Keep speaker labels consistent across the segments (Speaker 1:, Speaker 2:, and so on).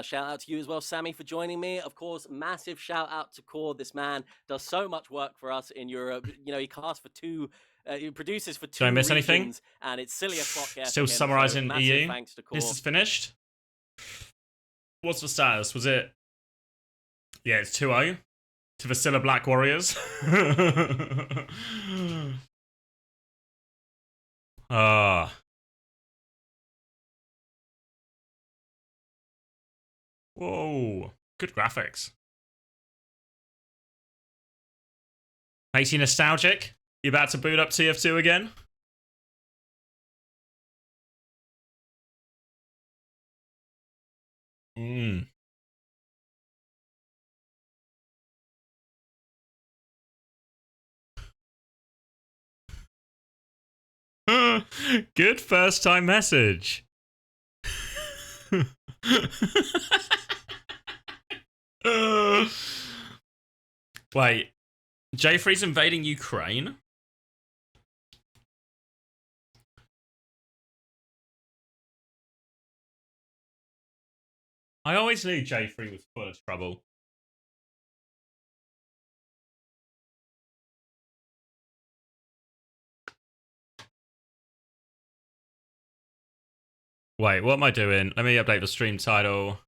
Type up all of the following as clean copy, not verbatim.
Speaker 1: Shout out to you as well, Sammy, for joining me. Of course, massive shout out to Core. This man does so much work for us in Europe. You know, he casts for two. He produces for two
Speaker 2: Did I miss
Speaker 1: regions,
Speaker 2: anything?
Speaker 1: and it's silly o'clock here.
Speaker 2: Still
Speaker 1: for him,
Speaker 2: summarizing
Speaker 1: so massive
Speaker 2: EU.
Speaker 1: thanks to Core.
Speaker 2: This is finished. What's the status? Was it? Yeah, it's 2-0 to Vasilla Black Warriors. Whoa. Good graphics. Makes you nostalgic. You about to boot up TF2 again? Good first time message. Wait, Jeffrey's invading Ukraine? I always knew Jeffrey was full of trouble. Wait, what am I doing? Let me update the stream title.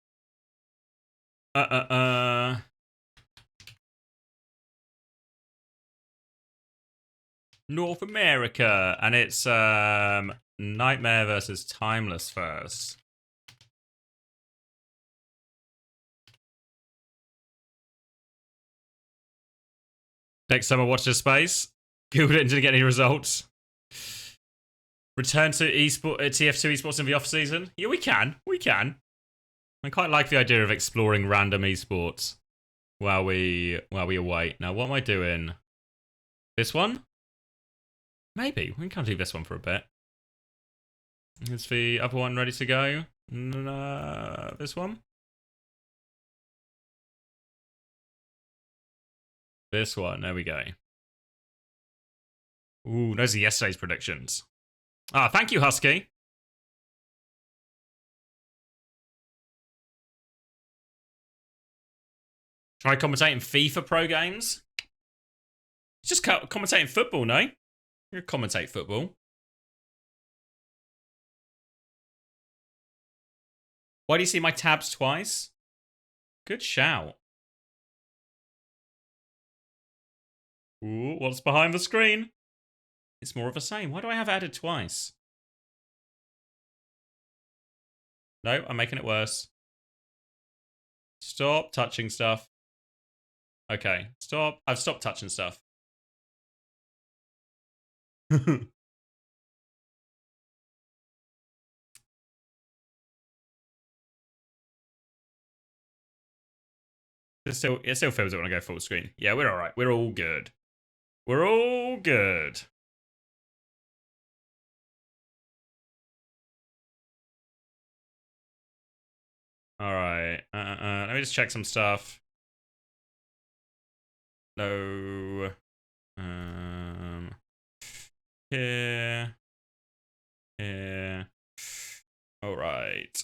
Speaker 2: North America, and it's Nightmare versus Timeless first. Next summer, watch this space. Googled it and didn't get any results. Return to TF2 esports in the off season. Yeah, we can. We can. I quite like the idea of exploring random esports while we await. Now, what am I doing? This one? Maybe. We can do this one for a bit. Is the other one ready to go? This one? This one. There we go. Ooh, those are yesterday's predictions. Ah, thank you, Husky. Try commentating FIFA pro games. It's just commentating football, no? You commentate football. Why do you see my tabs twice? Good shout. Ooh, what's behind the screen? It's more of the same. Why do I have added twice? No, I'm making it worse. Stop touching stuff. Okay, stop. I've stopped touching stuff. It still feels it when I go full screen. Yeah, we're all right. We're all good. We're all good. All right. Let me just check some stuff. No. Here. Here. All right.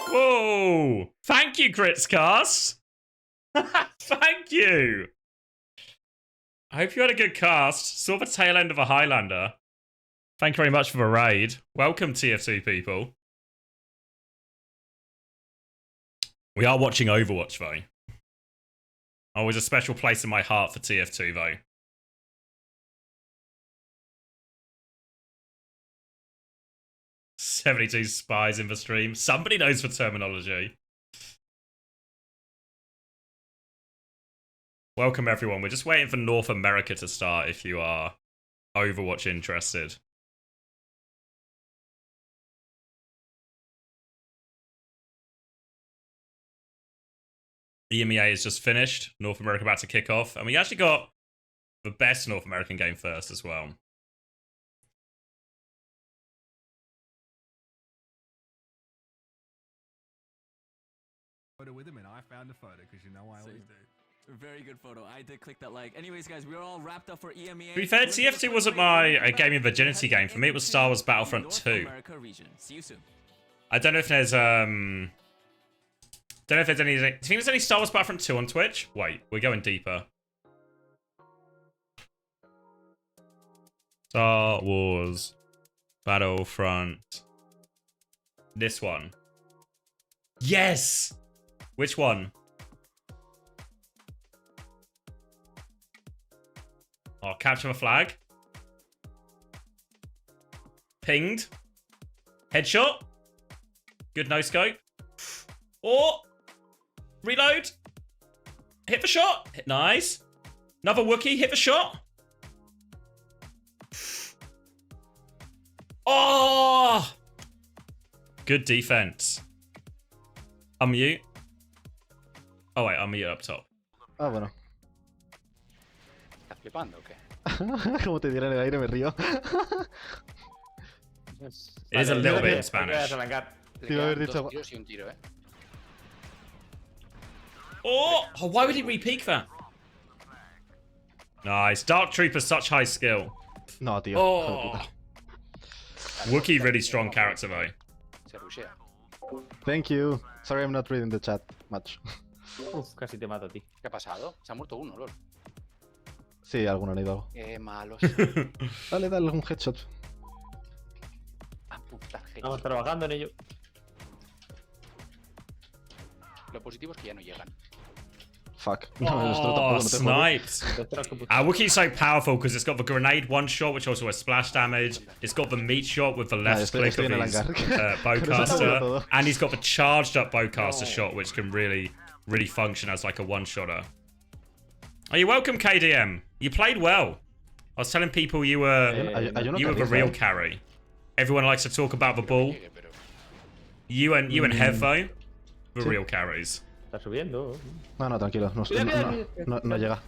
Speaker 2: Whoa! Thank you, Critscast. Thank you. I hope you had a good cast. Saw the tail end of a Highlander. Thank you very much for the raid. Welcome, TF2 people. We are watching Overwatch, though. Always a special place in my heart for TF2, though. "72 spies in the stream." Somebody knows the terminology. Welcome, everyone. We're just waiting for North America to start if you are Overwatch interested. EMEA is just finished. North America about to kick off. And we actually got the best North American game first as well.
Speaker 3: photo with him, and I found the photo because you know I always do.
Speaker 4: Very good photo. I did click that like. Anyways, guys, we're all wrapped up for EMEA.
Speaker 2: To be fair, TF2 wasn't my gaming virginity game. For me, it was Star Wars Battlefront 2.
Speaker 4: See you soon.
Speaker 2: I don't know if there's Don't know if there's any. Do you think there's any Star Wars Battlefront 2 on Twitch? Wait, we're going deeper. Star Wars Battlefront. This one. Yes! Which one? Oh, capture a flag. Pinged. Headshot. Good no scope. Or reload. Hit the shot. Nice. Another Wookiee. Hit the shot. Oh! Good defense. Unmute. Oh wait, unmute up top.
Speaker 5: Ah, bueno.
Speaker 6: ¿Estás flipando o qué?
Speaker 5: Como te diera en el aire, me río.
Speaker 2: It is a little bit in Spanish.
Speaker 6: Te
Speaker 5: Te iba a haber
Speaker 6: quedan
Speaker 5: dicho-
Speaker 6: dos tiros y un tiro, ¿eh?
Speaker 2: Oh, why would he re-peek that? Nice. Dark Trooper, such high skill.
Speaker 5: No, tío.
Speaker 2: Oh. Wookiee, really strong character though.
Speaker 6: Se rushea.
Speaker 5: Thank you. Sorry, I'm not reading the chat much.
Speaker 7: Uf, casi te mato a ti.
Speaker 6: ¿Qué ha pasado? Se ha muerto uno, lol.
Speaker 5: Sí, alguno han ido algo.
Speaker 6: Qué malos.
Speaker 5: Dale, dale, un headshot.
Speaker 6: Ah, puta gente.
Speaker 7: Estamos trabajando en ello.
Speaker 6: Lo positivo es que ya no llegan.
Speaker 5: Fuck. No, el nuestro tampoco,
Speaker 2: Oh,
Speaker 5: no te jodas.
Speaker 2: sniped.
Speaker 7: Ostras, qué puta.
Speaker 2: Wookiee's so powerful because it's got the grenade one shot, which also has splash damage. It's got the meat shot with the left
Speaker 5: estoy
Speaker 2: click
Speaker 5: en el
Speaker 2: of his
Speaker 5: hangar.
Speaker 2: bowcaster,
Speaker 5: todo.
Speaker 2: and he's got the charged up bowcaster shot, which can really function as like a one-shotter. Oh, you're welcome, KDM. You played well. I was telling people you were
Speaker 5: Hay uno
Speaker 2: you
Speaker 5: que
Speaker 2: were the
Speaker 5: rifa,
Speaker 2: real
Speaker 5: eh.
Speaker 2: carry. Everyone likes to talk about the ball.
Speaker 6: Llegue, pero...
Speaker 2: You and Hev though, the real carries.
Speaker 7: Está subiendo.
Speaker 5: No, no, tranquilo. No,
Speaker 7: Mira, mira,
Speaker 5: no,
Speaker 7: mira.
Speaker 5: no, no llega.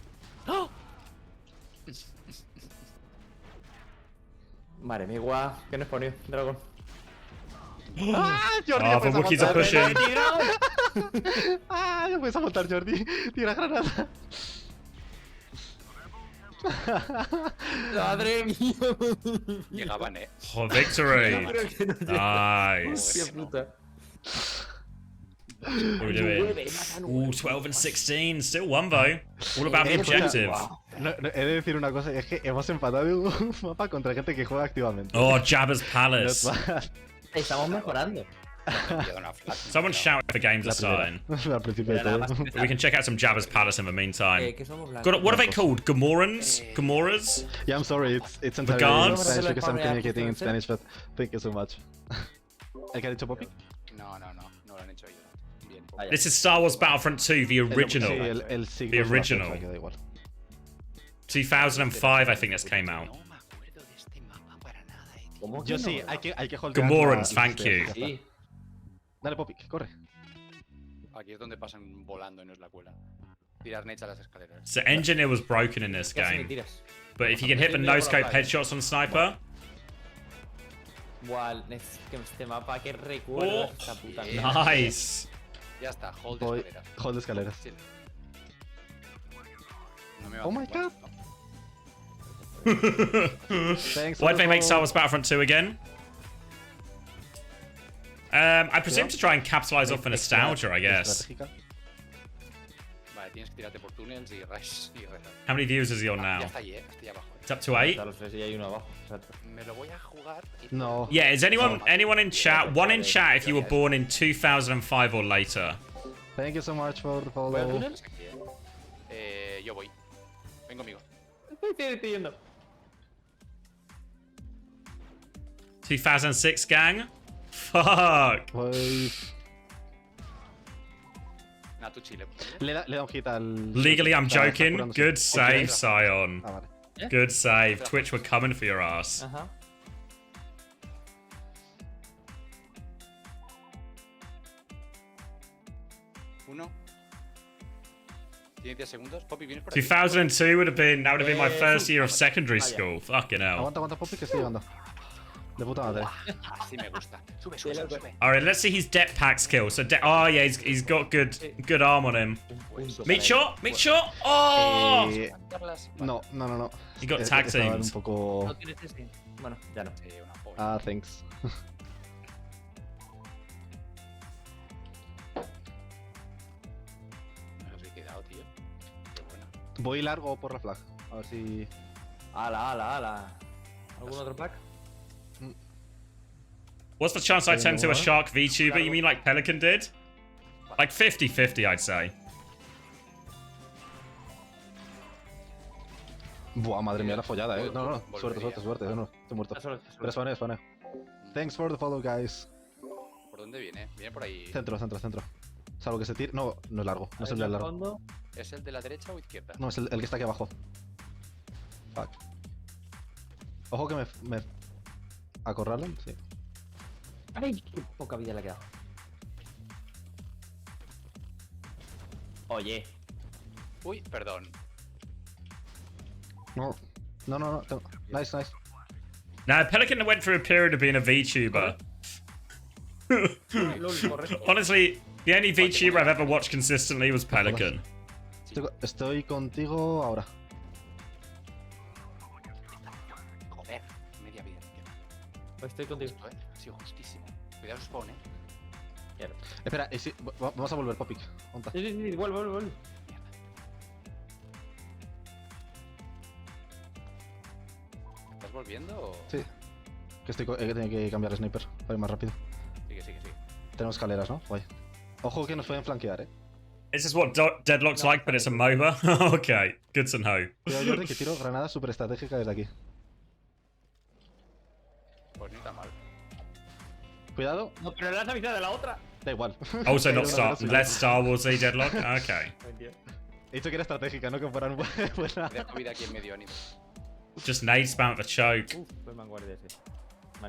Speaker 7: Madre mía, guau. ¿Qué nos pone, Dragón?
Speaker 5: ¡Ah, Jordi!
Speaker 2: Oh,
Speaker 5: ya
Speaker 2: the
Speaker 5: puedes
Speaker 2: Wookiees are
Speaker 5: aguantar.
Speaker 2: pushing.
Speaker 5: ¡Ah, ya puedes aguantar, Jordi! ¡Tira granada!
Speaker 7: ¡Madre mía!
Speaker 6: Llegaban, ¿eh?
Speaker 2: Oh, victory!
Speaker 7: Creo que no llega.
Speaker 2: Nice.
Speaker 7: Hostia puta.
Speaker 2: What are we doing? Ooh, 12 and 16. Still one though. All about the objective.
Speaker 5: No, no, he de decir una cosa, es que hemos empatado en un mapa contra gente que juega activamente.
Speaker 2: Oh, Jabba's
Speaker 5: Not
Speaker 2: Palace.
Speaker 5: bad.
Speaker 7: Estamos mejorando.
Speaker 6: Llega una flat.
Speaker 2: Someone shout if the games are starting.
Speaker 5: Al principio de
Speaker 7: Pero nada
Speaker 5: todo.
Speaker 7: más
Speaker 2: We can check out some Jabba's Palace in the meantime.
Speaker 7: que somos blancos.
Speaker 2: God, what are they called? Gamorans? Gamoras?
Speaker 5: Yeah, I'm sorry, it's entirely
Speaker 2: guards?
Speaker 5: in Spanish because I'm
Speaker 7: Spanish,
Speaker 5: communicating in
Speaker 7: yeah.
Speaker 5: Spanish, but thank you so much. ¿El que ha dicho Poppy?
Speaker 6: No, no, no. No lo han hecho ellos. Bien.
Speaker 7: Ah, ya.
Speaker 2: This is Star Wars Battlefront 2, the
Speaker 5: Sí,
Speaker 2: original.
Speaker 5: el signo
Speaker 2: The
Speaker 5: es la
Speaker 2: original.
Speaker 5: fecha, que da igual.
Speaker 2: 2005, I think this came out.
Speaker 6: No me acuerdo de este mapa para nada, eh.
Speaker 7: ¿Cómo que
Speaker 5: Yo
Speaker 7: no?
Speaker 5: sí, hay que holdear
Speaker 2: Gamorans,
Speaker 5: la-
Speaker 2: thank you.
Speaker 5: ya está.
Speaker 7: Sí.
Speaker 5: Dale, Poppy, corre.
Speaker 6: Aquí es donde pasan volando y no es la cuela. Tirar nets a las escaleras.
Speaker 2: So engineer was broken in this
Speaker 7: Casi me
Speaker 2: game.
Speaker 7: tiras.
Speaker 2: But if you can hit the no-scope headshots on Sniper,
Speaker 7: Buah, es que este mapa que recuerdo
Speaker 2: Oh.
Speaker 7: esta puta
Speaker 6: Bien.
Speaker 7: mierda.
Speaker 2: nice.
Speaker 6: Ya está, hold
Speaker 5: Voy,
Speaker 6: escaleras.
Speaker 5: hold escaleras.
Speaker 6: Sí. No me va
Speaker 5: Oh
Speaker 6: a
Speaker 5: my
Speaker 6: hacer
Speaker 5: God.
Speaker 6: ¿no?
Speaker 5: Thanks,
Speaker 2: Why did they make Star
Speaker 5: Star
Speaker 2: Wars Battlefront 2 again? I presume to try and capitalize off the nostalgia, I guess.
Speaker 6: Vale, tienes que tirarte por túneles y rush y rezar.
Speaker 2: How many views is he on
Speaker 6: Ya
Speaker 2: now?
Speaker 6: está ahí, estoy abajo.
Speaker 2: It's up to 8?
Speaker 7: Está los tres y hay uno abajo. Exacto.
Speaker 6: Me lo voy a jugar. Y...
Speaker 5: No.
Speaker 2: Yeah, is anyone in chat? One in chat if you were born in 2005 or later.
Speaker 5: Thank you so much for the
Speaker 7: ¿Voy al
Speaker 5: follow.
Speaker 7: túnel?
Speaker 6: Aquí, yo voy. Ven conmigo.
Speaker 7: Estoy yendo.
Speaker 2: 2006 gang? Fuck.
Speaker 5: Voy...
Speaker 6: Nada, tú chile.
Speaker 5: Le da un hit al...
Speaker 2: Legally, I'm
Speaker 5: Está
Speaker 2: joking.
Speaker 5: curándose.
Speaker 2: Good save, Sion.
Speaker 5: Ah, vale.
Speaker 2: Good save. Twitch were coming for your ass.
Speaker 7: Ajá.
Speaker 6: Uno. Tiene 10 segundos. Poppy, vienes por aquí.
Speaker 2: 2002 would have been my first
Speaker 7: sí.
Speaker 2: year of secondary
Speaker 7: Ah, ya.
Speaker 2: school. Fucking hell.
Speaker 5: Aguanta, aguanta, Poppy, que estoy llegando. De puta madre.
Speaker 6: Así me gusta. Sube, sube, sube, sube.
Speaker 2: All right, let's see his depth pack skill. So, oh yeah, he's got good arm on him. Meat shot, meat shot. Oh,
Speaker 6: Carlas.
Speaker 5: No.
Speaker 2: he got tag
Speaker 5: Estaban
Speaker 2: teams.
Speaker 5: un poco...
Speaker 7: ¿No tienes ese? Bueno, ya no.
Speaker 6: Sí, una polla.
Speaker 5: Ah, thanks.
Speaker 6: Me los he quedado, tío. Qué bueno.
Speaker 5: Voy largo por la flag. A ver si...
Speaker 7: Ala. ¿Algún otro pack?
Speaker 2: What's the chance I turn to a shark VTuber? You mean like Pelican did? Like 50-50, I'd say.
Speaker 5: Buah, madre mía, la follada, eh. No.
Speaker 6: Volvería.
Speaker 5: Suerte. No, estoy muerto.
Speaker 7: Ah, solo.
Speaker 5: Pero spawné. Thanks for the follow, guys.
Speaker 6: ¿Por dónde viene? Viene por ahí.
Speaker 5: Centro. Salvo que se tire... No es largo. No es el del largo.
Speaker 7: Fondo.
Speaker 6: ¿Es el de la derecha o izquierda?
Speaker 5: No, es el que está aquí abajo. Fuck. Ojo que me acorralan, sí.
Speaker 7: Ay, qué poca vida le ha quedado. Oye.
Speaker 6: Uy, perdón.
Speaker 5: No. Nice.
Speaker 2: Now, Pelican went through a period of being a VTuber.
Speaker 7: Lol, correcto.
Speaker 2: Honestly, the only VTuber I've ever watched consistently was Pelican.
Speaker 5: Estoy contigo ahora.
Speaker 6: Joder, media vida.
Speaker 7: Estoy contigo.
Speaker 6: Esto, ha sido justísimo. Cuidado, spawn,
Speaker 7: Mierda.
Speaker 5: Espera, sí, vamos a volver, Popic. Onta.
Speaker 7: Sí, vuelve.
Speaker 6: ¿Estás volviendo o...?
Speaker 5: Sí. Que he tenido que cambiar sniper para ir más rápido.
Speaker 6: Sigue.
Speaker 5: Tenemos escaleras, ¿no? Guay. Ojo que nos pueden flanquear,
Speaker 2: This is what Deadlock's like, but it's a MOBA. Okay, good to know.
Speaker 5: Cuidado, Jordi, que tiro granada súper estratégica desde aquí.
Speaker 6: Pues ni tan mal.
Speaker 5: Cuidado.
Speaker 7: No, pero la has avisado de la otra.
Speaker 5: Da igual.
Speaker 2: Also not
Speaker 5: Pero
Speaker 2: less Star Warsy Deadlock. Okay.
Speaker 5: He dicho que era estratégica, no que fueran buena.
Speaker 6: Dejo vida aquí en medio, ánimo.
Speaker 2: Just nade spam with a choke.
Speaker 7: Uf, fue vanguardia ese.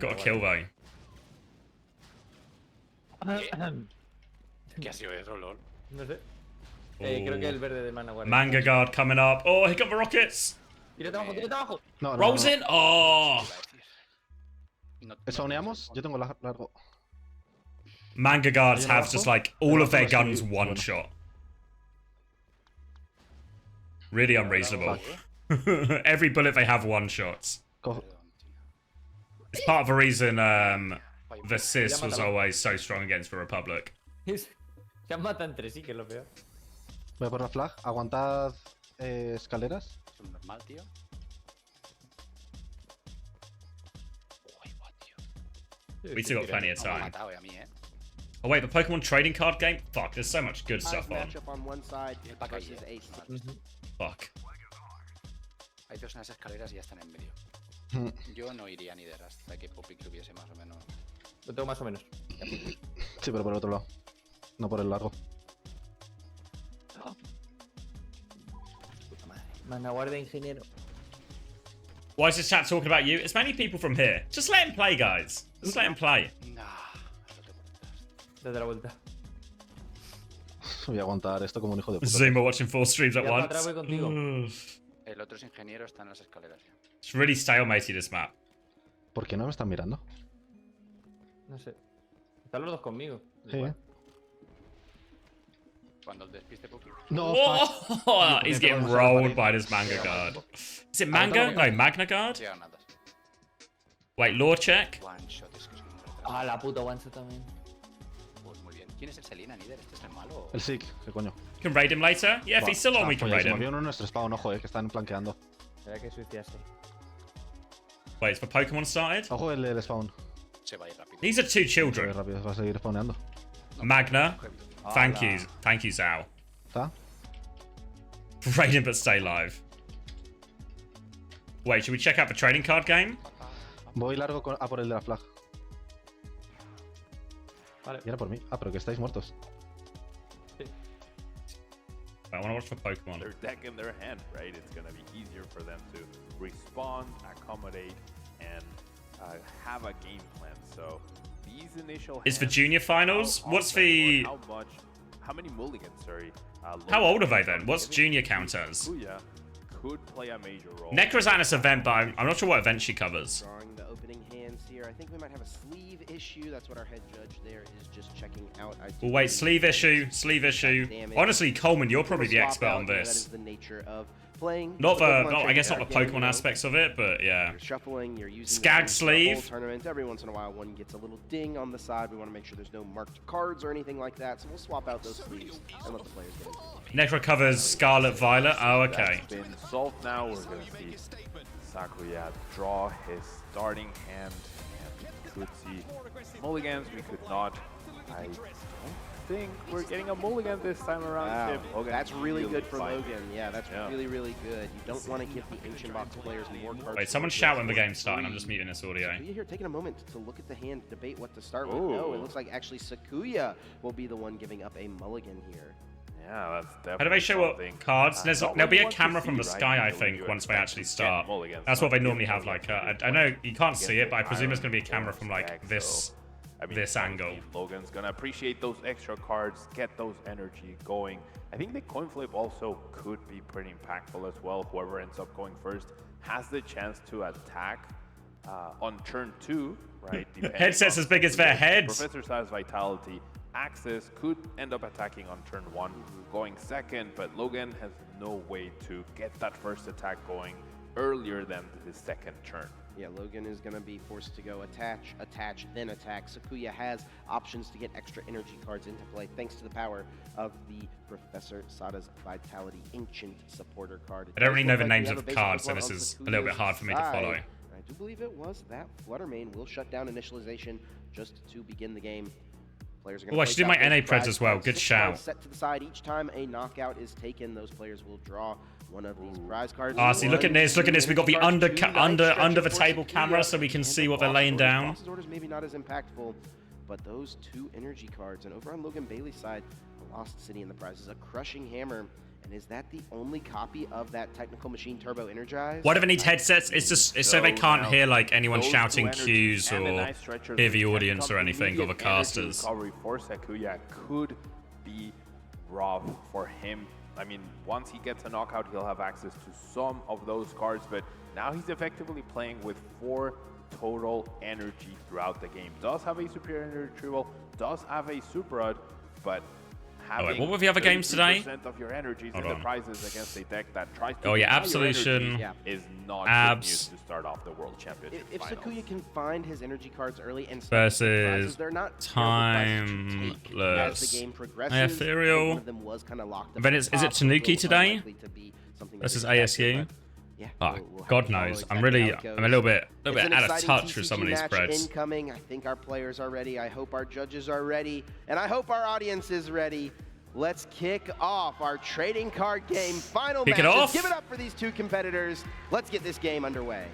Speaker 2: Got a kill though.
Speaker 6: ¿Qué ha sido eso, lol?
Speaker 7: No sé. Creo que el verde de mana guardia.
Speaker 2: Manga guard coming up. Oh, he got the rockets.
Speaker 7: Tírate abajo.
Speaker 5: No.
Speaker 2: Rolls in. Oh,
Speaker 5: ¿Spawneamos? Yo tengo largo.
Speaker 2: manga guards
Speaker 5: Hay uno
Speaker 2: have just
Speaker 5: abajo.
Speaker 2: like all of their
Speaker 5: Abajo,
Speaker 2: guns
Speaker 5: sí,
Speaker 2: one
Speaker 5: bueno.
Speaker 2: shot. Really unreasonable. Every bullet they have one shots.
Speaker 5: Cojo.
Speaker 2: It's part of the reason the CIS was always so strong against the Republic.
Speaker 7: Se han matado entre sí, que es lo peor.
Speaker 5: Voy a por la flag. Aguantad escaleras.
Speaker 6: Es un normal, tío. Uy, what, tío.
Speaker 2: We still got plenty of
Speaker 6: Me ha
Speaker 2: time.
Speaker 6: matado, a mí,
Speaker 2: Oh wait, the Pokemon trading card game? Fuck, there's so much good stuff on.
Speaker 8: Matchup on one side
Speaker 6: pack ahí,
Speaker 8: versus ace.
Speaker 2: Fuck.
Speaker 6: Hay dos en las escaleras y ya están en medio. Yo no iría ni de rasta, que Poppy que hubiese más o menos.
Speaker 7: Lo tengo más o menos.
Speaker 5: Sí, pero por el otro lado. No por el largo.
Speaker 7: Puta madre. Mana guardia, ingeniero.
Speaker 2: Why is this chat talking about you? It's mainly people from here. Just let him play, guys. Just let him play.
Speaker 6: Nah, no te preocupes.
Speaker 7: Desde la vuelta.
Speaker 5: Voy a aguantar esto como un hijo de puta.
Speaker 2: Zuma watching 4 streams at
Speaker 7: Ya para atrás
Speaker 2: once.
Speaker 7: voy contigo.
Speaker 6: El otro es ingeniero, está en las escaleras ya.
Speaker 2: It's really stalematey, this map.
Speaker 5: ¿Por qué no me están mirando?
Speaker 7: No sé. Están los dos conmigo.
Speaker 5: Sí.
Speaker 7: Igual.
Speaker 6: Cuando el despiste Poppy.
Speaker 5: No, fuck.
Speaker 2: Oh, he's getting rolled by this manga guard. Is it manga? No, magna guard?
Speaker 6: Llegan nada.
Speaker 2: Wait, lore check?
Speaker 6: One shot, es que es un retraso.
Speaker 7: Ah, la puta one shot también.
Speaker 6: Pues muy bien. ¿Quién es el Selena, líder? ¿Este es el malo? o-
Speaker 5: El Sig, ¿qué coño?
Speaker 2: Can raid him later? Yeah, if he's still on, we can raid
Speaker 5: Se movió
Speaker 2: him.
Speaker 5: uno en nuestro spawn, ojo, que están flanqueando.
Speaker 7: Será que suicidarse.
Speaker 2: Wait, is the Pokemon started?
Speaker 5: Ojo el del spawn.
Speaker 6: Se va a ir rápido.
Speaker 2: These are two
Speaker 5: Muy
Speaker 2: children.
Speaker 5: rápido, va a seguir spawneando.
Speaker 2: Magna. Thank
Speaker 7: Hola.
Speaker 2: you. Thank you, Zhao.
Speaker 5: ¿Está?
Speaker 2: Raid him but stay live. Wait, should we check out the trading card game?
Speaker 5: Voy largo a por el de la flag.
Speaker 7: Vale.
Speaker 5: Y era por mí. Ah, pero que estáis muertos.
Speaker 2: I want to watch for Pokemon.
Speaker 9: Their deck in their hand, right? It's gonna be easier for them to respond, accommodate, and have a game plan. So these initial.
Speaker 2: Is the
Speaker 9: hands,
Speaker 2: junior finals?
Speaker 9: how
Speaker 2: What's
Speaker 9: often
Speaker 2: the...
Speaker 9: or how many mulligans? Sorry.
Speaker 2: How old are they then? What's junior count as?
Speaker 9: Kuya could play a major role.
Speaker 2: Necra's at this event, but I'm not sure what event she covers.
Speaker 8: Drawing the opening hand here. I think we might have a sleeve issue. That's what our head judge there is just checking out.
Speaker 2: Well, wait, sleeve issue. Honestly, Coleman, you're probably the expert on
Speaker 8: That
Speaker 2: this.
Speaker 8: is the nature of playing.
Speaker 2: I guess not the Pokemon aspects of it, but yeah.
Speaker 8: You're shuffling, you're using
Speaker 2: Skag
Speaker 8: the
Speaker 2: sleeve.
Speaker 8: whole tournament. Every once in a while, one gets a little ding on the side. We want to make sure there's no marked cards or anything like that. So we'll swap out those sleeves and let the players get it.
Speaker 2: Next recovers Scarlet Violet. Oh, okay.
Speaker 9: That's been solved now. We're going to see Sakuya draw his starting hand. And we could see mulligans. We could not. I don't think we're getting a mulligan this time around.
Speaker 8: Wow, that's really good for Logan. Yeah, that's really, really good. You don't want to give the Ancient Box players more cards.
Speaker 2: Wait, someone's shouting the game's starting. I'm just muting this audio.
Speaker 8: Sakuya here taking a moment to look at the hand, debate what to start with. No, it looks like actually Sakuya will be the one giving up a mulligan here.
Speaker 9: Yeah, that's definitely
Speaker 2: How do they show up
Speaker 9: something.
Speaker 2: cards? There'll be a camera from the
Speaker 9: right?
Speaker 2: sky, I
Speaker 9: Usually
Speaker 2: think,
Speaker 9: you
Speaker 2: once they
Speaker 9: expect
Speaker 2: actually
Speaker 9: to get
Speaker 2: start.
Speaker 9: mulligans,
Speaker 2: That's what
Speaker 9: not
Speaker 2: they
Speaker 9: get
Speaker 2: normally have.
Speaker 9: mulligans.
Speaker 2: Like, I know you can't see it, but I presume there's
Speaker 9: Iron
Speaker 2: going to be a camera
Speaker 9: or
Speaker 2: from like
Speaker 9: Skag,
Speaker 2: this.
Speaker 9: so, I mean,
Speaker 2: This angle.
Speaker 9: Logan's gonna appreciate those extra cards, get those energy going. I think the coin flip also could be pretty impactful as well. Whoever ends up going first has the chance to attack on turn 2, right?
Speaker 2: Headsets as big as their heads.
Speaker 9: Professor Size Vitality. Axis could end up attacking on turn 1, going second, but Logan has no way to get that first attack going earlier than his second turn.
Speaker 8: Yeah, Logan is going to be forced to go attach, then attack. Sakuya has options to get extra energy cards into play thanks to the power of the Professor Sada's Vitality Ancient Supporter card.
Speaker 2: I don't really know the names of the cards, so this is a little bit hard for me to follow.
Speaker 8: I do believe it was that Fluttermane will shut down initialization just to begin the game. Players are going
Speaker 2: I should do my NA Preds as well. Good shout.
Speaker 8: Set to the side each time a knockout is taken. Those players will draw one of these prize cards.
Speaker 2: Ah, see, look at this. Look at this. We got the under the table camera, so we can see what they're laying down.
Speaker 8: Boss's orders maybe not as impactful, but those 2 energy cards. And over on Logan Bailey's side, the Lost City and the prize is a Crushing Hammer. And is that the only copy of that Technical Machine Turbo Energized?
Speaker 2: Why do they need headsets? It's just so they can't hear like anyone shouting cues or hear the audience or anything, or the casters.
Speaker 9: Recovery for Sakuya could be rough for him. I mean, once he gets a knockout, he'll have access to some of those cards, but now he's effectively playing with 4 total energy throughout the game. Does have a superior energy retrieval, does have a super rod, but
Speaker 2: what were the other games today?
Speaker 9: Of your energies in the prizes against a deck that tries to
Speaker 2: Absolution
Speaker 9: is not
Speaker 2: Abs.
Speaker 9: good news to start off the World Championship
Speaker 8: If
Speaker 9: finals.
Speaker 8: Sakuya can find his energy cards early and
Speaker 2: versus
Speaker 8: they're not
Speaker 2: timeless.
Speaker 8: as the game progresses.
Speaker 2: Ethereal.
Speaker 8: One of them was kind of locked up.
Speaker 2: Then is it Tanuki today? Versus ASU?
Speaker 8: Yeah,
Speaker 2: God knows. I'm a little bit out of touch with some of these Preds.
Speaker 8: Incoming. I think our players are ready. I hope our judges are ready, and I hope our audience is ready. Let's kick off our trading card game final matches.
Speaker 2: Kick it off.
Speaker 8: Give it up for these 2 competitors. Let's get this game underway.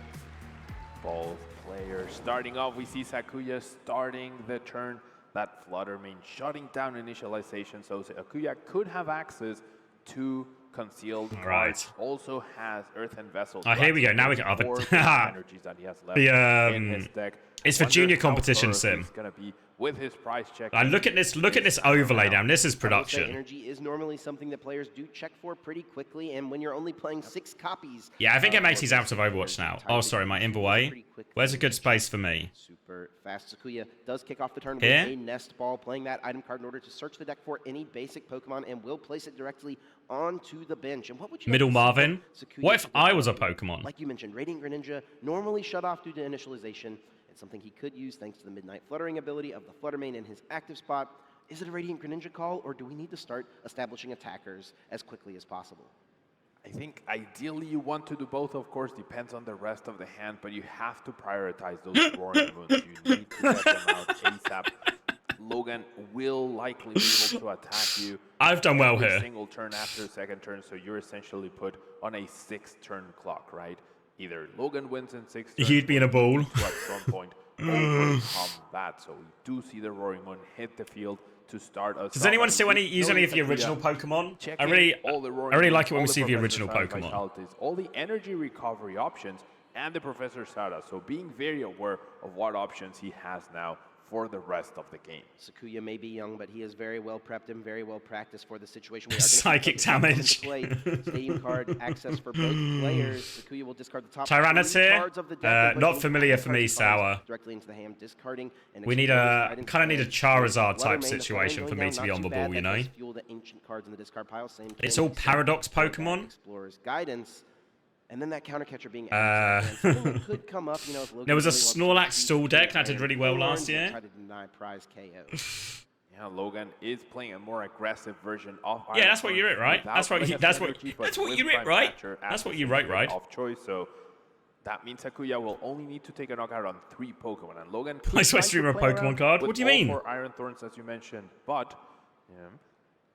Speaker 9: Both players starting off. We see Sakuya starting the turn. That Fluttermane shutting down initialization, so Sakuya could have access to concealed cards. Also has Earthen Vessel.
Speaker 2: Here we go. Now we got
Speaker 9: energies that he has left in his deck.
Speaker 2: It's for junior competition sim.
Speaker 9: He's gonna be with his price check.
Speaker 2: Look at this overlay down. This is production.
Speaker 8: Energy is normally something that players do check for pretty quickly, and when you're only playing 6 copies.
Speaker 2: Yeah, I think MX's out of Overwatch now. Oh, sorry, my Inverway. Where's a good space for me?
Speaker 8: Super fast. Sakuya does kick off the turn
Speaker 2: Here?
Speaker 8: with a Nest Ball, playing that item card in order to search the deck for any basic Pokemon, and will place it directly onto the bench. And what would you
Speaker 2: Middle Marvin?
Speaker 8: Sakuya
Speaker 2: What if
Speaker 8: to
Speaker 2: I
Speaker 8: do?
Speaker 2: was a Pokemon?
Speaker 8: Like you mentioned, Radiant Greninja normally shut off due to initialization. It's something he could use thanks to the Midnight Fluttering ability of the Fluttermane in his active spot. Is it a Radiant Greninja call, or do we need to start establishing attackers as quickly as possible?
Speaker 9: I think ideally you want to do both, of course, depends on the rest of the hand, but you have to prioritize those Roaring Moons. You need to get them out ASAP. Logan will likely be able to attack you.
Speaker 2: I've done well here.
Speaker 9: Single turn after the second turn, so you're essentially put on a 6-turn clock, right? Either Logan wins in 6 turns.
Speaker 2: He'd be in a ball.
Speaker 9: To at some point overcome that. So we do see the Roaring Moon hit the field to start us.
Speaker 2: Does anyone still use any of the original Pokemon? I really like it when we see the original Pokemon.
Speaker 9: All the energy recovery options and the Professor Sada. So being very aware of what options he has now for the rest of the game.
Speaker 8: Sakuya may be young, but he is very well prepped and very well practiced for the situation. We are
Speaker 2: Psychic damage.
Speaker 8: Stadium card access for both players. Sakuya will discard the top
Speaker 2: Tyranitar,
Speaker 8: cards of the deck.
Speaker 2: not familiar for me, Sour.
Speaker 8: Directly into the hand, discarding.
Speaker 2: We need a kind of need a Charizard type situation for me to be on the ball, you know. It's all Paradox Pokemon.
Speaker 8: Explorer's Guidance. And then that counter catcher being added could come up, you know, if
Speaker 2: there was a Snorlax Stall deck that did really well last year.
Speaker 8: Try to deny prize KO.
Speaker 9: Yeah, Logan is playing a more aggressive version of Iron
Speaker 2: Yeah, that's what you
Speaker 9: Thorn
Speaker 2: wrote, right?
Speaker 9: without
Speaker 2: That's what
Speaker 9: Legacy
Speaker 2: that's what
Speaker 9: Energy, but
Speaker 2: that's what
Speaker 9: with
Speaker 2: you wrote,
Speaker 9: Prime
Speaker 2: right?
Speaker 9: Catcher
Speaker 2: That's
Speaker 9: as
Speaker 2: what
Speaker 9: the
Speaker 2: you wrote,
Speaker 9: secret
Speaker 2: right?
Speaker 9: Of choice, so that means Sakuya will only need to take a knockout on 3 Pokemon, and Logan.
Speaker 2: I swear, streamer Pokemon card. What do you mean?
Speaker 9: 4 Iron Thorns, as you mentioned, but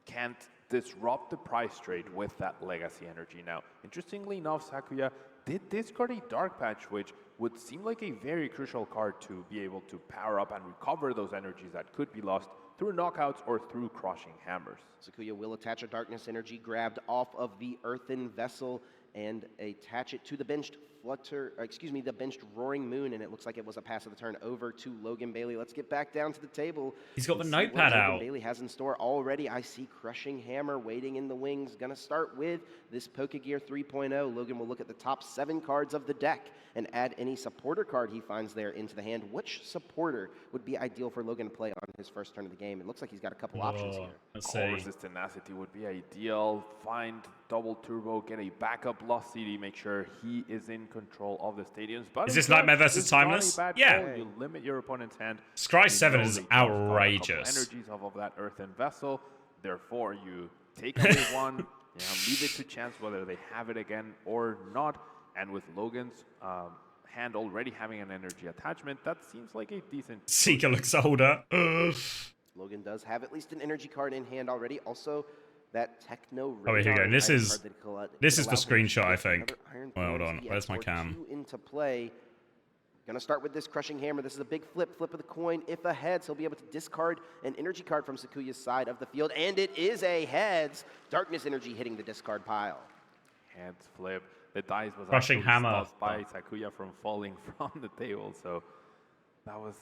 Speaker 9: can't disrupt the price trade with that Legacy Energy. Now, interestingly enough, Sakuya did discard a Dark Patch, which would seem like a very crucial card to be able to power up and recover those energies that could be lost through knockouts or through crushing hammers.
Speaker 8: Sakuya will attach a Darkness Energy grabbed off of the Earthen Vessel and attach it to the benched the benched Roaring Moon, and it looks like it was a pass of the turn over to Logan Bailey. Let's get back down to the table.
Speaker 2: He's got the
Speaker 8: and see what
Speaker 2: notepad out.
Speaker 8: Logan Bailey has in store already. I see Crushing Hammer waiting in the wings. Gonna start with this Pokegear 3.0. Logan will look at the top 7 cards of the deck and add any supporter card he finds there into the hand. Which supporter would be ideal for Logan to play on his first turn of the game? It looks like he's got a couple options here.
Speaker 2: Let's
Speaker 9: Call
Speaker 2: see.
Speaker 9: Resist Tenacity would be ideal. Find double turbo, get a backup Lost CD, make sure he is in control of the stadiums. But
Speaker 2: Is this Nightmare versus Timeless? Yeah.
Speaker 9: You limit your opponent's hand.
Speaker 2: Scry
Speaker 9: You
Speaker 2: 7
Speaker 9: know
Speaker 2: is
Speaker 9: they don't start a couple
Speaker 2: outrageous.
Speaker 9: Energies off of that Earthen Vessel. Therefore, you take away one, leave it to chance whether they have it again or not. And with Logan's hand already having an energy attachment, that seems like a decent.
Speaker 2: Seeker looks older.
Speaker 8: Logan does have at least an energy card in hand already. Also, that Techno.
Speaker 2: Oh, wait, here we go.
Speaker 8: Radar
Speaker 2: This
Speaker 8: item
Speaker 2: is-
Speaker 8: card that could
Speaker 2: this is the
Speaker 8: allow him to
Speaker 2: screenshot, I
Speaker 8: get
Speaker 2: think.
Speaker 8: another Iron
Speaker 2: Well, hold
Speaker 8: Thorns
Speaker 2: on. Where's my
Speaker 8: or
Speaker 2: cam?
Speaker 8: 2 into play. Gonna start with this Crushing Hammer. This is a big flip of the coin. If a heads, he'll be able to discard an energy card from Sakuya's side of the field, and it is a heads. Darkness Energy hitting the discard pile.
Speaker 9: Hands flip. The dice was
Speaker 2: Crushing
Speaker 9: actually
Speaker 2: Hammer.
Speaker 9: stopped by Sakuya from falling from the table, so that was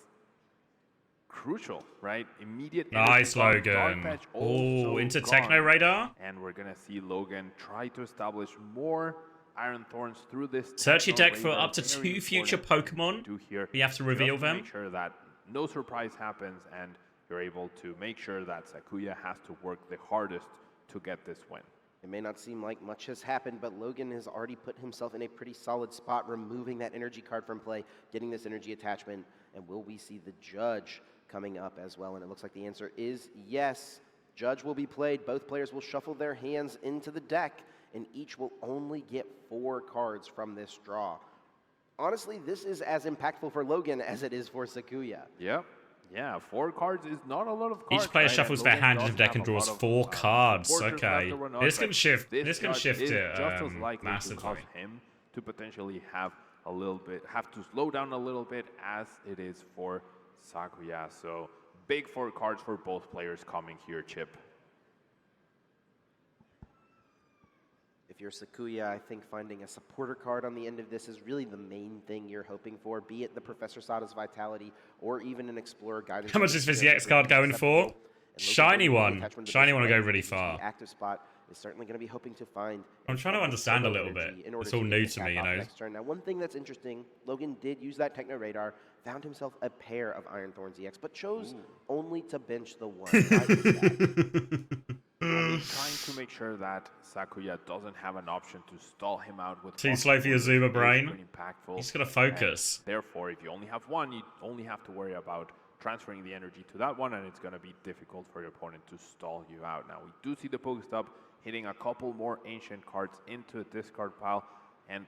Speaker 9: crucial, right? Immediate.
Speaker 2: Nice,
Speaker 9: energy card, Dark
Speaker 2: Logan.
Speaker 9: Patch
Speaker 2: Oh,
Speaker 9: also
Speaker 2: into
Speaker 9: gone.
Speaker 2: Techno Radar.
Speaker 9: And we're gonna see Logan try to establish more Iron Thorns through this.
Speaker 2: Search your
Speaker 9: Techno
Speaker 2: deck for
Speaker 9: Radar.
Speaker 2: up to
Speaker 9: Very
Speaker 2: 2 future
Speaker 9: important
Speaker 2: Pokemon.
Speaker 9: to do here.
Speaker 2: We have to
Speaker 9: Just
Speaker 2: reveal
Speaker 9: to
Speaker 2: them.
Speaker 9: Make sure that no surprise happens, and you're able to make sure that Sakuya has to work the hardest to get this win.
Speaker 8: It may not seem like much has happened, but Logan has already put himself in a pretty solid spot, removing that energy card from play, getting this energy attachment, and will we see the Judge coming up as well? And it looks like the answer is yes. Judge will be played. Both players will shuffle their hands into the deck, and each will only get 4 cards from this draw. Honestly, this is as impactful for Logan as it is for Sakuya.
Speaker 9: Yep. Yeah, 4 cards is not a lot of cards.
Speaker 2: Each player
Speaker 9: right?
Speaker 2: shuffles
Speaker 9: And
Speaker 2: their
Speaker 9: Logan
Speaker 2: hand
Speaker 9: does
Speaker 2: into the deck
Speaker 9: have
Speaker 2: and
Speaker 9: a
Speaker 2: draws
Speaker 9: lot of,
Speaker 2: 4 cards.
Speaker 9: supporters
Speaker 2: Okay.
Speaker 9: after one,
Speaker 2: This
Speaker 9: but
Speaker 2: can shift.
Speaker 9: this
Speaker 2: This can
Speaker 9: judge
Speaker 2: shift
Speaker 9: is
Speaker 2: it
Speaker 9: just as likely to
Speaker 2: massively.
Speaker 9: cause him to potentially have to slow down a little bit as it is for Sakuya. So big 4 cards for both players coming here, Chip.
Speaker 8: If you're Sakuya, I think finding a supporter card on the end of this is really the main thing you're hoping for, be it the Professor Sada's Vitality or even an Explorer Guidance.
Speaker 2: How much is this EX card going for? Shiny one. Shiny one will go really far.
Speaker 8: The active spot is certainly going to be hoping to find.
Speaker 2: I'm trying to understand a little bit. It's all new to me, you know.
Speaker 8: Next turn. Now, one thing that's interesting, Logan did use that Techno Radar, found himself a pair of Iron Thorns EX, but chose only to bench the one. Why is that?
Speaker 9: Trying to make sure that Sakuya doesn't have an option to stall him out with
Speaker 2: Too
Speaker 9: one
Speaker 2: slow for your
Speaker 9: supporter.
Speaker 2: Zuma
Speaker 9: It is
Speaker 2: brain.
Speaker 9: pretty impactful.
Speaker 2: He's got to focus.
Speaker 9: And therefore, if you only have one, you only have to worry about transferring the energy to that one, and it's going to be difficult for your opponent to stall you out. Now, we do see the Pokestop hitting a couple more ancient cards into the discard pile, and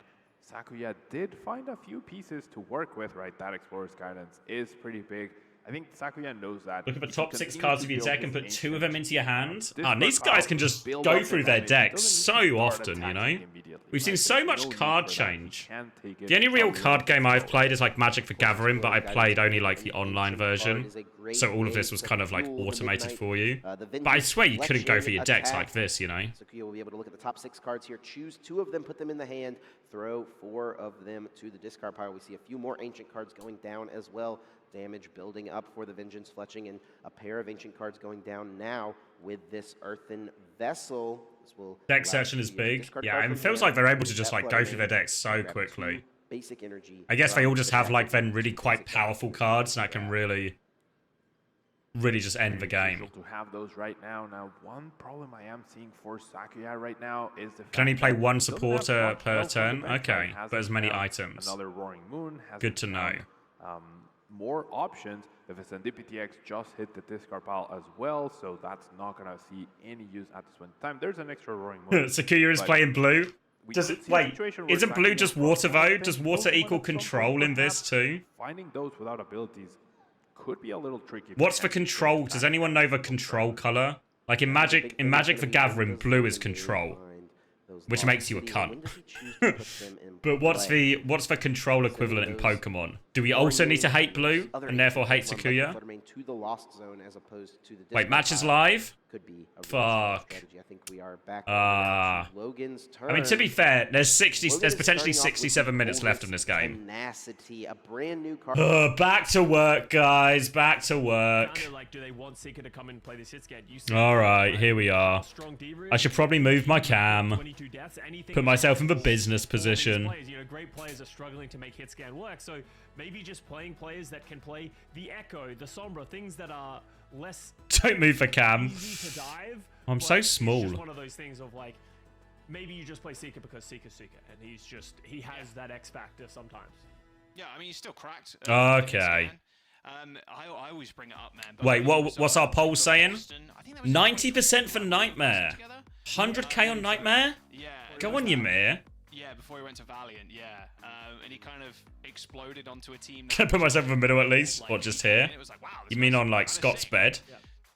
Speaker 9: Sakuya did find a few pieces to work with, right? That Explorer's Guidance is pretty big. I think Sakuya knows that.
Speaker 2: Look at the
Speaker 9: if he
Speaker 2: top 6
Speaker 9: continues
Speaker 2: cards
Speaker 9: to
Speaker 2: of your
Speaker 9: build
Speaker 2: deck and
Speaker 9: his
Speaker 2: put 2 of them
Speaker 9: ancient
Speaker 2: into your hand.
Speaker 9: discard
Speaker 2: And these
Speaker 9: pile,
Speaker 2: guys can just
Speaker 9: build
Speaker 2: go
Speaker 9: up
Speaker 2: through
Speaker 9: the
Speaker 2: their
Speaker 9: damage,
Speaker 2: decks
Speaker 9: doesn't need to
Speaker 2: so
Speaker 9: start
Speaker 2: often, you
Speaker 9: attacking
Speaker 2: know?
Speaker 9: immediately,
Speaker 2: We've seen
Speaker 9: right?
Speaker 2: so
Speaker 9: There's
Speaker 2: much
Speaker 9: no need
Speaker 2: card
Speaker 9: for that. He
Speaker 2: change.
Speaker 9: can take it
Speaker 2: The only real
Speaker 9: a
Speaker 2: card game
Speaker 9: little
Speaker 2: I've
Speaker 9: slower.
Speaker 2: played is like Magic the Gathering, but I played only like the online version. So all of this was kind of like automated for you. But I swear you couldn't go for your decks like this, you know?
Speaker 8: Sakuya will be able to look at the top 6 cards here, choose 2 of them, put them in the hand, throw 4 of them to the discard pile. We see a few more Ancient cards going down as well. Damage building up for the Vengeance Fletching, and a pair of Ancient cards going down now with this Earthen Vessel. This will
Speaker 2: Deck searching is big. Yeah, and it feels like they're able to just like go through their decks so quickly.
Speaker 8: Basic energy.
Speaker 2: I guess they all just have like then really quite powerful cards that can really just end the game.
Speaker 9: To have those right now. Now, one problem I am seeing for Sakuya right now is the
Speaker 2: Can only play one
Speaker 9: doesn't have
Speaker 2: supporter
Speaker 9: much
Speaker 2: per
Speaker 9: else on
Speaker 2: turn?
Speaker 9: the bench,
Speaker 2: Okay,
Speaker 9: has
Speaker 2: but as many
Speaker 9: down
Speaker 2: items.
Speaker 9: Another Roaring Moon. Has
Speaker 2: Good to know.
Speaker 9: More options. The Serendipity X just hit the discard pile as well, so that's not gonna see any use at this point in time. There's an extra Roaring Moon.
Speaker 2: Sakuya is
Speaker 9: but
Speaker 2: playing blue.
Speaker 9: we
Speaker 2: Does
Speaker 9: could
Speaker 2: it
Speaker 9: see a
Speaker 2: wait?
Speaker 9: situation where
Speaker 2: Isn't blue
Speaker 9: Sakuya
Speaker 2: just
Speaker 9: from
Speaker 2: water
Speaker 9: one
Speaker 2: though?
Speaker 9: thing,
Speaker 2: Does water
Speaker 9: Pokemon
Speaker 2: equal
Speaker 9: at some point
Speaker 2: control in this
Speaker 9: perhaps
Speaker 2: too?
Speaker 9: Finding those without abilities could be a little tricky.
Speaker 2: What's the control? Does anyone know the control color? Like in Magic the Gathering, blue is control, which makes you a cunt. But what's the control equivalent in Pokemon? Do we also need to hate blue and therefore hate Sakuya? Wait, match is live? Fuck. I mean, to be fair, there's potentially 67 minutes left in this game. Back to work, guys. Back to work. Alright, here we are. I should probably move my cam. Put myself in the business position.
Speaker 10: Great players are struggling to make hit scan work, so maybe just playing players that can play the Echo, the Sombra, things that are less
Speaker 2: Don't move the cam.
Speaker 10: easy to dive.
Speaker 2: I'm so small.
Speaker 10: It's just one of those things of like, maybe you just play Seeker because Seeker's Seeker, and he has that X factor sometimes.
Speaker 11: Yeah, I mean, he's still cracked.
Speaker 2: Okay.
Speaker 11: I always bring it up, man.
Speaker 2: Wait, what's our poll saying? 90% for Nightmare. 100k on Nightmare?
Speaker 11: Yeah.
Speaker 2: Go on, Ymir.
Speaker 11: Yeah, before he went to Valiant, yeah. And he kind of exploded onto a team.
Speaker 2: Can I put myself in the middle at least? What, just here? You mean on like Scott's bed?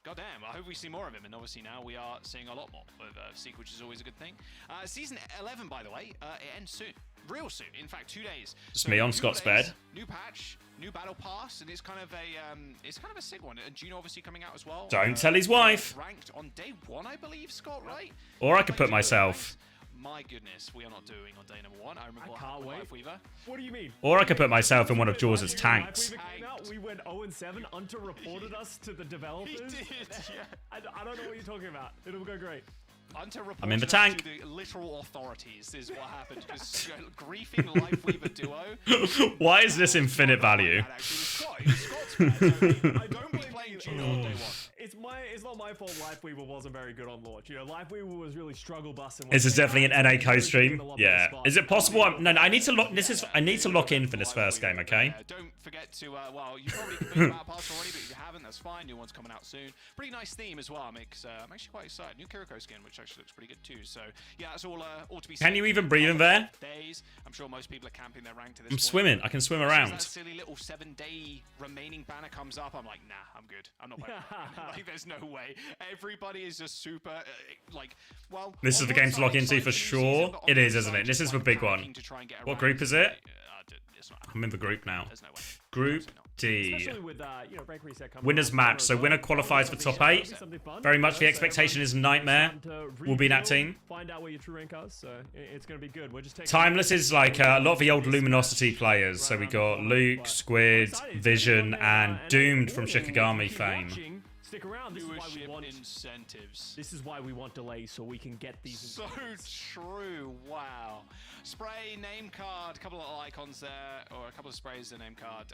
Speaker 11: God damn, I hope we see more of him, and obviously now we are seeing a lot more of Seek, which is always a good thing. Season 11, by the way, it ends soon. Real soon, in fact, 2 days.
Speaker 2: Just me on Scott's bed.
Speaker 11: New patch, new battle pass, and it's kind of a sick one. And Juno obviously coming out as well.
Speaker 2: Don't tell his wife.
Speaker 11: Ranked on day 1, I believe, Scott, right?
Speaker 2: Or I could put myself.
Speaker 11: My goodness, we are not doing on day number 1. I remember
Speaker 10: I can't wait.
Speaker 11: Weaver.
Speaker 10: What do you mean?
Speaker 2: Or I could put myself in one of Jaws' tanks.
Speaker 10: We went 0-7. Unter reported us to the developers.
Speaker 11: He did, yeah.
Speaker 10: I don't know what you're talking about. It'll go great.
Speaker 11: Unter reported
Speaker 2: I'm in the
Speaker 11: us
Speaker 2: tank.
Speaker 11: to the literal authorities is what happened. Because griefing Lifeweaver duo.
Speaker 2: Why is this infinite value?
Speaker 11: Scott's bad, so I don't be playing Juno on day 1.
Speaker 10: It's not my fault Lifeweaver wasn't very good on launch. You know, Lifeweaver was really struggle busting.
Speaker 2: This is definitely an NA co-stream. Yeah. Is it possible? No, I need to lock. I need to lock in for this first game. Okay.
Speaker 11: Don't forget to. Well, you probably completed Battle Pass already, but if you haven't, that's fine. New one's coming out soon. Pretty nice theme as well. I'm actually quite excited. New Kiriko skin, which actually looks pretty good too. So yeah, that's all to be.
Speaker 2: Can you even breathe in there?
Speaker 11: Days. I'm sure most people are camping their rank to this.
Speaker 2: I'm swimming. I can swim around.
Speaker 11: That silly little 7-day remaining banner comes up. I'm like, nah, I'm good. I'm not playing. Like, there's no way. Everybody is just super well.
Speaker 2: This is the game to log into for sure. It is, isn't it? This is the big one. What group is it? I'm in the group now. Group D. Winners match. So winner qualifies for top 8. Very much the expectation is Nightmare will be that team.
Speaker 10: Find out where your true rank is, so it's going to be good. We're just taking
Speaker 2: Timeless is like a lot of the old Luminosity players. So we got Luke, Squid, Vision, and Doomed from Shikigami fame.
Speaker 10: Stick around. This is why we want
Speaker 11: incentives.
Speaker 10: This is why we want delays, so we can get these.
Speaker 11: So true. Wow. Spray, name card, a couple of icons there, or a couple of sprays, the name card,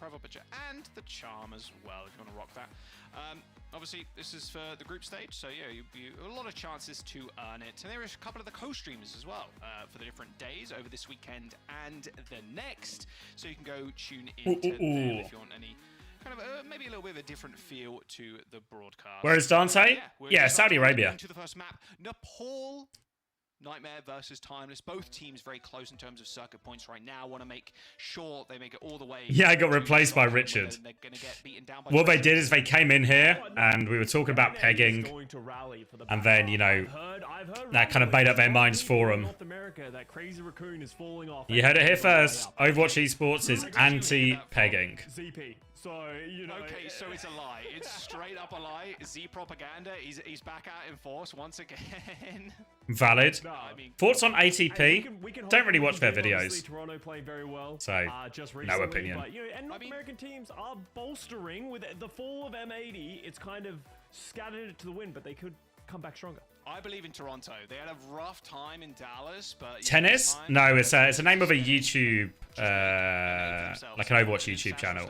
Speaker 11: profile picture, and the charm as well, if you want to rock that. Obviously, this is for the group stage, so yeah, you a lot of chances to earn it. And there are a couple of the co-streamers as well for the different days over this weekend and the next, so you can go tune into them if you want any. Kind of maybe a little bit of a different feel to the broadcast.
Speaker 2: Where is Dante? Yeah, Saudi Arabia.
Speaker 11: Into the first map, Nepal. Nightmare versus Timeless. Both teams very close in terms of circuit points right now. Want to make sure they make it all the way.
Speaker 2: Yeah, I got replaced by Richard. What they did is they came in here and we were talking about pegging. And then, you know,
Speaker 10: I've heard
Speaker 2: that kind of made up their minds for them.
Speaker 10: North America, that crazy raccoon is falling off.
Speaker 2: You heard it here first. Overwatch Esports is anti-pegging.
Speaker 10: ZP. So, you know.
Speaker 11: Okay, so it's a lie. It's straight up a lie. Z propaganda. He's back out in force once again.
Speaker 2: Valid.
Speaker 10: No,
Speaker 2: Thoughts on ATP?
Speaker 10: we can
Speaker 2: Don't really watch their
Speaker 10: obviously
Speaker 2: videos.
Speaker 10: Toronto playing very well.
Speaker 2: So,
Speaker 10: just
Speaker 2: no
Speaker 10: recently,
Speaker 2: opinion.
Speaker 10: But, you know, and North American teams are bolstering with the fall of M80. It's kind of scattered it to the wind, but they could come back stronger.
Speaker 11: I believe in Toronto. They had a rough time in Dallas, but
Speaker 2: Tennis? No, it's a name of a YouTube, like an Overwatch YouTube channel.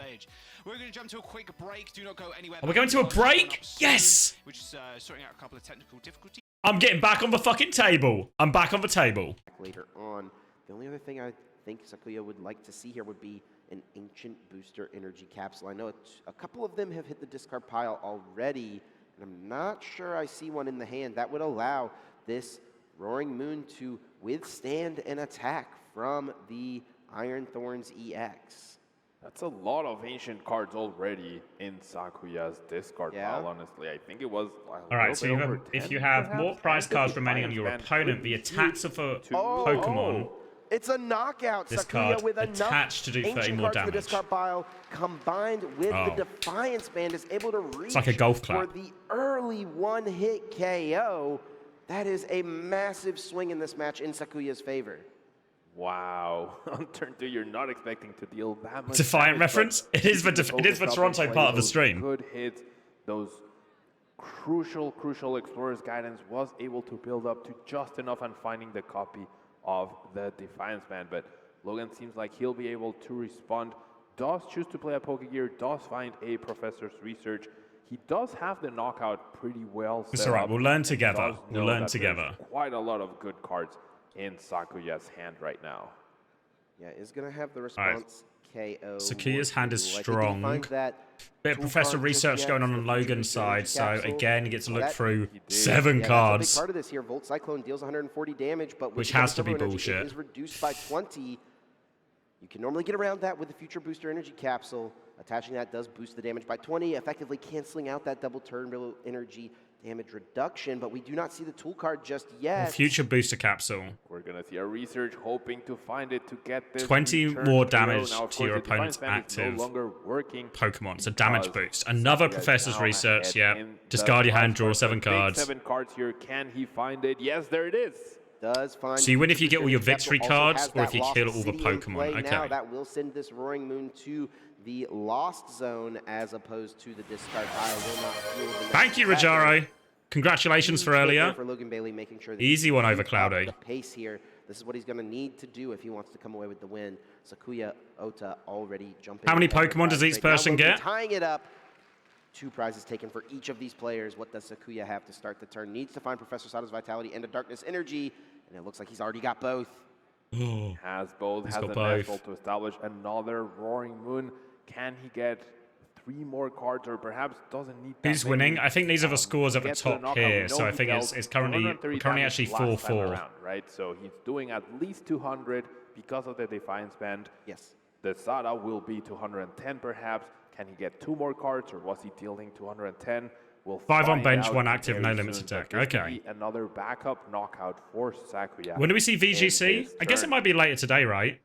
Speaker 11: We're going to jump to a quick break. Do not go anywhere.
Speaker 2: Are we going to a break? Yes!
Speaker 11: Which is sorting out a couple of technical difficulties.
Speaker 2: I'm getting back on the fucking table. I'm back on the table.
Speaker 8: Later on, the only other thing I think Sakuya would like to see here would be an Ancient Booster Energy Capsule. I know a couple of them have hit the discard pile already, and I'm not sure I see one in the hand. That would allow this Roaring Moon to withstand an attack from the Iron Thorns EX.
Speaker 9: That's a lot of ancient cards already in Sakuya's discard pile, honestly. I think it was
Speaker 2: Alright, so if you have more prize cards remaining on your opponent, the attacks of a Pokemon,
Speaker 8: it's a knockout.
Speaker 2: This
Speaker 8: Sakuya
Speaker 2: card
Speaker 8: with
Speaker 2: attached to do 30 more
Speaker 8: cards in the
Speaker 2: damage.
Speaker 8: discard pile, combined with the Defiance Band, is able to reach
Speaker 2: It's like a golf clap.
Speaker 8: for the early one-hit KO. That is a massive swing in this match in Sakuya's favor.
Speaker 9: Wow. On turn 2, you're not expecting to deal that much
Speaker 2: Defiant
Speaker 9: damage,
Speaker 2: reference? It is the Toronto part of the stream.
Speaker 9: Good hits. Those crucial Explorer's Guidance was able to build up to just enough and finding the copy of the Defiance Band. But Logan seems like he'll be able to respond. Does choose to play a Pokegear, does find a Professor's Research. He does have the knockout pretty well set
Speaker 2: It's alright,
Speaker 9: up.
Speaker 2: we'll learn together. We'll learn
Speaker 9: There's
Speaker 2: together.
Speaker 9: quite a lot of good cards in Sakuya's hand right now.
Speaker 8: Yeah, is going to have the response KO.
Speaker 2: Sakuya's hand is
Speaker 8: Like,
Speaker 2: strong. Bit of Professor
Speaker 8: card
Speaker 2: Research
Speaker 8: just
Speaker 2: going
Speaker 8: yet
Speaker 2: on
Speaker 8: for the
Speaker 2: Logan's
Speaker 8: future
Speaker 2: side,
Speaker 8: energy
Speaker 2: so
Speaker 8: capsule.
Speaker 2: again, you get to look through
Speaker 8: That-
Speaker 2: 7
Speaker 8: yeah,
Speaker 2: cards.
Speaker 8: That's a big part of this here. Volt Cyclone deals 140 damage, but with
Speaker 2: Which
Speaker 8: the
Speaker 2: has to
Speaker 8: Double
Speaker 2: be
Speaker 8: Energy,
Speaker 2: bullshit.
Speaker 8: It is reduced by 20. You can normally get around that with the Future Booster Energy Capsule. Attaching that does boost the damage by 20, effectively canceling out that double turbo energy damage reduction, but we do not see the tool card just yet.
Speaker 2: Future Booster Capsule.
Speaker 9: We're going to see a Research hoping to find it to get this
Speaker 2: 20
Speaker 9: return
Speaker 2: more
Speaker 9: KO.
Speaker 2: damage
Speaker 9: Now, of
Speaker 2: to
Speaker 9: course,
Speaker 2: your
Speaker 9: the Defiance
Speaker 2: opponent's
Speaker 9: Band is
Speaker 2: active
Speaker 9: no longer working
Speaker 2: Pokemon. It's a damage
Speaker 9: because
Speaker 2: boost. Another
Speaker 9: Sakuya is
Speaker 2: Professor's
Speaker 9: now
Speaker 2: Research,
Speaker 9: ahead
Speaker 2: yeah.
Speaker 9: in
Speaker 2: Discard
Speaker 9: the
Speaker 2: your hand,
Speaker 9: prize
Speaker 2: draw
Speaker 9: fight.
Speaker 2: 7
Speaker 9: The big
Speaker 2: cards.
Speaker 9: 7 cards here. Can he find it? Yes, there it is.
Speaker 8: Does find
Speaker 2: So you win if you get all your
Speaker 8: Future
Speaker 2: victory
Speaker 8: Capsule also
Speaker 2: cards
Speaker 8: has
Speaker 2: or
Speaker 8: that
Speaker 2: if you
Speaker 8: Lost
Speaker 2: kill all the
Speaker 8: City in
Speaker 2: Pokemon.
Speaker 8: play now.
Speaker 2: Okay.
Speaker 8: That will send this Roaring Moon to the Lost Zone as opposed to the discard pile. Will not fuel the
Speaker 2: Thank you,
Speaker 8: next attack.
Speaker 2: Rajaro. Congratulations for
Speaker 8: Huge hit there
Speaker 2: earlier.
Speaker 8: for Logan Bailey, making sure that
Speaker 2: Easy
Speaker 8: he
Speaker 2: one
Speaker 8: can
Speaker 2: over
Speaker 8: keep up
Speaker 2: Cloudy.
Speaker 8: The pace here. This is what he's going to need to do if he wants to come away with the win. Sakuya Ota already jumping.
Speaker 2: How many
Speaker 8: ahead of
Speaker 2: Pokemon does
Speaker 8: prize
Speaker 2: each
Speaker 8: break. Now
Speaker 2: person
Speaker 8: Logan
Speaker 2: get?
Speaker 8: Tying it up. 2 prizes taken for each of these players. What does Sakuya have to start the turn? Needs to find Professor Sada's Vitality and a Darkness Energy, and it looks like he's already got both.
Speaker 9: Has both.
Speaker 2: He's
Speaker 9: Has
Speaker 2: got
Speaker 9: the
Speaker 2: both.
Speaker 9: natural to establish another Roaring Moon. Can he get 3 more cards, or perhaps doesn't need that
Speaker 2: Who's
Speaker 9: many?
Speaker 2: winning? I think these are the scores at the
Speaker 9: Get to the
Speaker 2: top
Speaker 9: knockout.
Speaker 2: here,
Speaker 9: We
Speaker 2: so
Speaker 9: know
Speaker 2: I
Speaker 9: he
Speaker 2: think
Speaker 9: dealt
Speaker 2: it's currently
Speaker 9: 130
Speaker 2: we're currently
Speaker 9: damage
Speaker 2: actually
Speaker 9: last time
Speaker 2: 4-4.
Speaker 9: around, right? So he's doing at least 200 because of the Defiance Band.
Speaker 8: Yes.
Speaker 9: The Sada will be 210 perhaps. Can he get 2 more cards, or was he dealing 210? We'll
Speaker 2: 5 on
Speaker 9: find
Speaker 2: bench,
Speaker 9: out
Speaker 2: 1 active,
Speaker 9: very
Speaker 2: no limits
Speaker 9: soon,
Speaker 2: attack.
Speaker 9: but this could
Speaker 2: Okay.
Speaker 9: be another backup knockout for Sakuya.
Speaker 2: When do we see
Speaker 9: in
Speaker 2: VGC?
Speaker 9: his
Speaker 2: I guess it
Speaker 9: turn.
Speaker 2: might be later today, right?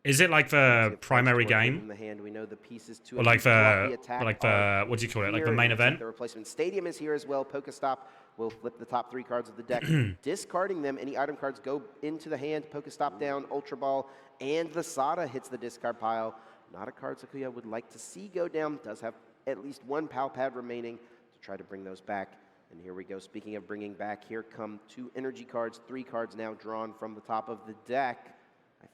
Speaker 2: Is it like the primary game?
Speaker 8: In the hand, we know the pieces to
Speaker 2: Or
Speaker 8: it
Speaker 2: like
Speaker 8: block
Speaker 2: the
Speaker 8: attack
Speaker 2: what
Speaker 8: are
Speaker 2: do you call it? Like the
Speaker 8: here.
Speaker 2: main
Speaker 8: It looks like
Speaker 2: event?
Speaker 8: The replacement stadium is here as well. Pokestop will flip the top 3 cards of the deck, discarding them. Any item cards go into the hand. Pokestop down, Ultra Ball, and the Sada hits the discard pile. Not a card Sakuya would like to see go down. Does have at least 1 Pal Pad remaining to try to bring those back. And here we go. Speaking of bringing back, here come 2 energy cards. 3 cards now drawn from the top of the deck. I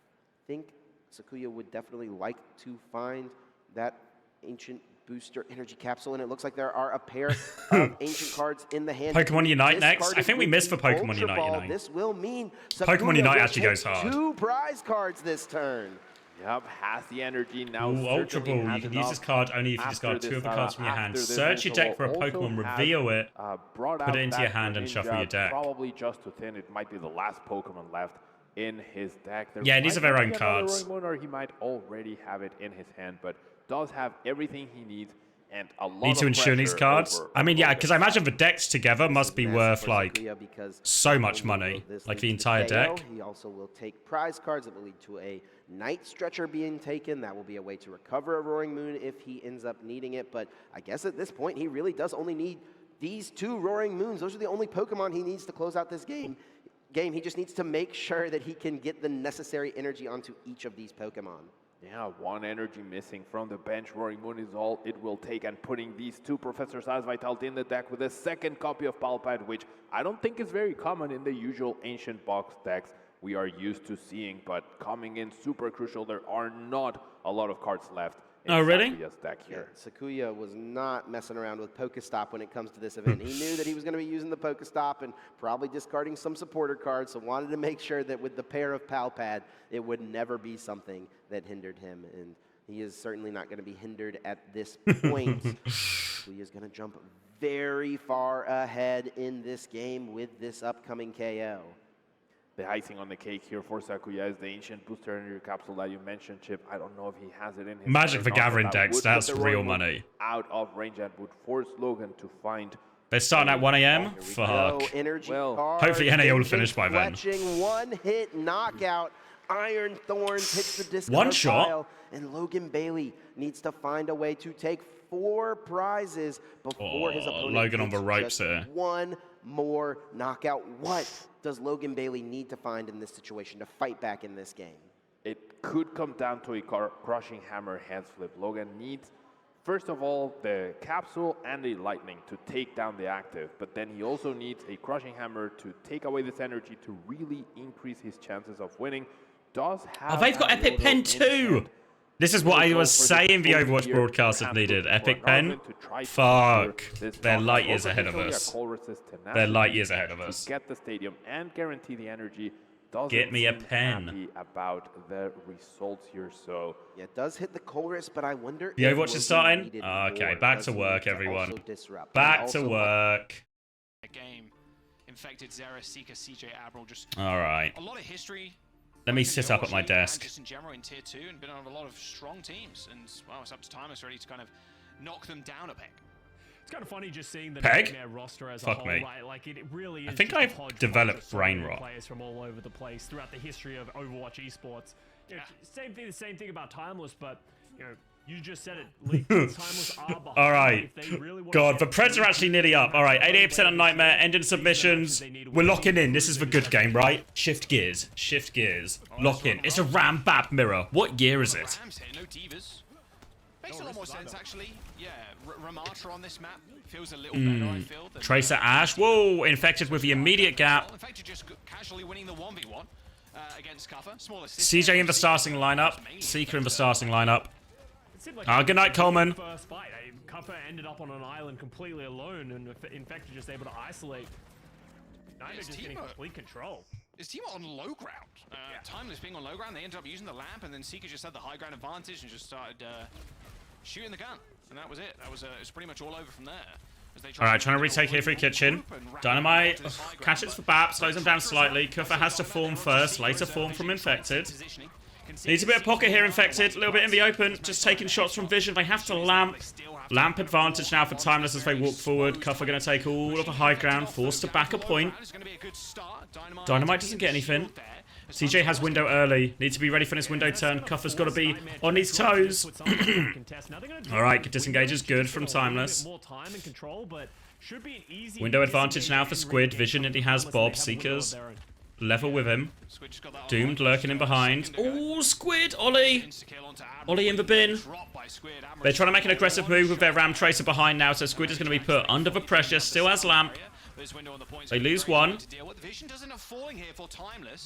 Speaker 8: think Sakuya would definitely like to find that Ancient Booster Energy Capsule, and it looks like there are a pair of Ancient cards in the hand.
Speaker 2: Pokemon Unite next? I
Speaker 8: Discarded
Speaker 2: think we
Speaker 8: with
Speaker 2: missed
Speaker 8: the
Speaker 2: for Pokemon
Speaker 8: Ultra
Speaker 2: Unite,
Speaker 8: Ball.
Speaker 2: you know.
Speaker 8: This will mean
Speaker 2: Pokemon
Speaker 8: Sakuya
Speaker 2: Unite
Speaker 8: will
Speaker 2: actually
Speaker 8: take
Speaker 2: goes hard.
Speaker 8: 2 prize cards this turn.
Speaker 9: Yep, has the energy now.
Speaker 2: Ooh, Ultra
Speaker 9: certainly
Speaker 2: Ball.
Speaker 9: has
Speaker 2: You can use this
Speaker 9: enough.
Speaker 2: card only if you
Speaker 9: After
Speaker 2: discard 2
Speaker 9: this
Speaker 2: of the cards from your hand.
Speaker 9: after this
Speaker 2: Search your deck for a
Speaker 9: also
Speaker 2: Pokemon,
Speaker 9: has,
Speaker 2: reveal it,
Speaker 9: brought
Speaker 2: put
Speaker 9: out
Speaker 2: it into your
Speaker 9: that
Speaker 2: hand and shuffle
Speaker 9: Greninja,
Speaker 2: your deck.
Speaker 9: Probably just to thin. It might be the last Pokemon left in his deck. There
Speaker 2: Yeah, these
Speaker 9: might
Speaker 2: are their
Speaker 9: not
Speaker 2: own
Speaker 9: be another
Speaker 2: cards.
Speaker 9: Roaring Moon, or he might already have it in his hand, but does have everything he needs. And a lot
Speaker 2: Need to
Speaker 9: of
Speaker 2: insure these
Speaker 9: pressure
Speaker 2: cards.
Speaker 9: over
Speaker 2: I mean, yeah,
Speaker 9: Logan.
Speaker 2: because I imagine the decks together must be
Speaker 8: Massive
Speaker 2: worth
Speaker 8: for
Speaker 2: like
Speaker 8: Sakuya because
Speaker 2: so much
Speaker 8: not only
Speaker 2: money,
Speaker 8: will this
Speaker 2: like
Speaker 8: lead
Speaker 2: the
Speaker 8: to
Speaker 2: entire
Speaker 8: KO,
Speaker 2: deck.
Speaker 8: He also will take prize cards that will lead to a Night Stretcher being taken. That will be a way to recover a Roaring Moon if he ends up needing it. But I guess at this point, he really does only need these 2 Roaring Moons. Those are the only Pokemon he needs to close out this game. He just needs to make sure that he can get the necessary energy onto each of these Pokemon.
Speaker 9: Yeah, 1 energy missing from the bench. Roaring Moon is all it will take, and putting these 2 Professor Vitality in the deck with a second copy of Palpad, which I don't think is very common in the usual Ancient Box decks we are used to seeing, but coming in super crucial. There are not a lot of cards left in Sakuya's deck here.
Speaker 8: Yeah, Sakuya was not messing around with Pokestop when it comes to this event. He knew that he was going to be using the Pokestop and probably discarding some supporter cards, so wanted to make sure that with the pair of Palpad, it would never be something that hindered him. And he is certainly not going to be hindered at this point. Sakuya is going to jump very far ahead in this game with this upcoming KO.
Speaker 9: The icing on the cake here for Sakuya is the Ancient Booster Energy Capsule that you mentioned, Chip. I don't know if he has it in his
Speaker 2: Magic
Speaker 9: turn
Speaker 2: for
Speaker 9: off,
Speaker 2: gathering
Speaker 9: but that
Speaker 2: decks,
Speaker 9: would
Speaker 2: that's
Speaker 9: put the
Speaker 2: real
Speaker 9: Roaring Moon
Speaker 2: money.
Speaker 9: out of range and would force Logan to find.
Speaker 2: They're starting at 1 a.m.
Speaker 8: Here we
Speaker 2: Fuck.
Speaker 8: go. Energy
Speaker 9: Well,
Speaker 8: card.
Speaker 2: hopefully NA will
Speaker 8: Engine
Speaker 2: finish by then.
Speaker 8: clutching, 1-hit knockout. Iron Thorns hits the discard
Speaker 2: One shot.
Speaker 8: pile, and Logan Bailey needs to find a way to take 4 prizes before his opponent
Speaker 2: Logan on
Speaker 8: gets
Speaker 2: the ropes
Speaker 8: just
Speaker 2: here.
Speaker 8: 1 more knockout. What does Logan Bailey need to find in this situation to fight back in this game?
Speaker 9: It could come down to a Crushing Hammer hands flip. Logan needs, first of all, the Capsule and a Lightning to take down the active, but then he also needs a Crushing Hammer to take away this energy to really increase his chances of winning. Does have
Speaker 2: They've got Epic Pen too! This is what I was saying the Overwatch broadcast have needed. Epic Pen? Fuck. They're light years ahead of us. They're light years ahead of us.
Speaker 9: Get the stadium and guarantee the energy.
Speaker 2: Get me a
Speaker 9: Doesn't seem
Speaker 2: pen.
Speaker 9: happy about the results here, so
Speaker 8: Yeah, it does hit the Colress, but I wonder
Speaker 2: The
Speaker 8: if
Speaker 2: Overwatch
Speaker 8: Logan
Speaker 2: is starting?
Speaker 8: needed
Speaker 2: Okay,
Speaker 8: more.
Speaker 2: back
Speaker 8: Does
Speaker 2: to
Speaker 8: he
Speaker 2: work,
Speaker 8: need to
Speaker 2: everyone.
Speaker 8: also disrupt?
Speaker 2: Back
Speaker 8: And
Speaker 2: to
Speaker 8: also,
Speaker 2: work.
Speaker 11: Game. Infected, Zera, Seeker, CJ, Admiral, just
Speaker 2: Alright.
Speaker 11: a lot of history.
Speaker 2: Let me
Speaker 11: both in
Speaker 2: sit
Speaker 11: the
Speaker 2: up at
Speaker 11: Overwatch
Speaker 2: my
Speaker 11: League and
Speaker 2: desk.
Speaker 11: just in general in Tier 2, and been on a lot of strong teams. And, well, it's up to Timeless really to kind of knock them down a peg.
Speaker 10: It's kind of funny just seeing the
Speaker 2: Peg?
Speaker 10: Nightmare roster as
Speaker 2: Fuck
Speaker 10: a whole,
Speaker 2: me.
Speaker 10: right? Like it really is.
Speaker 2: I think
Speaker 10: just a
Speaker 2: I've
Speaker 10: hodgepodge
Speaker 2: developed
Speaker 10: of so
Speaker 2: brain
Speaker 10: many
Speaker 2: rot.
Speaker 10: Players from all over the place throughout the history of Overwatch Esports. You know, the same thing about Timeless, but you know, you just said it. League Timeless are behind.
Speaker 2: Alright.
Speaker 10: If they really want
Speaker 2: God,
Speaker 10: to
Speaker 2: the
Speaker 10: get
Speaker 2: Preds are actually nearly up. Alright, 88% on Nightmare, ending submissions. We're locking in. This is the good game, right? Shift gears. Shift gears. Lock in. It's a Ram Bap mirror. What year is it?
Speaker 11: Rams here, no divas. Makes a lot more sense actually. Yeah, Ramatra on this map feels a little better, I feel. Than,
Speaker 2: Tracer Ash. Whoa, infected with the immediate gap.
Speaker 11: In fact, you're just casually winning the 1v1 against Cuffer. Small assist
Speaker 2: CJ
Speaker 11: there,
Speaker 2: in the starting lineup.
Speaker 11: mainly
Speaker 2: Seeker in the
Speaker 11: Infected.
Speaker 2: starting lineup.
Speaker 10: It seemed like
Speaker 2: Good night, Coleman.
Speaker 10: First fight, Cuffer ended up on an island completely alone, and Infected just able to isolate. Nightmare
Speaker 11: Yes,
Speaker 10: just getting
Speaker 11: Timo.
Speaker 10: complete control.
Speaker 11: His team are on low ground. Timeless being on low ground, they ended up using the lamp, and then Seeker just had the high ground advantage and just started shooting the gun. And that was it. That was it was pretty much all over from there.
Speaker 2: Alright, trying to retake here for Kitchen. Dynamite catches for Bap, slows him down slightly. Kuffer has to form first, later form from Infected. Needs a bit of pocket here, Infected. A little bit in the open, just taking shots from Vision. They have to lamp. Lamp advantage now for Timeless as they walk forward. Kuffer going to take all of the high ground, forced to back a point. Dynamite doesn't get anything. CJ has window early. Needs to be ready for this window turn. Kuffer's got to be on his toes. Alright, disengage is good from Timeless. Window advantage now for Squid. Vision, and he has Bob. Seekers level with him. Doomed lurking in behind. Oh, Squid! Ollie! Ollie in the bin. They're trying to make an aggressive move with their Ram Tracer behind now, so Squid is going to be put under the pressure. Still has Lamp. They lose one.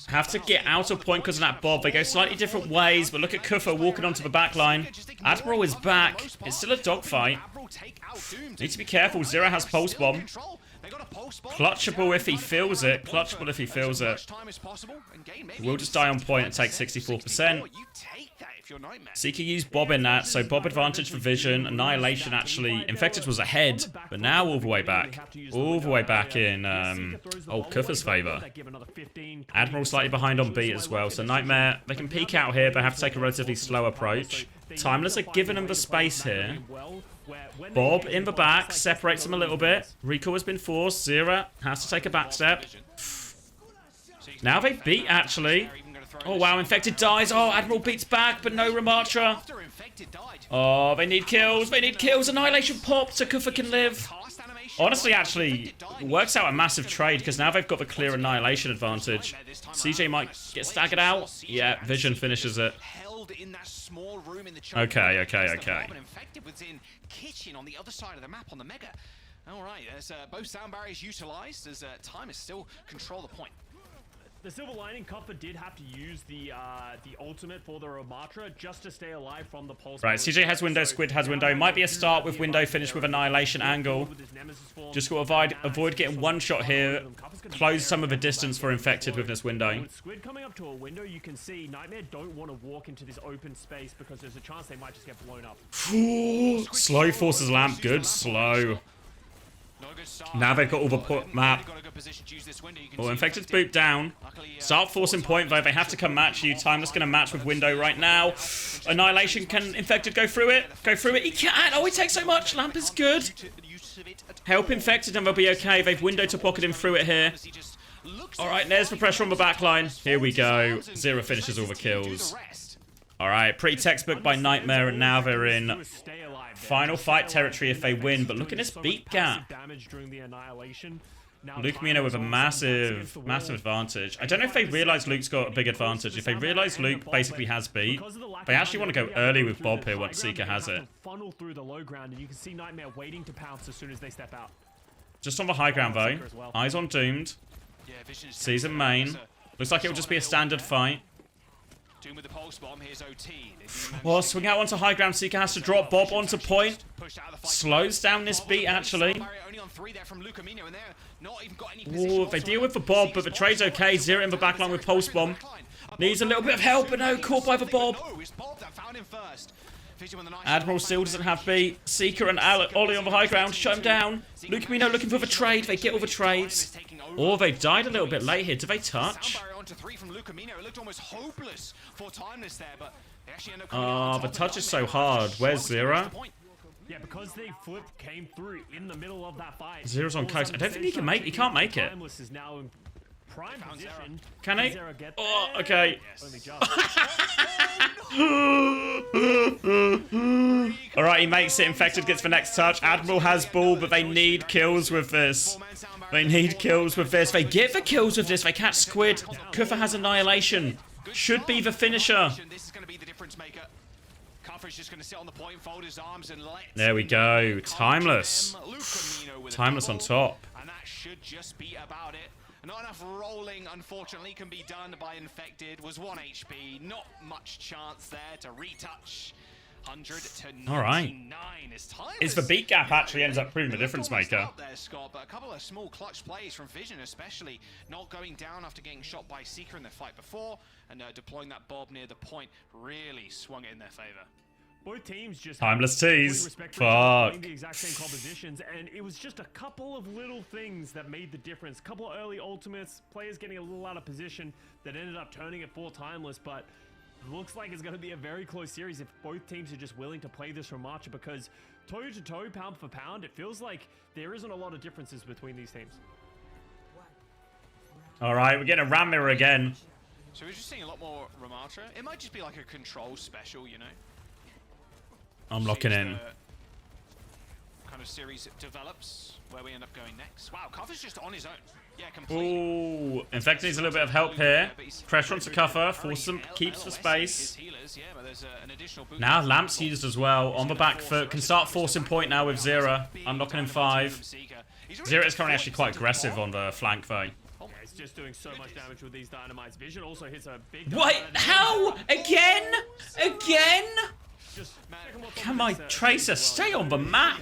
Speaker 2: Have to get out of point because of that Bob. They go slightly different ways, but look at Kuffer walking onto the back line. Admiral is back. It's still a dogfight. Need to be careful. Zero has Pulse Bomb. Clutchable if he feels it. Clutchable if he feels it. We'll just die on point and take 64%. Seeker used Bob in that, so Bob advantage for Vision. Annihilation actually. Infected was ahead, but now all the way back. All the way back in Kuffer's favour. Admiral slightly behind on beat as well, so Nightmare, they can peek out here, but have to take a relatively slow approach. Timeless are giving him the space here. Bob in the back, separates him a little bit. Rico has been forced. Zera has to take a back step. Now they beat, actually. Oh, wow, Infected dies. Oh, Admiral beats back, but no Ramatra. Oh, they need kills. They need kills. Annihilation pops so Kufa can live. Honestly, actually, it works out a massive trade because now they've got the clear Annihilation advantage. CJ might get staggered out. Yeah, Vision finishes it. Okay.
Speaker 11: Infected within kitchen on the other side of the map on the Mega. All right, there's both sound barriers utilized as time is still control the point.
Speaker 10: The silver lining, Kupfer did have to use the ultimate for the Ramatra just to stay alive from the pulse.
Speaker 2: Right, CJ has window, Squid has window. Might be a start with window, finish with Annihilation angle. Just got to avoid getting one shot here. Close some of the distance for Infected with this window.
Speaker 10: With Squid coming up to a window, you can see Nightmare don't want to walk into this open space because there's a chance they might just get blown up.
Speaker 2: Slow forces lamp, good slow. Now they've got all the map. Oh, Infected's boot down. Start forcing point though. They have to come match you. Timeless going to match with window right now. Annihilation, can Infected go through it? Go through it. He can't. Oh, he takes so much. Lamp is good. Help Infected and they'll be okay. They've window to pocket him through it here. Alright, there's the pressure on the backline. Here we go. Zera finishes all the kills. Alright, pretty textbook by Nightmare, and now they're in final fight territory if they win. But look at this beat gap. Luke Mino with a massive advantage. I don't know if they realise Luke's got a big advantage. If they realise Luke basically has beat, they actually want to go early with Bob here once Seeker has it.
Speaker 10: Funnel through the low ground, and you can see Nightmare waiting to pounce as soon as they step out.
Speaker 2: Just on the high ground though. Eyes on Doomed. Season main. Looks like it'll just be a standard fight.
Speaker 11: With the pulse bomb, here's OT.
Speaker 2: Well, swing out onto high ground. Seeker has to drop Bob onto point. Slows down this beat, actually. Oh, they deal with the Bob, but the trade's okay. Zera in the backline with pulse bomb. Needs a little bit of help, but no, caught by the Bob. Admiral still doesn't have beat. Seeker and Ollie on the high ground. Shut him down. Luke Mino looking for the trade. They get all the trades. Oh, they died a little bit late here. Do they touch? The touch is so hard. Where's Zera?
Speaker 10: Yeah, because they came through in the middle of that fight.
Speaker 2: Zera's on coast. I don't think he can make. He can't make it.
Speaker 10: Is now in prime position.
Speaker 2: Can he? Oh, okay. Alright, he makes it. Infected gets the next touch. Admiral has ball, but they need kills with this. They need kills with this. They get the kills with this. They catch Squid. Kufa has Annihilation. Should be the finisher. There we go. Timeless. Timeless on top.
Speaker 11: And that should just be about it. Not enough rolling, unfortunately, can be done by Infected. Was 1 HP. Not much chance there to retouch. 100 to 99 is Timeless.
Speaker 2: It's the beat gap actually ends up proving the difference maker.
Speaker 11: There, Scott, but a couple of small clutch plays from Vision, especially not going down after getting shot by Seeker in the fight before, and deploying that Bob near the point really swung it in their favor.
Speaker 10: Both teams just
Speaker 2: Timeless tease. Fuck.
Speaker 10: The exact same compositions, and it was just a couple of little things that made the difference. A couple of early ultimates, players getting a little out of position that ended up turning it for Timeless, but looks like it's going to be a very close series if both teams are just willing to play this Ramatra, because toe to toe, pound for pound, it feels like there isn't a lot of differences between these teams.
Speaker 2: All right, we're getting a Ram Mirror again.
Speaker 11: So we're just seeing a lot more Ramatra. It might just be like a control special, you know.
Speaker 2: I'm locking in.
Speaker 11: Kind of series develops where we end up going next. Wow, Cuffer's just on his own. Yeah, completely.
Speaker 2: Ooh, Infected needs a little bit of help here. Pressure onto Cuffer, forces him, keeps the space. Now Lamp's used as well on the back foot. Can start forcing point now with Zera. Unlocking him 5. Zera is currently actually quite aggressive on the flank though.
Speaker 10: It's just doing so much damage with these dynamites. Vision also hits a big.
Speaker 2: What? How? Again? Again? Come on, Tracer, stay on the map.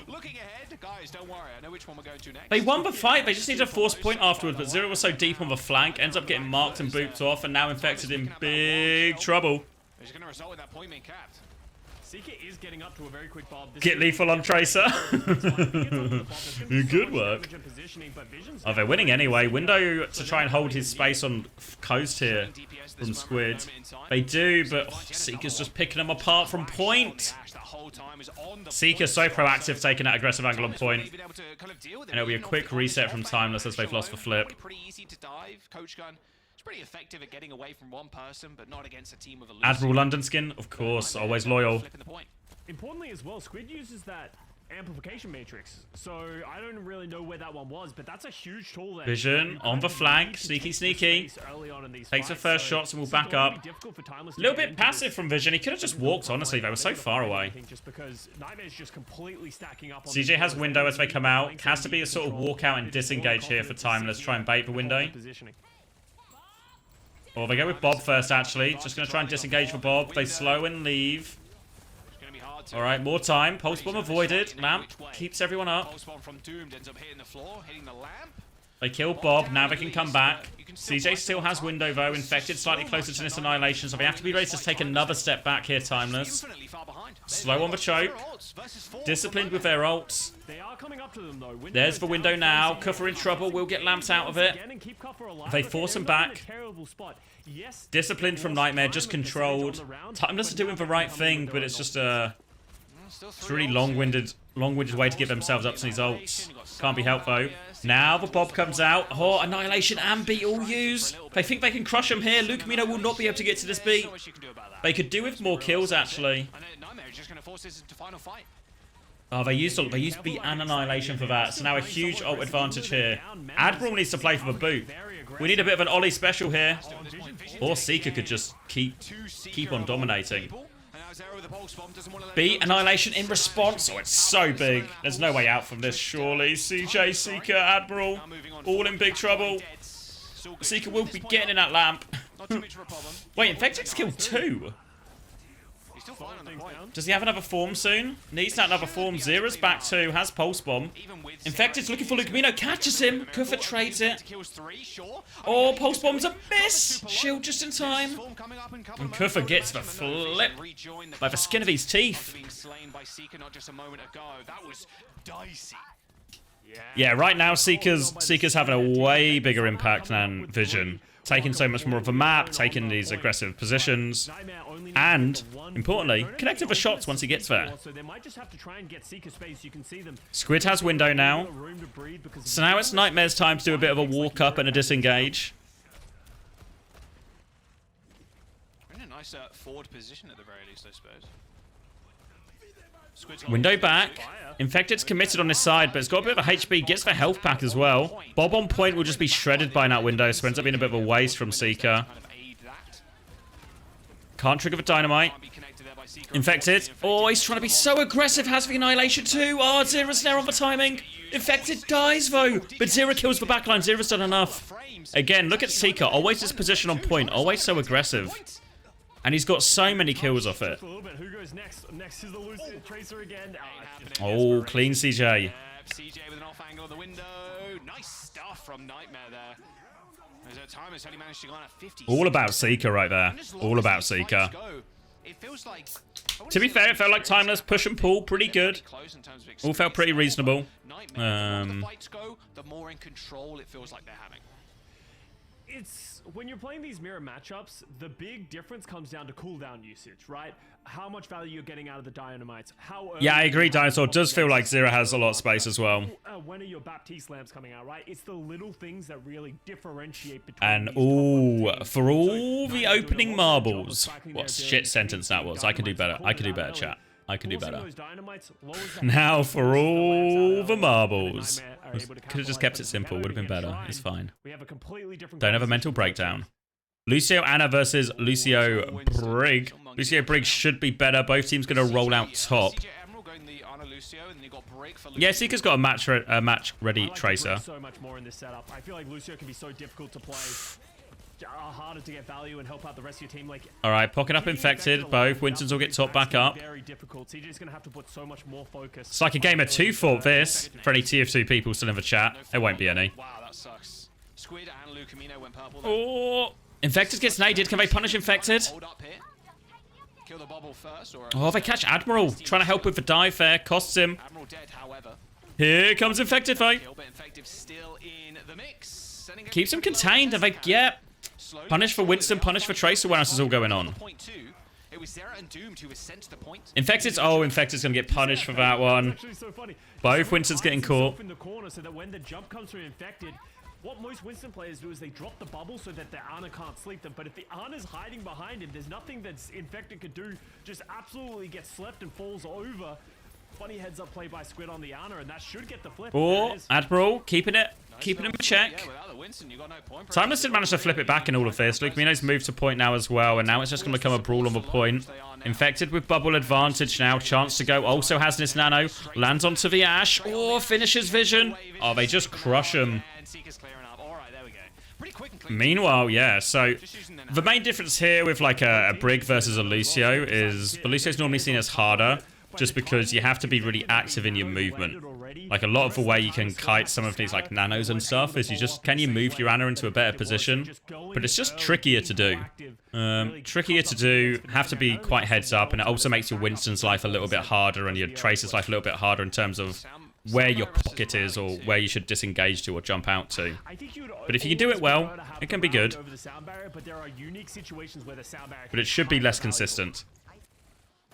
Speaker 11: Looking ahead, guys, don't worry. I know which one we're going to next.
Speaker 2: They won the fight. They just needed a force point afterwards, but Zera was so deep on the flank, ends up getting marked and booped off, and now Infected in big trouble.
Speaker 11: Which is going to result in that point being capped.
Speaker 10: Seeker is getting up to a very quick bob.
Speaker 2: Get lethal on Tracer. Good work. Oh, they're winning anyway. Window to try and hold his space on Coast here from Squid. They do, but Seeker's just picking them apart from point. Seeker's so proactive, taking that aggressive angle on point. And it'll be a quick reset from Timeless as they've lost the flip.
Speaker 11: It's pretty effective at getting away from one person, but not against a team with a
Speaker 2: Admiral London skin, of course, always loyal.
Speaker 10: Importantly as well, Squid uses that amplification matrix, so I don't really know where that one was, but that's a huge tool there.
Speaker 2: Vision on the flank, sneaky. Takes the first shots and will back up. A little bit passive from Vision. He could have just walked, honestly. They were so far away. CJ has window as they come out. Has to be a sort of walkout and disengage here for Timeless. Try and bait the window. Or they go with Bob first, actually. Just going to try and disengage for Bob. They slow and leave. All right, more time. Pulse bomb avoided. Lamp keeps everyone up. They kill Bob. Now they can come back. CJ still has window, though. Infected slightly closer to this annihilation, so they have to be ready to take another step back here, Timeless. Slow on the choke. Disciplined with their ults. There's the window now. Kuffer in trouble. Will get lamped out of it. They force him back. Disciplined from Nightmare, just controlled. Timeless are doing the right thing, but it's just a really long-winded way to get themselves up to these ults. Can't be helped, though. Now the Bob comes out. Oh, Annihilation and beat all used. They think they can crush him here. Lucamino will not be able to get to this beat. They could do with more kills, actually. Oh, they used beat and Annihilation for that. So now a huge ult advantage here. Admiral needs to play for the boot. We need a bit of an Ollie special here. Or Seeker could just keep on dominating. Beat Annihilation in response. Oh, it's so big. There's no way out from this, surely. CJ, Seeker, Admiral, all in big trouble. Seeker will be getting in that lamp. Wait, Infected's killed 2. Does he have another form soon? Needs that another form. Zera's back 2. Has Pulse Bomb. Infected's looking for Lucamino. Catches him. Kuffer trades it. Oh, Pulse Bomb's a miss. Shield just in time. And Kuffer gets the flip by the skin of his teeth. Yeah, right now Seeker's having a way bigger impact than Vision. Taking so much more of a map, taking these aggressive positions, and, importantly, connecting the shots once he gets there. Squid has window now. So now it's Nightmare's time to do a bit of a walk up and a disengage.
Speaker 11: We're in a nice forward position at the very least, I suppose.
Speaker 2: Window back. Infected's committed on this side, but it's got a bit of a HP. Gets the health pack as well. Bob on point will just be shredded by that window, so ends up being a bit of a waste from Seeker. Can't trigger the dynamite. Infected. Oh, he's trying to be so aggressive. Has the Annihilation too. Oh, Zera's there on the timing. Infected dies, though. But Zera kills the backline. Zera's done enough. Again, look at Seeker. Always his position on point. Always so aggressive. And he's got so many kills off it. Oh, clean CJ.
Speaker 11: CJ with an off angle of the window. Nice stuff from Nightmare there. Timeless only managed to go on at 50.
Speaker 2: All about Seeker right there. All about Seeker. To be fair, it felt like Timeless push and pull pretty good. All felt pretty reasonable.
Speaker 11: The fights go, the more in control it feels like they're having.
Speaker 10: It's when you're playing these mirror matchups, the big difference comes down to cooldown usage, right? How much value you're getting out of the dynamites.
Speaker 2: Yeah, I agree. Dinosaur does feel like Zera has a lot of space as well.
Speaker 10: When are your Baptiste lamps coming out, right? It's the little things that really differentiate between.
Speaker 2: And ooh, for all the opening marbles. What shit sentence that was. I can do better. I can do better, chat. I can do better. Now for all the marbles. Could have just kept it simple. Would have been better. It's fine. Don't have a mental breakdown. Lucio Anna versus Lucio Brig. Lucio Brig should be better. Both teams going to roll out top. Yeah, Seeker's got a match ready Tracer.
Speaker 10: So much more in this setup. I feel like Lucio can be so difficult to play. Harder to get value and help out the rest of your team. Like,
Speaker 2: all right, pocking up Infected. Both Winston's will get top back up.
Speaker 10: Very difficult. CJ's gonna have to put so much more focus.
Speaker 2: It's like a game of 2 for this. For any TF2 people still in the chat, there won't be any.
Speaker 11: Wow, that sucks. Squid and Lucamino went purple.
Speaker 2: Oh, Infected gets naded. Can they punish Infected?
Speaker 11: kill the bubble first, or
Speaker 2: Oh, they catch Admiral. Trying to help with the dive there. Costs him.
Speaker 11: Admiral dead, however.
Speaker 2: Here comes Infected, though.
Speaker 11: Kill, but Infected still in the mix.
Speaker 2: Keeps him contained. And they get punished for Winston, punished for Tracer. What else is all going on?
Speaker 11: It was Zera and Doomed who was sent to the point.
Speaker 2: Infected's going to get punished for that one. Both Winstons getting caught.
Speaker 10: In the corner so that when the jump comes from Infected, what most Winston players do is they drop the bubble so that the Ana can't sleep them. But if the Ana's hiding behind him, there's nothing that's Infected could do. Just absolutely gets slept and falls over. Funny heads up play by Squid on the Ana, and that should get the flip.
Speaker 2: Oh, Admiral keeping him in check. Timeless did manage to flip it back in all of this. Lucamino's moved to point now as well, and now it's just going to become a brawl on the point. Infected with bubble advantage now. Chance to go. Also has this nano. Lands onto the Ash. Oh, finishes Vision. Oh, they just crush him. Meanwhile, yeah, so the main difference here with like a Brig versus a Lucio is the Lucio's normally seen as harder just because you have to be really active in your movement. Like a lot of the way you can kite some of these like nanos and stuff is can you move your Ana into a better position? But it's just trickier to do. Have to be quite heads up, and it also makes your Winston's life a little bit harder and your Tracer's life a little bit harder in terms of where your pocket is or where you should disengage to or jump out to. But if you can do it well, it can be good. But it should be less consistent.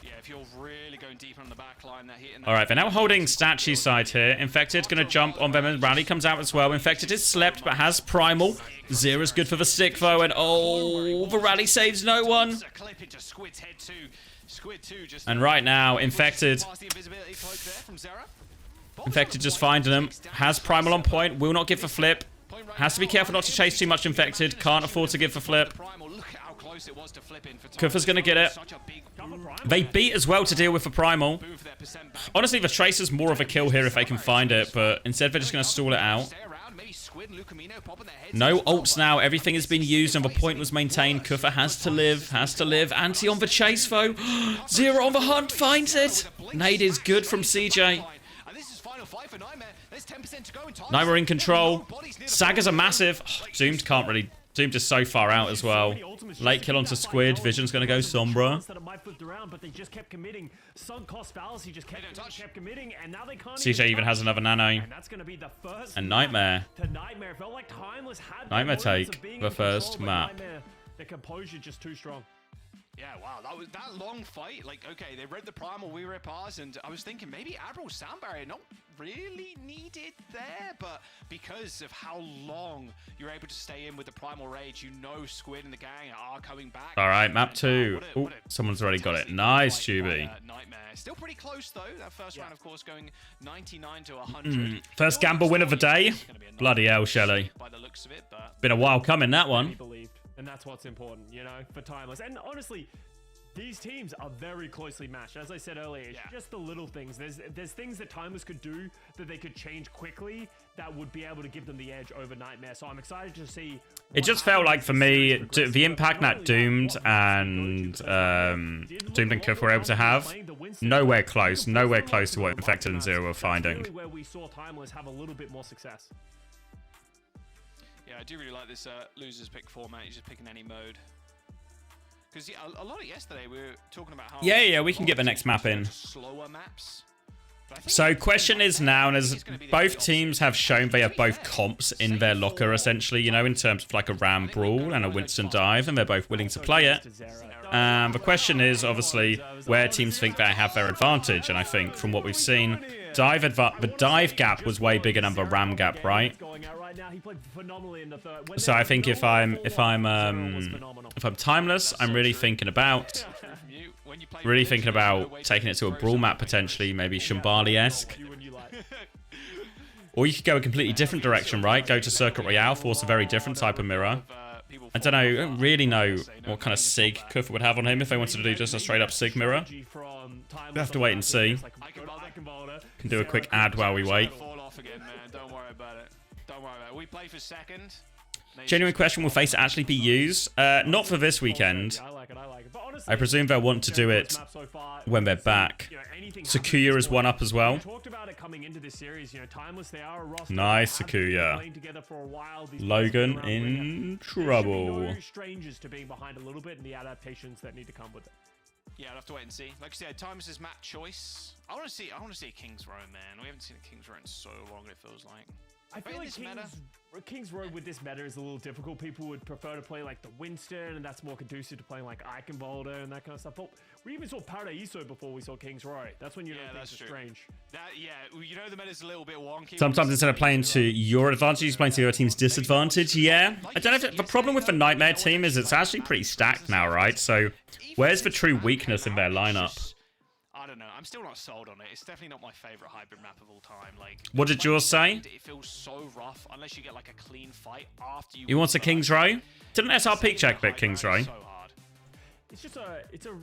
Speaker 11: Yeah, if you're really going deep on the back line, they're hitting.
Speaker 2: Alright, they're now holding Statue side here. Infected going to jump on them, and Rally comes out as well. Infected is slept, but has Primal. Zera's good for the stick, though, and oh, the Rally saves no one. And right now, Infected just finding him. Has Primal on point, will not give the flip. Has to be careful not to chase too much Infected. Can't afford to give the flip. Kufa's going to get it. They beat as well to deal with the Primal. Honestly, the Tracer's more of a kill here if they can find it, but instead they're just going to stall it out. No ults now. Everything has been used and the point was maintained. Kufa has to live. Anti on the chase, though. Zero on the hunt. Finds it. Nade is good from CJ. Nightmare in control. Sagas are massive. Doomed can't really... Doomed is so far out as well. Late kill onto Squid. Vision's going to go Sombra. CJ even has another nano. And Nightmare. Nightmare take the first map.
Speaker 10: The composure just too strong.
Speaker 11: Yeah, wow, that long fight. Like, okay, they read the Primal, we rip ours, and I was thinking maybe Admiral's sound barrier not really needed there, but because of how long you're able to stay in with the Primal Rage, you know Squid and the gang are coming back.
Speaker 2: All right, map 2. Oh, someone's already got it. Nice, Tubi.
Speaker 11: Nightmare. Still pretty close, though. That first round, of course, going 99 to 100.
Speaker 2: First gamble win of the day. Bloody hell, Shelly.
Speaker 11: By the looks of it, but
Speaker 2: been a while coming, that one.
Speaker 10: And that's what's important, you know, for Timeless. And honestly, these teams are very closely matched. As I said earlier, it's just the little things. There's things that Timeless could do that they could change quickly that would be able to give them the edge over Nightmare. So I'm excited to see.
Speaker 2: It just felt like for me, the impact that Doomed and Kufa were able to have, nowhere close to what Infected and Zero were finding.
Speaker 10: Where we saw Timeless have a little bit more success.
Speaker 11: Yeah, I do really like this losers pick format. You're just picking any mode. Because a lot of yesterday we were talking about how...
Speaker 2: Yeah, we can get the next map in.
Speaker 11: Slower maps.
Speaker 2: So question is now, and as both teams have shown they have both comps in their locker, essentially, you know, in terms of like a Ram Brawl and a Winston Dive, and they're both willing to play it. The question is, obviously, where teams think they have their advantage, and I think from what we've seen, the dive gap was way bigger than the Ram gap, right? So I think if I'm Timeless, I'm really thinking about taking it to a brawl map potentially, maybe Shambali-esque. Or you could go a completely different direction, right? Go to Circuit Royale, force a very different type of mirror. I don't know, I don't really know what kind of Sig Kufa would have on him if they wanted to do just a straight up Sig mirror. We'll have to wait and see. Can do a quick ad while we wait.
Speaker 11: Don't worry about it. We play for second.
Speaker 2: Genuine question, will Face actually be used? Not for this weekend. I presume they'll want to do it when they're back. Sakuya is one up as well. Nice, Sakuya. Logan in trouble.
Speaker 10: Strangers to being behind a little bit and the adaptations that need to come with it.
Speaker 11: Yeah, I'll have to wait and see. Like I said, Timeless's map choice. I want to see a King's Row, man. We haven't seen a King's Row in so long. It feels like.
Speaker 10: I feel like King's Row with this meta is a little difficult. People would prefer to play like the Winston, and that's more conducive to playing like Eichenwalder and that kind of stuff. But we even saw Paradiso before we saw King's Row. That's when you know things are strange.
Speaker 11: You know the meta's a little bit wonky.
Speaker 2: Sometimes instead of playing to your advantage, he's playing to your team's disadvantage. Yeah. I don't know if the problem with the Nightmare team is it's actually pretty stacked now, right? So where's the true weakness in their lineup?
Speaker 11: I don't know. I'm still not sold on it. It's definitely not my favorite hybrid map of all time. Like,
Speaker 2: what did yours say?
Speaker 11: It feels so rough unless you get like a clean fight after you.
Speaker 2: He wants a King's Row? Didn't SRP check bit King's Row?
Speaker 10: It's just it's a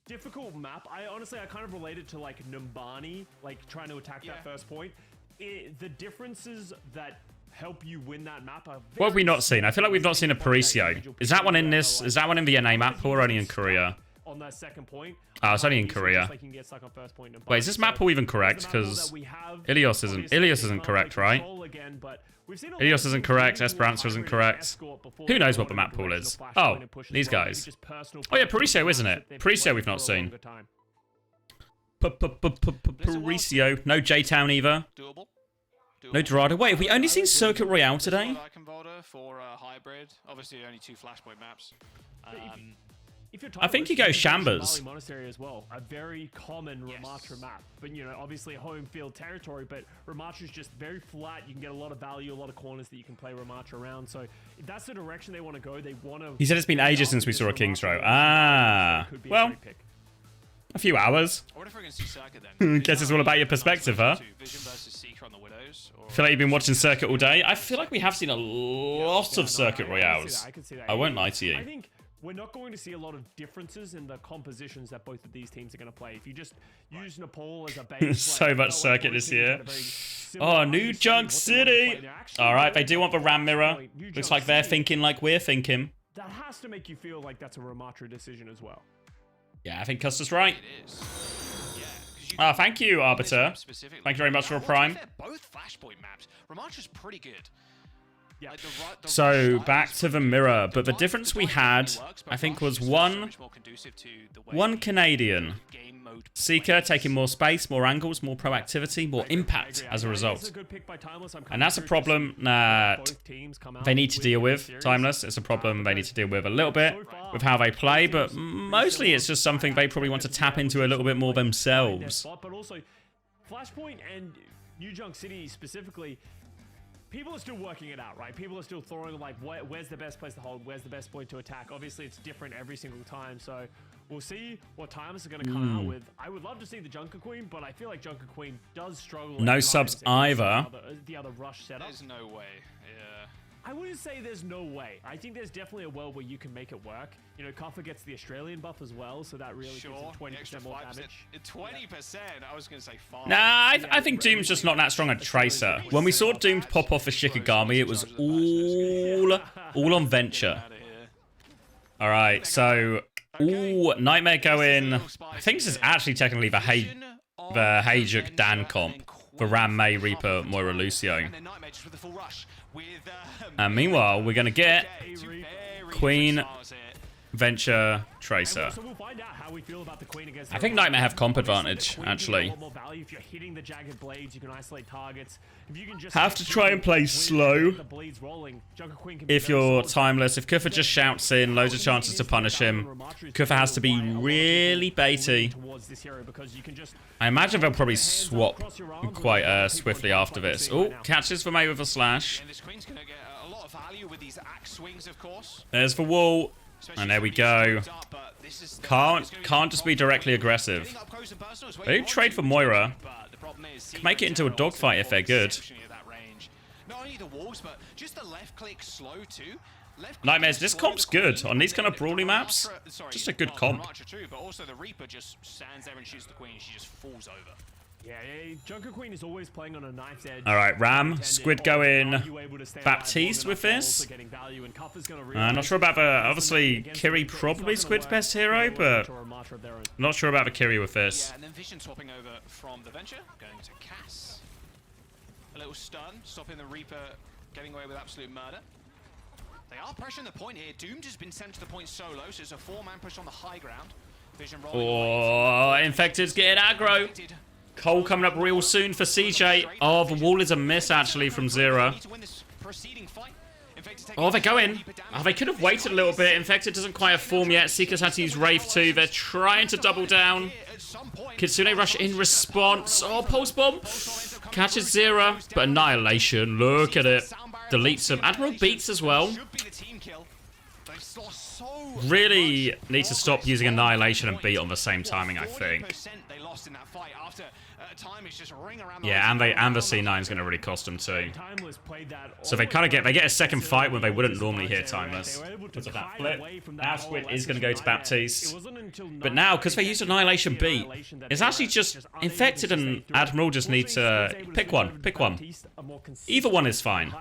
Speaker 10: difficult map. I kind of relate it to like Numbani, like trying to attack that first point. The differences that help you win that map are
Speaker 2: what have we not seen? I feel like we've not seen a Paricio. Is that one in this? Is that one in the NA map or only in Korea?
Speaker 10: On that second point.
Speaker 2: Oh, it's only in Korea. Wait, is this map pool even correct? Because Ilios isn't correct, right? Ilios isn't correct. Esperanza isn't correct. Who knows what the map pool is? Oh, these guys. Oh yeah, Paricio, isn't it? Paricio we've not seen. Paricio. No J-Town either. No Dorado. Wait, have we only seen Circuit Royale today?
Speaker 11: For hybrid, obviously only 2 Flashpoint maps.
Speaker 2: I think he goes Chambers.
Speaker 10: Monastery as well, a very common Ramatra map, but you know, obviously home field territory. But Ramatra is just very flat. You can get a lot of value, a lot of corners that you can play Ramatra around. So if that's the direction they want to go, they want to.
Speaker 2: He said it's been ages since we saw a King's Row. Ah, well, a few hours. Guess it's all about your perspective, huh? I feel like you've been watching Circuit all day. I feel like we have seen a lot of Circuit Royales. I won't lie to you.
Speaker 10: I think we're not going to see a lot of differences in the compositions that both of these teams are going to play. If you just use Nepal as a base,
Speaker 2: so much Circuit this year. Oh, New Junk City. All right, they do want the Ram Mirror. Looks like they're thinking like we're thinking.
Speaker 10: That has to make you feel like that's a Ramatra decision as well.
Speaker 2: Yeah, I think Custer's right. Thank you, Arbiter. Thank you very much for a prime.
Speaker 11: Both Flashpoint maps. Ramatra's pretty good.
Speaker 2: Yeah. So back to the mirror, but the difference we had, I think, was one Canadian Seeker taking more space, more angles, more proactivity, more impact as a result. And that's a problem that they need to deal with. Timeless, it's a problem they need to deal with a little bit with how they play, but mostly it's just something they probably want to tap into a little bit more themselves.
Speaker 10: But also, Flashpoint and New Junk City specifically, people are still working it out, right? People are still throwing like, where's the best place to hold? Where's the best point to attack? Obviously, it's different every single time. So we'll see what Timeless are going to come out with. I would love to see the Junker Queen, but I feel like Junker Queen does struggle.
Speaker 2: No subs either.
Speaker 10: The other rush setup.
Speaker 11: There's no way. Yeah.
Speaker 10: I wouldn't say there's no way. I think there's definitely a world where you can make it work. You know, Kuffer gets the Australian buff as well, so that really gives him 20% more damage.
Speaker 11: 20%? I was going to say 5.
Speaker 2: Nah, I think Doom's just not that strong a Tracer. When we saw Doom pop off a Shikigami, it was all on Venture. All right, so Nightmare go in. I think this is actually technically the Hajuk Dan comp for Ram May Reaper Moira Lucio. And meanwhile, we're gonna get Queen Venture Tracer. I think Nightmare have comp advantage, actually. Have to try and play slow. If you're Timeless, if Kuffer just shouts in, loads of chances to punish him. Kuffer has to be really baity. I imagine they'll probably swap quite swiftly after this. Oh, catches for May with a slash. There's the wall. And there we go. Can't just be directly aggressive. They do trade for Moira. Can make it into a dogfight if they're good. Nightmares, this comp's good. On these kind of brawly maps, just a good comp.
Speaker 11: But also the Reaper just stands there and shoots the Queen. She just falls over.
Speaker 10: Yeah, Junker Queen is always playing on a knife's edge.
Speaker 2: All right, Ram, Squid go in. Baptiste with this. I'm not sure about the... Obviously, Kiri probably Squid's best hero, but... not sure about the Kiri with this.
Speaker 11: Yeah, and then Vision swapping over from the Venture, going to Cass. A little stun, stopping the Reaper getting away with absolute murder. They are pressuring the point here. Doom has been sent to the point solo, so it's a 4-man push on the high ground.
Speaker 2: Oh, Infected's getting aggro. Cole coming up real soon for CJ. Oh, the wall is a miss, actually, from Zero. Oh, they're going. Oh, they could have waited a little bit. Infected doesn't quite have form yet. Seeker's had to use Wraith too. They're trying to double down. Kitsune rush in response. Oh, Pulse Bomb. Catches Zero. But Annihilation, look at it. Deletes him. Admiral beats as well. Really need to stop using Annihilation and beat on the same timing, I think. Yeah, and the C9 is going to really cost them too. So they kind of get a second fight when they wouldn't normally hear Timeless. Because of that flip. Now Squid is going to go to Baptiste. But now, because they used Annihilation beat, it's actually just Infected and Admiral just need to pick one. Pick one. Either one is fine.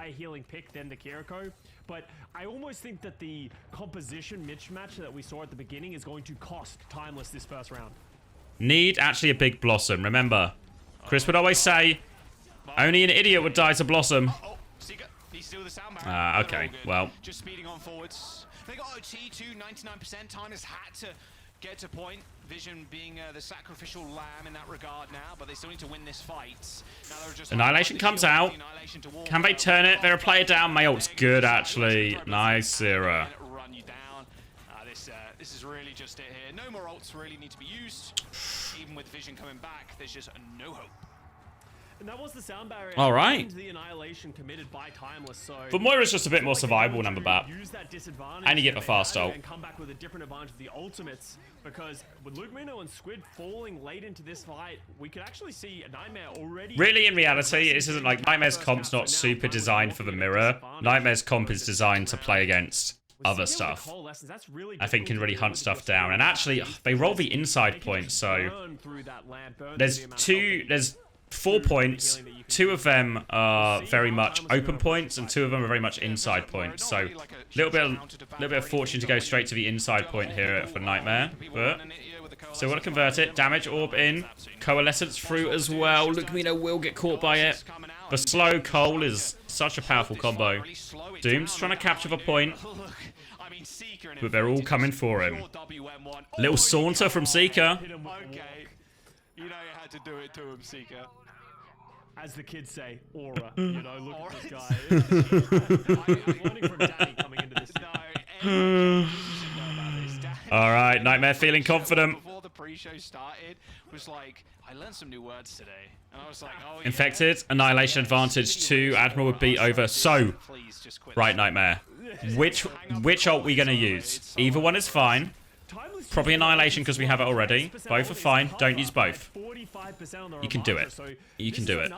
Speaker 10: But I almost think that the composition mismatch that we saw at the beginning is going to cost Timeless this first round.
Speaker 2: Need actually a big Blossom. Remember, Chris would always say, only an idiot would die to Blossom. Okay, well.
Speaker 11: Just speeding on forwards. They got OT to 99%. Timeless had to get to point. Vision being the sacrificial lamb in that regard now, but they still need to win this fight. Now they're just
Speaker 2: Annihilation comes out. Can they turn it? They're a player down. My ult's good, actually. Nice, Zero.
Speaker 11: Run you down. This is really just it here. No more ults really need to be used. Even with Vision coming back, there's just no hope.
Speaker 10: And that was the sound barrier.
Speaker 2: All right.
Speaker 10: The Annihilation committed by Timeless, so
Speaker 2: but Moira's just a bit more survivable number bat. And you get the fast ult.
Speaker 10: And come back with a different advantage of the ultimates, because with Luke Mino and Squid falling late into this fight, we could actually see a Nightmare already.
Speaker 2: Really, in reality, this isn't like Nightmare's comp's not super designed for the mirror. Nightmare's comp is designed to play against other stuff. I think can really hunt stuff down. And actually, they roll the inside point, so there's 4 points. 2 of them are very much open points, and 2 of them are very much inside points. So a little bit of fortune to go straight to the inside point here for Nightmare. But still want to convert it. Damage orb in. Coalescence through as well. Lucamino will get caught by it. The slow Cole is such a powerful combo. Doom's trying to capture the point, but they're all coming for him. Little saunter from Seeker.
Speaker 11: You know you had to do it to him, Seeker.
Speaker 10: As the kids say, aura. You know, look at this guy. I'm learning from Daddy coming into this.
Speaker 2: All right, Nightmare feeling confident.
Speaker 11: Before the pre-show started, was like, I learned some new words today, and I was like, oh,
Speaker 2: Infected, Annihilation advantage 2. Admiral would beat over. So, right, Nightmare. Which ult we gonna use? Either one is fine. Probably Annihilation because we have it already. Both are fine. Don't use both. You can do it. You can do it.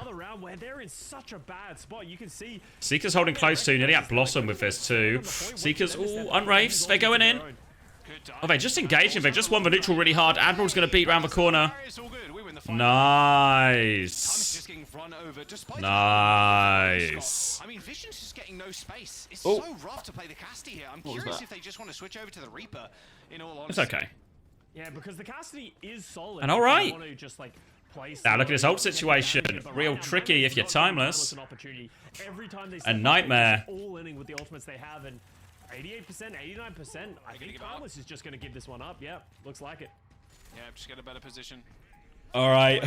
Speaker 2: Seeker's holding close to. Nearly at Blossom with this too. Seeker's all unwraiths. They're going in. Oh, they're just engaging. They just won the neutral really hard. Admiral's going to beat around the corner. Nice. Nice.
Speaker 11: I mean, Vision's just getting no space. It's so rough to play the Casty here. I'm curious if they just want to switch over to the Reaper, in all honesty.
Speaker 2: It's okay.
Speaker 10: Yeah, because the Cassidy is solid.
Speaker 2: And all right.
Speaker 10: Now
Speaker 2: look at this ult situation. Real tricky if you're Timeless. And Nightmare.
Speaker 10: All inning with the ultimates they have, and 88%, 89%. I think Timeless is just going to give this one up. Yeah, looks like it.
Speaker 11: Yeah, just get a better position.
Speaker 2: All right.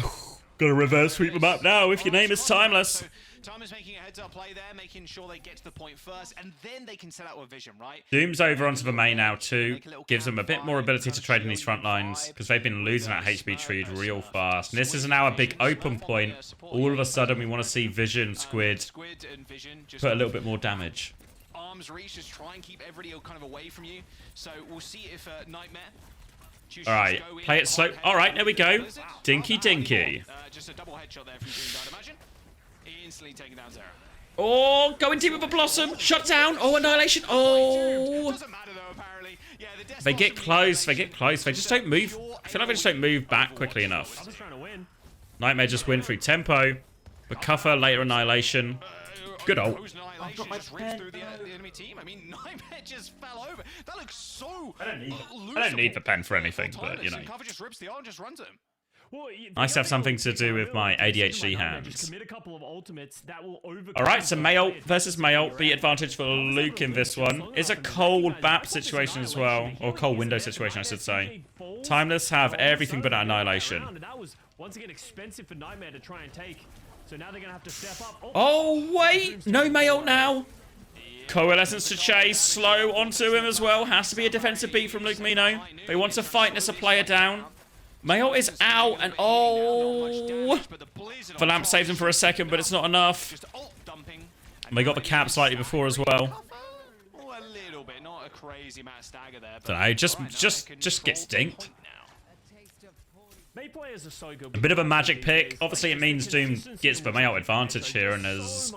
Speaker 2: Gotta reverse sweep them up now if your name is Timeless.
Speaker 11: So, Timeless making a heads-up play there, making sure they get to the point first, and then they can set out with Vision, right?
Speaker 2: Doom's over onto the main now too. Gives them a bit more ability to trade in these front lines, because they've been losing that HP trade real fast. And this is now a big open point. All of a sudden we want to see Vision, Squid put a little bit more damage.
Speaker 11: Arms reach, just try and keep everybody kind of away from you. So we'll see if Nightmare...
Speaker 2: Alright, play it slow. Alright, there we go. Dinky dinky.
Speaker 11: Just a double headshot there from Doom, I'd imagine. Instantly taking down Zera.
Speaker 2: Oh, going deep with a Blossom. Shut down. Oh, Annihilation. Oh.
Speaker 11: Doesn't matter though, apparently. Yeah,
Speaker 2: they get close. They get close. They just don't move. I feel like they just don't move back quickly enough. Nightmare just win through tempo. Recuffer, later Annihilation. Good ult.
Speaker 11: Just ripped through the enemy team. I mean, Nightmare just fell over. That looks so.
Speaker 2: I don't need the pen for anything, but you know.
Speaker 11: Cover just rips the ult and just runs him.
Speaker 10: Well,
Speaker 2: Nice to have something to do with my ADHD hands.
Speaker 10: Just commit a couple of ultimates that will overcome.
Speaker 2: All right, so Mayult versus Mayult. Beat advantage for Luke in this one. It's a cold BAP situation as well, or cold window situation, I should say. Timeless have everything but Annihilation.
Speaker 10: And that was once again expensive for Nightmare to try and take. So now they're gonna have to step up.
Speaker 2: Oh wait, no Mayult now. Coalescence to chase, slow onto him as well. Has to be a defensive beat from Luke Mino. They want to fight a player down. Mayult is out, and oh! Valamp saved him for a second, but it's not enough. And they got the cap slightly before as well. Don't know, just get stinked. A bit of a magic pick. Obviously, it means Doom gets the Mayult advantage here, and there's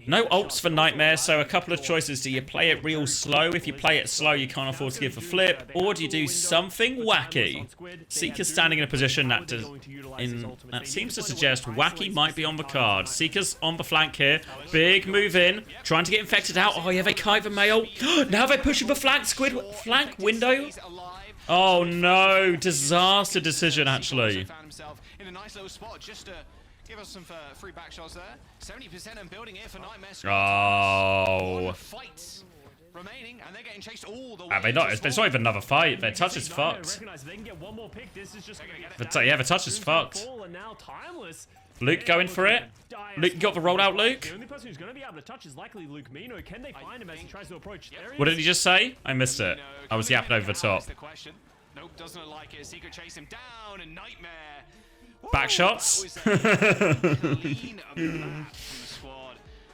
Speaker 2: no ults for Nightmare, so a couple of choices. Do you play it real slow? If you play it slow, you can't afford to give the flip, or do you do something wacky? Seeker's standing in a position that seems to suggest wacky might be on the card. Seeker's on the flank here. Big move in, trying to get infected out. Oh yeah, they kite the Mayult. Now they're pushing the flank window. Oh no, disaster decision actually.
Speaker 11: Found himself in a nice little spot just to give us some free back shots there. 70% and building it for Nightmare.
Speaker 2: Oh.
Speaker 11: Fights remaining and they're getting chased all the way.
Speaker 2: It's not even another fight. Their touch is fucked. Yeah, the touch is fucked. Luke going for it. Luke got the rollout, Luke.
Speaker 10: The only person who's going to be able to touch is likely Luke Mino. Can they find him as he tries to approach?
Speaker 2: What did he just say? I missed it. I was yapping over the top.
Speaker 11: Nope, doesn't look like it. Secret chase him down and Nightmare.
Speaker 2: Back shots.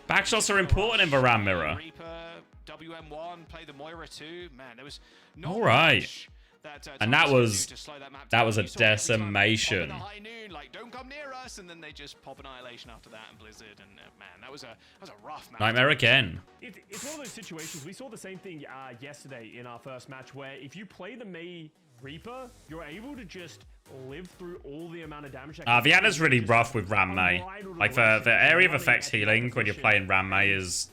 Speaker 2: Back shots are important in the Ram Mirror.
Speaker 11: WM1 play the Moira too. Man, there was
Speaker 2: all right. And that was a decimation.
Speaker 11: Like, don't come near us, and then they just pop Annihilation after that and Blizzard, and man, that was a rough match.
Speaker 2: Nightmare again.
Speaker 10: It's one of those situations. We saw the same thing yesterday in our first match, where if you play the Mei Reaper, you're able to just live through all the amount of damage.
Speaker 2: Vienna's really rough with Ram Mei. Like the area of effects healing when you're playing Ram Mei is,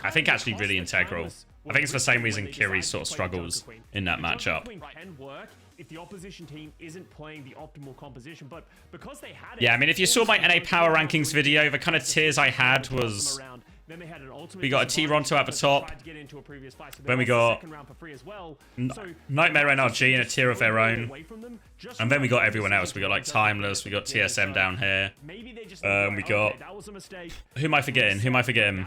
Speaker 2: I think, actually really integral. I think it's the same reason Kiri sort of struggles in that matchup.
Speaker 10: Can work if the opposition team isn't playing the optimal composition, but because they had
Speaker 2: yeah, I mean, if you saw my NA Power Rankings video, the kind of tiers I had was we got a T-Ronto at the top, then we got Nightmare NRG in a tier of their own, and then we got everyone else. We got like Timeless, we got TSM down here, we got, who am I forgetting? I'm forgetting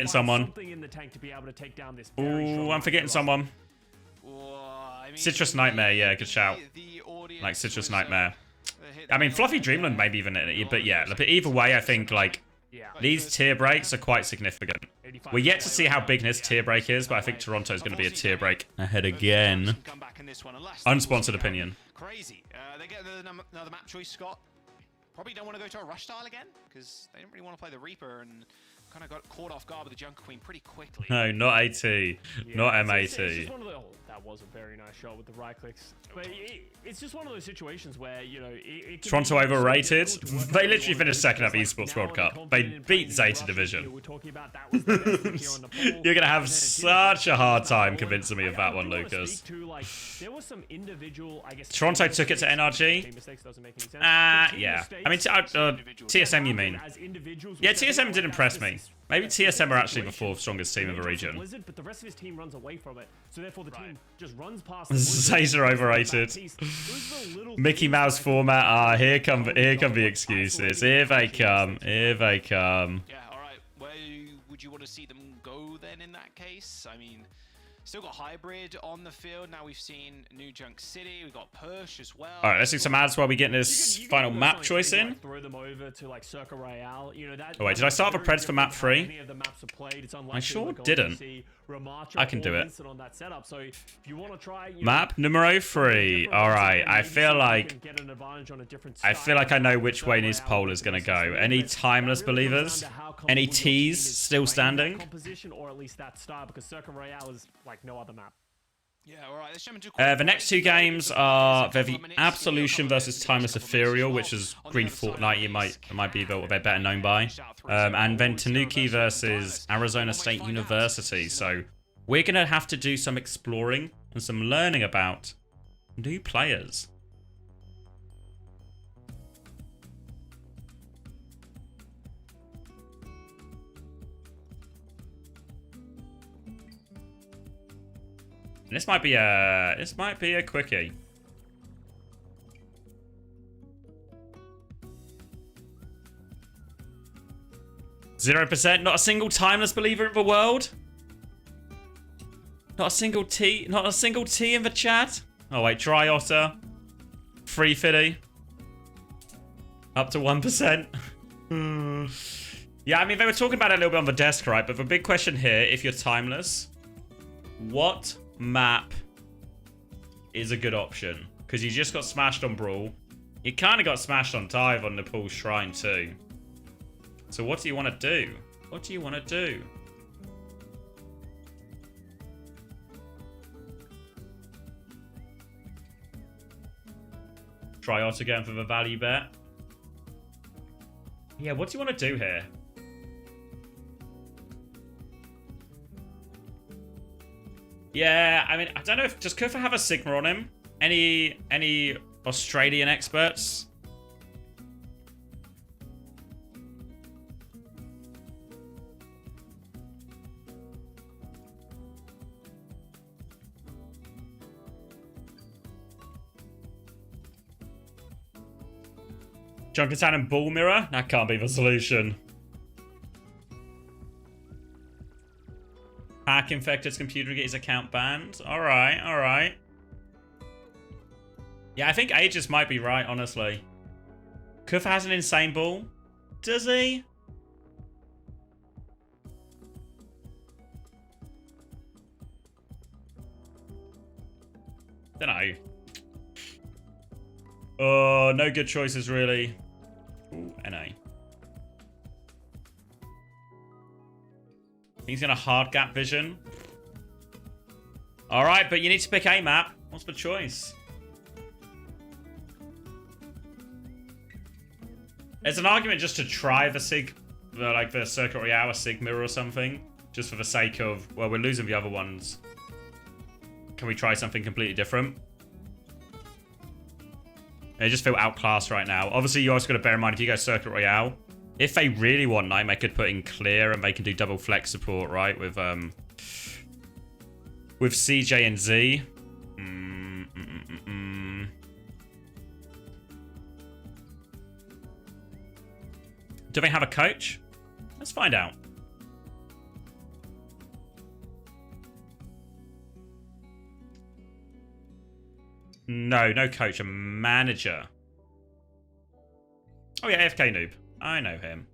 Speaker 2: someone. Ooh, I'm forgetting someone. Citrus Nightmare, yeah, good shout. Like Citrus Nightmare. I mean, Fluffy Dreamland maybe even, but yeah, but either way, I think like these tier breaks are quite significant. We're yet to see how big this tier break is, but I think Toronto's going to be a tier break ahead again. Unsponsored opinion.
Speaker 11: Crazy. They get another map choice, Scott. Probably don't want to go to a rush style again because they didn't really want to play the Reaper and kind of got caught off guard with the Junker Queen pretty quickly.
Speaker 2: No, not AT, not MAT.
Speaker 10: That was a very nice shot with the right clicks. But it's just one of those situations where, you know,
Speaker 2: Toronto overrated. They literally finished second at the Esports World Cup. They beat Zeta Division. You're going to have such a hard time convincing me of that one, Lucas. Toronto took it to NRG. Yeah. I mean, TSM, you mean? Yeah, TSM did impress me. Maybe TSM are actually the fourth strongest team in the region.
Speaker 10: But the rest of his team runs away from it, so therefore the team just runs past.
Speaker 2: Zazer overrated. Mickey Mouse format. Here come the excuses. Here they come.
Speaker 11: Yeah, all right. Where would you want to see them go then? In that case, I mean, still got Hybrid on the field. Now we've seen New Junk City. We've got Persh as well.
Speaker 2: All right, let's do some ads while we get this final map choice in.
Speaker 10: Throw them over to like Circa Royale. You know, that,
Speaker 2: oh wait, did I start the Preds for map 3? I sure didn't. I can do it. Map numero 3. All right, I feel like I know which way this poll is going to go. Any Timeless believers? Any T's still standing?
Speaker 10: Or at least that star, because Circa Royale is like no other map.
Speaker 11: Yeah, all right. Let's jump into
Speaker 2: the next two games are the Absolution versus Timeless Ethereal, which is Green Fortnite. It might be what they're better known by, and then Tanuki versus Arizona State University. So we're gonna have to do some exploring and some learning about New players. This might be a quickie. %, not a single timeless believer in the world. Not a single T in the chat. Oh wait, Dry Otter. Free Fiddy. Up to 1%. Yeah, I mean, they were talking about it a little bit on the desk, right? But the big question here, if you're timeless, what map is a good option? Because you just got smashed on Brawl. You kind of got smashed on Dive on Nepal's Shrine too. So what do you want to do? What do you want to do? Try out again for the value bet. Yeah, what do you want to do here? Yeah, I mean, I don't know if... Does Kufa have a Sigma on him? Any Australian experts? Junkertown and Ball Mirror? That can't be the solution. Hack Infected's computer and get his account banned. Alright, alright. Yeah, I think Aegis might be right, honestly. Kufa has an insane ball. Does he? Dunno. Oh, no good choices, really. Ooh, NA. He's gonna hard gap vision. Alright, but you need to pick a map. What's the choice? There's an argument just to try the the Circuit Royale, Sigma or something. Just for the sake of, well, we're losing the other ones. Can we try something completely different? They just feel outclassed right now. Obviously, you also got to bear in mind, if you go Circuit Royale, if they really want Nightmare, could put in Clear and they can do double flex support, right? With CJ and Z. Do they have a coach? Let's find out. No, no coach, a manager. Oh yeah, AFK Noob. I know him.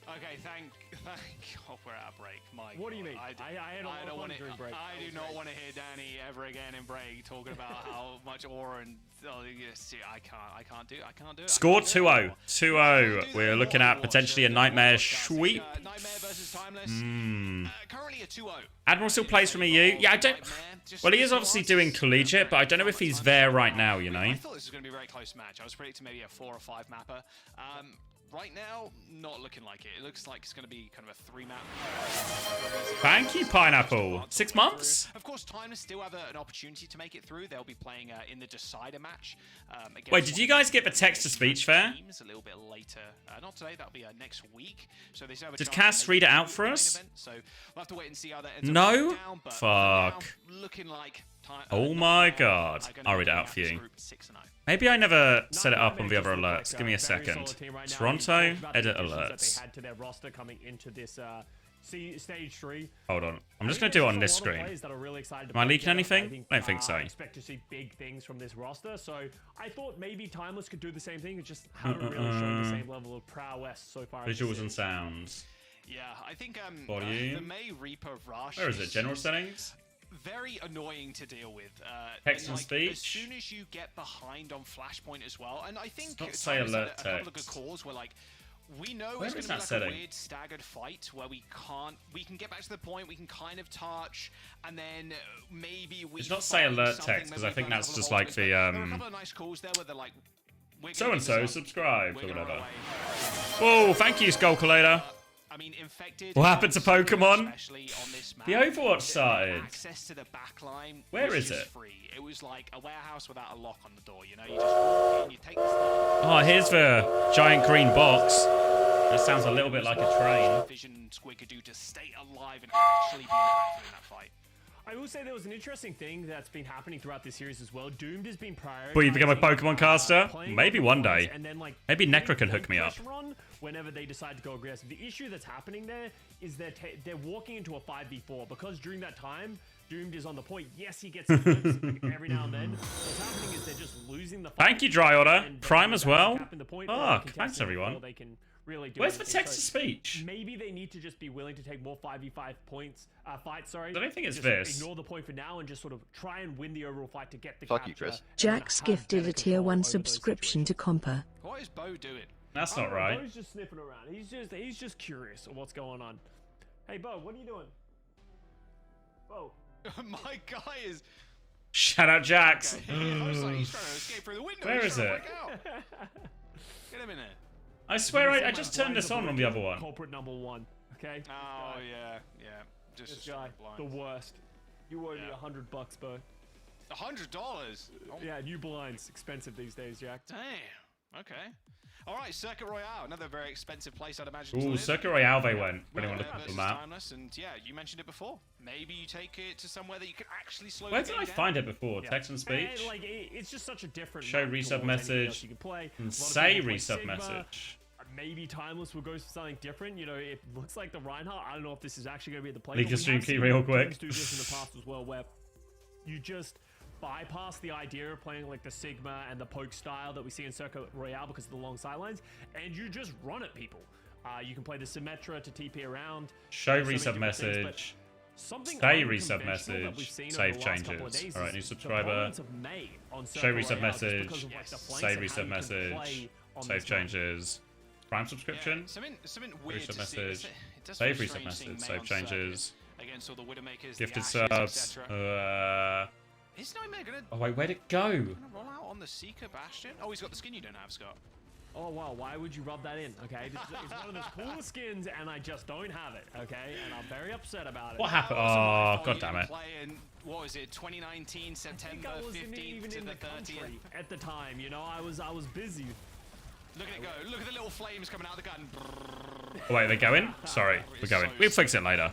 Speaker 11: Okay, thank God we're at a break. My
Speaker 10: What do you
Speaker 11: God.
Speaker 10: mean?
Speaker 11: I do not want to hear Danny ever again in break talking about how much aura and yes, I can't do it.
Speaker 2: Score 2-0. 2-0. We're looking at potentially a Nightmare sweep.
Speaker 11: Nightmare versus Timeless. Currently a 2-0.
Speaker 2: Admiral still plays from EU. Yeah, I don't... Well, he is obviously doing collegiate, but I don't know if he's there right now, you know?
Speaker 11: I thought this was going to be a very close match. I was predicting maybe a 4 or 5 mapper. Right now, not looking like it. It looks like it's going to be kind of a 3-map.
Speaker 2: Thank you, Pineapple. 6 months?
Speaker 11: Of course, Timeless still have an opportunity to make it through. They'll be playing in the decider match.
Speaker 2: Wait, did you guys get the text-to-speech fair?
Speaker 11: A little bit later. Not today, that'll be next week. So they still have a
Speaker 2: Did
Speaker 11: chance
Speaker 2: Cass
Speaker 11: to
Speaker 2: read
Speaker 11: make
Speaker 2: it
Speaker 11: it
Speaker 2: out
Speaker 11: through
Speaker 2: for
Speaker 11: the
Speaker 2: us?
Speaker 11: main event. So we'll have to wait and see how that ends up
Speaker 2: No?
Speaker 11: going down, but
Speaker 2: Fuck.
Speaker 11: now, looking like
Speaker 2: Oh my god. I'll read it out for you. Maybe I never set it up on the other alerts. Give me a second. Toronto, edit alerts.
Speaker 10: They had to their roster coming into this stage 3.
Speaker 2: Hold on. I'm just going to do it on this screen. Am I leaking anything? I don't think so.
Speaker 10: I expect to see big things from this roster, so I thought maybe Timeless could do the same thing. It just haven't really shown the same level of prowess so far.
Speaker 2: Visuals and sounds.
Speaker 11: Yeah, I think
Speaker 2: Volume.
Speaker 11: the May Reaper Rush.
Speaker 2: Where is it? General settings?
Speaker 11: Very annoying to deal with.
Speaker 2: Text and speech.
Speaker 11: As soon as you get behind on Flashpoint as well, and I think
Speaker 2: Not say
Speaker 11: Timeless
Speaker 2: alert
Speaker 11: had a couple of good
Speaker 2: text.
Speaker 11: calls where like we know
Speaker 2: Where
Speaker 11: it's
Speaker 2: is
Speaker 11: going
Speaker 2: that
Speaker 11: to be like
Speaker 2: setting?
Speaker 11: a weird staggered fight where we can get back to the point, we can kind of touch, and then maybe we.
Speaker 2: It's not say alert
Speaker 11: something,
Speaker 2: text because
Speaker 11: maybe
Speaker 2: I think
Speaker 11: burn a
Speaker 2: that's
Speaker 11: couple
Speaker 2: just
Speaker 11: of
Speaker 2: like
Speaker 11: ultimates,
Speaker 2: the
Speaker 11: but there were a couple of nice calls there where they're like, we're
Speaker 2: so
Speaker 11: gonna
Speaker 2: and
Speaker 11: do
Speaker 2: so
Speaker 11: this up,
Speaker 2: subscribed
Speaker 11: we're
Speaker 2: or
Speaker 11: gonna
Speaker 2: whatever.
Speaker 11: run away.
Speaker 2: Whoa, thank you, Skull Collator.
Speaker 11: I mean, Infected.
Speaker 2: What happened to Pokemon?
Speaker 11: Especially on this map,
Speaker 2: The Overwatch started.
Speaker 11: Access to the backline.
Speaker 2: Where
Speaker 11: was
Speaker 2: is
Speaker 11: just
Speaker 2: it?
Speaker 11: Free. It was like a warehouse without a lock on the door. You know, you just walk in, you take the stuff.
Speaker 2: Oh, here's the giant green box. That sounds a little bit like a train.
Speaker 11: Vision Squid could do to stay alive and actually be impactful in that fight.
Speaker 10: I will say there was an interesting thing that's been happening throughout this series as well. Doomed has been prioritizing.
Speaker 2: Will you become a Pokemon caster?
Speaker 10: playing
Speaker 2: Maybe
Speaker 10: on
Speaker 2: one
Speaker 10: phones
Speaker 2: day.
Speaker 10: and then, like,
Speaker 2: Maybe
Speaker 10: doing
Speaker 2: Necro can hook me up.
Speaker 10: pressure on whenever they decide to go aggressive. The issue that's happening there is that they're walking into a 5v4 because during that time, Doomed is on the point. Yes, he gets hits every now and then. What's happening is they're just losing the fight.
Speaker 2: Thank you, Dry Order.
Speaker 10: And
Speaker 2: Prime as well.
Speaker 10: gap in the point
Speaker 2: Oh,
Speaker 10: where they can
Speaker 2: thanks
Speaker 10: test it
Speaker 2: everyone.
Speaker 10: before they can really do
Speaker 2: Where's the
Speaker 10: anything.
Speaker 2: text to
Speaker 10: So
Speaker 2: speech?
Speaker 10: maybe they need to just be willing to take more 5v5 points, fights. Sorry.
Speaker 2: I don't think it's
Speaker 10: Just
Speaker 2: this.
Speaker 10: Ignore the point for now and just sort of try and win the overall fight to get the
Speaker 5: Fuck you,
Speaker 10: capture.
Speaker 5: Chris.
Speaker 10: and
Speaker 12: Jack's
Speaker 10: have
Speaker 12: gifted
Speaker 10: better
Speaker 12: a tier
Speaker 10: control
Speaker 12: 1
Speaker 10: over those
Speaker 12: subscription to Compa.
Speaker 11: What is Bo doing?
Speaker 2: That's
Speaker 10: I
Speaker 2: not
Speaker 10: don't know,
Speaker 2: right.
Speaker 10: Bo's just sniffing around. He's just curious of what's going on. Hey, Bo, what are you doing? Bo.
Speaker 11: My guy is.
Speaker 2: Shout out Jax.
Speaker 11: I was like, he's trying to escape through the window.
Speaker 2: Where
Speaker 11: He's
Speaker 2: is
Speaker 11: trying to
Speaker 2: it?
Speaker 11: break out. Get him in there.
Speaker 2: I swear I just turned this on the other one.
Speaker 10: Culprit number 1. Okay.
Speaker 11: Oh yeah, yeah. Just
Speaker 10: This
Speaker 11: a
Speaker 10: guy,
Speaker 11: straight
Speaker 10: the
Speaker 11: blind.
Speaker 10: worst. You owe me
Speaker 11: Yeah.
Speaker 10: $100, Bo.
Speaker 11: $100. Oh,
Speaker 10: Yeah, new blinds, expensive these days, Jack.
Speaker 11: damn. Okay. All right, Circuit Royale, another very expensive place, I'd imagine. to
Speaker 2: Ooh,
Speaker 11: live.
Speaker 2: Circuit Royale they went. For anyone looking
Speaker 11: Versus
Speaker 2: for the map.
Speaker 11: Timeless, and yeah, you mentioned it before. Maybe you take it to somewhere that you can actually slow
Speaker 2: Where
Speaker 11: the
Speaker 2: did
Speaker 11: game
Speaker 2: I
Speaker 11: down.
Speaker 2: find it before?
Speaker 10: Yeah.
Speaker 2: Text and speech?
Speaker 10: And, like, it's just such a different
Speaker 2: Show
Speaker 10: map
Speaker 2: resub
Speaker 10: towards anything else
Speaker 2: message.
Speaker 10: you can play. A lot
Speaker 2: And
Speaker 10: of
Speaker 2: say
Speaker 10: people play
Speaker 2: resub
Speaker 10: Sigma.
Speaker 2: message.
Speaker 10: Maybe Timeless will go for something different. You know, it looks like the Reinhardt. I don't know if this is actually going to be the play.
Speaker 2: Leak
Speaker 10: but
Speaker 2: a
Speaker 10: we
Speaker 2: stream
Speaker 10: have
Speaker 2: key
Speaker 10: seen
Speaker 2: real quick.
Speaker 10: teams do this in the past as well, where you just bypass the idea of playing like the Sigma and the poke style that we see in Circuit Royale because of the long sidelines, and you just run at people. You can play the Symmetra to TP around.
Speaker 2: Show
Speaker 10: There's so many
Speaker 2: resub
Speaker 10: different things, but
Speaker 2: message.
Speaker 10: something
Speaker 2: Say resub
Speaker 10: unconventional that we've
Speaker 2: message.
Speaker 10: seen over
Speaker 2: Save
Speaker 10: the last couple of
Speaker 2: changes.
Speaker 10: days
Speaker 2: Alright,
Speaker 10: is
Speaker 2: new
Speaker 10: the
Speaker 2: subscriber.
Speaker 10: prominence of Mei on
Speaker 2: Show
Speaker 10: Circuit
Speaker 2: resub
Speaker 10: Royale just
Speaker 2: message.
Speaker 10: because of, like, the flanks
Speaker 2: Say
Speaker 10: and how
Speaker 2: resub
Speaker 10: you can
Speaker 2: message.
Speaker 10: play on
Speaker 2: Save
Speaker 10: this map.
Speaker 2: changes. Prime subscription.
Speaker 11: Something weird
Speaker 2: Resub
Speaker 11: to see.
Speaker 2: message.
Speaker 11: It does
Speaker 2: Save
Speaker 11: feel
Speaker 2: resub
Speaker 11: strange seeing
Speaker 2: message.
Speaker 11: Mei
Speaker 2: Save
Speaker 11: on circuit
Speaker 2: changes.
Speaker 11: against all the Widowmakers, the
Speaker 2: Gifted
Speaker 11: Ashes,
Speaker 2: subs.
Speaker 11: etc. Is Nightmare gonna
Speaker 2: Oh wait, where'd it go?
Speaker 11: roll out on the Seeker Bastion? Oh, he's got the skin you don't have, Scott.
Speaker 10: Oh wow, why would you rub that in? Okay, it's one of those coolest skins, and I just don't have it. Okay, and I'm very upset about it.
Speaker 2: What happened?
Speaker 11: That wasn't my
Speaker 2: Oh,
Speaker 11: fault.
Speaker 2: god
Speaker 11: You
Speaker 2: damn
Speaker 11: didn't
Speaker 2: it.
Speaker 11: play in, what was it, 2019,
Speaker 10: I think
Speaker 11: September
Speaker 10: I wasn't
Speaker 11: 15th
Speaker 10: even
Speaker 11: to
Speaker 10: in
Speaker 11: the
Speaker 10: the
Speaker 11: 30th?
Speaker 10: country at the time. You know, I was busy.
Speaker 11: Look at it go. Look at the little flames coming out of the gun.
Speaker 2: Oh, wait, they're going? Sorry, we're going. We'll fix it later.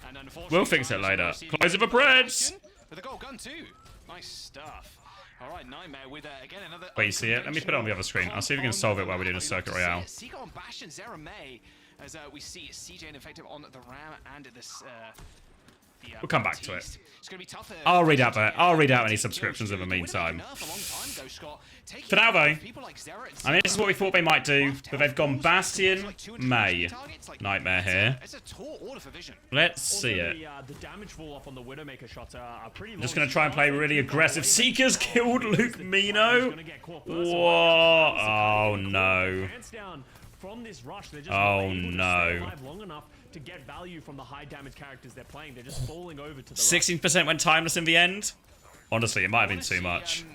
Speaker 11: And unfortunately,
Speaker 2: We'll fix it
Speaker 11: Timeless
Speaker 2: later.
Speaker 11: receiving
Speaker 2: Close it for Preds!
Speaker 11: with a gold gun too. Nice stuff. All right, Nightmare with again another.
Speaker 2: Wait, you see it? Let me put it on the other screen. I'll see if we can solve it while we're doing a Circuit Royale.
Speaker 11: Seeker on Bastion, Zera May, as we see CJ and Effective on the Ram and this.
Speaker 2: We'll come back to it.
Speaker 11: Baptiste. It's gonna be tougher.
Speaker 2: I'll read out any subscriptions in the meantime. For now, though, I mean, this is what we thought they might do, but they've gone Bastion, May, Nightmare here.
Speaker 11: It's a tall order for Vision.
Speaker 2: Let's see it.
Speaker 10: The damage fall off on the Widowmaker shots are pretty.
Speaker 2: I'm just going to try and play really aggressive. Seekers killed Luke Mino. What? Oh, no.
Speaker 10: From this rush, they're just
Speaker 2: Oh,
Speaker 10: not able to stay
Speaker 2: no.
Speaker 10: alive long enough to get value from the high damage characters they're playing. They're just falling over to the
Speaker 2: 16% went timeless in the end. Honestly, it might have been too much.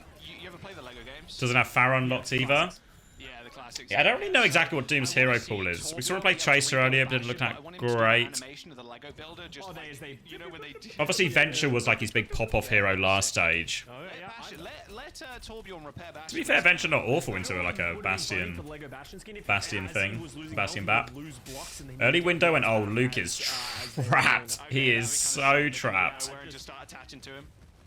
Speaker 11: You ever play the Lego games?
Speaker 2: Doesn't have Farah unlocked either.
Speaker 11: Yeah, the classics.
Speaker 2: Yeah, I don't really know exactly what Doom's hero pool is. We saw him play Tracer earlier, but didn't look that great. Obviously, Venture was like his big pop-off hero last stage.
Speaker 11: Let Torbjorn repair
Speaker 2: To be fair, Venture not awful into like a Bastion thing. Bastion Bap. Early window and oh, Luke is trapped. He is so trapped.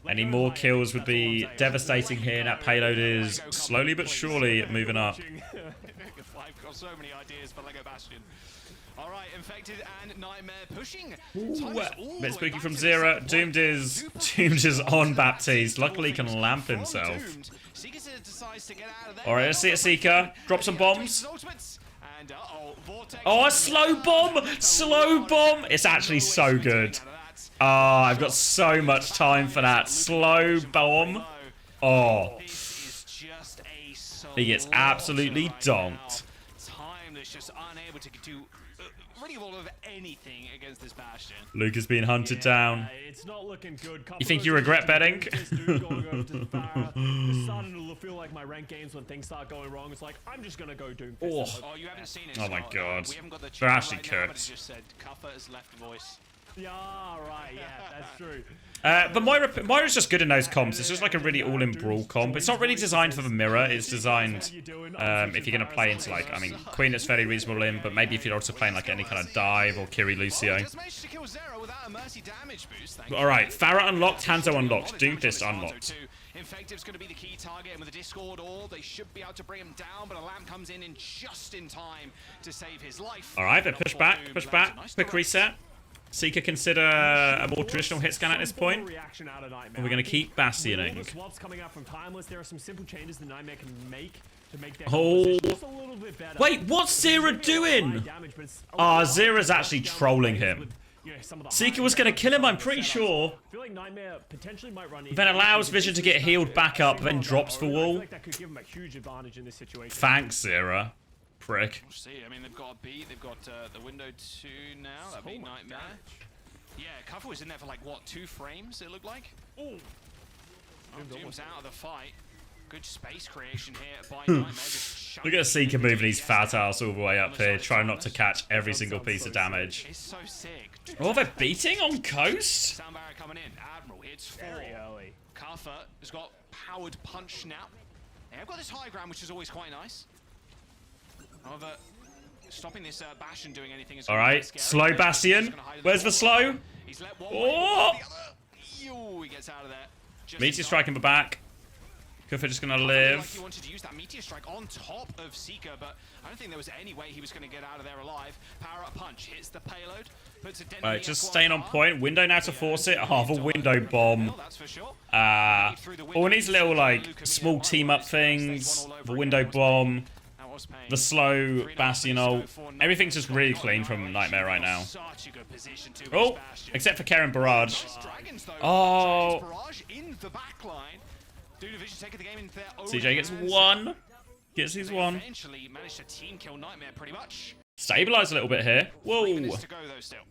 Speaker 2: Any more kills would be devastating here, and that payload is slowly but surely moving up.
Speaker 11: I've got so many ideas for Lego Bastion. Alright, Infected and Nightmare pushing.
Speaker 2: Bit spooky from Zera. Doomed is on Baptiste. Luckily he can lamp himself. Alright, let's see it, Seeker. Drop some bombs. Oh, a slow bomb! Slow bomb! It's actually so good. Oh, I've got so much time for that. Slow bomb. Oh. He gets absolutely donked.
Speaker 11: Timeless just unable to do really all of anything against this Bastion.
Speaker 2: Luke is being hunted down.
Speaker 10: It's not looking good.
Speaker 2: You think you regret betting?
Speaker 10: It's starting to feel like my ranked games when things start going wrong. It's like, I'm just going to go Doom.
Speaker 2: Oh.
Speaker 11: Oh, you haven't seen it.
Speaker 2: Oh my
Speaker 11: Scott.
Speaker 2: God.
Speaker 11: We haven't got the
Speaker 2: They're
Speaker 11: chat
Speaker 2: actually
Speaker 11: right now, but
Speaker 2: cooked.
Speaker 11: it just said Cuffer has left voice.
Speaker 10: Yeah, right. Yeah, that's true.
Speaker 2: But Moira's just good in those comps. It's just like a really all-in brawl comp. It's not really designed for the mirror. It's designed if you're going to play into like, I mean, Queen is fairly reasonable in, but maybe if you're also playing like any kind of dive or Kiri Lucio. Alright, Pharah unlocked, Hanzo unlocked, Doomfist unlocked.
Speaker 11: Infective's going to be the key target, and with the Discord Orb, they should be able to bring him down, but a lamp comes in just in time to save his life.
Speaker 2: Alright, they push back, quick reset. Seeker consider a more traditional hit scan at this point. And we're going to keep bastioning.
Speaker 10: With all the swaps coming out from Timeless, there are some simple changes the Nightmare can make to make their
Speaker 2: Oh,
Speaker 10: just a little bit better.
Speaker 2: wait, what's Zera doing? Ah, Zera's actually trolling him. Seeker was going to kill him, I'm pretty sure.
Speaker 10: I feel like Nightmare potentially might run
Speaker 2: Then allows Vision to get healed back up, then drops the
Speaker 10: I
Speaker 2: wall.
Speaker 10: feel like that could give him a huge advantage in this situation.
Speaker 2: Thanks, Zera. Prick.
Speaker 11: We'll see. I mean, they've got a beat. They've got the window 2 now. That'd be Nightmare. Yeah, Cuffer was in there for like, what, 2 frames, it looked like? Oh, Doom's out of the fight. Good space creation here by Nightmare.
Speaker 2: Look at Seeker moving his fat ass all the way up here, trying not to catch every single piece of damage.
Speaker 11: It's so sick.
Speaker 2: Oh, they're beating on Coast?
Speaker 11: Sound barrier coming in. Admiral hits 4.
Speaker 10: Very early.
Speaker 11: Cuffer has got powered punch now. They've got this high ground, which is always quite nice. However, stopping this Bastion doing anything is
Speaker 2: Alright, slow Bastion. Where's the slow?
Speaker 11: He's let one
Speaker 2: Oh!
Speaker 11: he gets out of there.
Speaker 2: Meteor Strike in the back. Cuffer just gonna
Speaker 11: Like
Speaker 2: live.
Speaker 11: he wanted to use that Meteor Strike on top of Seeker, but I don't think there was any way he was going to get out of there alive. Power up punch hits the payload, puts a dent.
Speaker 2: Right, just staying on point. Window now to force it. Half a window bomb. All these little like small team up things. The window bomb. The slow Bastion ult. Everything's just really clean from Nightmare right now. Oh, except for Karen Barrage. Oh. CJ gets 1. Gets his 1.
Speaker 11: Eventually managed to team kill Nightmare pretty much.
Speaker 2: Stabilize a little bit here. Whoa.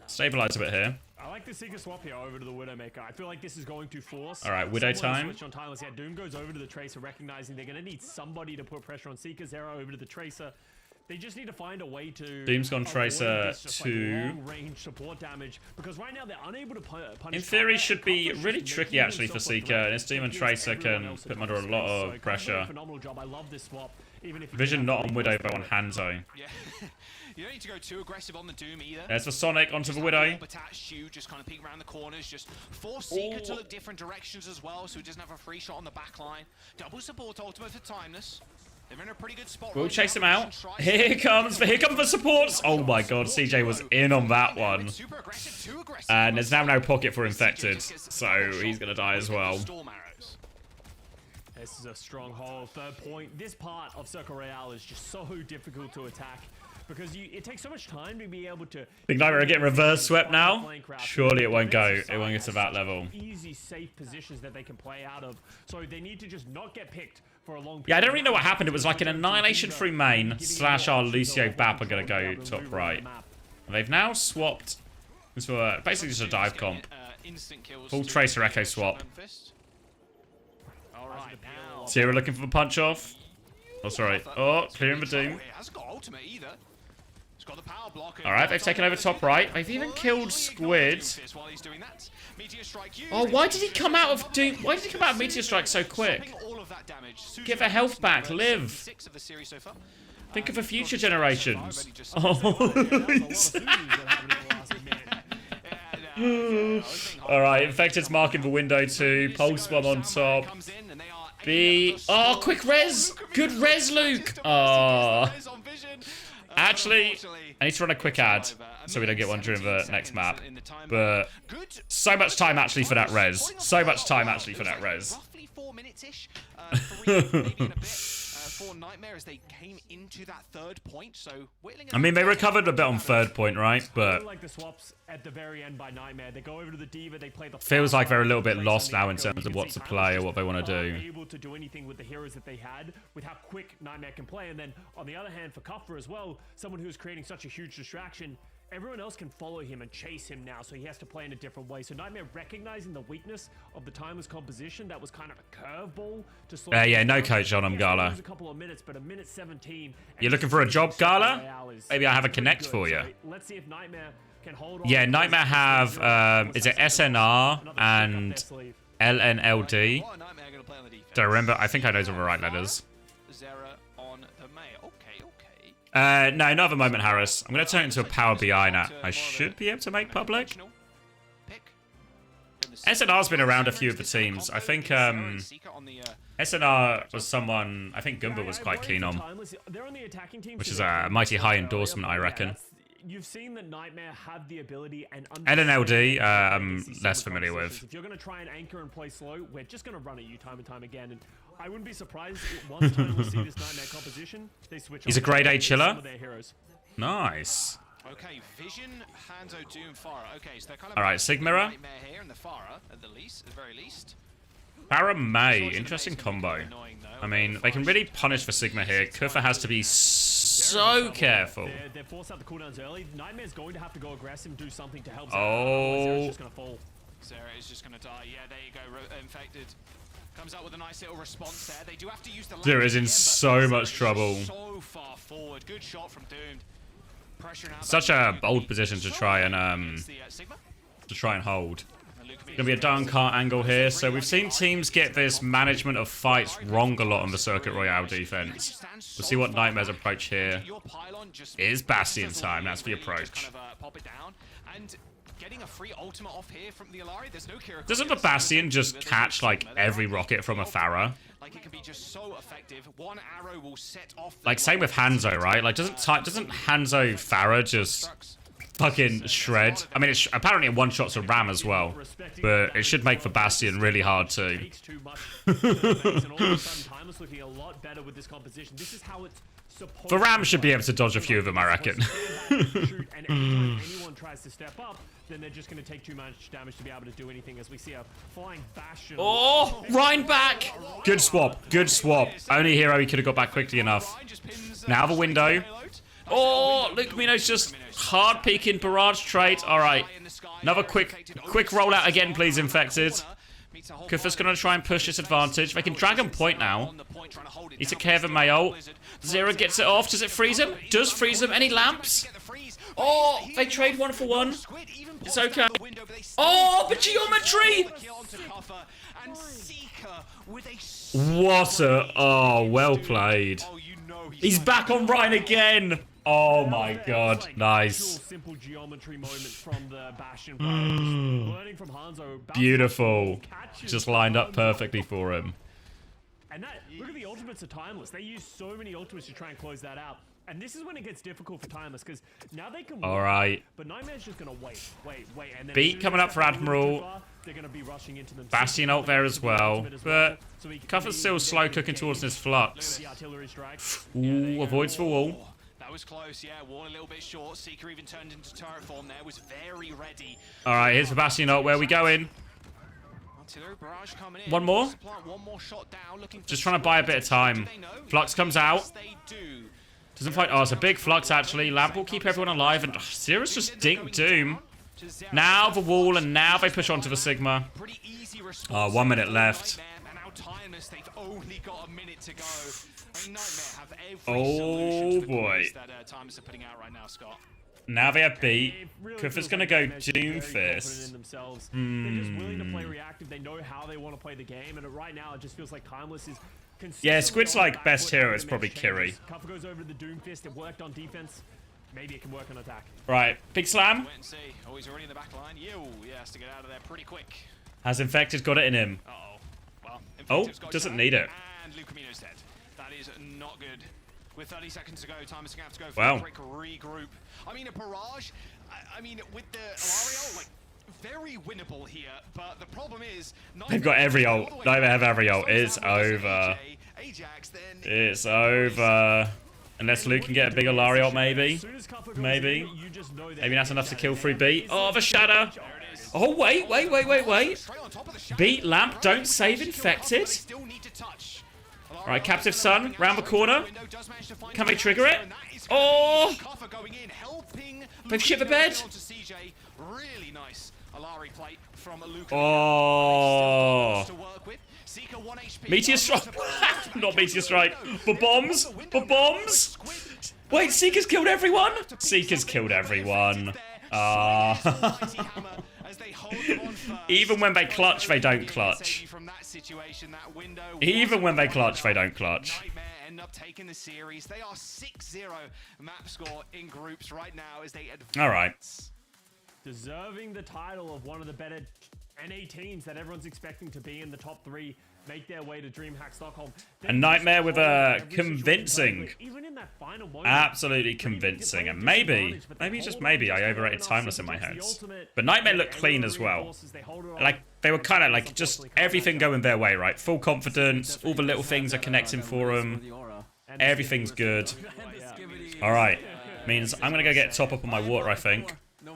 Speaker 2: Stabilize a bit here.
Speaker 10: I like the Seeker swap here over to the Widowmaker. I feel like this is going to force.
Speaker 2: All right, Widow
Speaker 10: someone to
Speaker 2: time.
Speaker 10: switch on Timeless. Yeah, Doom goes over to the Tracer, recognizing they're going to need somebody to put pressure on Seeker. Zero over to the Tracer. They just need to find a way to.
Speaker 2: Doom's gone Tracer
Speaker 10: this just,
Speaker 2: to.
Speaker 10: Like, long-range support damage, because right now they're unable to punish.
Speaker 2: In theory,
Speaker 10: Combat.
Speaker 2: should be
Speaker 10: Cuffer's
Speaker 2: really
Speaker 10: just
Speaker 2: tricky
Speaker 10: making
Speaker 2: actually for
Speaker 10: himself a
Speaker 2: Seeker,
Speaker 10: threat.
Speaker 2: and his Doom and
Speaker 10: Gives
Speaker 2: Tracer
Speaker 10: everyone
Speaker 2: can
Speaker 10: else
Speaker 2: put him
Speaker 10: a
Speaker 2: under a
Speaker 10: space.
Speaker 2: lot
Speaker 10: So
Speaker 2: of
Speaker 10: Cuffer's doing
Speaker 2: pressure.
Speaker 10: a phenomenal job. I love this swap. Even if
Speaker 2: Vision not on Widow, but on Hanzo.
Speaker 11: Yeah. You don't need to go too aggressive on the Doom either.
Speaker 2: There's the Sonic onto the Widow.
Speaker 11: Attached you, just kind of peek around the corners, just force Seeker to look different directions as well, so he doesn't have a free shot on the back line. Double support ultimate for Timeless. They're in a pretty good spot.
Speaker 2: We'll chase him out. Here come the supports. Oh my god, CJ was in on that one. And there's now no pocket for Infected, so he's gonna die as well.
Speaker 10: This is a stronghold. 3rd point. This part of Circle Royale is just so difficult to attack because it takes so much time to be able to.
Speaker 2: Big Nightmare are getting reverse swept now. Surely it won't go. It won't get to that level.
Speaker 10: Easy, safe positions that they can play out of. So they need to just not get picked for a long period.
Speaker 2: Yeah, I don't really know what happened. It was like an annihilation through main / our Lucio Bap are gonna go top right. And they've now swapped. This was basically just a dive comp. Full Tracer Echo swap. Zero looking for the punch off. Oh, sorry. Oh, clearing the Doom. Alright, they've taken over top right. They've even killed Squid. Oh, why did he come out of Doom? Why did he come out of Meteor Strike so quick? Get their health back. Live. Think of the future generations. Oh. Alright, Infected's marking the window too. Pulse bomb on top. Oh, quick res! Good res, Luke! Oh. Actually, I need to run a quick ad so we don't get one during the next map. But so much time actually for that res. So much time actually for that res.
Speaker 11: Roughly 4 minutes-ish. 3 maybe in a bit. For Nightmare as they came into that 3rd point, so
Speaker 2: I mean, they recovered a bit on 3rd point, right? But
Speaker 10: like the swaps at the very end by Nightmare. They go over to the Diva, they play the
Speaker 2: feels like they're a little bit lost now in terms of what to play or what they want to do.
Speaker 10: Able to do anything with the heroes that they had, with how quick Nightmare can play, and then on the other hand for Cuffer as well, someone who's creating such a huge distraction. everyone else can follow him and chase him now, so he has to play in a different way. So Nightmare recognizing the weakness of the Timeless composition, that was kind of a curveball to slow
Speaker 2: yeah, no
Speaker 10: down.
Speaker 2: coach on him, Gala.
Speaker 10: A couple of minutes, but a minute 17.
Speaker 2: You're looking for a job, Gala? Maybe I have a connect for you.
Speaker 10: Let's see if Nightmare can hold on.
Speaker 2: Yeah, Nightmare have, is it SNR and LNLD? Don't remember. I think I know some of the right letters. No, not at the moment, Harris. I'm going to turn it into a Power BI now. I should be able to make public. SNR's been around a few of the teams. I think SNR was someone I think Goomba was quite keen on, which is a mighty high endorsement, I reckon.
Speaker 10: You've seen that Nightmare have the ability and
Speaker 2: LNLD, I'm less familiar with.
Speaker 10: If you're going to try and anchor and play slow, we're just going to run at you time and time again. And I wouldn't be surprised once time we'll see this Nightmare composition, they switch.
Speaker 2: He's a grade A chiller. Nice.
Speaker 11: Okay, Vision, Hanzo, Doom, Farah. Okay, so they're kind of
Speaker 2: all right, Sigmira.
Speaker 11: Nightmare here and the Farah at the very least.
Speaker 2: Farah May, interesting combo. I mean, they can really punish for Sigma here. Kufa has to be so careful.
Speaker 10: They're forced out the cooldowns early. Nightmare's going to have to go aggressive, do something to help.
Speaker 2: Oh.
Speaker 10: Sarah's just going to fall.
Speaker 11: Sarah is just going to die. Yeah, there you go. Infected. Comes out with a nice little response there. They do have to use the
Speaker 2: Zero is in so much trouble.
Speaker 11: So far forward. Good shot from Doomed.
Speaker 2: Such a bold position to try and hold. Gonna be a down cart angle here. So we've seen teams get this management of fights wrong a lot on the Circuit Royale defense. We'll see what Nightmare's approach here is. Bastion time. That's the approach.
Speaker 11: Getting a free ultimate off here from the Alari. There's no Kira.
Speaker 2: Doesn't the Bastion just catch like every rocket from a Pharah?
Speaker 11: Like it can be just so effective. One arrow will set off.
Speaker 2: Like same with Hanzo, right? Like doesn't Hanzo Pharah just fucking shred? I mean, it's apparently it one shots a Ram as well, but it should make for Bastion really hard too. The Ram should be able to dodge a few of them, I reckon.
Speaker 10: Anyone tries to step up, then they're just going to take too much damage to be able to do anything. As we see a flying Bastion.
Speaker 2: Oh, Rhine back! Good swap, good swap. Only hero he could have got back quickly enough. Now the window. Oh, Luke Mino's just hard peeking barrage trade. All right, another quick rollout again, please, Infected. Kufa's going to try and push this advantage. They can Dragon Point now. He took care of a Mayo. Zero gets it off. Does it freeze him? Does freeze him. Any lamps? Oh, they trade 1 for 1. It's okay. Oh, but geometry! What a... Oh, well played. He's back on Rhine again. Oh my god, nice. Beautiful. Just lined up perfectly for him.
Speaker 10: And that, look at the ultimates of Timeless. They use so many ultimates to try and close that out. And this is when it gets difficult for Timeless, because now they can
Speaker 2: Alright.
Speaker 10: But Nightmare's just gonna wait. And then
Speaker 2: Beat coming up for Admiral.
Speaker 10: They're gonna be rushing into them.
Speaker 2: Bastion ult there as well. But Kuffer's still slow cooking towards this flux. Ooh, avoids the wall.
Speaker 11: That was close, yeah. Wall a little bit short. Seeker even turned into turret form there. Was very ready.
Speaker 2: Alright, here's the Bastion ult. Where are we going? One more? Just trying to buy a bit of time. Flux comes out. Doesn't fight. Oh, it's a big Flux actually. Lamp will keep everyone alive. And Zero's just dink Doom. Now the wall, and now they push onto the Sigma. Oh, 1 minute left. Oh boy. Now they have beat. Kufa's gonna go Doomfist.
Speaker 10: They're just willing to play reactive. They know how they want to play the game, and right now it just feels like Timeless is.
Speaker 2: Yeah, Squid's like best hero is probably Kiri.
Speaker 10: Kuffer goes over to the Doomfist. It worked on defense. Maybe it can work on attack.
Speaker 2: Right, big slam.
Speaker 11: Oh, he's already in the back line. He has to get out of there pretty quick.
Speaker 2: Has Infected got it in him?
Speaker 11: Well,
Speaker 2: doesn't need it.
Speaker 11: And Lucamino's dead. That is not good. With 30 seconds to go, Timeless gonna have to go for a quick regroup. I mean, a barrage. I mean, with the Alario, like, very winnable here. But the problem is,
Speaker 2: they've got every ult. They have every ult. It's over. It's over. Unless Luke can get a big Alario, maybe. Maybe that's enough to kill 3B. Oh, the Shadow. Oh, wait. Beat Lamp, don't save Infected. All right, Captive Sun, round the corner. Can they trigger it? Oh! They've shit the bed.
Speaker 11: Really nice Alari play from Luca.
Speaker 2: Oh! Meteor Strike. Not Meteor Strike. For bombs. For bombs. Wait, Seeker's killed everyone? Seeker's killed everyone. Even when they clutch, they don't clutch. Even when they clutch, they don't clutch.
Speaker 11: End up taking the series. They are 6-0 map score in groups right now as they advance.
Speaker 2: All right.
Speaker 10: Deserving the title of one of the better NA teams that everyone's expecting to be in the top 3, make their way to DreamHack Stockholm.
Speaker 2: A Nightmare with a convincing.
Speaker 10: Even in that final moment,
Speaker 2: Absolutely convincing. And maybe, just maybe, I overrated Timeless in my head. But Nightmare looked clean as well. Like, they were kind of like just everything going their way, right? Full confidence, all the little things are connecting for them. Everything's good. All right. Means I'm going to go get top up on my water, I think.
Speaker 4: No,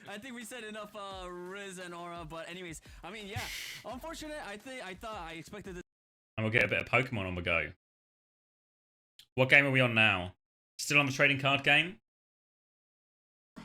Speaker 4: I think we said enough Riz and Aura, but anyways, I mean, yeah, unfortunate. I expected this.
Speaker 2: And we'll get a bit of Pokemon on the go. What game are we on now? Still on the trading card game?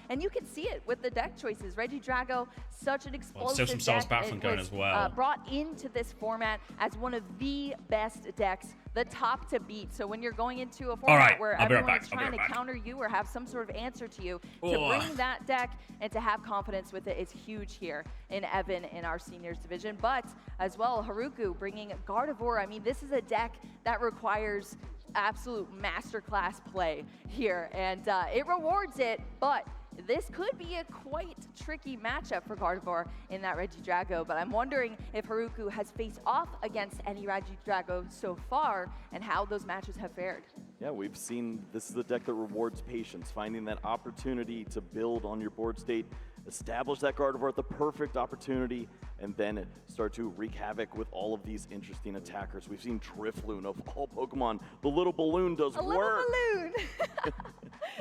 Speaker 12: And you can see it with the deck choices. Regidrago, such an explosive
Speaker 2: still some Stars
Speaker 12: deck.
Speaker 2: Battlefront going as well.
Speaker 12: Brought into this format as one of the best decks, the top to beat. So when you're going into a format where everyone is trying to counter you or have some sort of answer to you, to bring that deck and to have confidence with it is huge here in Evan in our seniors division. But as well, Haruku bringing Gardevoir. I mean, this is a deck that requires absolute masterclass play here, and it rewards it, but this could be a quite tricky matchup for Gardevoir in that Regidrago, but I'm wondering if Haruku has faced off against any Regidrago so far and how those matches have fared.
Speaker 13: Yeah, we've seen this is a deck that rewards patience, finding that opportunity to build on your board state, establish that Gardevoir at the perfect opportunity, and then start to wreak havoc with all of these interesting attackers. We've seen Drifloon of all Pokemon. The little balloon does work.
Speaker 12: Little balloon.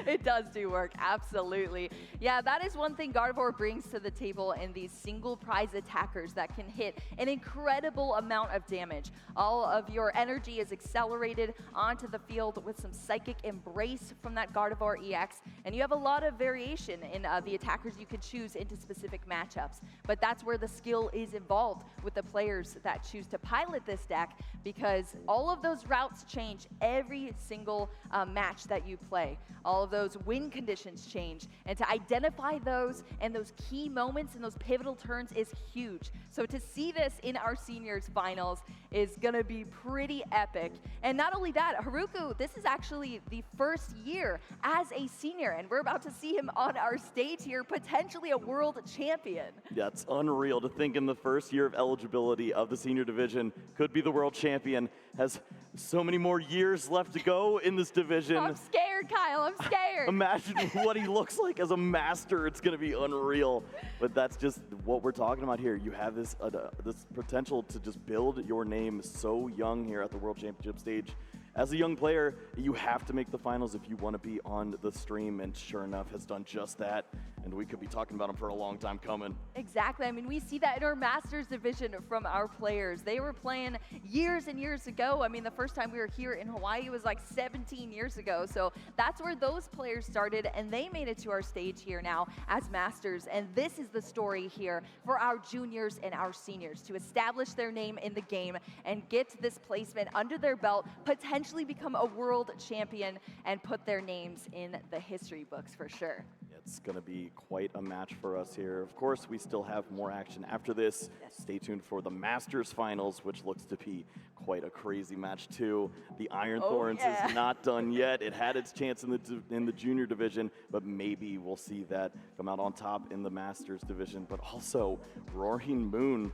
Speaker 12: It does do work, absolutely. Yeah, that is one thing Gardevoir brings to the table in these single prize attackers that can hit an incredible amount of damage. All of your energy is accelerated onto the field with some Psychic Embrace from that Gardevoir EX, and you have a lot of variation in the attackers you could choose into specific matchups. But that's where the skill is involved with the players that choose to pilot this deck, because all of those routes change every single match that you play. All of those win conditions change, and to identify those and those key moments and those pivotal turns is huge. So to see this in our seniors finals is gonna be pretty epic. And not only that, Haruku, this is actually the first year as a senior, and we're about to see him on our stage here, potentially a world champion.
Speaker 13: Yeah, it's unreal to think in the first year of eligibility of the senior division, could be the world champion, has so many more years left to go in this division.
Speaker 12: I'm scared, Kyle, I'm scared.
Speaker 13: Imagine what he looks like as a master. It's gonna be unreal. But that's just what we're talking about here. You have this this potential to just build your name so young here at the World Championship stage. As a young player, you have to make the finals if you want to be on the stream, and sure enough, has done just that. And we could be talking about him for a long time coming.
Speaker 12: Exactly. I mean, we see that in our Masters division from our players. They were playing years and years ago. I mean, the first time we were here in Hawaii was like 17 years ago. So that's where those players started, and they made it to our stage here now as Masters. And this is the story here for our juniors and our seniors to establish their name in the game and get this placement under their belt, potentially become a world champion, and put their names in the history books for sure.
Speaker 13: It's going to be quite a match for us here. Of course, we still have more action after this.
Speaker 12: Yes.
Speaker 13: Stay tuned for the Masters Finals, which looks to be quite a crazy match too. The Iron Thorns is not done yet. It had its chance in the junior division, but maybe we'll see that come out on top in the Masters division. But also, Roaring Moon,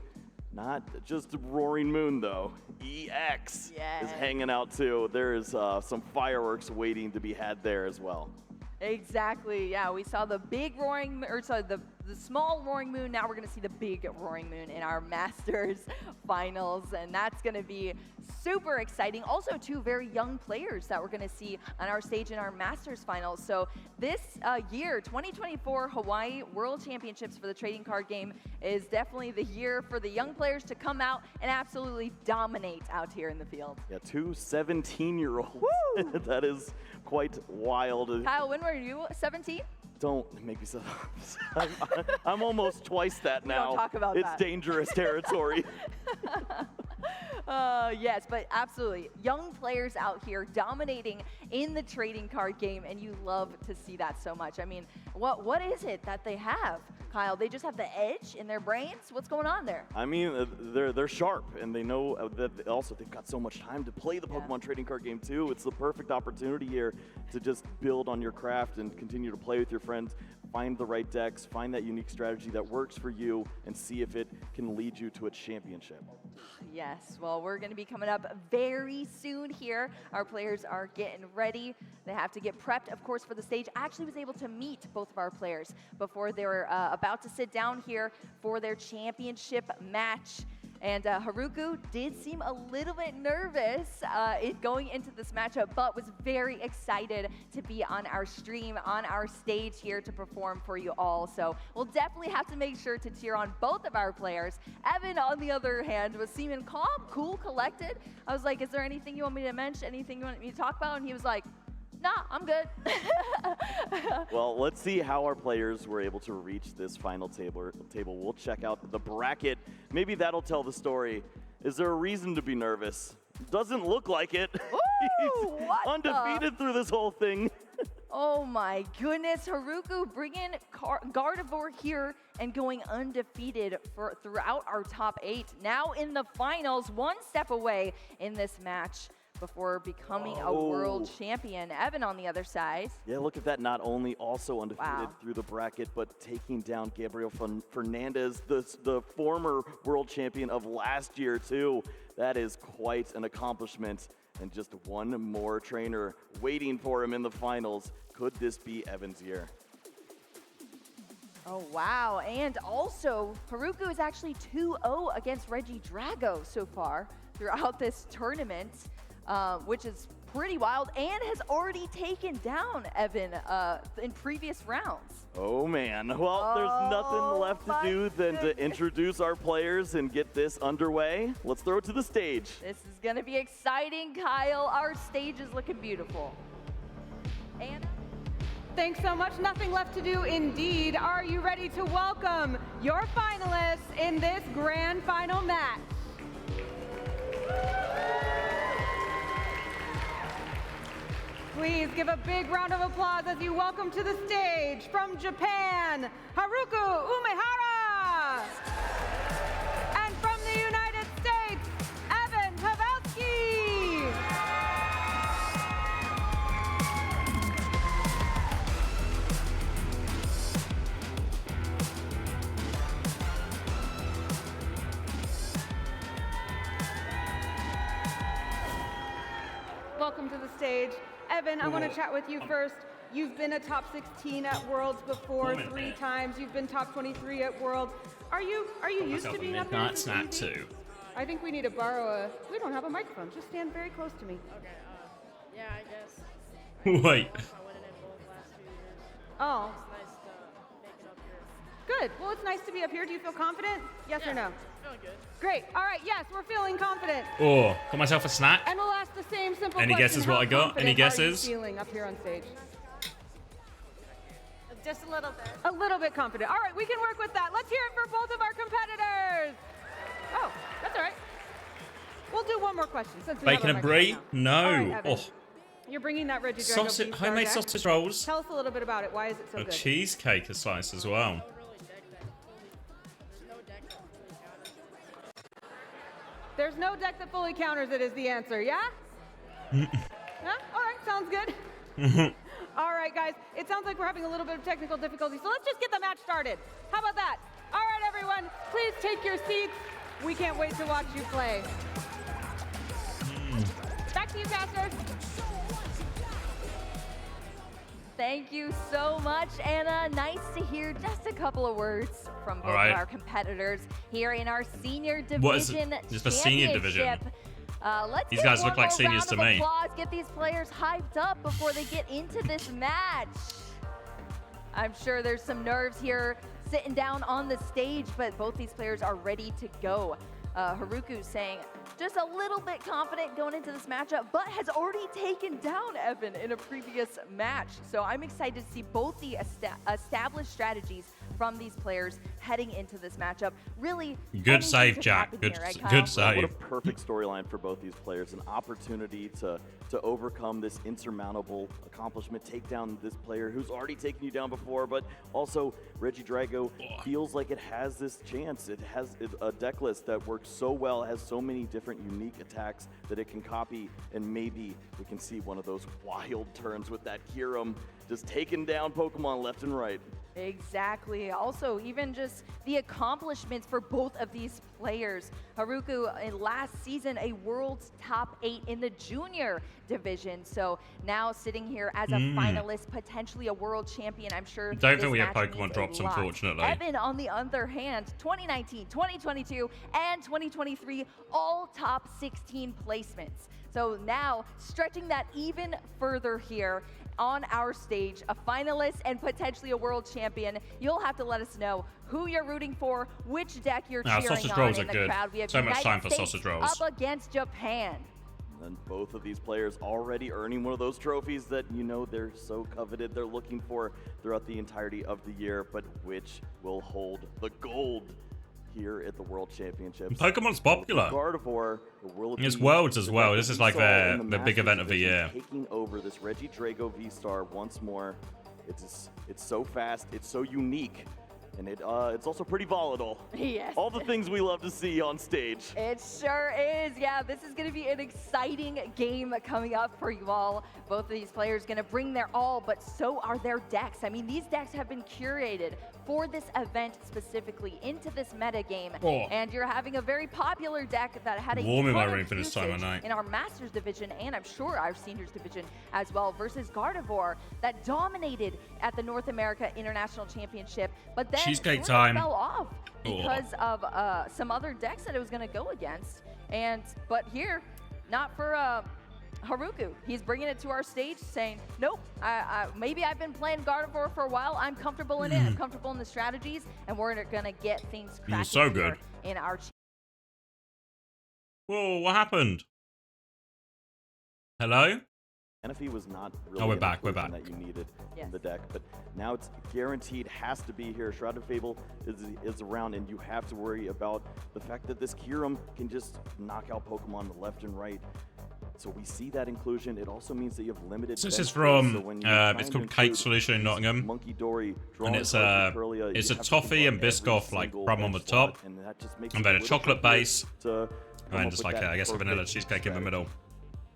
Speaker 13: not just Roaring Moon though. EX is hanging out too. There is some fireworks waiting to be had there as well.
Speaker 12: Exactly, yeah, we saw the big roaring, or sorry, the the small Roaring Moon. Now we're going to see the big Roaring Moon in our Masters finals, and that's going to be super exciting. Also, two very young players that we're going to see on our stage in our Masters finals. So this year, 2024 Hawaii World Championships for the trading card game is definitely the year for the young players to come out and absolutely dominate out here in the field.
Speaker 13: Yeah, two 17-year-olds. That is quite wild.
Speaker 12: Kyle, when were you 17?
Speaker 13: Don't make me so. I'm almost twice that now.
Speaker 12: Don't talk about
Speaker 13: it's
Speaker 12: that.
Speaker 13: dangerous territory.
Speaker 12: Yes, but absolutely. Young players out here dominating in the trading card game, and you love to see that so much. I mean, what is it that they have, Kyle? They just have the edge in their brains? What's going on there?
Speaker 13: I mean, they're sharp, and they know that also they've got so much time to play the Pokemon trading card game too. It's the perfect opportunity here to just build on your craft and continue to play with your friends. Find the right decks, find that unique strategy that works for you, and see if it can lead you to a championship.
Speaker 12: Yes, well, we're going to be coming up very soon here. Our players are getting ready. They have to get prepped, of course, for the stage. I actually was able to meet both of our players before they were about to sit down here for their championship match. And Haruku did seem a little bit nervous going into this matchup, but was very excited to be on our stream, on our stage here to perform for you all. So we'll definitely have to make sure to cheer on both of our players. Evan, on the other hand, was seeming calm, cool, collected. I was like, is there anything you want me to mention, anything you want me to talk about? And he was like, nah, I'm good.
Speaker 13: Well, let's see how our players were able to reach this final table. We'll check out the bracket. Maybe that'll tell the story. Is there a reason to be nervous? Doesn't look like it.
Speaker 12: Ooh,
Speaker 13: He's undefeated through this whole thing.
Speaker 12: Oh my goodness, Haruku bringing Gardevoir here and going undefeated throughout our top 8. Now in the finals, one step away in this match before becoming a world champion. Evan on the other side.
Speaker 13: Yeah, look at that. Not only also undefeated through the bracket, but taking down Gabriel Fernandez, the former world champion of last year too. That is quite an accomplishment. And just one more trainer waiting for him in the finals. Could this be Evan's year?
Speaker 12: Oh, wow. And also, Haruku is actually 2-0 against Reggie Drago so far throughout this tournament. Which is pretty wild, and has already taken down Evan in previous rounds.
Speaker 13: Oh man, well, there's nothing left to do than to introduce our players and get this underway. Let's throw it to the stage.
Speaker 12: This is gonna be exciting, Kyle. Our stage is looking beautiful. Anna?
Speaker 14: Thanks so much. Nothing left to do indeed. Are you ready to welcome your finalists in this grand final match? Please give a big round of applause as you welcome to the stage from Japan, Haruku Umehara. And from the United States, Evan Pavelski. Welcome to the stage. Evan, I want to chat with you first. You've been a top 16 at Worlds before 3 times. You've been top 23 at Worlds. Are you used to being up here?
Speaker 2: Midnight snack too.
Speaker 14: I think we need to borrow a. We don't have a microphone. Just stand very close to me.
Speaker 15: Okay. Yeah, I guess.
Speaker 2: Wait.
Speaker 15: I went in both last 2 years.
Speaker 14: Oh.
Speaker 15: It's nice to make it up here.
Speaker 14: Good. Well, it's nice to be up here. Do you feel confident? Yes or no?
Speaker 15: Feeling good.
Speaker 14: Great. All right. Yes, we're feeling confident.
Speaker 2: Oh, got myself a snack.
Speaker 14: And we'll ask the same simple
Speaker 2: Any
Speaker 14: question.
Speaker 2: guesses what I got?
Speaker 14: How
Speaker 2: Any
Speaker 14: confident
Speaker 2: guesses?
Speaker 14: Are you feeling up here on stage?
Speaker 15: Just a little bit.
Speaker 14: A little bit confident. All right, we can work with that. Let's hear it for both of our competitors. Oh, that's all right. We'll do one more question. Since we
Speaker 2: Bacon
Speaker 14: have
Speaker 2: and
Speaker 14: our
Speaker 2: brie?
Speaker 14: microphone
Speaker 2: No.
Speaker 14: now. All right, Evan,
Speaker 2: Oh,
Speaker 14: you're bringing that Reggie Drago
Speaker 2: sausage,
Speaker 14: beef star
Speaker 2: homemade
Speaker 14: deck.
Speaker 2: sausage rolls.
Speaker 14: Tell us a little bit about it. Why is it so
Speaker 2: A
Speaker 14: good?
Speaker 2: cheesecake a slice as well.
Speaker 14: There's no deck that fully counters it is the answer, yeah? Huh? All right, sounds good. All right, guys, it sounds like we're having a little bit of technical difficulty, so let's just get the match started. How about that? All right, everyone, please take your seats. We can't wait to watch you play. Back to you, Caster.
Speaker 12: Thank you so much, Anna. Nice to hear just a couple of words from both of our competitors here in our senior division.
Speaker 2: What is it? It's the senior division.
Speaker 12: Let's
Speaker 2: These guys look like seniors to me.
Speaker 12: Applause. Get these players hyped up before they get into this match. I'm sure there's some nerves here sitting down on the stage, but both these players are ready to go. Haruku saying just a little bit confident going into this matchup, but has already taken down Evan in a previous match. So I'm excited to see both the established strategies from these players heading into this matchup. Really
Speaker 2: good save, Jack. Good save.
Speaker 13: What a perfect storyline for both these players. An opportunity to overcome this insurmountable accomplishment, take down this player who's already taken you down before, but also Reggie Drago feels like it has this chance. It has a deck list that works so well, has so many different unique attacks that it can copy, and maybe we can see one of those wild turns with that Kyurem just taking down Pokemon left and right.
Speaker 12: Exactly. Also, even just the accomplishments for both of these players. Haruku in last season, a world's top 8 in the junior division. So now sitting here as a finalist, potentially a world champion. I'm sure.
Speaker 2: Don't think we have Pokemon drops, unfortunately.
Speaker 12: Evan, on the other hand, 2019, 2022, and 2023, all top 16 placements. So now stretching that even further here on our stage, a finalist and potentially a world champion. You'll have to let us know who you're rooting for, which deck you're cheering
Speaker 2: sausage
Speaker 12: on
Speaker 2: rolls
Speaker 12: in
Speaker 2: are
Speaker 12: the
Speaker 2: good.
Speaker 12: crowd. We have
Speaker 2: So much
Speaker 12: United
Speaker 2: time for
Speaker 12: States
Speaker 2: sausage rolls.
Speaker 12: up against Japan.
Speaker 13: And both of these players already earning one of those trophies that you know they're so coveted, they're looking for throughout the entirety of the year, but which will hold the gold here at the World Championships.
Speaker 2: Pokemon's popular.
Speaker 13: Gardevoir will
Speaker 2: It's Worlds as well. This is like the big event of the year.
Speaker 13: Taking over this Reggie Drago V-Star once more. It's so fast, it's so unique, and it's also pretty volatile.
Speaker 12: Yes.
Speaker 13: All the things we love to see on stage.
Speaker 12: It sure is. Yeah, this is going to be an exciting game coming up for you all. Both of these players going to bring their all, but so are their decks. I mean, these decks have been curated for this event specifically into this meta game. And you're having a very popular deck that had a
Speaker 2: Warm in my
Speaker 12: ton of
Speaker 2: room for this time of
Speaker 12: usage
Speaker 2: night.
Speaker 12: in our Masters division, and I'm sure our Seniors division as well, versus Gardevoir that dominated at the North America International Championship, but then
Speaker 2: Cheesecake
Speaker 12: sort of
Speaker 2: time.
Speaker 12: fell off because of some other decks that it was going to go against. But here, not for Haruku. He's bringing it to our stage saying, nope, maybe I've been playing Gardevoir for a while. I'm comfortable in it. I'm comfortable in the strategies, and we're going to get things cracking
Speaker 2: so good.
Speaker 12: in our
Speaker 2: Whoa, what happened? Hello?
Speaker 13: Manaphy was not really
Speaker 2: we're back.
Speaker 13: that you needed in the deck, but now it's guaranteed, has to be here. Shrouded Fable is around, and you have to worry about the fact that this Kyurem can just knock out Pokemon left and right. So we see that inclusion. It also means that you have limited.
Speaker 2: So this is from it's called Kate Solution in Nottingham,
Speaker 13: Monkey Dory,
Speaker 2: and it's a toffee and Biscoff like crumb on the top, and then a chocolate base, and then just like I guess a vanilla cheesecake in the middle.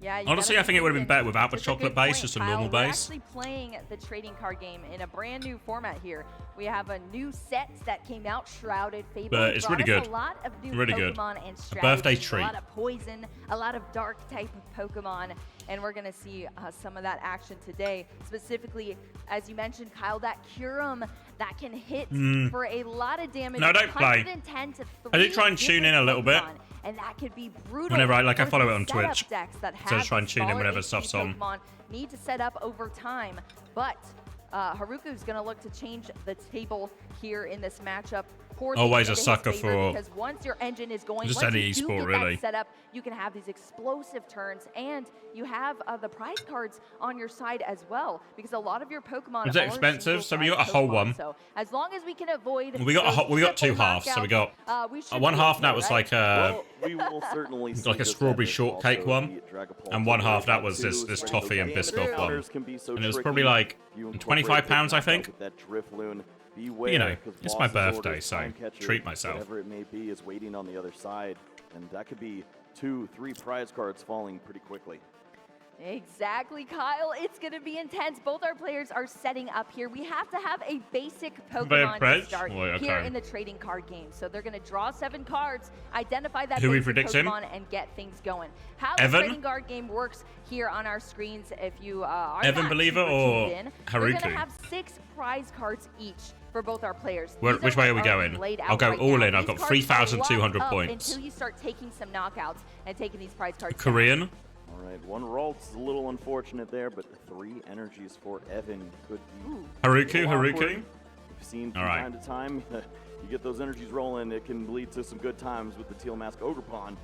Speaker 12: Yeah,
Speaker 2: honestly, I think it would have been better without the chocolate base, just a normal base.
Speaker 12: We're actually playing the trading card game in a brand new format here. We have a new set that came out, Shrouded Fable.
Speaker 2: But it's really good.
Speaker 12: A lot of new
Speaker 2: Really
Speaker 12: Pokemon
Speaker 2: good.
Speaker 12: and
Speaker 2: A birthday
Speaker 12: strategies,
Speaker 2: treat.
Speaker 12: a lot of poison, a lot of dark type of Pokemon, and we're gonna see some of that action today. Specifically, as you mentioned, Kyle, that Kyurem that can hit for a lot of damage.
Speaker 2: No, don't play.
Speaker 12: 110 to
Speaker 2: I did try and tune in a little bit.
Speaker 12: And that could be brutal.
Speaker 2: Whenever I
Speaker 12: for
Speaker 2: follow
Speaker 12: the
Speaker 2: it on
Speaker 12: setup
Speaker 2: Twitch.
Speaker 12: decks that
Speaker 2: So
Speaker 12: have
Speaker 2: just try and tune in
Speaker 12: smaller
Speaker 2: whenever
Speaker 12: HP
Speaker 2: stuff's on.
Speaker 12: Pokemon need to set up over time, but Haruku's going to look to change the table here in this matchup.
Speaker 2: Always a sucker for
Speaker 12: because once your engine is going,
Speaker 2: just
Speaker 12: once
Speaker 2: any
Speaker 12: you do
Speaker 2: esport,
Speaker 12: get
Speaker 2: really.
Speaker 12: that set up, you can have these explosive turns, and you have the prize cards on your side as well, because a lot of your Pokemon
Speaker 2: Is it
Speaker 12: are
Speaker 2: expensive? So we
Speaker 12: single
Speaker 2: got a whole
Speaker 12: Pokemon.
Speaker 2: one.
Speaker 12: So as long as we can avoid,
Speaker 2: We got
Speaker 12: those
Speaker 2: two
Speaker 12: triple
Speaker 2: halves. So we got
Speaker 12: knockouts, we should
Speaker 2: one
Speaker 12: be
Speaker 2: half
Speaker 12: okay,
Speaker 2: that was
Speaker 12: right?
Speaker 2: like
Speaker 13: we will certainly see
Speaker 2: like a
Speaker 13: this
Speaker 2: strawberry
Speaker 13: happen.
Speaker 2: shortcake
Speaker 13: Also,
Speaker 2: one,
Speaker 13: the Dragapult
Speaker 2: and one half that
Speaker 13: Dragapult
Speaker 2: was this
Speaker 13: 2,
Speaker 2: toffee and Biscoff one,
Speaker 13: counters can be so
Speaker 2: and it was
Speaker 13: tricky.
Speaker 2: probably like
Speaker 13: You incorporate
Speaker 2: £25, I think.
Speaker 13: with that Drifloon.
Speaker 2: But,
Speaker 13: Beware,
Speaker 2: you know,
Speaker 13: 'cause
Speaker 2: it's my
Speaker 13: boss's
Speaker 2: birthday,
Speaker 13: orders,
Speaker 2: so
Speaker 13: time catcher,
Speaker 2: treat myself.
Speaker 13: Whatever it may be is waiting on the other side, and that could be 2-3 prize cards falling pretty quickly.
Speaker 12: Exactly, Kyle. It's going to be intense. Both our players are setting up here. We have to have a basic Pokemon to start here in the trading card game. So they're going to draw 7 cards, identify that basic Pokemon, and get things going. How the trading card game works here on our screens, if you are not
Speaker 2: Believer or
Speaker 12: tuned in,
Speaker 2: Haruki?
Speaker 12: we're going to have 6 prize cards each for both our players.
Speaker 2: Which way are we going? I'll go all in. I've got 3,200 points.
Speaker 12: Until you start taking some knockouts and taking these prize cards.
Speaker 2: Korean.
Speaker 12: Down.
Speaker 13: All right, 1 Ralt's a little unfortunate there, but 3 energies for Evan could be.
Speaker 2: Haruki.
Speaker 13: We've seen from time to time, you get those energies rolling, it can lead to some good times with the Teal Mask Ogre Pawn.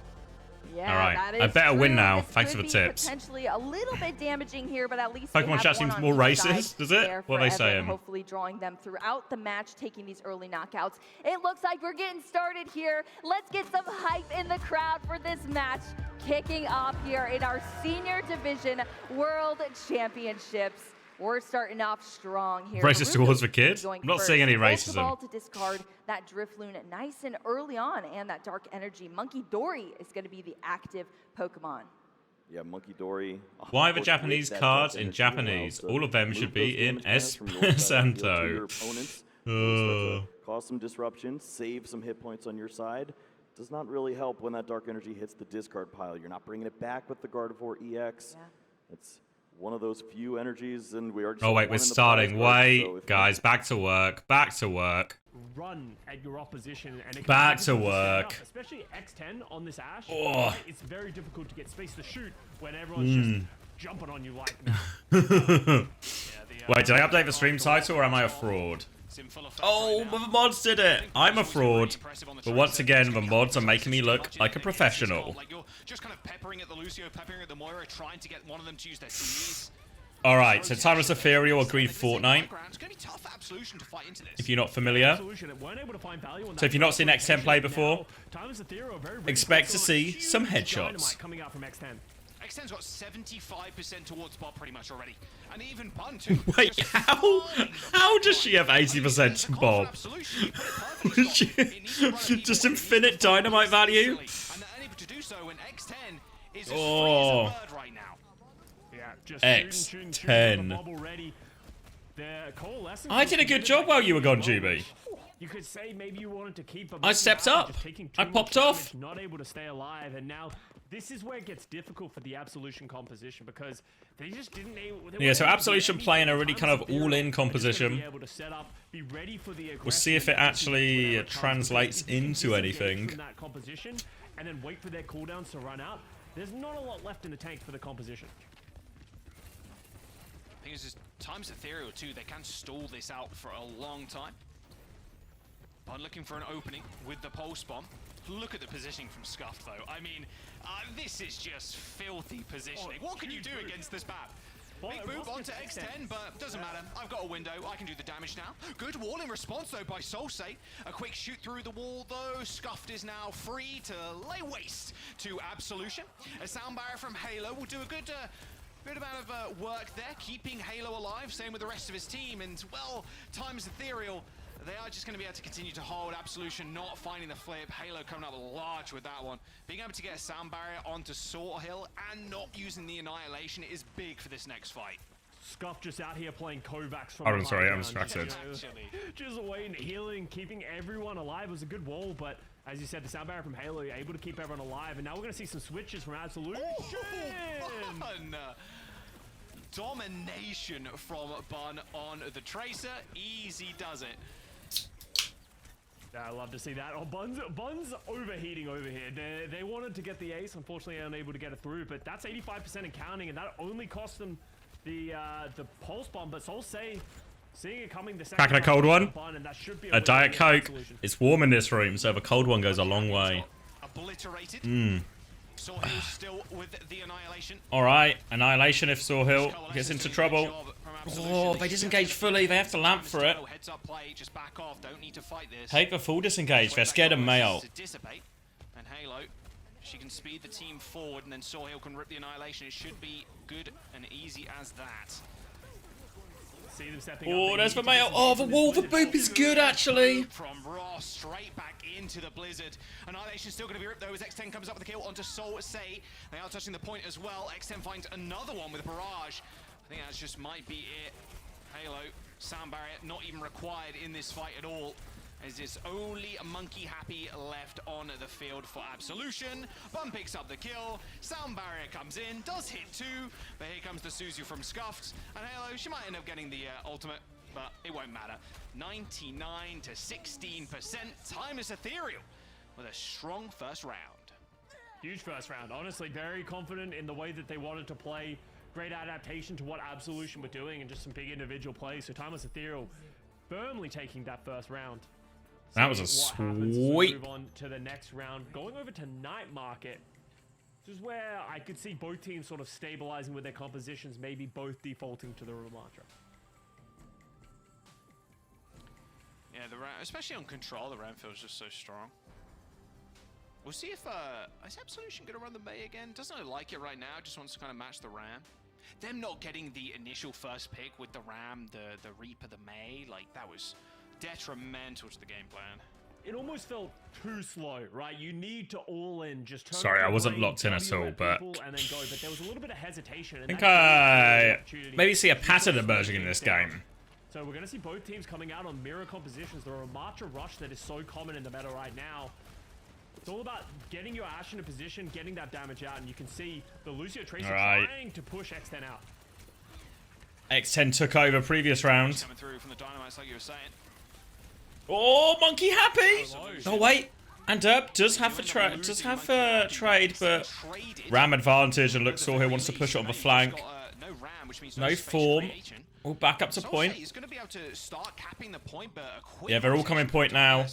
Speaker 12: Yeah,
Speaker 2: all right,
Speaker 12: that is
Speaker 2: I better
Speaker 12: true.
Speaker 2: win now.
Speaker 12: This
Speaker 2: Thanks for the tips.
Speaker 12: Potentially a little bit damaging here, but at least
Speaker 2: Pokemon chat seems more racist, does it? What are they saying?
Speaker 12: Hopefully drawing them throughout the match, taking these early knockouts. It looks like we're getting started here. Let's get some hype in the crowd for this match kicking off here in our Senior Division World Championships. We're starting off strong here.
Speaker 2: Racist towards the kids? I'm not seeing any racism.
Speaker 12: Ball to discard that Drifloon nice and early on, and that Dark Energy. Monkey Dory is going to be the active Pokemon.
Speaker 13: Yeah, Monkey Dory.
Speaker 2: Why the Japanese cards in Japanese? All of them should be in Esperanto.
Speaker 13: Cause some disruption, save some hit points on your side. Does not really help when that Dark Energy hits the discard pile. You're not bringing it back with the Gardevoir EX.
Speaker 12: Yeah.
Speaker 13: It's one of those few energies, and we are just.
Speaker 2: Oh wait, we're starting. Wait, guys, back to work. Back to work.
Speaker 10: Run at your opposition and
Speaker 2: back to work.
Speaker 10: Especially X10 on this Ash.
Speaker 2: Oh.
Speaker 10: It's very difficult to get space to shoot when everyone's just jumping on you like now.
Speaker 2: Wait, did I update the stream title or am I a fraud? Oh, the mods did it. I'm a fraud. But once again, the mods are making me look like a professional.
Speaker 11: Like you're just kind of peppering at the Lucio, peppering at the Moira, trying to get one of them to use their CEs.
Speaker 2: Alright, so Timeless Ethereal agreed Fortnite. If you're not familiar. So if you've not seen X10 play before, expect to see some headshots.
Speaker 11: X10's got 75% towards bot pretty much already. And even Bun too.
Speaker 2: Wait, how does she have 80% to Bob? Just infinite dynamite value?
Speaker 11: And they're unable to do so when X10 is as free as a bird right now.
Speaker 2: X10. I did a good job while you were gone, Juby.
Speaker 10: You could say maybe you wanted to keep
Speaker 2: I stepped up. I popped off.
Speaker 10: Not able to stay alive, and now this is where it gets difficult for the Absolution composition because they just didn't.
Speaker 2: Yeah, so Absolution playing a really kind of all-in composition. We'll see if it actually translates into anything.
Speaker 10: That composition, and then wait for their cooldowns to run out. There's not a lot left in the tank for the composition.
Speaker 11: I think it's just times Ethereal too. They can stall this out for a long time. But looking for an opening with the pulse bomb. Look at the positioning from Scuff though. I mean, this is just filthy positioning. What can you do against this map? Big move onto X10, but doesn't matter. I've got a window. I can do the damage now. Good wall in response though by Soulsate. A quick shoot through the wall though. Scuffed is now free to lay waste to Absolution. A sound barrier from Halo will do a good amount of work there, keeping Halo alive. Same with the rest of his team. And well, times Ethereal. They are just going to be able to continue to hold. Absolution not finding the flip. Halo coming up large with that one. Being able to get a sound barrier onto Sort Hill and not using the Annihilation is big for this next fight.
Speaker 10: Scuff just out here playing Kovacs from
Speaker 2: I'm sorry, I'm distracted.
Speaker 10: Just waiting, healing, keeping everyone alive. It was a good wall, but as you said, the sound barrier from Halo able to keep everyone alive. And now we're going to see some switches from Absolution.
Speaker 11: Domination from Bun on the Tracer. Easy does it.
Speaker 10: I love to see that. Oh, Bun's overheating over here. They wanted to get the ace, unfortunately unable to get it through, but that's 85% and counting, and that only cost them the pulse bomb. But Soul say, seeing it coming the second
Speaker 2: Cracking a cold one.
Speaker 10: And that should be
Speaker 2: A Diet Coke. It's warm in this room, so the cold one goes a long way.
Speaker 11: Obliterated. Sawhill still with the Annihilation.
Speaker 2: Alright, Annihilation if Sawhill gets into trouble. Oh, they disengage fully, they have to lamp for it.
Speaker 11: Heads up play, just back off, don't need to fight this.
Speaker 2: Take the full disengage, they're scared of Mail.
Speaker 11: And Halo, she can speed the team forward and then Sawhill can rip the Annihilation. It should be good and easy as that.
Speaker 10: See them stepping
Speaker 2: Oh,
Speaker 10: up.
Speaker 2: there's the mail. Oh, the wall, the boop is good, actually.
Speaker 11: From Ross, straight back into the Blizzard. Annihilation still going to be ripped, though, as X10 comes up with the kill onto Soul Say. They are touching the point as well. X10 finds another one with Barrage. I think that just might be it. Halo, sound barrier, not even required in this fight at all. As it's only Monkey Happy left on the field for Absolution. Bun picks up the kill. Sound barrier comes in, does hit 2, but here comes the Suzu from Scuffed. And Halo, she might end up getting the ultimate, but it won't matter. 99 to 16%. Timeless Ethereal with a strong first round.
Speaker 10: Huge first round. Honestly, very confident in the way that they wanted to play. Great adaptation to what Absolution were doing and just some big individual plays. So Timeless Ethereal firmly taking that first round.
Speaker 2: That was a sweep.
Speaker 10: Move on to the next round. Going over to Night Market. This is where I could see both teams sort of stabilizing with their compositions, maybe both defaulting to the Ramatra.
Speaker 11: Yeah, the round, especially on control, the round feels just so strong. We'll see if is Absolution going to run the May again? Doesn't really like it right now. Just wants to kind of match the Ram. Them not getting the initial first pick with the Ram, the Reaper, the May, like that was detrimental to the game plan.
Speaker 10: It almost felt too slow, right? You need to all in, just turn
Speaker 2: Sorry,
Speaker 10: off
Speaker 2: I
Speaker 10: your
Speaker 2: wasn't
Speaker 10: brain,
Speaker 2: locked in at
Speaker 10: W
Speaker 2: all,
Speaker 10: at
Speaker 2: but
Speaker 10: people, and then go. But there was a little bit of hesitation.
Speaker 2: I think I maybe see a pattern emerging in this game.
Speaker 10: So we're going to see both teams coming out on mirror compositions. The Ramatra rush that is so common in the meta right now. It's all about getting your Ashe in a position, getting that damage out, and you can see the Lucio Tracer trying to push X10 out.
Speaker 2: X10 took over previous round.
Speaker 11: Coming through from the Dynamites, like you were saying.
Speaker 2: Oh, Monkey Happy! Oh wait, and Derp does have a trade, but Ram advantage, and looks Sawhill wants to push it on the flank. No form. All back up to point. Yeah, they're all coming point now.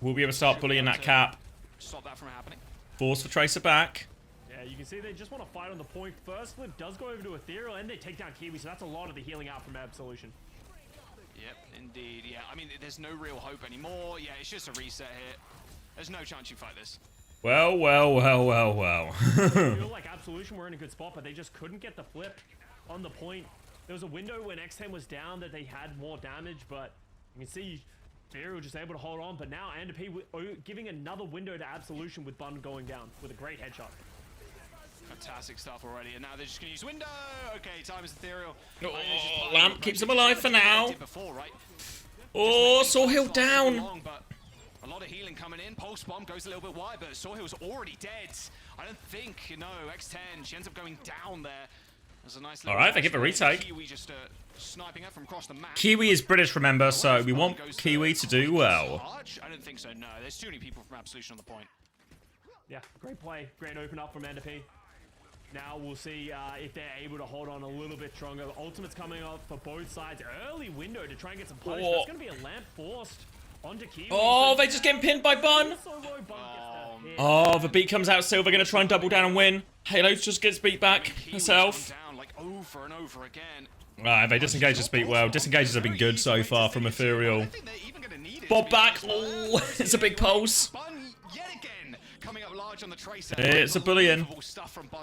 Speaker 2: We'll be able to start bullying that cap.
Speaker 11: Stop that from happening.
Speaker 2: Force the Tracer back.
Speaker 10: Yeah, you can see they just want to fight on the point. First flip does go over to Ethereal, and they take down Kiwi, so that's a lot of the healing out from Absolution.
Speaker 11: Yep, indeed. Yeah, I mean, there's no real hope anymore. Yeah, it's just a reset here. There's no chance you fight this.
Speaker 2: Well, well, well, well, well.
Speaker 10: I feel like Absolution were in a good spot, but they just couldn't get the flip on the point. There was a window when X10 was down that they had more damage, but you can see Ethereal just able to hold on. But now NTMR giving another window to Absolution with Bun going down with a great headshot.
Speaker 11: Fantastic stuff already, and now they're just going to use window. Okay, time is Ethereal.
Speaker 2: Oh, Lamp keeps him alive for now.
Speaker 11: Before, right?
Speaker 2: Oh, Sawhill down.
Speaker 11: Long, but a lot of healing coming in. Pulse bomb goes a little bit wide, but Sawhill's already dead. I don't think, no, X10, she ends up going down there. There's a nice.
Speaker 2: All right, they give a retake.
Speaker 11: Kiwi just sniping her from across the map.
Speaker 2: Kiwi is British, remember, so we want Kiwi to do well.
Speaker 11: I don't think so, no. There's too many people from Absolution on the point.
Speaker 10: Yeah, great play. Great open up from NTMR. Now we'll see if they're able to hold on a little bit stronger. The ultimate's coming up for both sides. Early window to try and get some punish. That's going to be a lamp forced onto Kiwi.
Speaker 2: Oh, they just getting pinned by Bun. Oh, the beat comes out still. They're going to try and double down and win. Halo just gets beat back herself.
Speaker 11: Down like over and over again.
Speaker 2: Right, they disengage this beat well. Disengages have been good so far from Ethereal. Bob back. Oh, it's a big pulse.
Speaker 11: Yet again, coming up large on the Tracer.
Speaker 2: It's a bullion.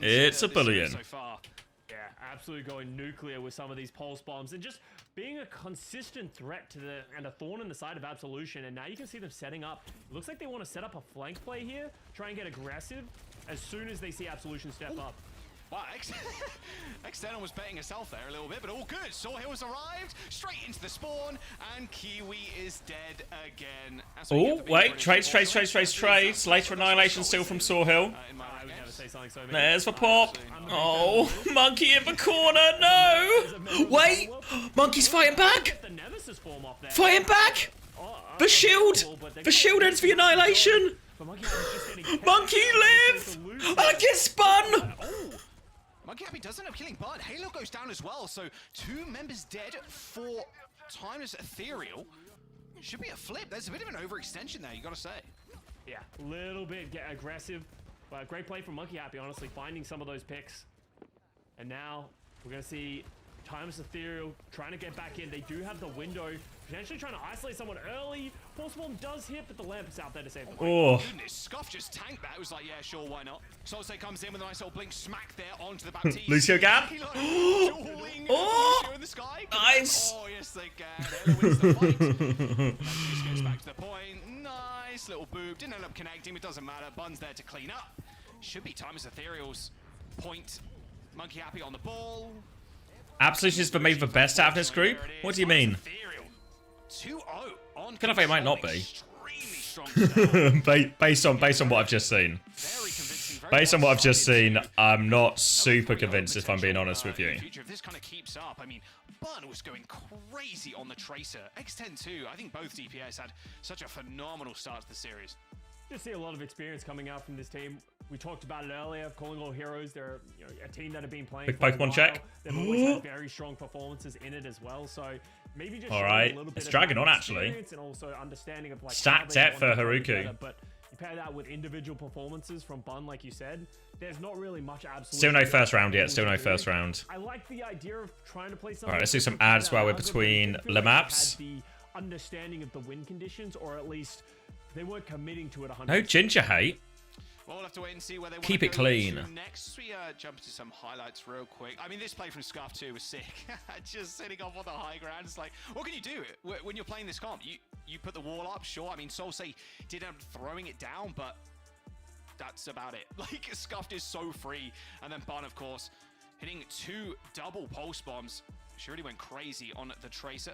Speaker 2: It's a bullion.
Speaker 11: So far.
Speaker 10: Yeah, absolutely going nuclear with some of these pulse bombs and just being a consistent threat to and a thorn in the side of Absolution. And now you can see them setting up. It looks like they want to set up a flank play here, try and get aggressive as soon as they see Absolution step up.
Speaker 11: Wow, X10 was betting herself there a little bit, but all good. Sawhill's arrived, straight into the spawn, and Kiwi is dead again.
Speaker 2: Oh, wait, trades. Later Annihilation still from Sawhill. There's the pop. Oh, Monkey in the corner, no! Wait, Monkey's fighting back! Fighting back! The shield ends the Annihilation! Monkey live! I get spun!
Speaker 11: Monkey Happy does end up killing Bud. Halo goes down as well, so 2 members dead for Timeless Ethereal. Should be a flip. There's a bit of an overextension there, you gotta say.
Speaker 10: Yeah, a little bit aggressive, but great play from Monkey Happy, honestly, finding some of those picks. And now we're gonna see Timeless Ethereal trying to get back in. They do have the window, potentially trying to isolate someone early. Pulse Bomb does hit, but the lamp is out there to save them.
Speaker 11: Oh, goodness. Scuff just tanked that. It was like, yeah, sure, why not? Solse comes in with a nice little blink smack there onto the Baptiste.
Speaker 2: Lucio Gap.
Speaker 11: Oh, in the sky.
Speaker 2: Nice.
Speaker 11: Oh, yes, they can. Ella wins the fight. Baptiste goes back to the point. Nice little boob. Didn't end up connecting, but doesn't matter. Bun's there to clean up. Should be Timeless Ethereal's point. Monkey Happy on the ball.
Speaker 2: Absolution is for me the best out of this group? What do you mean?
Speaker 11: 2-0 on
Speaker 2: Kind of it might not be. based on what I've just seen. Based on what I've just seen, I'm not super convinced if I'm being honest with you.
Speaker 11: If this kind of keeps up, I mean, Bun was going crazy on the Tracer. X10 too. I think both DPS had such a phenomenal start to the series.
Speaker 10: Just see a lot of experience coming out from this team. We talked about it earlier, calling all heroes. They're a team that have been playing
Speaker 2: Big
Speaker 10: for a
Speaker 2: Pokemon
Speaker 10: while.
Speaker 2: check.
Speaker 10: They've always had very strong performances in it as well. So maybe just
Speaker 2: all right,
Speaker 10: a little bit
Speaker 2: it's
Speaker 10: of
Speaker 2: dragging
Speaker 10: that
Speaker 2: on actually.
Speaker 10: experience and also understanding of like
Speaker 2: Stack
Speaker 10: how they
Speaker 2: depth for
Speaker 10: want to play
Speaker 2: Haruki.
Speaker 10: better. But you pair that with individual performances from Bun, like you said, there's not really much absolute.
Speaker 2: Still no first round yet. Still no first round.
Speaker 10: I like the idea of trying to play something.
Speaker 2: All right, let's do some ads while we're between the maps.
Speaker 10: The understanding of the win conditions, or at least they weren't committing to it 100%.
Speaker 2: No ginger hate.
Speaker 11: Well, we'll have to wait and see where they want
Speaker 2: Keep
Speaker 11: to
Speaker 2: it
Speaker 11: go
Speaker 2: clean.
Speaker 11: to next. We jump to some highlights real quick. I mean, this play from Scuff too was sick. Just sitting off on the high ground. It's like, what can you do when you're playing this comp? You put the wall up, sure. I mean, Solse did end up throwing it down, but that's about it. Like, Scuffed is so free. And then Bun, of course, hitting 2 double pulse bombs. She really went crazy on the Tracer.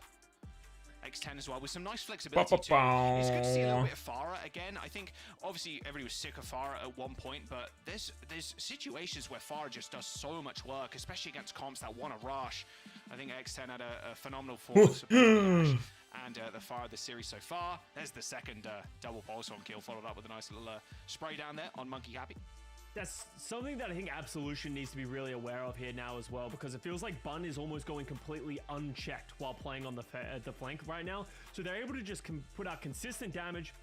Speaker 11: X10 as well, with some nice flexibility too. It's good to see a little bit of Farah again. I think, obviously, everybody was sick of Farah at one point, but there's situations where Farah just does so much work, especially against comps that want to rush. I think X10 had a phenomenal performance and the Farah of the series so far. There's the second double pulse on kill, followed up with a nice little spray down there on Monkey Happy.
Speaker 10: That's something that I think Absolution needs to be really aware of here now as well, because it feels like Bun is almost going completely unchecked while playing on the flank right now. So they're able to just put out consistent damage,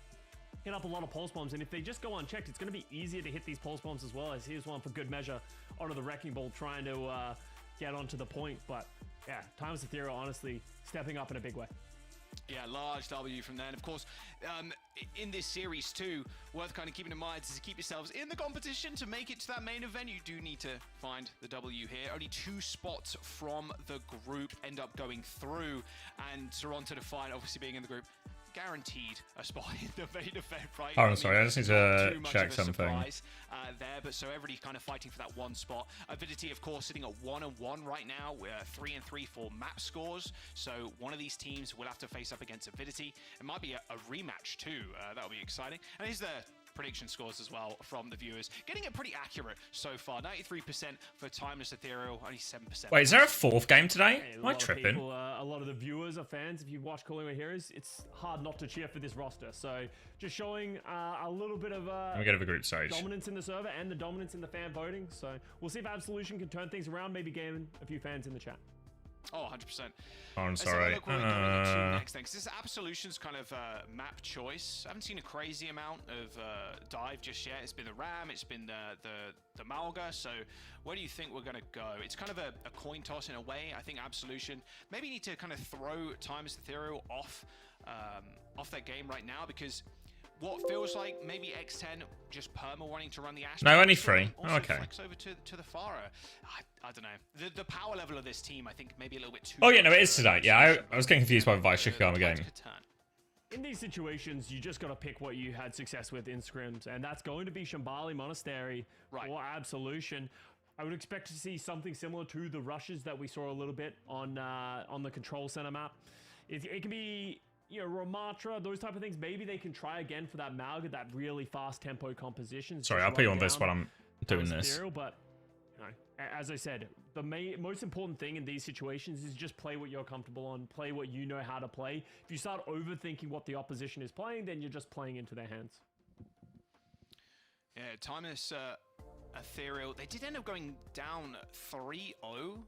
Speaker 10: hit up a lot of pulse bombs, and if they just go unchecked, it's going to be easier to hit these pulse bombs as well. As here's one for good measure onto the Wrecking Ball, trying to get onto the point. But yeah, Timeless Ethereal honestly stepping up in a big way.
Speaker 11: Yeah, large W from there. And of course, in this series too, worth kind of keeping in mind is to keep yourselves in the competition to make it to that main event. You do need to find the W here. Only 2 spots from the group end up going through, and Toronto Defiant obviously being in the group, guaranteed a spot in the main event, right?
Speaker 2: Oh, I'm sorry, I just need to check something.
Speaker 11: There, but so everybody's kind of fighting for that one spot. Avidity, of course, sitting at 1-1 right now. We're 3-3 for map scores. So one of these teams will have to face up against Avidity. It might be a rematch too. That'll be exciting. And here's the prediction scores as well from the viewers. Getting it pretty accurate so far. 93% for Timeless Ethereal, only 7%.
Speaker 2: Wait, is there a 4th game today?
Speaker 10: Hey,
Speaker 2: Am I tripping?
Speaker 10: A lot of the viewers are fans. If you watch Calling Our Heroes, it's hard not to cheer for this roster. So just showing a little bit of
Speaker 2: Let me get over group stage.
Speaker 10: dominance in the server and the dominance in the fan voting. So we'll see if Absolution can turn things around, maybe gain a few fans in the chat.
Speaker 11: Oh, 100%.
Speaker 2: Oh, I'm sorry.
Speaker 11: Look where we're going into next thing. 'Cause this is Absolution's kind of map choice. I haven't seen a crazy amount of dive just yet. It's been the Ram, it's been the Malga. So where do you think we're going to go? It's kind of a coin toss in a way. I think Absolution maybe need to kind of throw Timeless Ethereal off that game right now, because what feels like maybe X10 just perma wanting to run the Ash.
Speaker 2: No, only 3.
Speaker 11: Also
Speaker 2: Okay.
Speaker 11: flex over to the Farah. I don't know. The power level of this team, I think, maybe a little bit too.
Speaker 2: Oh yeah, no, it is today. Yeah, I was getting confused by the Vice Shikigama game.
Speaker 10: In these situations, you just got to pick what you had success with in scrims, and that's going to be Shambali Monastery or Absolution. I would expect to see something similar to the rushes that we saw a little bit on the Control Center map. It can be, you know, Ramatra, those type of things. Maybe they can try again for that Malga, that really fast tempo composition.
Speaker 2: Sorry, I'll put you on this while I'm doing this.
Speaker 10: But you know, as I said, the most important thing in these situations is just play what you're comfortable on, play what you know how to play. If you start overthinking what the opposition is playing, then you're just playing into their hands.
Speaker 11: Yeah, Timeless Ethereal, they did end up going down 3-0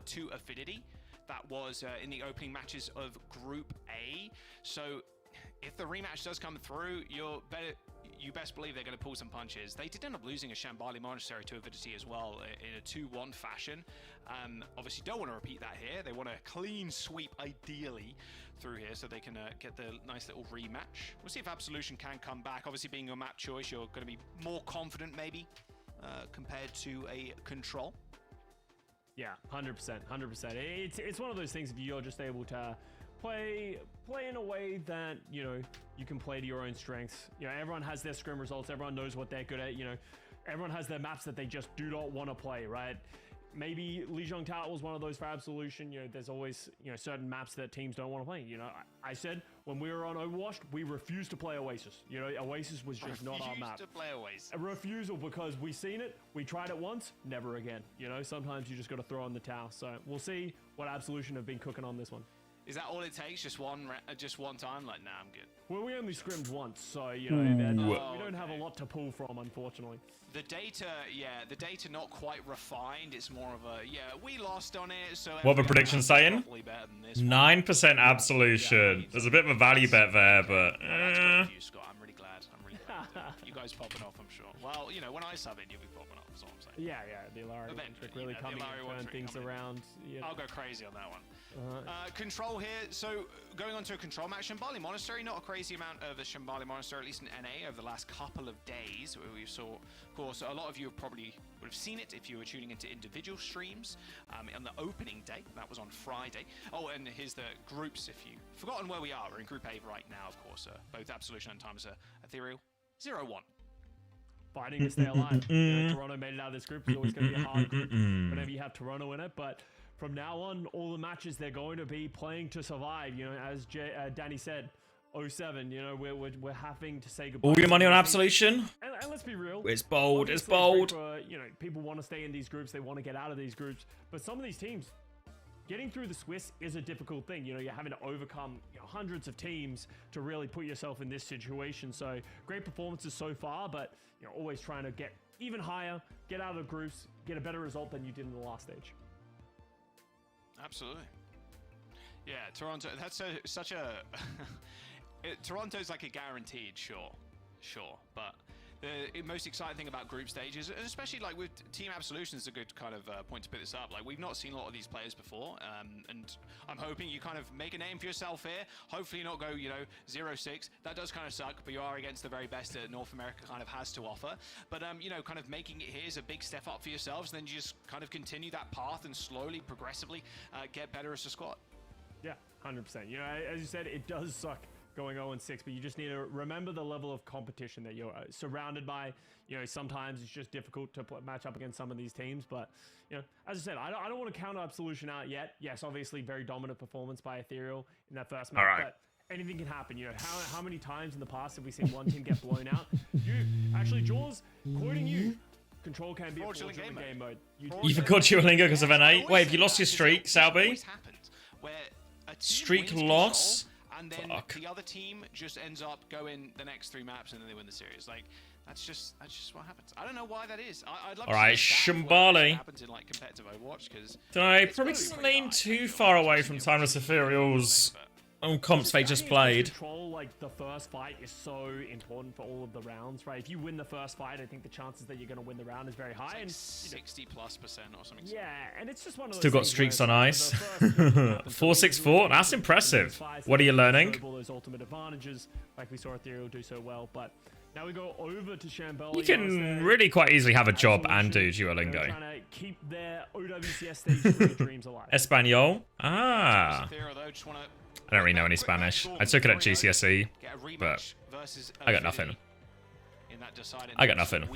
Speaker 11: to Avidity. That was in the opening matches of Group A. So if the rematch does come through, you best believe they're going to pull some punches. They did end up losing a Shambali Monastery to Avidity as well in a 2-1 fashion. Obviously don't want to repeat that here. They want a clean sweep ideally through here so they can get the nice little rematch. We'll see if Absolution can come back. Obviously being your map choice, you're going to be more confident maybe compared to a Control.
Speaker 10: Yeah, 100%, 100%. It's one of those things if you're just able to play in a way that, you know, you can play to your own strengths. You know, everyone has their scrim results, everyone knows what they're good at, you know, everyone has their maps that they just do not want to play, right? Maybe Lijiang Tower was one of those for Absolution. You know, there's always, you know, certain maps that teams don't want to play. You know, I said when we were on Overwatch, we refused to play Oasis. You know, Oasis was just not our map.
Speaker 11: To play Oasis.
Speaker 10: A refusal because we seen it, we tried it once, never again. You know, sometimes you just got to throw in the towel. So we'll see what Absolution have been cooking on this one.
Speaker 11: Is that all it takes? Just one time? Like, nah, I'm good.
Speaker 10: Well, we only scrimmed once, so, you know, we don't have a lot to pull from, unfortunately.
Speaker 11: The data, yeah, the data not quite refined. It's more of a, yeah, we lost on it, so...
Speaker 2: What are the predictions saying? 9% Absolution. There's a bit of a value bet there, but...
Speaker 11: I'm really glad. You guys popping off, I'm sure. Well, you know, when I sub in, you'll be popping off, that's all I'm saying.
Speaker 10: Yeah, the Ilari trick really coming and turn things around. You know.
Speaker 11: I'll go crazy on that one. Control here, so going on to a control match, Shambali Monastery, not a crazy amount of the Shambali Monastery, at least in NA, over the last couple of days, where we saw, of course, a lot of you probably would have seen it if you were tuning into individual streams on the opening day. That was on Friday. Oh, and here's the groups, if you've forgotten where we are. We're in Group A right now, of course, both Absolution and Times Ethereal, 0-1.
Speaker 10: Fighting to stay alive. You know, Toronto made it out of this group. It's always going to be a hard group whenever you have Toronto in it, but from now on, all the matches they're going to be playing to survive. You know, as Danny said, 07. You know, we're having to say goodbye.
Speaker 2: All your money on Absolution?
Speaker 10: And let's be real.
Speaker 2: It's bold.
Speaker 10: Obviously,
Speaker 2: it's bold.
Speaker 10: You know, people want to stay in these groups. They want to get out of these groups. But some of these teams, getting through the Swiss is a difficult thing. You know, you're having to overcome hundreds of teams to really put yourself in this situation. So great performances so far, but you know, always trying to get even higher, get out of the groups, get a better result than you did in the last stage.
Speaker 11: Absolutely. Yeah, Toronto, that's such a... Toronto's like a guaranteed, sure, but the most exciting thing about group stages, and especially like with Team Absolution, is a good kind of point to put this up. Like, we've not seen a lot of these players before, and I'm hoping you kind of make a name for yourself here. Hopefully not go, you know, 0-6. That does kind of suck, but you are against the very best that North America kind of has to offer. But, you know, kind of making it here is a big step up for yourselves, then you just kind of continue that path and slowly, progressively get better as a squad.
Speaker 10: Yeah, 100%. You know, as you said, it does suck going 0-6, but you just need to remember the level of competition that you're surrounded by. You know, sometimes it's just difficult to match up against some of these teams, but, you know, as I said, I don't want to count Absolution out yet. Yes, obviously, very dominant performance by Ethereal in that first match, but anything can happen. You know, how many times in the past have we seen one team get blown out? Actually, Jaws, quoting you, Control can be a fraudulent game mode.
Speaker 2: You forgot Duolingo because of NA? Wait, have you lost your streak, Salby? Streak loss?
Speaker 11: And then the other team just ends up going the next 3 maps and then they win the series. Like, that's just what happens. I don't know why that is. I'd love to see
Speaker 2: Shambali.
Speaker 11: what happens in like competitive Overwatch, because
Speaker 2: probably doesn't lean too far away from Timeless Ethereal's comps they just played.
Speaker 10: Control, like, the first fight is so important for all of the rounds, right? If you win the first fight, I think the chances that you're going to win the round is very high.
Speaker 11: It's like 60+% or something.
Speaker 10: Yeah, and it's just one of those
Speaker 2: Still got streaks on ice. 464, that's impressive. What are you learning?
Speaker 10: All those ultimate advantages, like we saw Ethereal do so well, but now we go over to Shambali.
Speaker 2: You can really quite easily have a job and do Duolingo.
Speaker 10: They're trying to keep their OWCS stage dreams alive.
Speaker 2: Espanol? Ah. I don't really know any Spanish. I took it at GCSE, but I got nothing. I got nothing.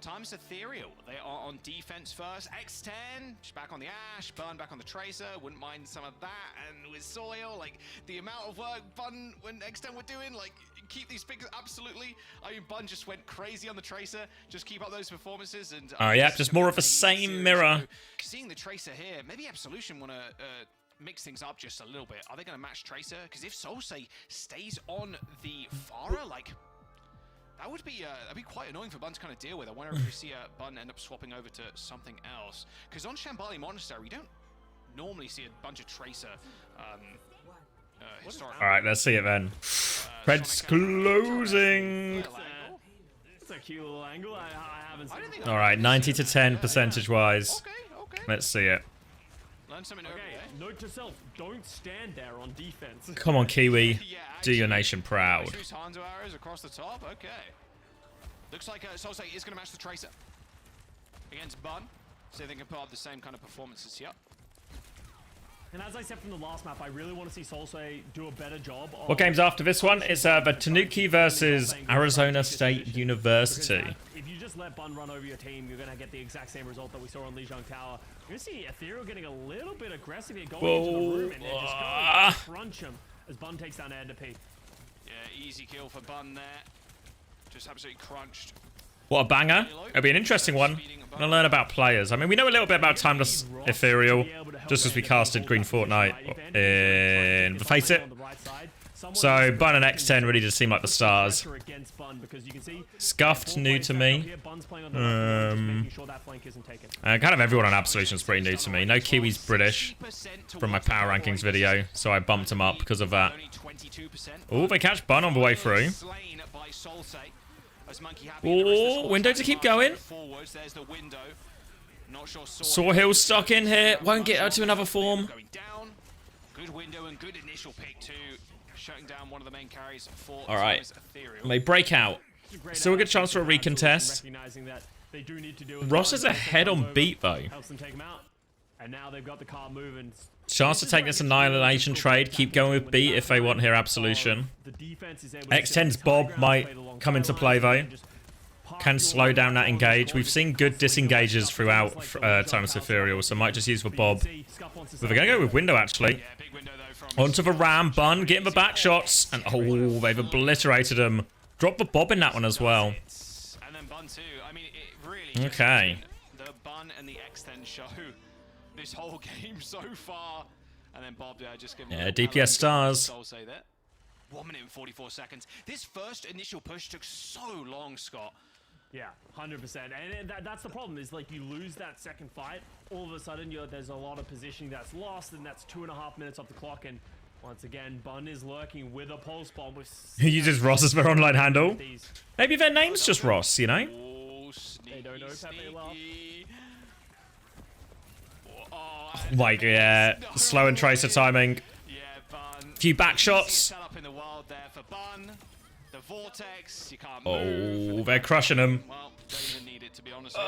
Speaker 11: Times Ethereal, they are on defense first. X10, just back on the Ash, Burn back on the Tracer, wouldn't mind some of that. And with Soil, like, the amount of work Bun when X10 were doing, like, keep these picks, absolutely. I mean, Bun just went crazy on the Tracer, just keep up those performances. And
Speaker 2: oh yeah, just more of the same mirror.
Speaker 11: So, seeing the Tracer here, maybe Absolution want to mix things up just a little bit. Are they going to match Tracer? Because if Solsei stays on the Pharah, like, that would be that'd be quite annoying for Bun to kind of deal with. I wonder if we see Bun end up swapping over to something else. Because on Shambali Monastery, we don't normally see a bunch of Tracer historic.
Speaker 2: All right, let's see it then. Pred's closing.
Speaker 10: It's a cute little angle. I haven't seen it.
Speaker 2: All right, 90 to 10 percentage-wise. Let's see it.
Speaker 11: Learn something
Speaker 10: Okay, note to self, don't stand there on defense.
Speaker 2: Come on, Kiwi. Do your nation proud.
Speaker 11: Shoots Hanzo arrows across the top. Okay. Looks like Solsei is going to match the Tracer against Bun. So they can put up the same kind of performances here.
Speaker 10: And as I said from the last map, I really want to see Solsei do a better job.
Speaker 2: What game's after this one? It's the Tanuki versus Arizona State University.
Speaker 10: If you just let Bun run over your team, you're going to get the exact same result that we saw on Lijiang Tower. You're going to see Ethereal getting a little bit aggressive here, going into the room, and they're just going to crunch him as Bun takes down NTMR.
Speaker 11: Yeah, easy kill for Bun there. Just absolutely crunched.
Speaker 2: What a banger. It'll be an interesting one. I'm going to learn about players. I mean, we know a little bit about Timeless Ethereal, just as we casted Green Fortnite in Face It. So, Bun and X10 really just seem like the stars. Scuffed, new to me. Kind of everyone on Absolution is pretty new to me. No Kiwi's British from my power rankings video, so I bumped him up because of that. Oh, they catch Bun on the way through. Oh, window to keep going. Sawhill's stuck in here. Won't get out to another form.
Speaker 11: Good window and good initial pick too. Shutting down one of the main carries for
Speaker 2: all right. They break out. Still a good chance for a recontest. Ross is ahead on beat though.
Speaker 10: And now they've got the car moving.
Speaker 2: Chance to take this annihilation trade. Keep going with beat if they want here Absolution. X10's Bob might come into play though. Can slow down that engage. We've seen good disengages throughout Timeless Ethereal, so might just use for Bob. But they're going to go with window actually. Onto the ram, Bun getting the back shots. And oh, they've obliterated him. Drop the Bob in that one as well.
Speaker 11: And then Bun too. I mean, it really
Speaker 2: okay.
Speaker 11: The Bun and the X10 show this whole game so far. And then Bob just giving
Speaker 2: DPS stars.
Speaker 11: 1 minute and 44 seconds. This first initial push took so long, Scott.
Speaker 10: Yeah, 100%. And that's the problem, is like you lose that second fight, all of a sudden there's a lot of positioning that's lost, and that's 2.5 minutes off the clock. And once again, Bun is lurking with a pulse bomb.
Speaker 2: He uses Ross as their online handle. Maybe their name's just Ross, you know?
Speaker 11: Oh, sneaky,
Speaker 10: they don't know
Speaker 11: oh,
Speaker 2: like, yeah, slow and tracer timing. Few back shots.
Speaker 11: Vortex, you can't
Speaker 2: move. They're crushing him.
Speaker 11: Well, don't even need it, to be honest.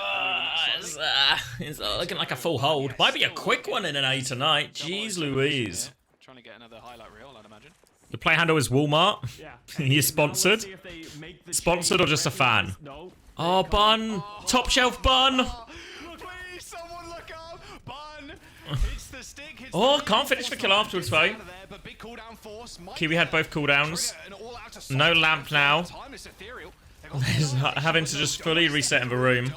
Speaker 2: It's looking like a full hold. Might be a quick one in an A tonight. Jeez Louise.
Speaker 11: Trying to get another highlight reel, I'd imagine.
Speaker 2: The play handle is Walmart.
Speaker 10: Yeah.
Speaker 2: He is sponsored. Sponsored or just a fan? Oh, Bun. Top shelf Bun.
Speaker 11: Please, someone look up. Bun hits the stick.
Speaker 2: Oh, can't finish the kill afterwards, though. Kiwi had both cooldowns. No lamp now. Having to just fully reset in the room.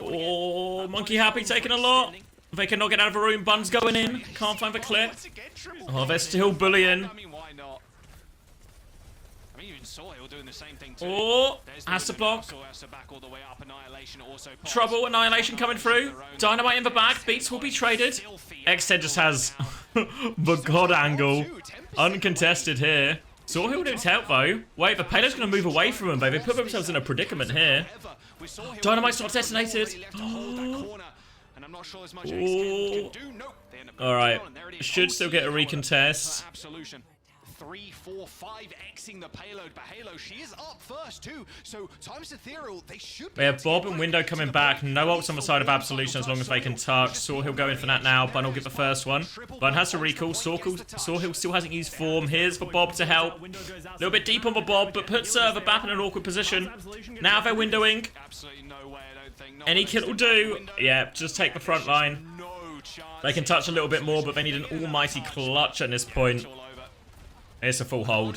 Speaker 2: Oh, Monkey Happy taking a lot. They cannot get out of the room. Bun's going in. Can't find the clip. Oh, they're still bullying. Oh, has to block. Trouble, Annihilation coming through. Dynamite in the back. Beats will be traded. X10 just has the god angle. Uncontested here. Sawhill needs help though. Wait, the payload's going to move away from him, though. They put themselves in a predicament here. Dynamite's not detonated. Oh. Alright. Should still get a recontest.
Speaker 11: 3, 4, 5 Xing the payload, but Halo, she is up first too. So Timeless Ethereal, they should be.
Speaker 2: We have Bob and Window coming back. No ults on the side of Absolution as long as they can touch. Sawhill go in for that now. Bun will get the first one. Bun has to recall. Sawhill still hasn't used form. Here's for Bob to help. A little bit deep on the Bob, but puts the Bap in an awkward position. Now they're windowing. Any kill will do. Yeah, just take the front line. They can touch a little bit more, but they need an almighty clutch at this point. It's a full hold.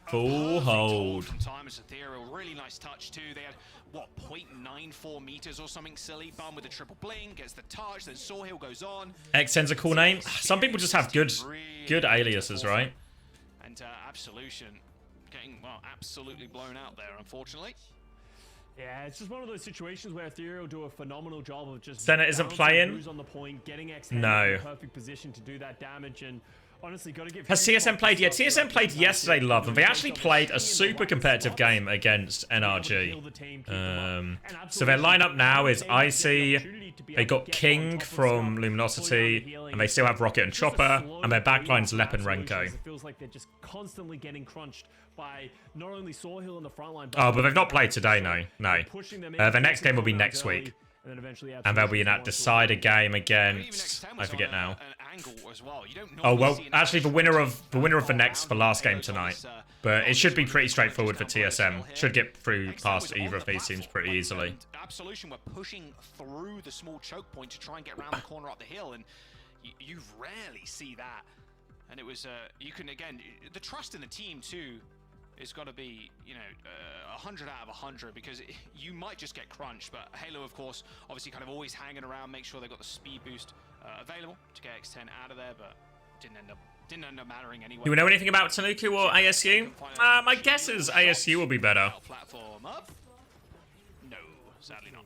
Speaker 2: Full hold.
Speaker 11: Really nice touch too. They had what, 0.94 meters or something silly. Bun with a triple blink, gets the touch, then Sawhill goes on.
Speaker 2: X10's a cool name. Some people just have good aliases, right?
Speaker 11: And Absolution getting, well, absolutely blown out there, unfortunately.
Speaker 10: Yeah, it's just one of those situations where Ethereal do a phenomenal job of just
Speaker 2: Senate isn't playing.
Speaker 10: Who's on the point, getting X10
Speaker 2: no.
Speaker 10: in the perfect position to do that damage. And honestly, got to give.
Speaker 2: Has TSM played? Yeah, TSM played yesterday, love, and they actually played a super competitive game against NRG. So their lineup now is Icy, they got King from Luminosity, and they still have Rocket and Chopper, and their backline's Lep and Renko.
Speaker 10: It feels like they're just constantly getting crunched by not only Sawhill in the front line.
Speaker 2: Oh, but they've not played today, no. The next game will be next week. And they'll be in that decider game against, I forget now. Oh well, actually the winner of the last game tonight. But it should be pretty straightforward for TSM. Should get through past either of these teams pretty easily.
Speaker 11: Absolution were pushing through the small choke point to try and get around the corner up the hill, and you rarely see that. And it was you can again the trust in the team too. It's got to be, you know, 100 out of 100 because you might just get crunched. But Halo, of course, obviously kind of always hanging around, make sure they've got the speed boost available to get X10 out of there, but didn't end up mattering anyway.
Speaker 2: Do we know anything about Tanuki or ASU? My guess is ASU will be better.
Speaker 11: Platform up? No, sadly not.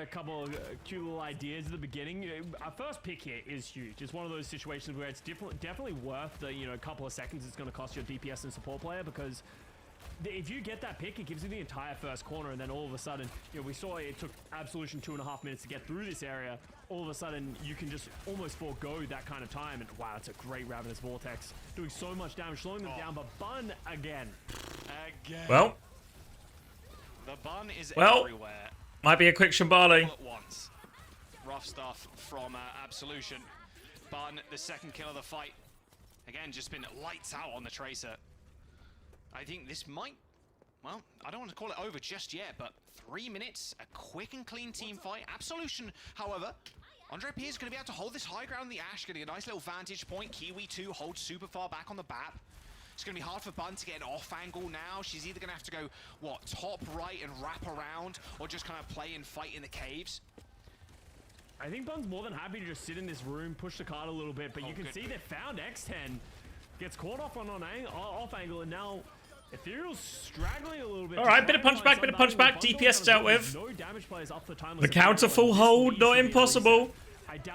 Speaker 10: A couple of cute little ideas at the beginning. Our first pick here is huge. It's one of those situations where it's definitely worth the a couple of seconds it's going to cost your DPS and support player, because if you get that pick, it gives you the entire first corner, and then all of a sudden, we saw it took Absolution 2.5 minutes to get through this area. All of a sudden, you can just almost forego that kind of time, and wow, it's a great Ravenous Vortex. Doing so much damage, slowing them down, but Bun again.
Speaker 2: Well.
Speaker 11: The Bun is everywhere.
Speaker 2: Might be a quick Shambali.
Speaker 11: At once. Rough stuff from Absolution. Bun, the second kill of the fight. Again, just been lights out on the Tracer. I think this might, well, I don't want to call it over just yet, but 3 minutes, a quick and clean team fight. Absolution, however, Andre P is going to be able to hold this high ground in the Ash, getting a nice little vantage point. Kiwi 2 holds super far back on the BAP. It's going to be hard for Bun to get an off angle now. She's either going to have to go, top right and wrap around, or just kind of play and fight in the caves.
Speaker 10: I think Bun's more than happy to just sit in this room, push the card a little bit, but you can see they found X10. Gets caught off on off angle, and now Ethereal's straggling a little bit.
Speaker 2: Alright, bit of punch back, DPS dealt with.
Speaker 10: No damage players up the time.
Speaker 2: The counter full hold, not impossible.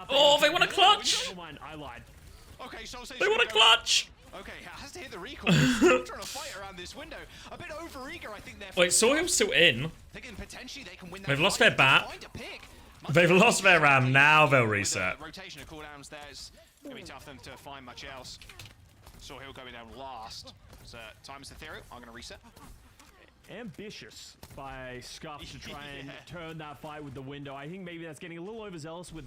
Speaker 2: Oh, they want a clutch!
Speaker 10: I lied.
Speaker 11: Okay, so
Speaker 2: they want a clutch!
Speaker 11: Okay, has to hit the recoil. Still trying to fight around this window. A bit overeager, I think.
Speaker 2: Wait, Sawhill's still in.
Speaker 11: Thinking potentially they can win that.
Speaker 2: They've lost their bat. They've lost their ram. Now they'll reset.
Speaker 11: Rotation of cooldowns there is going to be tough for them to find much else. Sawhill going down last. So time is Ethereal. I'm going to reset.
Speaker 10: Ambitious by Scuff to try and turn that fight with the window. I think maybe that's getting a little overzealous with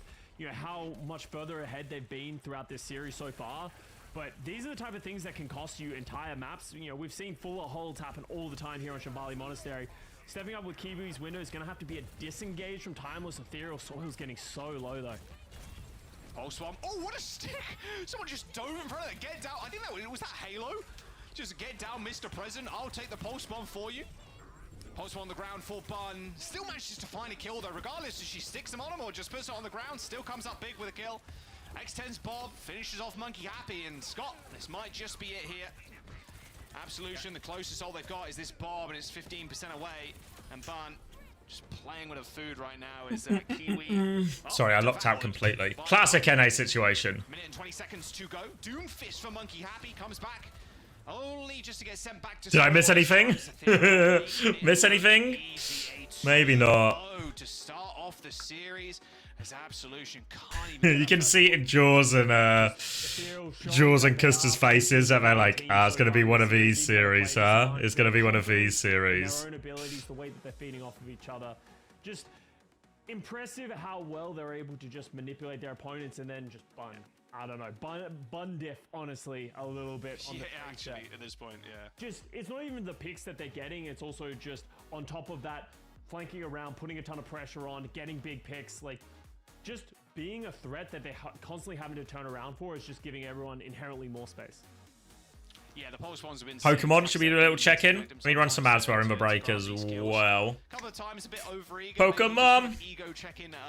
Speaker 10: how much further ahead they've been throughout this series so far. But these are the type of things that can cost you entire maps. We've seen fuller holds happen all the time here on Shambali Monastery. Stepping up with Kiwi's window is going to have to be a disengage from Timeless Ethereal. Sawhill's getting so low, though.
Speaker 11: Pulse Bomb. Oh, what a stick! Someone just dove in front of it. Get down. I think that was that Halo? Just get down, Mr. President. I'll take the Pulse Bomb for you. Pulse Bomb on the ground for Bun. Still manages to find a kill, though. Regardless if she sticks him on him or just puts it on the ground, still comes up big with a kill. X10's Bob finishes off Monkey Happy, and Scott, this might just be it here. Absolution, the closest all they've got is this Bob, and it's 15% away. And Bun, just playing with her food right now, is Kiwi.
Speaker 2: Sorry, I locked out completely. Classic NA situation.
Speaker 11: Minute and 20 seconds to go. Doomfist for Monkey Happy comes back. Only just to get sent back to...
Speaker 2: Did I miss anything? Miss anything? Maybe not.
Speaker 11: To start off the series, as Absolution can't even...
Speaker 2: You can see it in Jaws and Custer's faces, and they're like, it's going to be one of these series, huh? It's going to be one of these series.
Speaker 10: Their own abilities, the way that they're feeding off of each other. Just impressive how well they're able to just manipulate their opponents and then just bun. I don't know, bun diff, honestly, a little bit. On the
Speaker 11: actually, at this point, yeah.
Speaker 10: Just, it's not even the picks that they're getting, it's also just on top of that, flanking around, putting a ton of pressure on, getting big picks, like, just being a threat that they're constantly having to turn around for is just giving everyone inherently more space.
Speaker 11: Yeah, the Pulse ones have been...
Speaker 2: Pokemon, should we do a little check-in? Let me run some ads while we're in the break as well.
Speaker 11: Couple of times, a bit over-eager.
Speaker 2: Pokemon!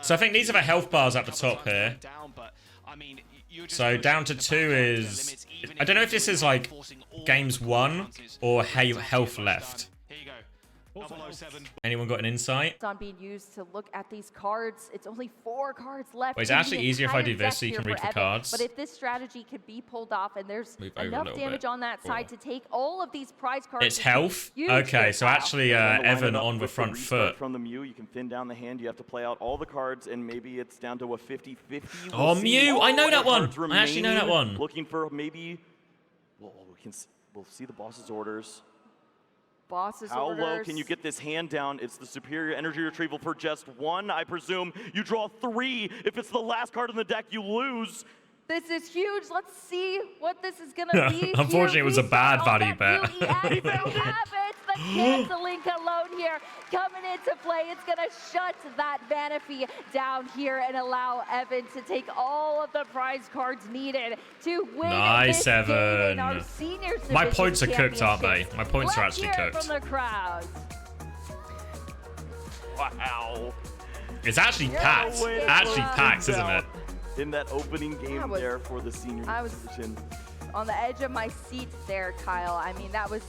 Speaker 2: So I think these are the health bars at the top here. So down to 2 is... I don't know if this is like games 1 or health left.
Speaker 11: 007.
Speaker 2: Anyone got an insight?
Speaker 12: It's on being used to look at these cards. It's only 4 cards left.
Speaker 2: Well, it's
Speaker 12: in the
Speaker 2: actually easier if I
Speaker 12: entire
Speaker 2: do this
Speaker 12: deck
Speaker 2: so you
Speaker 12: here
Speaker 2: can read
Speaker 12: for
Speaker 2: the
Speaker 12: Evan.
Speaker 2: cards.
Speaker 12: But if this strategy could be pulled off and there's
Speaker 2: Move over a
Speaker 12: enough
Speaker 2: little
Speaker 12: damage
Speaker 2: bit.
Speaker 12: on that side
Speaker 2: Cool.
Speaker 12: to take all of these prize cards.
Speaker 2: It's health?
Speaker 12: Huge
Speaker 2: Okay,
Speaker 12: hit
Speaker 2: so
Speaker 12: pile.
Speaker 2: actually
Speaker 13: Trying to line
Speaker 2: Evan
Speaker 13: it up
Speaker 2: on the
Speaker 13: with
Speaker 2: front
Speaker 13: restart
Speaker 2: foot.
Speaker 13: From the Mew, you can thin down the hand. You have to play out all the cards, and maybe it's down to a 50-50.
Speaker 2: Oh, Mew! I know that one!
Speaker 13: Cards
Speaker 2: I actually know that
Speaker 13: remain.
Speaker 2: one.
Speaker 13: Looking for maybe... We'll see the boss's orders.
Speaker 12: Boss's
Speaker 13: How
Speaker 12: orders.
Speaker 13: low can you get this hand down? It's the superior energy retrieval for just 1, I presume. You draw 3. If it's the last card in the deck, you lose.
Speaker 12: This is huge. Let's see what this is going to be.
Speaker 2: Unfortunately, it was a bad value bet.
Speaker 12: We have it. The canceling cologne here coming into play. It's going to shut that Manaphy down here and allow Evan to take all of the prize cards needed to win
Speaker 2: Nice,
Speaker 12: this game in our
Speaker 2: Evan.
Speaker 12: seniors
Speaker 2: My
Speaker 12: division
Speaker 2: points are cooked, aren't they?
Speaker 12: championships.
Speaker 2: My points are
Speaker 12: Let's
Speaker 2: actually
Speaker 12: hear it
Speaker 2: cooked.
Speaker 12: from the crowd.
Speaker 13: Wow.
Speaker 2: It's actually packed. Actually packed, isn't it?
Speaker 13: In that opening game there for the senior division.
Speaker 12: On the edge of my seat there, Kyle. I mean, that was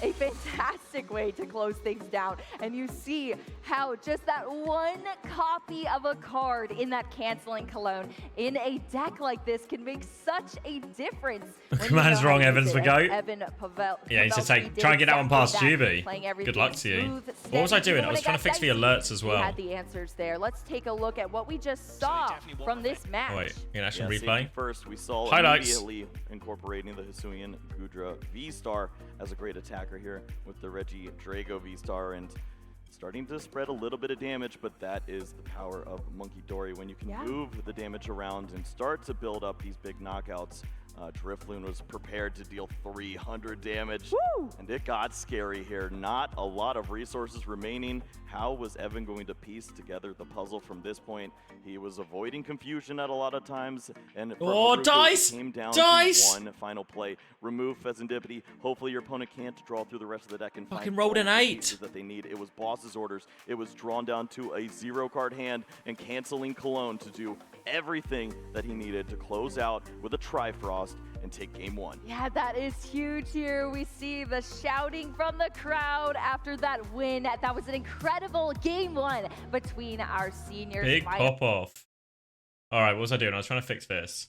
Speaker 12: a fantastic way to close things down. And you see how just that one copy of a card in that canceling cologne in a deck like this can make such a difference.
Speaker 2: Man's wrong, Evans for goat.
Speaker 12: Evan Pavel.
Speaker 2: Yeah, you should
Speaker 12: Pavelski
Speaker 2: try and get that one past
Speaker 12: exactly
Speaker 2: Juby.
Speaker 12: playing everything
Speaker 2: Good luck to you.
Speaker 12: smooth,
Speaker 2: What was I
Speaker 12: steady.
Speaker 2: doing?
Speaker 12: Even
Speaker 2: I
Speaker 12: when
Speaker 2: was
Speaker 12: it
Speaker 2: trying
Speaker 12: got
Speaker 2: to fix the
Speaker 12: dicey,
Speaker 2: alerts as
Speaker 12: we
Speaker 2: well.
Speaker 12: had the answers there. Let's take a look at what we just saw from this match.
Speaker 2: Oh, wait, you can actually
Speaker 13: Yeah,
Speaker 2: replay?
Speaker 13: safety first, we saw
Speaker 2: Highlights.
Speaker 13: immediately incorporating the Hisuian Gudra V-Star as a great attacker here with the Reggie Drago V-Star and starting to spread a little bit of damage, but that is the power of Monkey Dory when you can move the damage around and start to build up these big knockouts. Drifloon was prepared to deal 300 damage, and it got scary here. Not a lot of resources remaining. How was Evan going to piece together the puzzle from this point? He was avoiding confusion at a lot of times, and for
Speaker 2: Oh,
Speaker 13: Haruka,
Speaker 2: dice!
Speaker 13: it came down
Speaker 2: Dice!
Speaker 13: to one final play. Remove Pheasantipity. Hopefully your opponent can't draw through the rest of the deck and
Speaker 2: Fucking
Speaker 13: find
Speaker 2: rolled an
Speaker 13: all the
Speaker 2: 8.
Speaker 13: pieces that they need. It was boss's orders. It was drawn down to a 0-card hand and canceling Cologne to do everything that he needed to close out with a Trifrost and take game 1.
Speaker 12: Yeah, that is huge here. We see the shouting from the crowd after that win. That was an incredible game 1 between our seniors.
Speaker 2: Big pop off. All right, what was I doing? I was trying to fix this.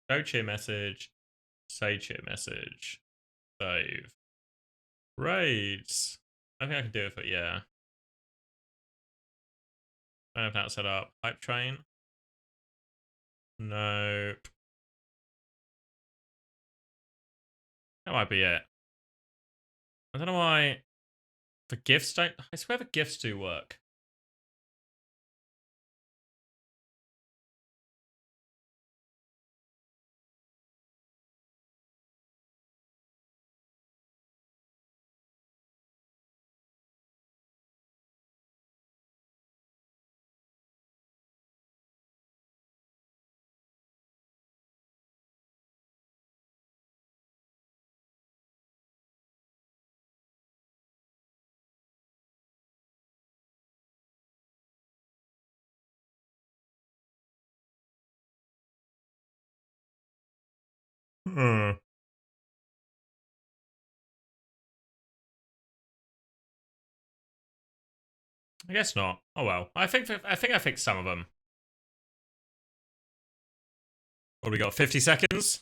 Speaker 2: Go cheer message. Say cheer message. Save. Raids. I think I can do it for, yeah. I don't have that set up. Hype train. Nope. That might be it. I don't know why the gifts don't. I swear the gifts do work. Hmm. I guess not. Oh well. I think I fixed some of them. What do we got? 50 seconds?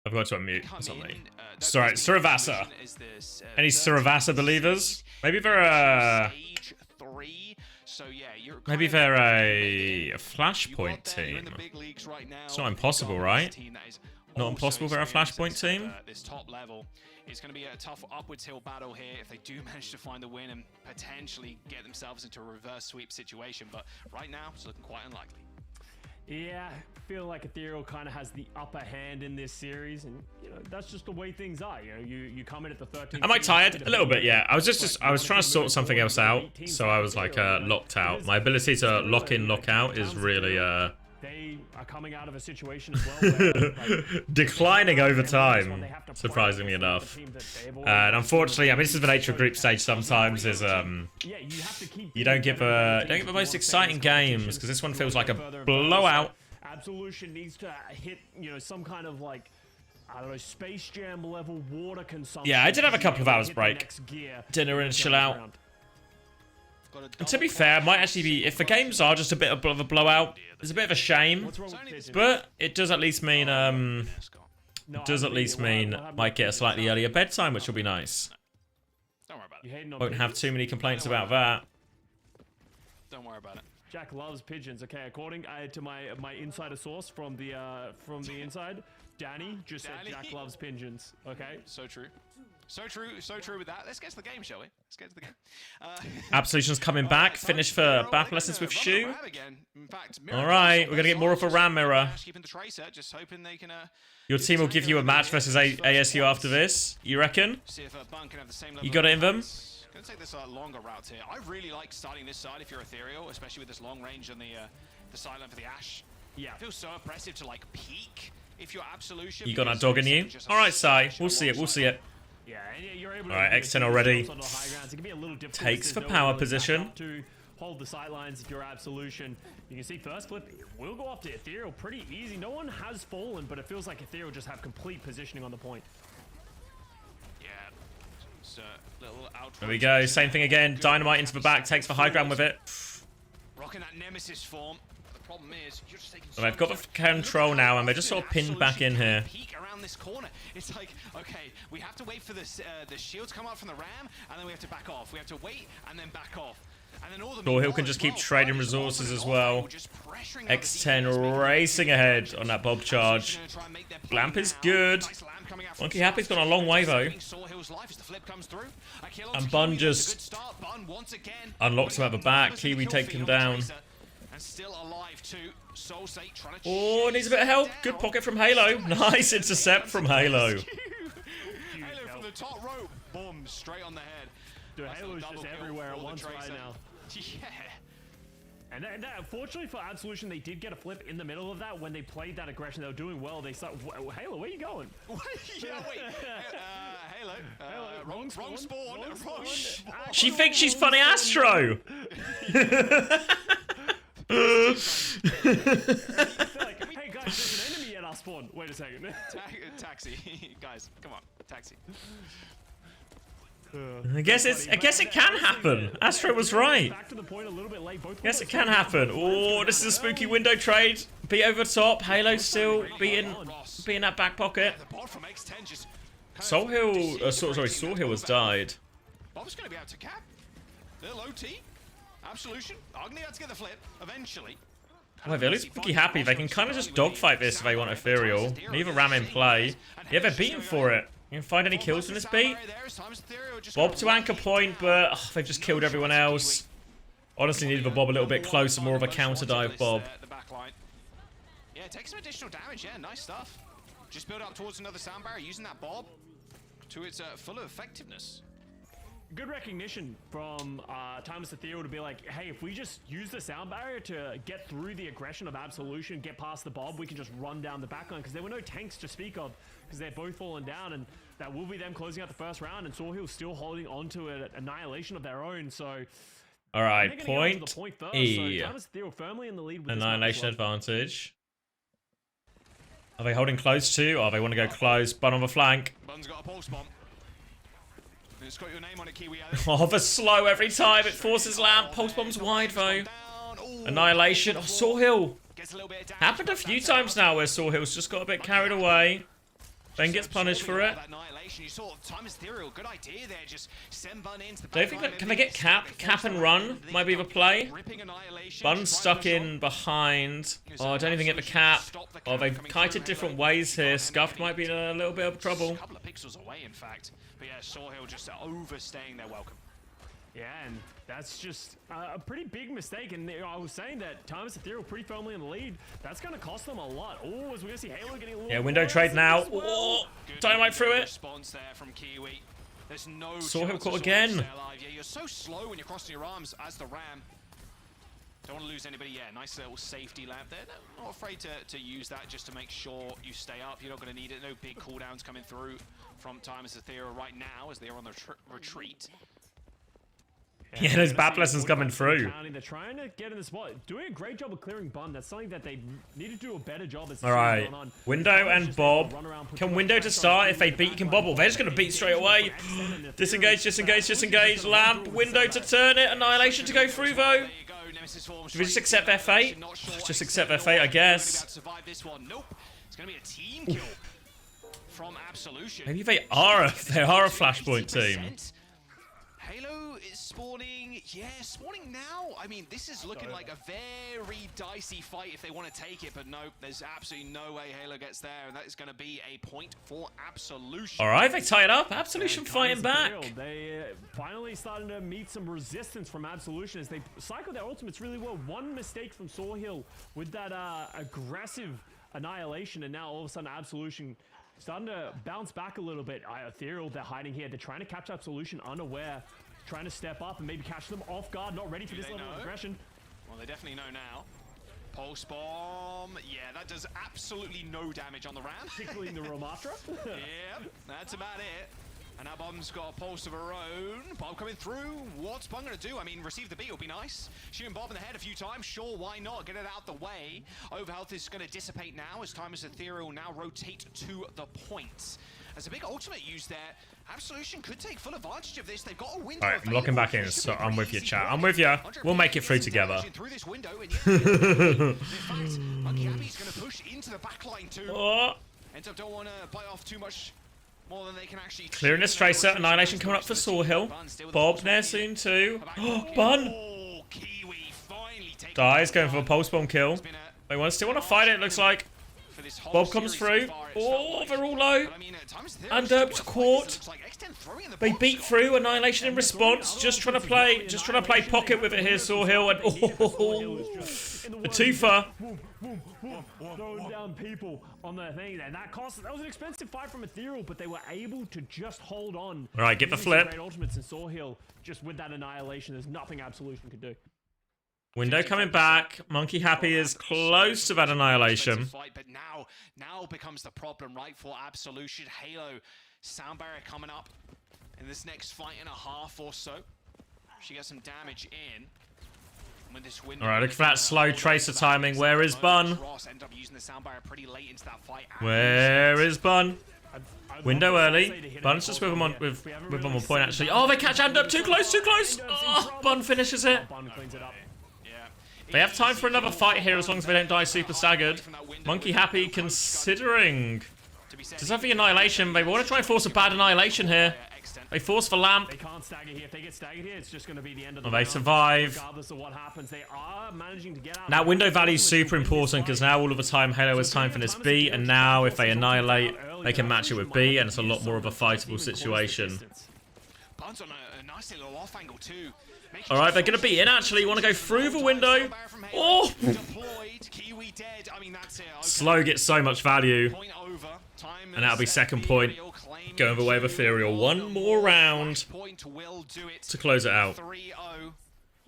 Speaker 2: I've got to unmute something. Sorry, Suravasa. Any Suravasa believers? Maybe they're a Flashpoint team. It's not impossible, right? Not impossible for a Flashpoint team.
Speaker 11: This top level. It's going to be a tough upwards hill battle here if they do manage to find the win and potentially get themselves into a reverse sweep situation. But right now, it's looking quite unlikely.
Speaker 10: Yeah, I feel like Ethereal kind of has the upper hand in this series, and you know that's just the way things are. You know, you come in at the 13th.
Speaker 2: Am I tired? A little bit, yeah. I was trying to sort something else out, so I was like locked out. My ability to lock in, lock out is really
Speaker 10: They are coming out of a situation as well where, like,
Speaker 2: declining over time, surprisingly enough. And unfortunately, I mean, this is the nature of group stage sometimes, is you don't get the most exciting games, because this one feels like a blowout.
Speaker 10: Absolution needs to hit, you know, some kind of like, I don't know, Space Jam level water consumption.
Speaker 2: Yeah, I did have a couple of hours break. Dinner and chill out. And to be fair, it might actually be, if the games are just a bit of a blowout, it's a bit of a shame, but it does at least mean, might get a slightly earlier bedtime, which will be nice.
Speaker 11: Don't worry about it.
Speaker 2: Won't have too many complaints about that.
Speaker 11: Don't worry about it.
Speaker 10: Jack loves pigeons. Okay, according to my insider source from the inside, Danny just said Jack loves pigeons. Okay,
Speaker 11: so true. So true with that. Let's get to the game, shall we? Let's get to the game.
Speaker 2: Absolution's coming back. Finish for battle lessons with Shu. Alright, we're going to get more of a Ram Mirror. Your team will give you a match versus ASU after this, you reckon? You got it in them?
Speaker 11: Going to take this longer route here. I really like starting this side if you're Ethereal, especially with this long range on the sideline for the Ashe. Yeah, it feels so oppressive to like peek if you're Absolution.
Speaker 2: You got that dog in you? Alright, Sai. We'll see it. We'll see it.
Speaker 10: Yeah, and you're able
Speaker 2: Alright, X10 already. Takes for power position.
Speaker 10: To hold the sidelines if you're Absolution. You can see first flip will go off to Ethereal pretty easy. No one has fallen, but it feels like Ethereal just have complete positioning on the point.
Speaker 11: Yeah. So, little out.
Speaker 2: There we go. Same thing again. Dynamite into the back. Takes the high ground with it.
Speaker 11: Rocking that Nemesis form. The problem is you're just taking.
Speaker 2: They've got the control now, and they're just sort of pinned back in here.
Speaker 11: Around this corner, it's like, okay, we have to wait for this the shield to come out from the Ram, and then we have to back off. We have to wait and then back off. And then all the
Speaker 2: Hill can just keep trading resources as well. X10 racing ahead on that Bob charge. Lamp is good. Monkey Happy's gone a long way though. And Bun just unlocks him at the back. Kiwi takes him down. Oh, needs a bit of help. Good pocket from Halo. Nice intercept from Halo.
Speaker 11: Halo from the top rope. Boom, straight on the head.
Speaker 10: Dude, Halo's just everywhere at once right now.
Speaker 11: Yeah.
Speaker 10: And unfortunately for Absolution, they did get a flip in the middle of that when they played that aggression. They were doing well. They started, Halo, where are you going?
Speaker 11: Yeah, wait. Halo. Wrong spawn.
Speaker 2: She thinks she's funny Astro.
Speaker 10: Hey guys, there's an enemy at our spawn. Wait a second.
Speaker 11: Taxi. Guys, come on. Taxi.
Speaker 2: I guess it can happen. Astro was right. Yes, it can happen. Oh, this is a spooky window trade. Beat over top. Halo still beating that back pocket. Soul Hill has died.
Speaker 11: Bob's going to be out to cap. Little OT. Absolution. I'm going to have to get the flip eventually.
Speaker 2: Well, they're pretty happy. They can kind of just dogfight this if they want Ethereal. Leave a Ram in play. Yeah, they're beating for it. You can find any kills from this beat? Bob to anchor point, but they've just killed everyone else. Honestly, needed the Bob a little bit closer, more of a counter dive Bob.
Speaker 11: Yeah, take some additional damage. Yeah, nice stuff. Just build up towards another sound barrier using that Bob to its full effectiveness.
Speaker 10: Good recognition from Thomas Ethereal to be like, hey, if we just use the sound barrier to get through the aggression of Absolution, get past the Bob, we can just run down the backline, because there were no tanks to speak of, because they're both fallen down, and that will be them closing out the first round, and Sawhill still holding on to an annihilation of their own, so...
Speaker 2: Alright, point E.
Speaker 10: So Thomas Ethereal firmly in the lead with
Speaker 2: annihilation advantage. Are they holding close too? Oh, they want to go close. Bun on the flank.
Speaker 11: Bun's got a pulse bomb. It's got your name on it, Kiwi.
Speaker 2: Oh, the slow every time. It forces Lamp. Pulse bomb's wide though. Annihilation. Oh, Sawhill. Happened a few times now where Sawhill's just got a bit carried away. Ben gets punished for it.
Speaker 11: You saw Time Ethereal, good idea there. Just send Bun into the
Speaker 2: Don't think that, can they get cap? Cap and run might be the play. Bun's stuck in behind. Oh, I don't even get the cap. Oh, they've kited different ways here. Scuffed might be in a little bit of trouble.
Speaker 11: A couple of pixels away, in fact. But yeah, Sawhill just overstaying their welcome.
Speaker 10: Yeah, and that's just a pretty big mistake. And I was saying that Time Ethereal pretty firmly in the lead. That's going to cost them a lot. Oh, as we're going to see Halo getting a little
Speaker 2: window trade now. Oh, Dynamite through it.
Speaker 11: Response there from Kiwi. There's no
Speaker 2: Sawhill caught again.
Speaker 11: Yeah, you're so slow when you're crossing your arms as the Ram. Don't want to lose anybody. Yeah, nice little safety lamp there. No, not afraid to use that just to make sure you stay up. You're not going to need it. No big cooldowns coming through from Time Ethereal right now as they are on the retreat.
Speaker 2: Yeah, those bad lessons coming through.
Speaker 10: They're trying to get in the spot. Doing a great job of clearing Bun. That's something that they need to do a better job as
Speaker 2: Alright, Window and Bob. Can Window to start? If they beat, you can bobble. They're just going to beat straight away. Disengage, disengage, disengage. Lamp, Window to turn it. Annihilation to go through, though. Do we just accept their fate? Just accept their fate, I guess.
Speaker 11: Nope. It's going to be a team kill from Absolution.
Speaker 2: Maybe they are a Flashpoint team.
Speaker 11: Halo is spawning, spawning now. I mean, this is looking like a very dicey fight if they want to take it, but no, there's absolutely no way Halo gets there, and that is going to be a point for Absolution.
Speaker 2: All right, they tie it up. Absolution fighting back.
Speaker 10: They finally starting to meet some resistance from Absolution as they cycle their ultimates really well. One mistake from Sawhill with that aggressive annihilation, and now all of a sudden Absolution starting to bounce back a little bit. Ethereal, they're hiding here. They're trying to catch Absolution unaware, trying to step up and maybe catch them off guard, not ready for this level of aggression.
Speaker 11: Well, they definitely know now. Pulse bomb. Yeah, that does absolutely no damage on the Ram.
Speaker 10: Particularly in the Ramatra.
Speaker 11: Yeah, that's about it. And now Bom's got a pulse of her own. Bomb coming through. What's Bomb going to do? I mean, receive the beat will be nice. Shooting Bomb in the head a few times. Sure, why not? Get it out the way. Overhealth is going to dissipate now as Time Ethereal now rotate to the points. There's a big ultimate used there. Absolution could take full advantage of this. They've got a window.
Speaker 2: All right, I'm locking back in, so I'm with you, chat. I'm with you. We'll make it through together.
Speaker 11: Through this window, and in fact, Monkey Happy's going to push into the backline too. Ends up don't want to bite off too much. More than they can actually
Speaker 2: clearing this Tracer. Annihilation coming up for Sawhill. Bob there soon too. Bun! Dies, going for a pulse bomb kill. They still want to fight it, it looks like. Bob comes through. Oh, they're all low. And caught. They beat through. Annihilation in response. Just trying to play pocket with it here, Sawhill. And a twofer.
Speaker 10: Throwing down people on the thing, and that was an expensive fight from Ethereal, but they were able to just hold on.
Speaker 2: All right, get the flip.
Speaker 10: Great ultimates in Sawhill, just with that annihilation, there's nothing Absolution could do.
Speaker 2: Window coming back. Monkey Happy is close to that annihilation.
Speaker 11: But now becomes the problem, right, for Absolution. Halo, sound barrier coming up in this next fight and a half or so. She gets some damage in.
Speaker 2: All right, look for that slow Tracer timing. Where is Bun? Where is Bun? Window early. Bun's just with him on point actually. Oh, they catch Andub. Too close, too close. Oh, Bun finishes it. They have time for another fight here as long as they don't die super staggered. Monkey Happy considering. Does have the annihilation? They want to try and force a bad annihilation here. They force the lamp.
Speaker 10: They can't stagger here. If they get staggered here, it's just going to be the end of the
Speaker 2: round. They survive.
Speaker 10: Regardless of what happens, they are managing to get out.
Speaker 2: Now, window value is super important because now all of the time Halo has time for this B, and now if they annihilate, they can match it with B, and it's a lot more of a fightable situation.
Speaker 11: Bun's on a nice little off angle too.
Speaker 2: All right, they're going to be in actually. You want to go through the window? Oh! Slow gets so much value. And that'll be second point. Going the way of Ethereal. One more round to close it out.
Speaker 11: 3-0.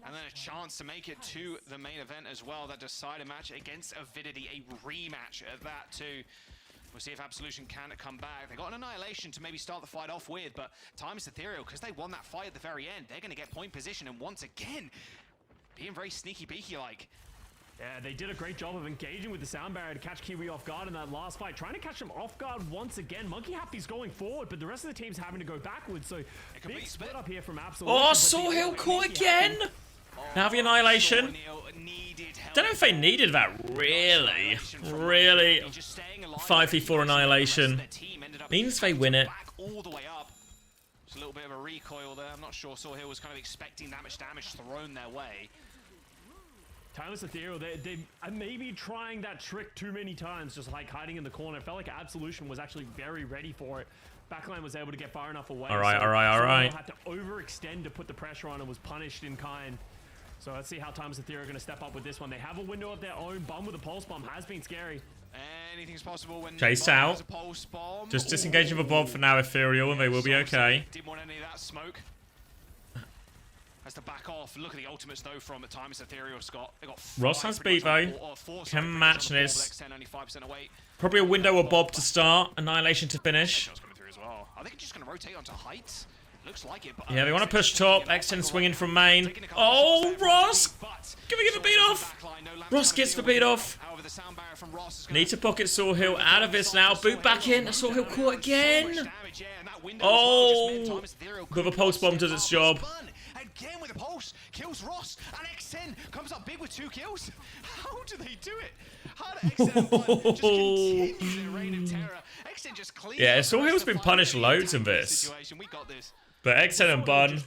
Speaker 11: And then a chance to make it to the main event as well. That decided match against Avidity. A rematch at that too. We'll see if Absolution can come back. They got an annihilation to maybe start the fight off with, but Time Ethereal, because they won that fight at the very end, they're going to get point position, and once again, being very sneaky beaky like.
Speaker 10: Yeah, they did a great job of engaging with the sound barrier to catch Kiwi off guard in that last fight. Trying to catch them off guard once again. Monkey Happy's going forward, but the rest of the team's having to go backwards, so big split up here from Absolution.
Speaker 2: Oh, Sawhill caught again! Now the annihilation. Don't know if they needed that, really. 5v4 annihilation. Means they win it.
Speaker 11: Back all the way up. Just a little bit of a recoil there. I'm not sure Soulhill was kind of expecting that much damage thrown their way.
Speaker 10: Timeless Ethereal, they may be trying that trick too many times, just like hiding in the corner. It felt like Absolution was actually very ready for it. Backline was able to get far enough away.
Speaker 2: All right.
Speaker 10: Had to overextend to put the pressure on and was punished in kind. So let's see how Timeless Ethereal are going to step up with this one. They have a window of their own. Bum with a pulse bomb has been scary.
Speaker 11: Anything's possible when
Speaker 2: Chased out. Just disengage with a bomb for now, Ethereal, and they will be okay.
Speaker 11: Didn't want any of that smoke. Has to back off. Look at the ultimates though from at times Ethereal Scott. They got
Speaker 2: Ross has beat though. Can match this. Probably a window or Bob to start. Annihilation to finish.
Speaker 11: I think it's just going to rotate onto heights. Looks like it. But
Speaker 2: yeah, they want to push top. X10 swinging from main. Oh, Ross! Can we get the beat off? Ross gets the beat off. Need to pocket Soulhill out of this now. Boot back in. Soulhill caught again. Oh! But the pulse bomb does its job.
Speaker 11: Again with a pulse, kills Ross, and X10 comes up big with 2 kills. How do they do it? How do X10 just continue their reign of terror? X10 just cleans
Speaker 2: yeah, Soulhill's been punished loads in this.
Speaker 11: We got this.
Speaker 2: But X10 and Bun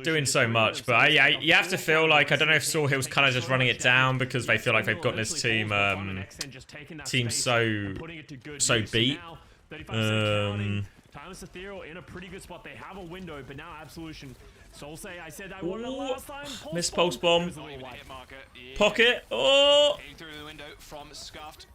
Speaker 2: doing so much. But you have to feel like, I don't know if Soulhill's kind of just running it down because they feel like they've got this team so beat.
Speaker 10: Timeless Ethereal in a pretty good spot. They have a window, but now Absolution. Soul say I said I wanted it last time.
Speaker 2: Miss pulse bomb. Pocket. Oh!
Speaker 11: Through the window from Scuffed.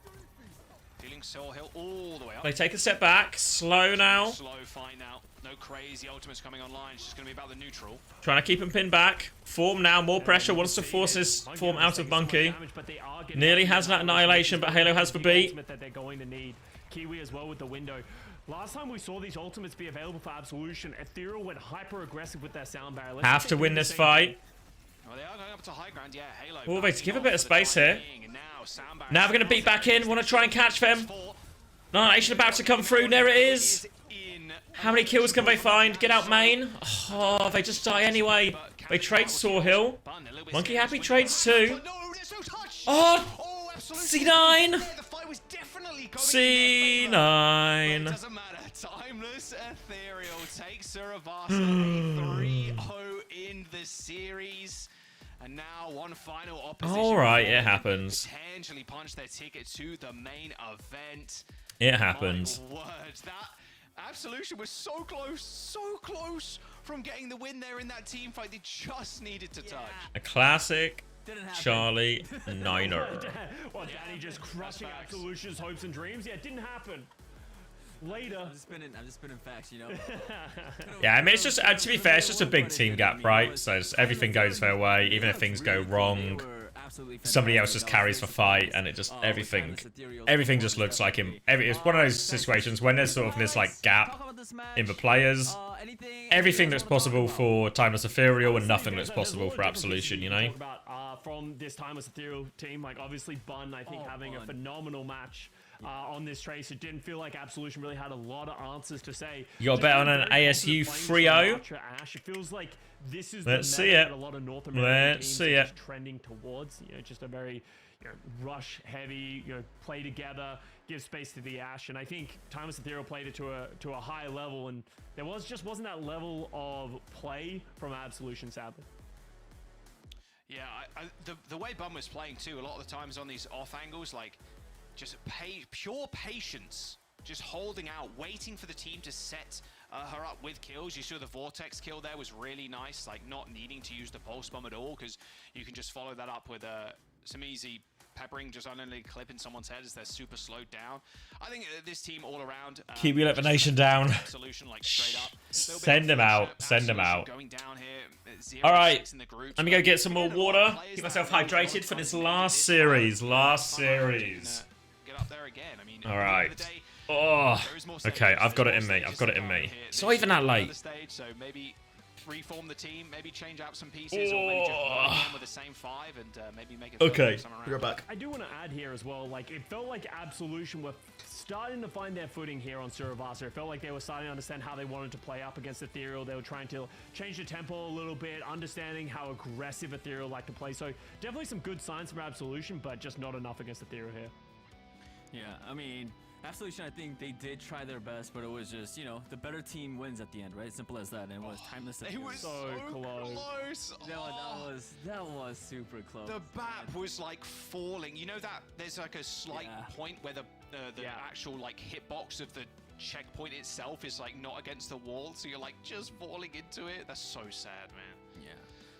Speaker 11: Feeling Soulhill all the way up.
Speaker 2: They take a step back. Slow now.
Speaker 11: Slow fight now. No crazy ultimates coming online. It's just going to be about the neutral.
Speaker 2: Trying to keep him pinned back. Form now. More pressure. Wants to force his form out of Monkey. Nearly has that annihilation, but Halo has the beat.
Speaker 10: That they're going to need. Kiwi as well with the window. Last time we saw these ultimates be available for Absolution, Ethereal went hyper aggressive with their sound barrier.
Speaker 2: Have to win this fight.
Speaker 11: Well, they are going up to high ground. Yeah, Halo.
Speaker 2: Oh, wait, give a bit of space here. Now we're going to beat back in. Want to try and catch them. Annihilation about to come through. There it is. How many kills can they find? Get out main. Oh, they just die anyway. They trade Soulhill. Monkey Happy trades too. Oh, C9. C9.
Speaker 11: It doesn't matter. Timeless Ethereal takes Survivor 3-0 in the series. And now one final opposition.
Speaker 2: Alright, it happens.
Speaker 11: Potentially punch their ticket to the main event.
Speaker 2: It happens.
Speaker 11: My word, that Absolution was so close from getting the win there in that team fight. They just needed to touch.
Speaker 2: A classic Charlie Niner.
Speaker 10: Well, Danny just crushing Absolution's hopes and dreams. Yeah, it didn't happen. Later.
Speaker 4: I'm just spinning facts, you know.
Speaker 2: Yeah, I mean, it's just, to be fair, it's just a big team gap, right? So everything goes their way, even if things go wrong. Somebody else just carries the fight, and it just, everything just looks like him. It's one of those situations when there's sort of this, like, gap in the players. Everything that's possible for Timeless Ethereal and nothing that's possible for Absolution, you know?
Speaker 10: From this Timeless Ethereal team, like, obviously Bun, I think, having a phenomenal match. On this trace, it didn't feel like Absolution really had a lot of answers to say.
Speaker 2: You got a bet on an ASU 3-0?
Speaker 10: It feels like this is
Speaker 2: Let's see it.
Speaker 10: A lot of North American
Speaker 2: Let's see it.
Speaker 10: Trending towards, you know, just a very rush heavy, play together, give space to the Ashe, and I think Timeless Ethereal played it to a high level, and there wasn't that level of play from Absolution, sadly.
Speaker 11: Yeah, the way Bum was playing too, a lot of the times on these off angles, like. Just pure patience, just holding out, waiting for the team to set her up with kills. You saw the Vortex kill there was really nice, like not needing to use the Pulse Bomb at all, because you can just follow that up with some easy peppering, just only clipping someone's head as they're super slowed down. I think this team all around...
Speaker 2: Keep your elimination down.
Speaker 11: Solution, like, straight up.
Speaker 2: Send him out. Send him out. Alright, let me go get some more water. Keep myself hydrated for this last series.
Speaker 11: Up there again. I mean,
Speaker 2: alright. Oh, okay, I've got it in me. It's not even that late.
Speaker 11: So maybe reform the team, maybe change out some pieces, or maybe just run in with the same 5 and maybe make it.
Speaker 2: Okay, we're back.
Speaker 10: I do want to add here as well, like, it felt like Absolution were starting to find their footing here on Survivor. It felt like they were starting to understand how they wanted to play up against Ethereal. They were trying to change the tempo a little bit, understanding how aggressive Ethereal like to play. So definitely some good signs from Absolution, but just not enough against Ethereal here.
Speaker 4: Yeah, I mean, Absolution, I think they did try their best, but it was just, you know, the better team wins at the end, right? Simple as that. And it was timeless.
Speaker 11: It was so close.
Speaker 4: That was super close.
Speaker 11: The BAP was like falling. You know that there's like a slight point where the actual like hitbox of the checkpoint itself is like not against the wall, so you're like just falling into it. That's so sad, man.
Speaker 4: Yeah.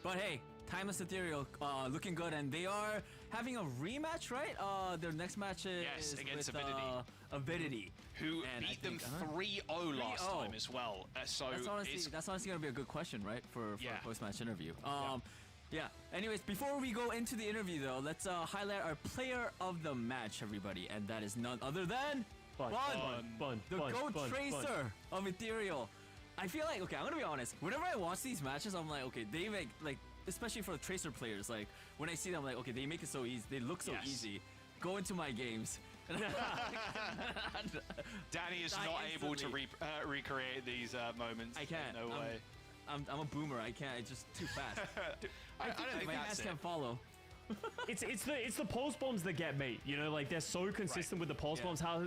Speaker 4: But hey, Timeless Ethereal looking good, and they are having a rematch, right? Their next match is
Speaker 11: against
Speaker 4: with, Avidity,
Speaker 11: who beat them 3-0 last time as well. So
Speaker 4: that's honestly gonna be a good question, right, for a post-match interview. Yeah. Anyways, before we go into the interview, though, let's highlight our player of the match, everybody, and that is none other than Bun, the GOAT Tracer of Ethereal. I feel like, okay, I'm gonna be honest. Whenever I watch these matches, I'm like, okay, they make like, especially for the Tracer players, like when I see them, I'm like, okay, they make it so easy. They look so easy. Go into my games.
Speaker 11: Danny is not able to recreate these moments.
Speaker 4: I can't.
Speaker 11: No way.
Speaker 4: I'm a boomer. I can't. It's just too fast.
Speaker 11: I don't think
Speaker 4: my hands can't follow.
Speaker 10: It's the pulse bombs that get me. You know, like they're so consistent with the pulse bombs. How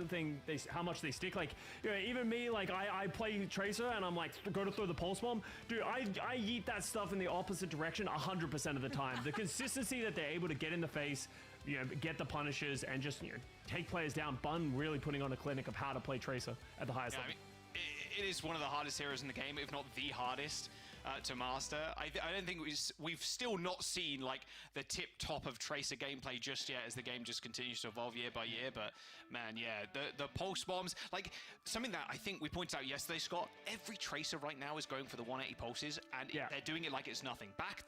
Speaker 10: much they stick. Like, you know, even me, like I play Tracer and I'm like, go to throw the pulse bomb, dude. I yeet that stuff in the opposite direction 100% of the time. The consistency that they're able to get in the face, you know, get the punishes and just, you know, take players down. Bun really putting on a clinic of how to play Tracer at the highest level.
Speaker 11: I mean, it is one of the hardest heroes in the game, if not the hardest to master. I don't think we've still not seen like the tip top of Tracer gameplay just yet, as the game just continues to evolve year by year. But man, yeah, the pulse bombs, like something that I think we pointed out yesterday, Scott. Every Tracer right now is going for the 180 pulses, and they're doing it like it's nothing. Back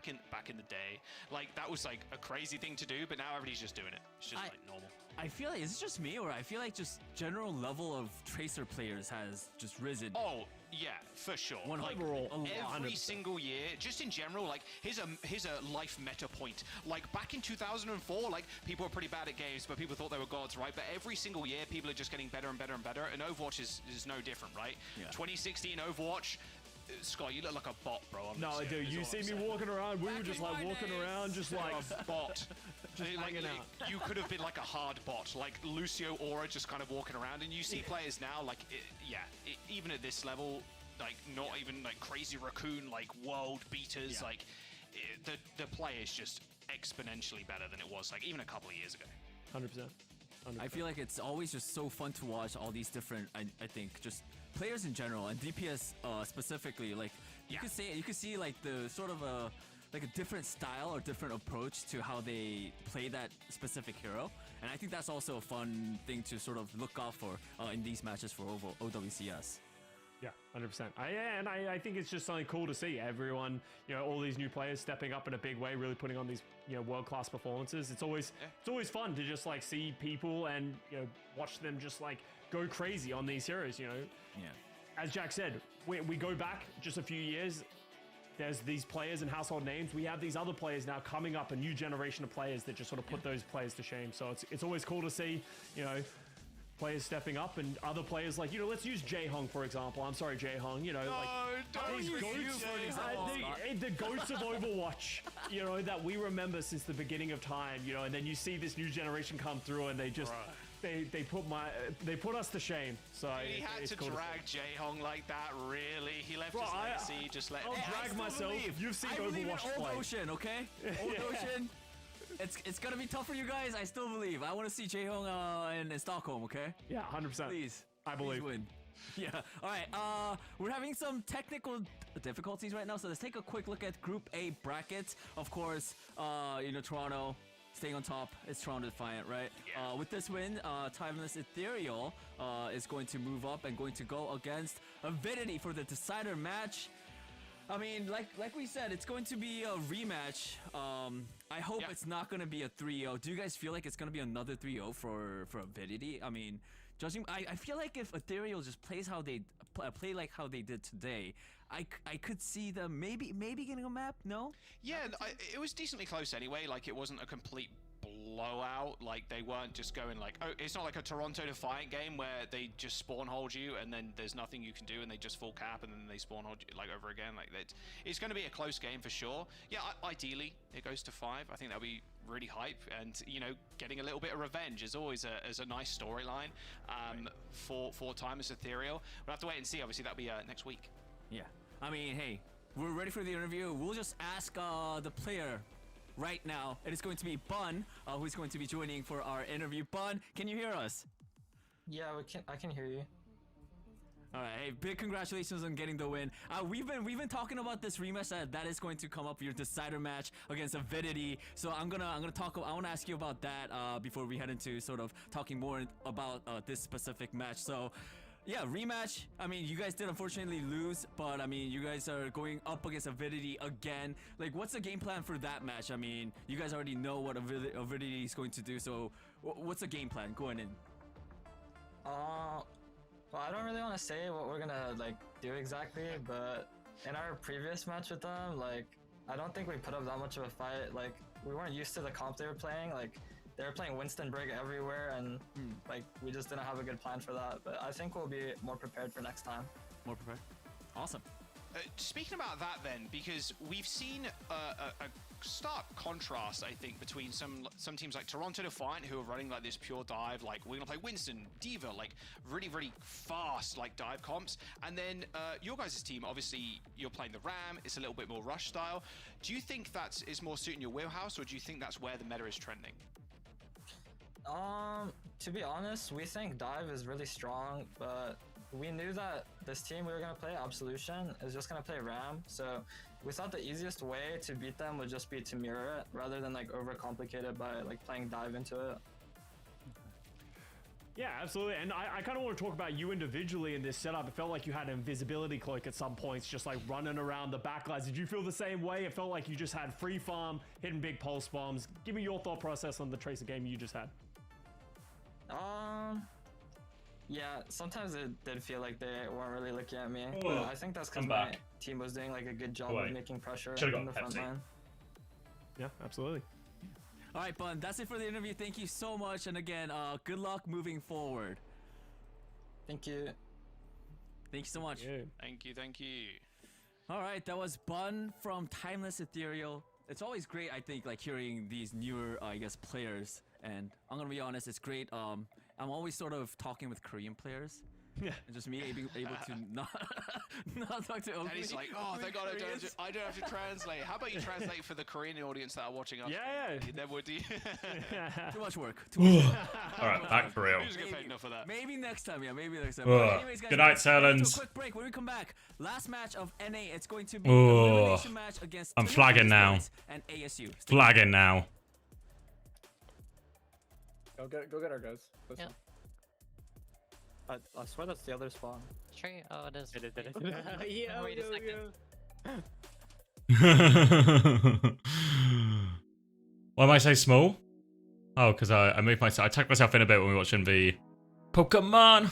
Speaker 11: in the day, like that was like a crazy thing to do, but now everybody's just doing it. It's just like normal.
Speaker 4: I feel like, is it just me, or I feel like just general level of Tracer players has just risen?
Speaker 11: Oh, yeah, for sure.
Speaker 4: Like,
Speaker 11: every single year, just in general, like here's a life meta point. Like back in 2004, like people were pretty bad at games, but people thought they were gods, right? But every single year, people are just getting better and better and better. And Overwatch is no different, right? Yeah. 2016 Overwatch. Scott, you look like a bot, bro.
Speaker 10: No, dude, you see me walking around. We were just like walking around, just like
Speaker 11: a bot. Just hanging out. You could have been like a hard bot, like Lucio Aura, just kind of walking around. And you see players now, like, even at this level, like not even like crazy raccoon, like world beaters. Like the play is just exponentially better than it was like even a couple of years ago.
Speaker 10: 100%.
Speaker 4: I feel like it's always just so fun to watch all these different, I think, just players in general and DPS specifically. Like you could see like the sort of a different style or different approach to how they play that specific hero, and I think that's also a fun thing to sort of look out for in these matches for OWCS.
Speaker 10: Yeah, 100%. I think it's just something cool to see. Everyone, you know, all these new players stepping up in a big way, really putting on these, you know, world-class performances. It's always fun to just like see people and, you know, watch them just like go crazy on these heroes, you know. Yeah. As Jack said, we go back just a few years. There's these players and household names. We have these other players now coming up, a new generation of players that just sort of put those players to shame. So it's always cool to see, you know, players stepping up and other players like, you know, let's use Jae-Hong for example. I'm sorry, Jae-Hong, you know,
Speaker 11: don't use
Speaker 10: the goats of Overwatch, you know, that we remember since the beginning of time, you know, and then you see this new generation come through and they just they put us to shame. So
Speaker 11: he had to drag Jae-Hong like that, really. He left his legacy, just let
Speaker 10: I'll drag myself. You've seen Overwatch play.
Speaker 4: Ocean, okay? Old Ocean. It's gonna be tough for you guys. I still believe. I want to see Jae-Hong in Stockholm. Okay.
Speaker 10: Yeah, 100%.
Speaker 4: Please,
Speaker 10: I believe.
Speaker 4: Please win. Yeah. All right. We're having some technical difficulties right now, so let's take a quick look at Group A brackets. Of course, you know, Toronto staying on top. It's Toronto Defiant, right? Yeah. With this win, Timeless Ethereal is going to move up and going to go against Avidity for the decider match. I mean, like we said, it's going to be a rematch. I hope it's not going to be a 3-0. Do you guys feel like it's going to be another 3-0 for Avidity? I mean, judging, I feel like if Ethereal just plays how they play like how they did today, I could see them maybe getting a map. No?
Speaker 11: Yeah, it was decently close anyway. Like it wasn't a complete blowout. Like they weren't just going like, oh, it's not like a Toronto Defiant game where they just spawn hold you and then there's nothing you can do and they just full cap and then they spawn hold you like over again. Like it's going to be a close game for sure. Yeah, ideally it goes to 5. I think that'll be really hype, and getting a little bit of revenge is always a nice storyline for Timeless Ethereal. We'll have to wait and see. Obviously, that'll be next week.
Speaker 4: Yeah, I mean, hey, we're ready for the interview. We'll just ask the player right now. It is going to be Bun, who's going to be joining for our interview. Bun, can you hear us?
Speaker 16: Yeah, I can hear you.
Speaker 4: All right, hey, big congratulations on getting the win. We've been talking about this rematch that is going to come up, your decider match against Avidity. So I want to ask you about that before we head into sort of talking more about this specific match. So yeah, rematch. I mean, you guys did unfortunately lose, but I mean, you guys are going up against Avidity again. Like, what's the game plan for that match? I mean, you guys already know what Avidity is going to do. So what's the game plan going in?
Speaker 16: Well, I don't really want to say what we're gonna do exactly, but in our previous match with them, I don't think we put up that much of a fight. We weren't used to the comp they were playing. They were playing Winston Brig everywhere, and we just didn't have a good plan for that. But I think we'll be more prepared for next time.
Speaker 4: More prepared. Awesome.
Speaker 11: Speaking about that then, because we've seen a stark contrast, I think, between some teams like Toronto Defiant, who are running this pure dive, we're gonna play Winston, Diva, really, really fast dive comps, and then your guys' team, obviously you're playing the Ram, it's a little bit more rush style. Do you think that is more suiting your wheelhouse, or do you think that's where the meta is trending?
Speaker 16: To be honest, we think dive is really strong, but we knew that this team we were going to play, Absolution, is just going to play Ram, so we thought the easiest way to beat them would just be to mirror it, rather than overcomplicate it by playing dive into it.
Speaker 10: Yeah, absolutely. And I kind of want to talk about you individually in this setup. It felt like you had an invisibility cloak at some points, just running around the backlines. Did you feel the same way? It felt like you just had free farm, hitting big pulse bombs. Give me your thought process on the Tracer game you just had.
Speaker 16: Yeah, sometimes it did feel like they weren't really looking at me,
Speaker 2: Oh,
Speaker 16: but I think that's because my team was doing a good job of making pressure in the front line.
Speaker 10: Yeah, absolutely.
Speaker 4: All right, Bun, that's it for the interview. Thank you so much, and again, good luck moving forward.
Speaker 16: Thank you.
Speaker 4: Thank you so much.
Speaker 10: Yeah.
Speaker 11: Thank you.
Speaker 4: All right, that was Bun from Timeless Ethereal. It's always great, I think, hearing these newer, players. And I'm gonna be honest, it's great. I'm always sort of talking with Korean players.
Speaker 10: Yeah.
Speaker 4: And just me able to not talk to Oakley.
Speaker 11: And he's like, oh, thank God I don't have to translate. How about you translate for the Korean audience that are watching us?
Speaker 10: Yeah.
Speaker 11: Then would you?
Speaker 4: Too much work. Too much work.
Speaker 2: All right, back for real.
Speaker 11: Maybe
Speaker 4: next time, yeah, maybe next time.
Speaker 2: Anyways, guys, good night, Serlins.
Speaker 4: Quick break. When we come back, last match of NA. It's going to be
Speaker 2: an
Speaker 4: elimination match against
Speaker 2: I'm
Speaker 4: Tanuki
Speaker 2: flagging now.
Speaker 4: And ASU.
Speaker 2: Flagging now.
Speaker 17: Go get our guys. Listen.
Speaker 7: Yeah. I swear that's the other spawn.
Speaker 18: Sure. Oh, it is.
Speaker 7: It is.
Speaker 18: Yeah. Wait a second.
Speaker 2: Why am I so small? Oh, because I moved myself. I tucked myself in a bit when we were watching the Pokemon.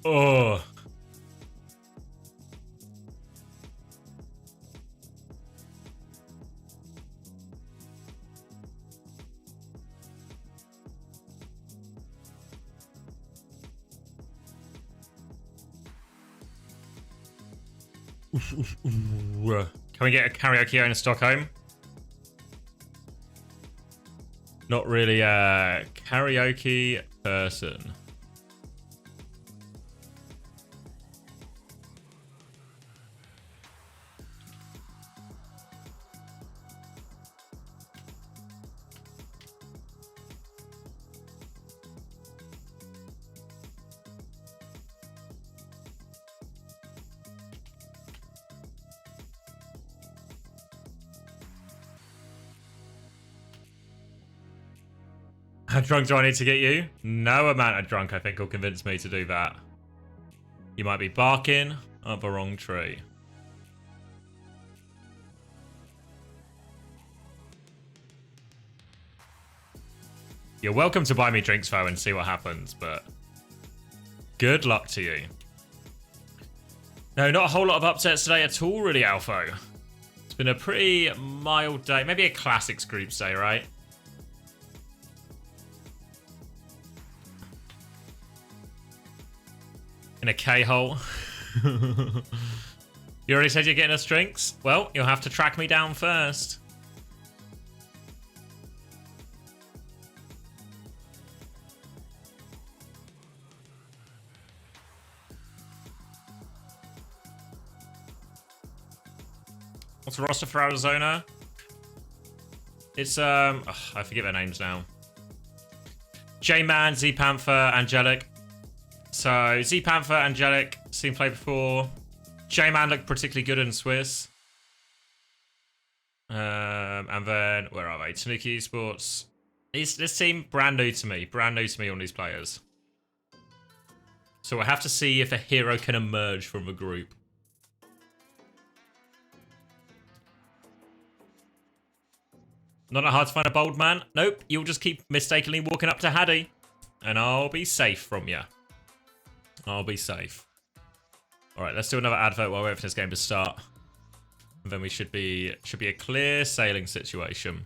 Speaker 2: Oh. Can we get a karaoke in Stockholm? Not really a karaoke person. How drunk do I need to get you? No amount of drunk, I think, will convince me to do that. You might be barking up the wrong tree. You're welcome to buy me drinks, though, and see what happens, but good luck to you. No, not a whole lot of upsets today at all, really, Alpho. It's been a pretty mild day. Maybe a classics groups day, right? In a K-hole. You already said you're getting us drinks? Well, you'll have to track me down first. What's the roster for Arizona? It's, I forget their names now. J-Man, Z-Panther, Angelic. So, Z-Panther, Angelic, seen play before. J-Man looked particularly good in Swiss. And then, where are they? Tanuki Esports. This team, brand new to me. Brand new to me on these players. So I have to see if a hero can emerge from the group. Not that hard to find a bold man. Nope, you'll just keep mistakenly walking up to Haddy. And I'll be safe from you. I'll be safe. Alright, let's do another advert while we wait for this game to start. And then we should be a clear sailing situation.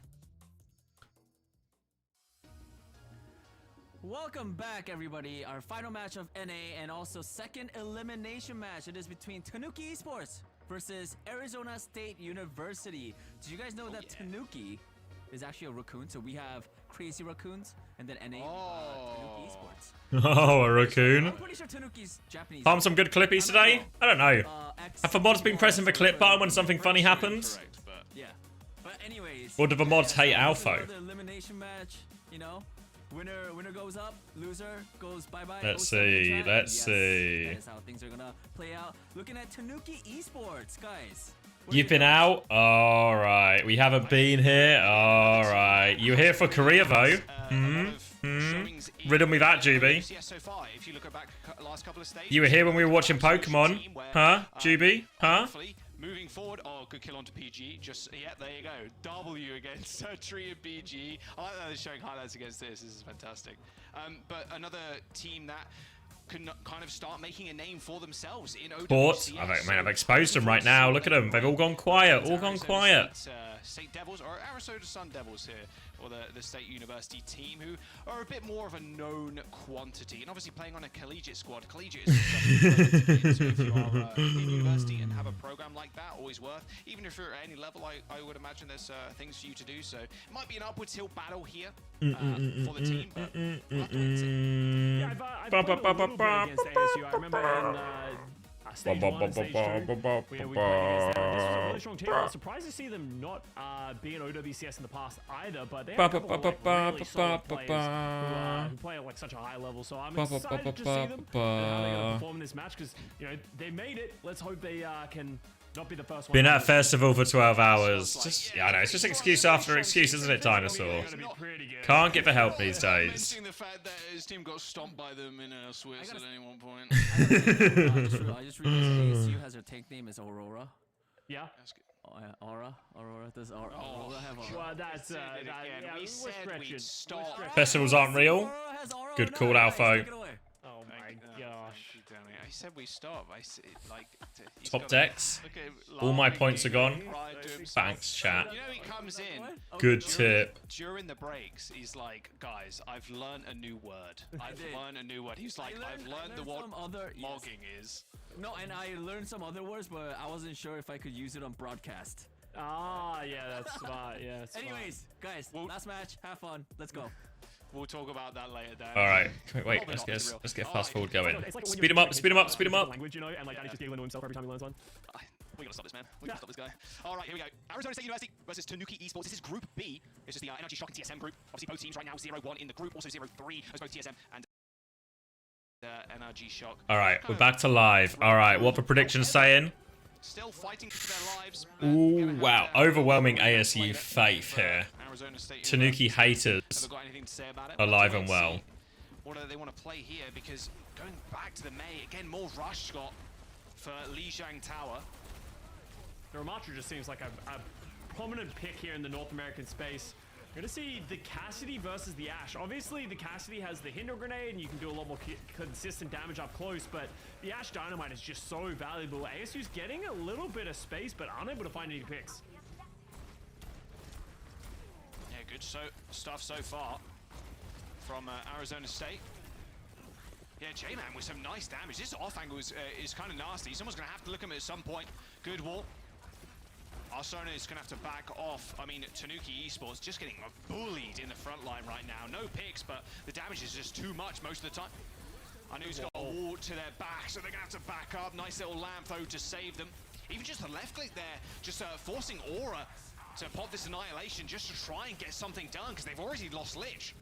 Speaker 4: Welcome back, everybody. Our final match of NA and also second elimination match. It is between Tanuki Esports versus Arizona State University. Did you guys know that Tanuki is actually a raccoon? So we have Crazy Raccoons and then NA Tanuki Esports.
Speaker 2: Oh, a raccoon.
Speaker 4: I'm pretty sure Tanuki's Japanese.
Speaker 2: Farm some good clippies today? I don't know. Have the mods been pressing the clip button when something funny happens?
Speaker 4: Yeah. But anyways.
Speaker 2: Or do the mods hate Alpha?
Speaker 4: The elimination match, you know. Winner goes up, loser goes bye-bye.
Speaker 2: Let's see, let's see.
Speaker 4: That is how things are gonna play out. Looking at Tanuki Esports, guys.
Speaker 2: You've been out? Alright. We haven't been here? Alright. You were here for Korea, though? Riddle me that, Juby. You were here when we were watching Pokemon? Huh, Juby? Huh?
Speaker 11: Moving forward, good kill onto PG. Yeah, there you go. W against Tree and PG. I like that they're showing highlights against this. This is fantastic. But another team that can kind of start making a name for themselves in OWCS.
Speaker 2: Port. I've exposed them right now. Look at them. They've all gone quiet. All gone quiet.
Speaker 11: State Devils, or Arizona Sun Devils here, or the State University team, who are a bit more of a known quantity, and obviously playing on a collegiate squad. Collegiate is something to get into if you are in university and have a program like that, always worth. Even if you're at any level, I would imagine there's things for you to do, so it might be an upwards hill battle here for the team, but we'll have to wait and see.
Speaker 10: Yeah, I've played a little bit against ASU. I remember in stage 1 and stage 2, we played against them. This was a really strong team. I was surprised to see them not be in OWCS in the past either, but they have a couple of really solid players who play at like such a high level, so I'm excited to see them and how they're going to perform in this match, because you know they made it. Let's hope they can not be the first one.
Speaker 2: Been at festival for 12 hours. Just, yeah, I know. It's just excuse after excuse, isn't it, Dinosaur? Can't get the help these days.
Speaker 11: The fact that his team got stomped by them in a Swiss at any one point.
Speaker 4: I just realized ASU has their tank name is Aurora.
Speaker 10: Yeah.
Speaker 4: Aurora? Does Aurora have Aurora?
Speaker 10: Well, that's
Speaker 11: we said we'd stop.
Speaker 2: Festivals aren't real. Good call, Alpha.
Speaker 10: Oh my gosh.
Speaker 11: I said we stop. I said, like,
Speaker 2: Top decks. All my points are gone. Thanks, chat.
Speaker 11: You know, he comes in.
Speaker 2: Good tip.
Speaker 11: During the breaks, he's like, guys, I've learned a new word. I've learned a new word. He's like, I've learned what mogging is.
Speaker 4: No, and I learned some other words, but I wasn't sure if I could use it on broadcast.
Speaker 10: Ah, yeah, that's smart. Yeah. That's
Speaker 4: Anyways, guys, last match. Have fun. Let's go.
Speaker 11: We'll talk about that later, Dan.
Speaker 2: All right. Wait. Let's get fast forward going. Speed him up. Speed him up. Speed him up.
Speaker 10: Language, you know, and like Danny's just giggling to himself every time he learns one.
Speaker 11: We gotta stop this, man. We gotta stop this guy. All right, here we go. Arizona State University versus Tanuki Esports. This is Group B. This is the Energy Shock and TSM group. Obviously, both teams right now 0-1 in the group. Also 0-3 as both TSM and NRG Shock.
Speaker 2: All right, we're back to live. All right, what the predictions saying?
Speaker 11: Still fighting for their lives.
Speaker 2: Ooh, wow. Overwhelming ASU faith here. Tanuki haters alive and well.
Speaker 11: What do they want to play here? Because going back to the May, again, more rush shot for Lijiang Tower.
Speaker 10: The Ramatra just seems like a prominent pick here in the North American space. You're going to see the Cassidy versus the Ashe. Obviously, the Cassidy has the Hinder Grenade, and you can do a lot more consistent damage up close, but the Ashe Dynamite is just so valuable. ASU's getting a little bit of space, but unable to find any picks.
Speaker 11: Yeah, good stuff so far from Arizona State. Yeah, J-Man with some nice damage. This off angle is kind of nasty. Someone's going to have to look at him at some point. Good wall. Arsona is going to have to back off. I mean, Tanuki Esports just getting bullied in the front line right now. No picks, but the damage is just too much most of the time. Anu's got a wall to their back, so they're going to have to back up. Nice little lamp, though, to save them. Even just the left click there, just forcing Aura to pop this Annihilation just to try and get something done, because they've already lost Lich.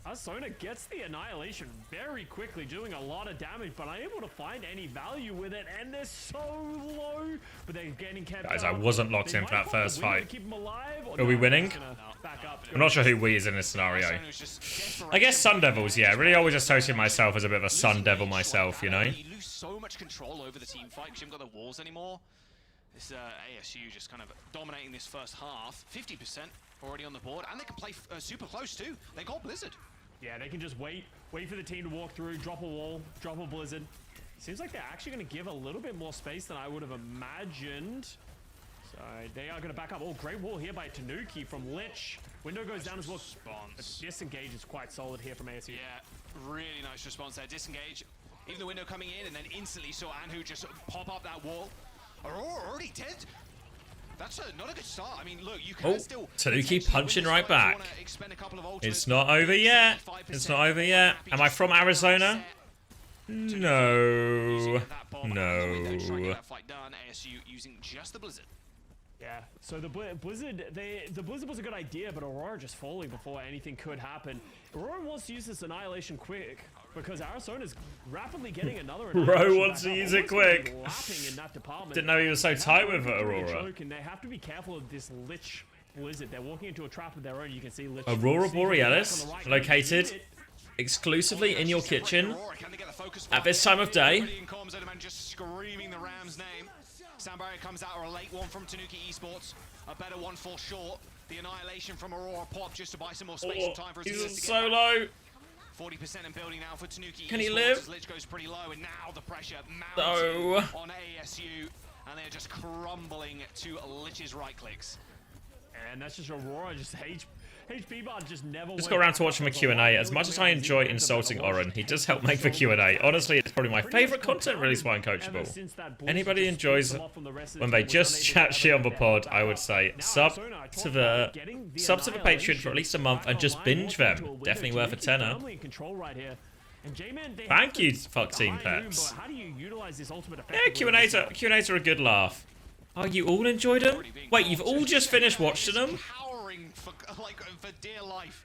Speaker 10: Arsona gets the Annihilation very quickly, doing a lot of damage, but unable to find any value with it, and they're so low, but they're getting kept
Speaker 2: Guys,
Speaker 10: up.
Speaker 2: I wasn't locked
Speaker 10: They
Speaker 2: in for
Speaker 10: might
Speaker 2: that
Speaker 10: pop the
Speaker 2: first
Speaker 10: win to
Speaker 2: fight.
Speaker 10: keep them alive, or
Speaker 2: Are we
Speaker 10: no,
Speaker 2: winning?
Speaker 10: it's gonna back up.
Speaker 2: I'm not sure who we is in this scenario. I guess Sun Devils, yeah. Really always associate myself as a bit of a Sun Devil myself, you know?
Speaker 11: You lose so much control over the team fight because you haven't got the walls anymore. This ASU just kind of dominating this first half. 50% already on the board, and they can play super close too. They got Blizzard.
Speaker 10: Yeah, they can just wait for the team to walk through, drop a wall, drop a Blizzard. Seems like they're actually going to give a little bit more space than I would have imagined. So they are going to back up. Oh, great wall here by Tanuki from Lich. Window goes down as well. Disengage is quite solid here from ASU.
Speaker 11: Yeah, really nice response there. Disengage. Even the window coming in, and then instantly saw Anhu just pop up that wall. Aurora already dead. That's not a good start. I mean, look, you can still...
Speaker 2: Tanuki punching right back. It's not over yet. It's not over yet. Am I from Arizona? No. No.
Speaker 11: ASU using just the Blizzard.
Speaker 10: Yeah, so the Blizzard, the Blizzard was a good idea, but Aurora just falling before anything could happen. Aurora wants to use this Annihilation quick, because Arizona's rapidly getting another
Speaker 2: Ro wants to use it quick.
Speaker 10: In that department.
Speaker 2: Didn't know he was so tight with Aurora.
Speaker 10: And they have to be careful of this Lich Blizzard. They're walking into a trap of their own. You can see Lich.
Speaker 2: Aurora Borealis, located exclusively in your kitchen at this time of day.
Speaker 11: Just screaming the Rams name. Sound barrier comes out, or a late one from Tanuki Esports. A better one fall short. The Annihilation from Aurora pop just to buy some more space and time for his
Speaker 2: He's
Speaker 11: to
Speaker 2: so
Speaker 11: get
Speaker 2: low.
Speaker 11: 40% in building now for Tanuki.
Speaker 2: Can he
Speaker 11: Esports
Speaker 2: live?
Speaker 11: as Lich goes pretty low, and now the pressure
Speaker 2: No.
Speaker 11: mounting on ASU, and they're just crumbling to Lich's right clicks.
Speaker 10: And that's just Aurora, just HP bar just never.
Speaker 2: Just got around to watching the Q&A. As much as I enjoy insulting Oren, he does help make the Q&A. Honestly, it's probably my favourite content released by Uncoachable. Anybody enjoys when they just chat shit on the pod, I would say sub to the Patreon for at least a month and just binge them. Definitely worth a tenner. Thank you, fuck Team Peps. Yeah, Q&As are a good laugh. Oh, you all enjoyed them? Wait, you've all just finished watching them?
Speaker 11: For dear life.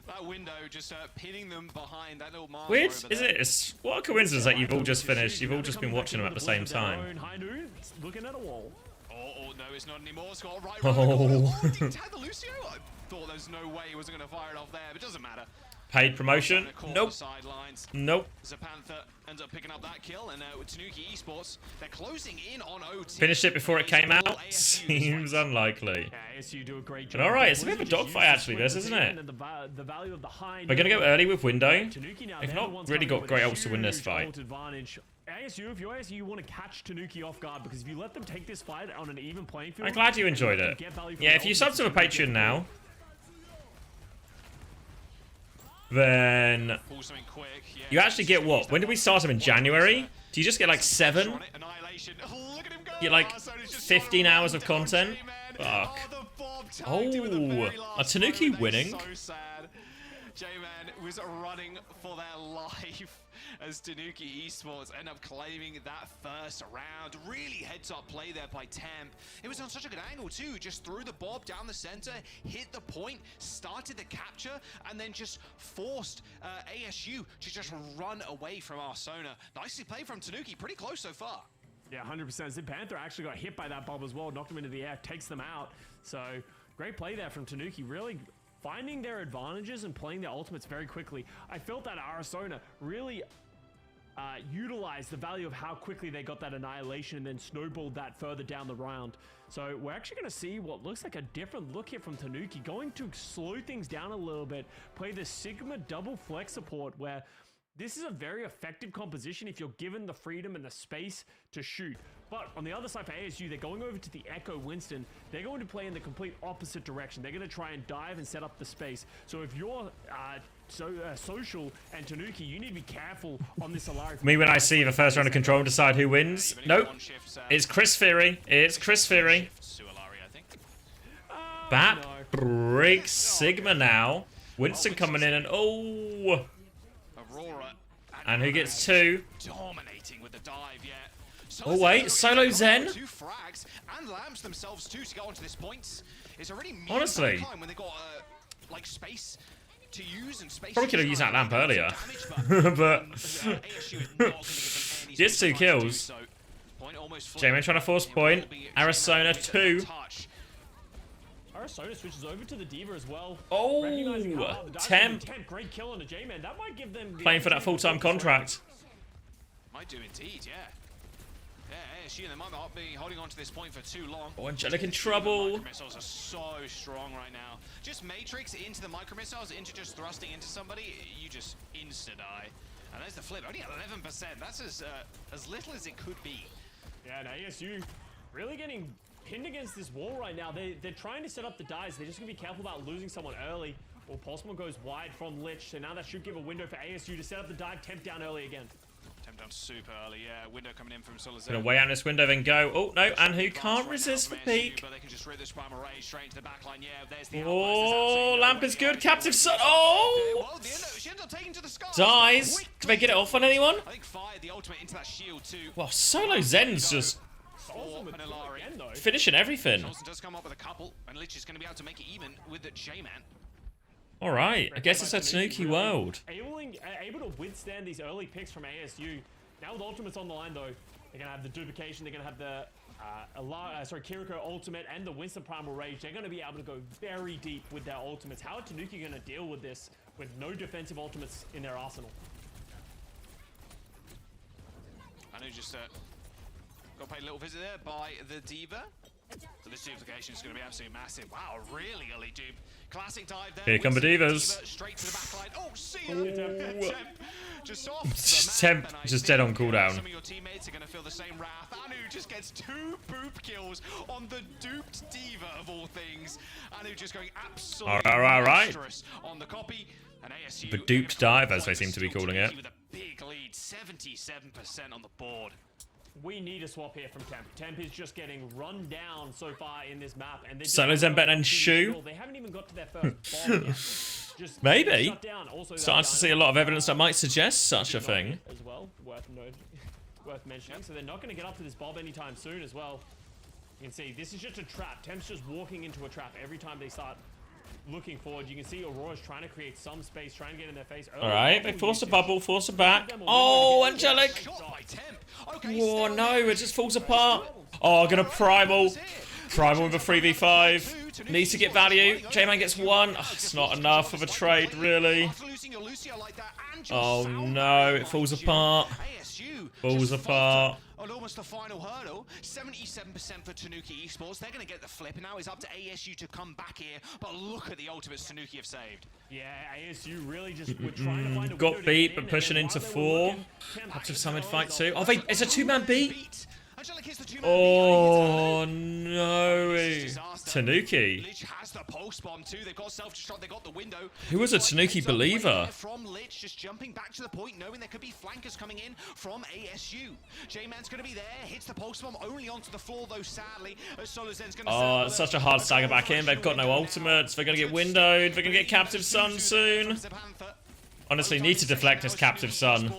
Speaker 11: That window just pinning them behind that little mark.
Speaker 2: Weird, is it? What a coincidence that you've all just finished. You've all just been watching them at the same time.
Speaker 10: Looking at a wall.
Speaker 11: Oh, no, it's not anymore. It's got right
Speaker 2: Oh.
Speaker 11: Lucio? I thought there's no way he wasn't going to fire it off there, but it doesn't matter.
Speaker 2: Paid promotion? Nope. Nope.
Speaker 11: Zapantha ends up picking up that kill, and with Tanuki Esports, they're closing in on OT.
Speaker 2: Finished it before it came out? Seems unlikely.
Speaker 10: ASU do a great
Speaker 2: But
Speaker 10: job.
Speaker 2: alright, it's a bit of a dogfight actually, this, isn't it? We're going to go early with Window. They've not really got great ults to win this fight.
Speaker 10: ASU, if you're ASU, you want to catch Tanuki off guard, because if you let them take this fight on an even playing field...
Speaker 2: I'm glad you enjoyed it. Yeah, if you sub to the Patreon now, then you actually get what? When did we start them? In January? Do you just get like 7? You get like 15 hours of content? Fuck. Oh, are Tanuki winning?
Speaker 11: J-Man was running for their life as Tanuki Esports end up claiming that first round. Really heads-up play there by Temp. It was on such a good angle too. Just threw the bob down the center, hit the point, started the capture, and then just forced ASU to just run away from Arsona. Nicely played from Tanuki. Pretty close so far.
Speaker 10: Yeah, 100%. Zip Panther actually got hit by that bob as well, knocked him into the air, takes them out. So, great play there from Tanuki. Really finding their advantages and playing their ultimates very quickly. I felt that Arizona really utilized the value of how quickly they got that Annihilation and then snowballed that further down the round. So we're actually going to see what looks like a different look here from Tanuki, going to slow things down a little bit, play the Sigma double flex support where this is a very effective composition if you're given the freedom and the space to shoot. But on the other side for ASU, they're going over to the Echo Winston. They're going to play in the complete opposite direction. They're going to try and dive and set up the space. So if you're Social and Tanuki, you need to be careful on this Alari.
Speaker 2: Me when I see the first round of control and decide who wins. Nope. It's Chris Fury. It's Chris Fury. Bat breaks Sigma now. Winston coming in and oh. And who gets 2?
Speaker 11: Dominating with the dive, yeah.
Speaker 2: Oh wait, Solo Zen.
Speaker 11: 2 frags and lamps themselves too to go onto this point. It's a really
Speaker 2: Honestly,
Speaker 11: time when they got like space to use and space.
Speaker 2: Probably could have used that lamp earlier, but gets 2 kills. J-Man trying to force point. Arizona 2.
Speaker 10: Arizona switches over to the Diva as well.
Speaker 2: Oh, Temp.
Speaker 10: Great kill on the J-Man. That might give them
Speaker 2: Playing for that full-time contract.
Speaker 11: Might do indeed, yeah. Yeah, ASU, they might not be holding on to this point for too long.
Speaker 2: Oh, Angelic in trouble.
Speaker 11: Micro missiles are so strong right now. Just Matrix into the micro missiles, into just thrusting into somebody, you just insta-die. And there's the flip, only 11%. That's as little as it could be.
Speaker 10: Yeah, and ASU really getting pinned against this wall right now. They're trying to set up the dives. They're just going to be careful about losing someone early. Well, Pulsemon goes wide from Lich, so now that should give a window for ASU to set up the dive. Temp down early again.
Speaker 11: Temp down super early, yeah. Window coming in from Solazar.
Speaker 2: Gonna wait out this window, then go. Oh, no, and who can't resist the peak?
Speaker 11: But they can just rip this primal rage straight into the back line. Yeah, there's the
Speaker 2: Oh, Lamp is good. Captive Sun. Oh! Dies. Do they get it off on anyone?
Speaker 11: I think fired the ultimate into that shield too.
Speaker 2: Well, Solo Zen's just finishing everything.
Speaker 11: Does come up with a couple, and Lich is going to be able to make it even with the J-Man.
Speaker 2: All right, I guess it's a Tanuki world.
Speaker 10: Able to withstand these early picks from ASU. Now with ultimates on the line though, they're gonna have the duplication. They're gonna have the Kiriko ultimate and the Winston Primal Rage. They're gonna be able to go very deep with their ultimates. How are Tanuki gonna deal with this with no defensive ultimates in their arsenal?
Speaker 11: I know just got paid a little visit there by the Diva. So this duplication is going to be absolutely massive. Wow, really early dupe. Classic dive there.
Speaker 2: Here come the Divas.
Speaker 11: Straight to the back line. Oh, see you. Just off.
Speaker 2: Temp just dead on cooldown.
Speaker 11: Some of your teammates are going to feel the same wrath. Anu just gets 2 boop kills on the duped Diva of all things. Anu just going absolutely monstrous on the copy. And ASU,
Speaker 2: the duped dive, as they seem to be calling it.
Speaker 11: With a big lead, 77% on the board.
Speaker 10: We need a swap here from Temp. Temp is just getting run down so far in this map, and
Speaker 2: Solo Zen better than Shu.
Speaker 10: They haven't even got to their first bomb yet. Just
Speaker 2: maybe.
Speaker 10: Also,
Speaker 2: starting to see a lot of evidence that might suggest such a thing.
Speaker 10: As well, worth mentioning. So they're not going to get up to this bomb anytime soon as well. You can see this is just a trap. Temp's just walking into a trap every time they start looking forward. You can see Aurora's trying to create some space, trying to get in their face.
Speaker 2: All right, they force a bubble, force it back. Oh, Angelic! Oh no, it just falls apart. Oh, gonna primal. Primal with a 3v5. Needs to get value. J-Man gets 1. Oh, it's not enough of a trade, really. Oh no, it falls apart. Falls apart.
Speaker 11: On almost the final hurdle, 77% for Tanuki Esports. They're going to get the flip, and now it's up to ASU to come back here. But look at the ultimates Tanuki have saved.
Speaker 10: Yeah, ASU really just were trying to find a
Speaker 2: got beat, but pushing into 4. Active Summon fight 2. Oh, it's a 2-man beat. Oh no, Tanuki.
Speaker 11: Lich has the pulse bomb too. They've got self-destruct. They got the window.
Speaker 2: Who was a Tanuki believer?
Speaker 11: From Lich, just jumping back to the point, knowing there could be flankers coming in from ASU. J-Man's going to be there. Hits the pulse bomb only onto the floor though. Sadly, Solozen's going to.
Speaker 2: Oh, it's such a hard stagger back in. They've got no ultimates. They're going to get windowed. They're going to get Captive Sun soon. Honestly, need to deflect this Captive Sun.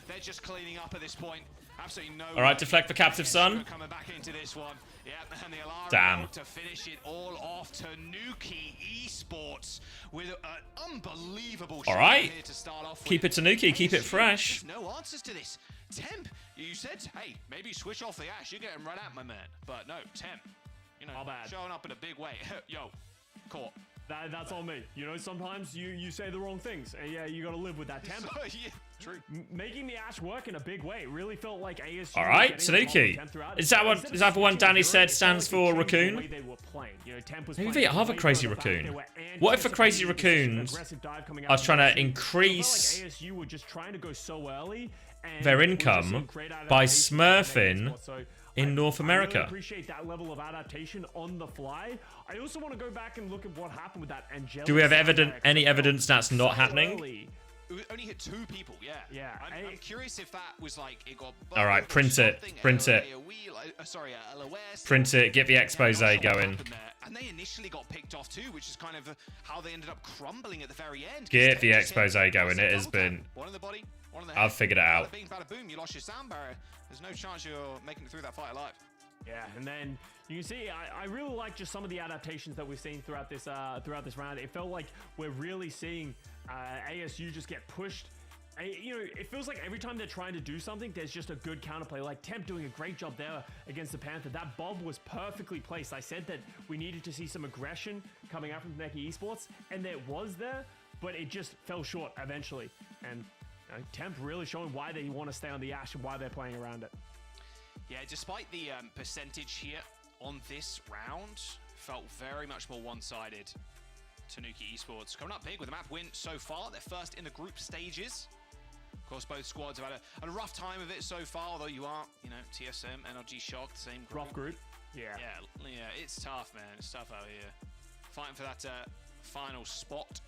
Speaker 11: They're just cleaning up at this point. Absolutely no.
Speaker 2: All right, deflect the Captive Sun.
Speaker 11: Coming back into this one. Yeah, and the alarm
Speaker 2: damn.
Speaker 11: To finish it all off. Tanuki Esports with an unbelievable
Speaker 2: all right.
Speaker 11: here to start off
Speaker 2: keep it Tanuki, keep it fresh.
Speaker 11: No answers to this. Temp, you said, hey, maybe switch off the Ash. You're getting run out, my man. But no, Temp, you know, showing up in a big way. Yo, caught.
Speaker 10: That's on me. You know, sometimes you say the wrong things. And yeah, you got to live with that. Temp. making the Ash work in a big way. It really felt like ASU.
Speaker 2: All right, Tanuki. Is that the one Danny said stands for raccoon? Maybe they are the crazy raccoon. What if the crazy raccoons are trying to increase
Speaker 10: ASU were just trying to go so early
Speaker 2: their income by smurfing in North America?
Speaker 10: I really appreciate that level of adaptation on the fly. I also want to go back and look at what happened with that Angelic.
Speaker 2: Do we have any evidence that's not happening?
Speaker 11: It only hit 2 people, yeah.
Speaker 10: Yeah.
Speaker 11: I'm curious if that was like, it got...
Speaker 2: All right, print it. Print it. Print it. Get the expose going.
Speaker 11: And they initially got picked off too, which is kind of how they ended up crumbling at the very end.
Speaker 2: Get the expose going. It has been...
Speaker 11: One in the body, one in the head.
Speaker 2: I've figured it out.
Speaker 11: Bada bing, bada boom, you lost your sound barrier. There's no chance you're making it through that fight alive.
Speaker 10: Yeah, and then you can see I really like just some of the adaptations that we've seen throughout this round. It felt like we're really seeing ASU just get pushed. You know, it feels like every time they're trying to do something, there's just a good counterplay. Like Temp doing a great job there against the Panther. That bob was perfectly placed. I said that we needed to see some aggression coming out from Tanuki Esports, and there was there, but it just fell short eventually. And Temp really showing why they want to stay on the Ash and why they're playing around it.
Speaker 11: Yeah, despite the percentage here on this round, felt very much more one-sided. Tanuki Esports coming up big with a map win so far. They're first in the group stages. Of course, both squads have had a rough time of it so far, although you are, you know, TSM, NRG Shocked, same group.
Speaker 10: Rough group. Yeah,
Speaker 11: it's tough, man. It's tough out here. Fighting for that final spot,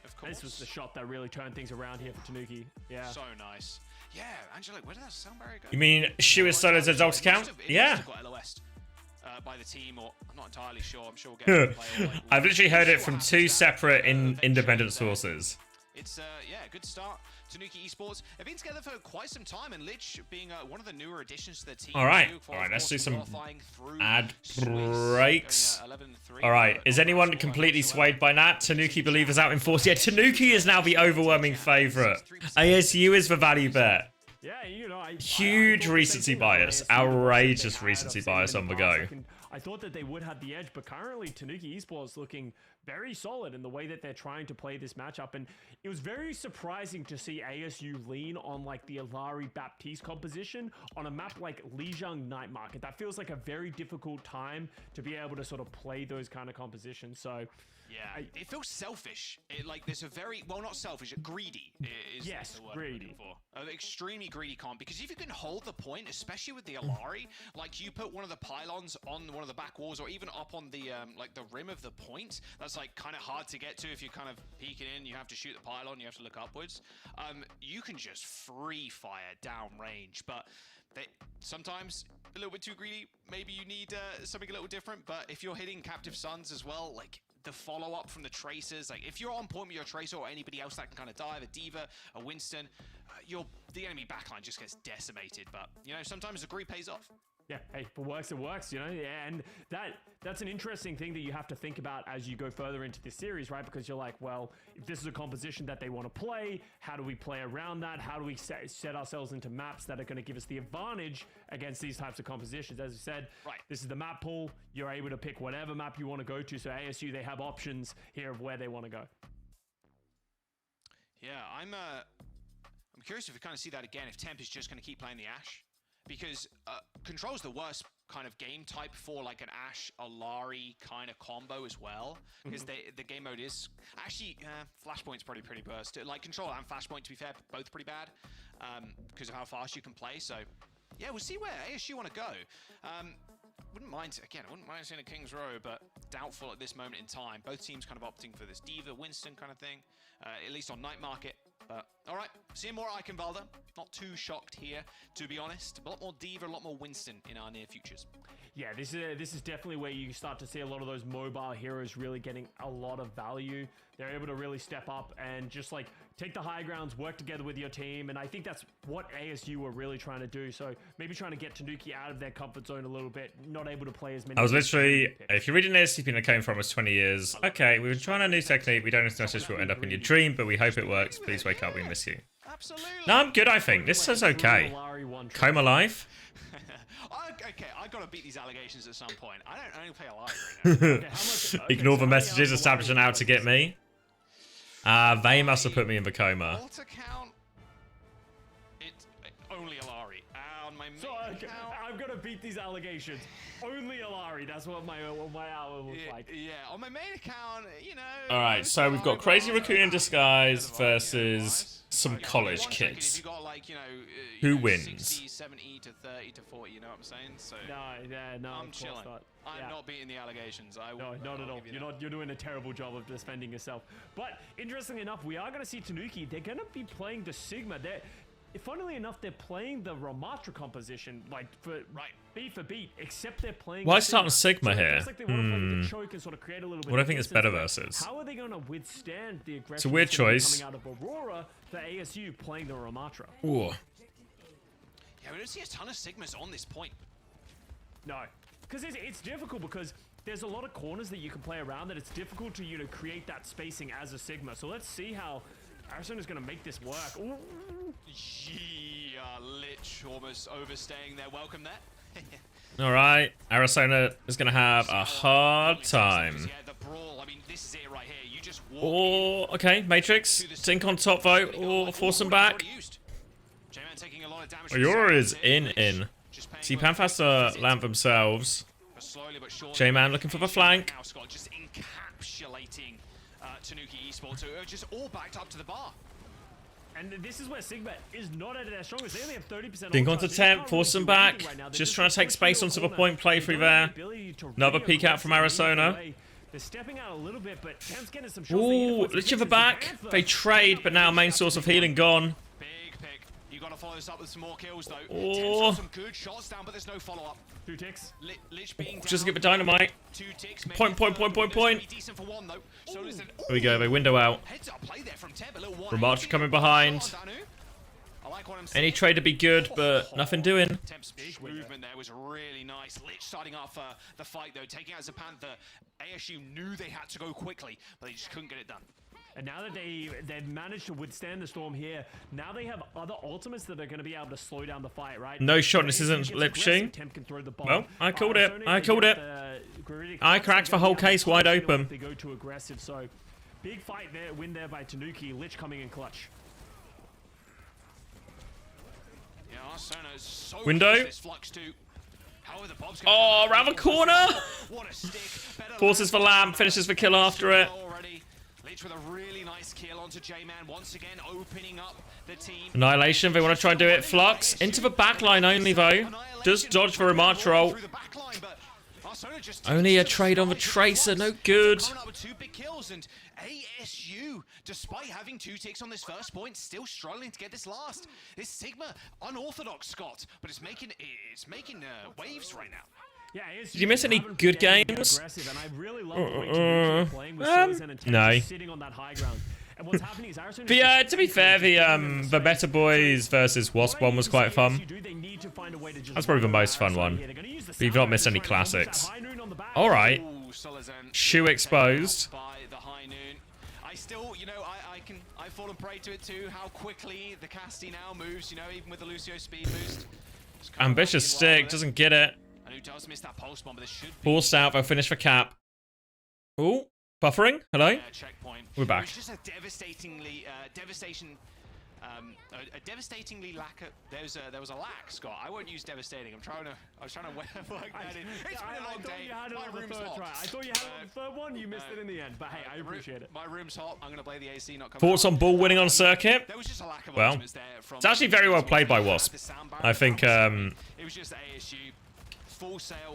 Speaker 11: of course.
Speaker 10: This was the shot that really turned things around here for Tanuki. Yeah.
Speaker 11: So nice. Yeah, Angelic, where did that sound barrier go?
Speaker 2: You mean Shua's solos as ulti count? Yeah.
Speaker 11: Got LOS by the team, or I'm not entirely sure. I'm sure we'll get
Speaker 2: I've literally heard it from 2 separate independent sources.
Speaker 11: It's yeah, good start. Tanuki Esports have been together for quite some time, and Lich being one of the newer additions to the team.
Speaker 2: All right, let's do some ad breaks. All right, is anyone completely swayed by that? Tanuki believers out in force. Yeah, Tanuki is now the overwhelming favorite. ASU is the value bet.
Speaker 10: Yeah, you know,
Speaker 2: huge recency bias, outrageous recency bias on the go.
Speaker 10: I thought that they would have the edge, but currently Tanuki Esports looking very solid in the way that they're trying to play this matchup, and it was very surprising to see ASU lean on like the Alari Baptiste composition on a map like Lijiang Night Market. That feels like a very difficult time to be able to sort of play those kind of compositions. So
Speaker 11: yeah, it feels selfish. Like there's a very, well, not selfish, greedy is the word I'm looking for. An extremely greedy comp, because if you can hold the point, especially with the Alari, like you put one of the pylons on one of the back walls, or even up on the like the rim of the point, that's like kind of hard to get to. If you're kind of peeking in, you have to shoot the pylon, you have to look upwards. You can just free fire down range, but sometimes a little bit too greedy. Maybe you need something a little different. But if you're hitting Captive Suns as well, like the follow-up from the Tracers, like if you're on point with your Tracer or anybody else that can kind of dive, a Diva, a Winston, the enemy backline just gets decimated. But, you know, sometimes the greed pays off.
Speaker 10: Yeah, hey, if it works, it works, you know, and that's an interesting thing that you have to think about as you go further into this series, right? Because you're like, well, if this is a composition that they want to play, how do we play around that? How do we set ourselves into maps that are going to give us the advantage against these types of compositions? As you said,
Speaker 11: right,
Speaker 10: this is the map pool. You're able to pick whatever map you want to go to. So ASU, they have options here of where they want to go.
Speaker 11: Yeah, I'm curious if we kind of see that again, if Temp is just going to keep playing the Ash. Because Control's the worst kind of game type for like an Ash Alari kind of combo as well. Because the game mode is actually Flashpoint's probably pretty burst. Like Control and Flashpoint, to be fair, both pretty bad because of how fast you can play. So yeah, we'll see where ASU want to go. Wouldn't mind seeing a King's Row, but doubtful at this moment in time. Both teams kind of opting for this Diva, Winston kind of thing, at least on Night Market. But all right, seeing more Eichenwalder. Not too shocked here, to be honest. A lot more Diva, a lot more Winston in our near futures.
Speaker 10: Yeah, this is definitely where you start to see a lot of those mobile heroes really getting a lot of value. They're able to really step up and just like take the high grounds, work together with your team, and I think that's what ASU were really trying to do. So maybe trying to get Tanuki out of their comfort zone a little bit, not able to play as many.
Speaker 2: I was literally, if you're reading this, you've been at Came for almost 20 years. Okay, we've been trying a new technique. We don't know if this will end up in your dream, but we hope it works. Please wake up. We miss you.
Speaker 11: Absolutely.
Speaker 2: No, I'm good, I think. This is okay. Coma life.
Speaker 11: Okay, I gotta beat these allegations at some point. I don't play Alari right now.
Speaker 2: Ignore the messages establishing out to get me. They must have put me in the coma.
Speaker 11: Alter count. my main
Speaker 10: So I'm gonna beat these allegations. Only Alari. That's what my hour looks like.
Speaker 11: Yeah, on my main account, you know.
Speaker 2: All right, so we've got Crazy Raccoon in Disguise versus some college kids. Who wins?
Speaker 11: 60, 70 to 30 to 40, you know what I'm saying? So
Speaker 10: No,
Speaker 11: I'm chilling. I'm not beating the allegations.
Speaker 10: No, not at all. You're doing a terrible job of defending yourself. But interestingly enough, we are going to see Tanuki. They're going to be playing the Sigma. Funnily enough, they're playing the Ramatra composition, like beat for beat, except they're playing.
Speaker 2: Why starting Sigma here?
Speaker 10: Like they want to play the choke and sort of create a little bit
Speaker 2: What do I
Speaker 10: of
Speaker 2: think it's
Speaker 10: distance,
Speaker 2: better
Speaker 10: but
Speaker 2: versus?
Speaker 10: How are they going to withstand the aggression?
Speaker 2: It's a weird choice.
Speaker 10: Coming out of Aurora for ASU playing the Ramatra.
Speaker 2: Ooh.
Speaker 11: Yeah, we don't see a ton of Sigmas on this point.
Speaker 10: No, because it's difficult because there's a lot of corners that you can play around that it's difficult to create that spacing as a Sigma. So let's see how Arizona's going to make this work. Ooh.
Speaker 11: Yeah, Lich almost overstaying their welcome there.
Speaker 2: All right, Arizona is going to have a hard time.
Speaker 11: Yeah, the brawl. I mean, this is it right here. You just walk
Speaker 2: Oh, okay, Matrix. Tink on top vote. Or force him back.
Speaker 11: J-Man taking a lot of damage.
Speaker 2: Aurora is in. See, Panfaster land themselves. J-Man looking for the flank.
Speaker 11: Just encapsulating Tanuki Esports, who are just all backed up to the bar.
Speaker 10: And this is where Sigma is not at their strongest. They only have 30%.
Speaker 2: Dink onto temp, force them back. Just trying to take space onto the point playthrough there. Another peek out from Arizona.
Speaker 10: They're stepping out a little bit, but Temp's getting some shots.
Speaker 2: Ooh, Lich of the back. They trade, but now main source of healing gone.
Speaker 11: Big pick. You got to follow this up with some more kills, though.
Speaker 2: Oh.
Speaker 11: Temp's got some good shots down, but there's no follow-up.
Speaker 10: 2 ticks.
Speaker 11: Lich being down.
Speaker 2: Just get the dynamite.
Speaker 11: 2 ticks.
Speaker 2: Point.
Speaker 11: Decent for one, though. So listen.
Speaker 2: There we go, they window out.
Speaker 11: Heads up play there from Temp. A little one.
Speaker 2: Ramatra coming behind. Any trade to be good, but nothing doing.
Speaker 11: Temp's movement there was really nice. Lich starting off the fight, though, taking out Zapantha. ASU knew they had to go quickly, but they just couldn't get it done.
Speaker 10: And now that they've managed to withstand the storm here, now they have other ultimates that are going to be able to slow down the fight, right?
Speaker 2: No shot, this isn't lip shing. Well, I called it. I cracked the whole case wide open.
Speaker 10: They go too aggressive, so big fight there, win there by Tanuki. Lich coming in clutch.
Speaker 11: Yeah, Arsona is so
Speaker 2: Window.
Speaker 11: close to this flux too.
Speaker 2: Oh, around the corner. Forces the lamp, finishes the kill after it.
Speaker 11: Lich with a really nice kill onto J-Man, once again opening up the team.
Speaker 2: Annihilation, they want to try and do it. Flux, into the backline only though. Just dodge for a March roll. Only a trade on the Tracer, no good.
Speaker 11: Two big kills, and ASU, despite having 2 ticks on this first point, still struggling to get this last. This Sigma, unorthodox, Scott, but it's making waves right now.
Speaker 10: Yeah,
Speaker 2: did you miss any good games?
Speaker 10: And I really love the way Tanuki playing with Sozen and
Speaker 2: no.
Speaker 10: sitting on that high ground. And what's happening is Arizona.
Speaker 2: But to be fair, the Better Boys versus Wasp one was quite fun. That's probably the most fun one. But you've not missed any classics. All right. Shoe exposed.
Speaker 11: I still, I've fallen prey to it too. How quickly the Casti now moves, even with the Lucio speed boost.
Speaker 2: Ambitious stick, doesn't get it.
Speaker 11: And who does miss that pulse bomb, but this should be
Speaker 2: Forced out, they'll finish for cap. Ooh, buffering. Hello.
Speaker 11: checkpoint.
Speaker 2: We're back.
Speaker 11: It was just a devastatingly there was a lack, Scott. I won't use devastating. I was trying to work that in. It's been a long day. My room's hot.
Speaker 10: I thought you had it on the third one. You missed it in the end. But hey, I appreciate it.
Speaker 11: My room's hot. I'm gonna play the AC. Not coming.
Speaker 2: Thoughts on ball winning on circuit?
Speaker 11: There was just a lack of
Speaker 2: well,
Speaker 11: ultimates there from
Speaker 2: it's actually very well played by Wasp. I think
Speaker 11: it was just ASU.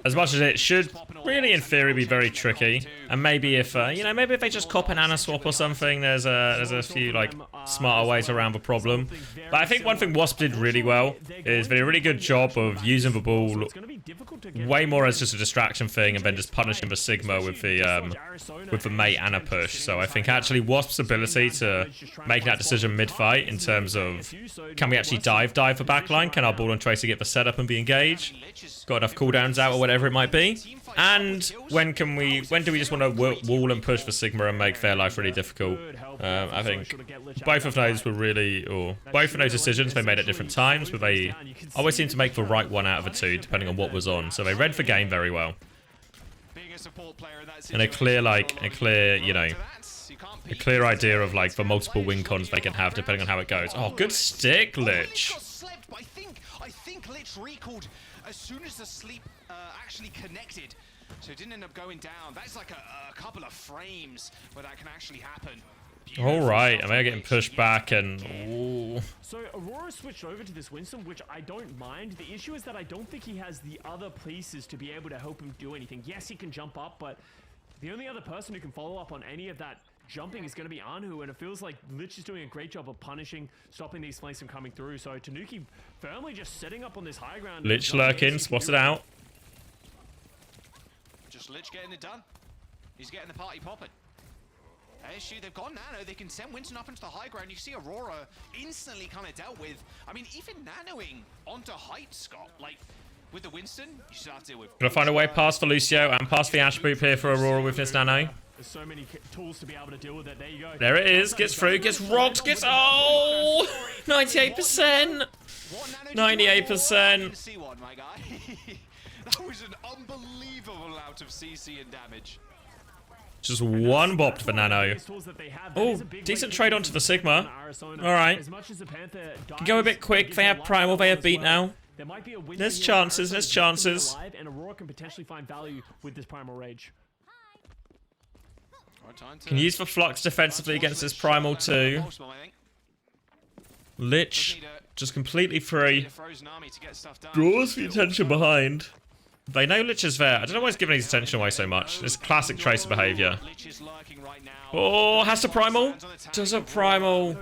Speaker 2: As much as it should really in theory be very tricky, and maybe if maybe if they just cop an Ana swap or something, there's a few like smarter ways around the problem. But I think one thing Wasp did really well is they did a really good job of using the ball way more as just a distraction thing, and then just punishing the Sigma with the mate Ana push. So I think actually Wasp's ability to make that decision mid-fight in terms of can we actually dive for backline, can our ball and Tracer get the setup and be engaged, got enough cooldowns out or whatever it might be, and when do we just want to wall and push for Sigma and make their life really difficult. I think both of those were both of those decisions they made at different times, but they always seemed to make the right one out of the two depending on what was on. So they read the game very well, and a clear idea of like the multiple win cons they can have depending on how it goes. Oh, good stick, Lich.
Speaker 11: I think think Lich recalled as soon as the sleep actually connected. So it didn't end up going down. That's like a couple of frames where that can actually happen.
Speaker 2: All right, am I getting pushed back and... Ooh.
Speaker 10: So Aurora switched over to this Winston, which I don't mind. The issue is that I don't think he has the other pieces to be able to help him do anything. Yes, he can jump up, but the only other person who can follow up on any of that jumping is going to be Anhu, and it feels like Lich is doing a great job of punishing, stopping these flanks from coming through. So Tanuki firmly just setting up on this high ground.
Speaker 2: Lich lurking, spotted out.
Speaker 11: Just Lich getting it done. He's getting the party popping. ASU, they've got Nano. They can send Winston up into the high ground. You see Aurora instantly kind of dealt with. I mean, even nanoing onto height, Scott, like with the Winston, you should have to deal with.
Speaker 2: Gonna find a way past for Lucio and past the Ash Boop here for Aurora with this Nano.
Speaker 10: There's so many tools to be able to deal with it. There you go.
Speaker 2: There it is. Gets through, gets rocked, gets... Oh! 98%! 98%!
Speaker 11: See one, my guy. That was an unbelievable amount of CC and damage.
Speaker 2: Just one bopped for Nano. Oh, decent trade onto the Sigma. Alright. Can go a bit quick. They have Primal, they have Beat now. There's chances, there's chances.
Speaker 10: And Aurora can potentially find value with this Primal Rage.
Speaker 2: Can use for Flux defensively against this Primal too. Lich, just completely free. Draws the attention behind. They know Lich is there. I don't know why he's giving his attention away so much. It's classic Tracer behavior. Oh, has to Primal? Does a Primal.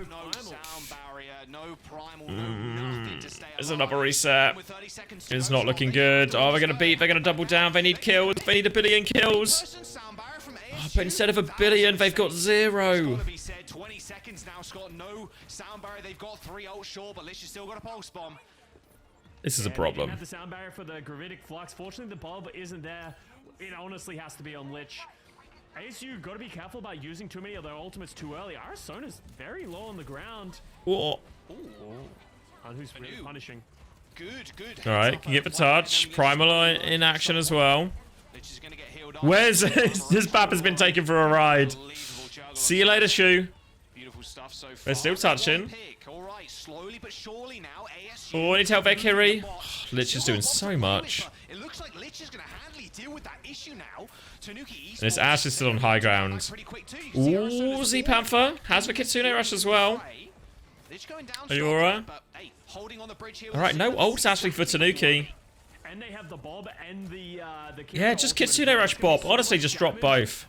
Speaker 2: There's another reset. It's not looking good. Oh, they're going to beat. They're going to double down. They need kills. They need 1 billion kills. Oh, but instead of 1 billion, they've got 0.
Speaker 11: 20 seconds now, Scott. No sound barrier. They've got 3 ult short, but Lich has still got a pulse bomb.
Speaker 2: This is a problem.
Speaker 10: They have the sound barrier for the Gravitic Flux. Fortunately, the bulb isn't there. It honestly has to be on Lich. ASU, got to be careful about using too many of their ultimates too early. Arizona's very low on the ground.
Speaker 2: Oh.
Speaker 10: And who's really punishing?
Speaker 11: Good.
Speaker 2: Alright, can get the touch. Primal in action as well. Where's this map has been taken for a ride. See you later, Shu. They're still touching.
Speaker 11: Slowly but surely now, ASU.
Speaker 2: Oh, I need to help Valkyrie. Lich is doing so much.
Speaker 11: It looks like Lich is going to handily deal with that issue now. Tanuki
Speaker 2: And this Ash is still on high ground. Ooh, Z Panther has the Kitsune Rush as well. Are you alright? Alright, no ults actually for Tanuki.
Speaker 10: And they have the Bob and the
Speaker 2: yeah, just Kitsune Rush Bob. Honestly, just drop both.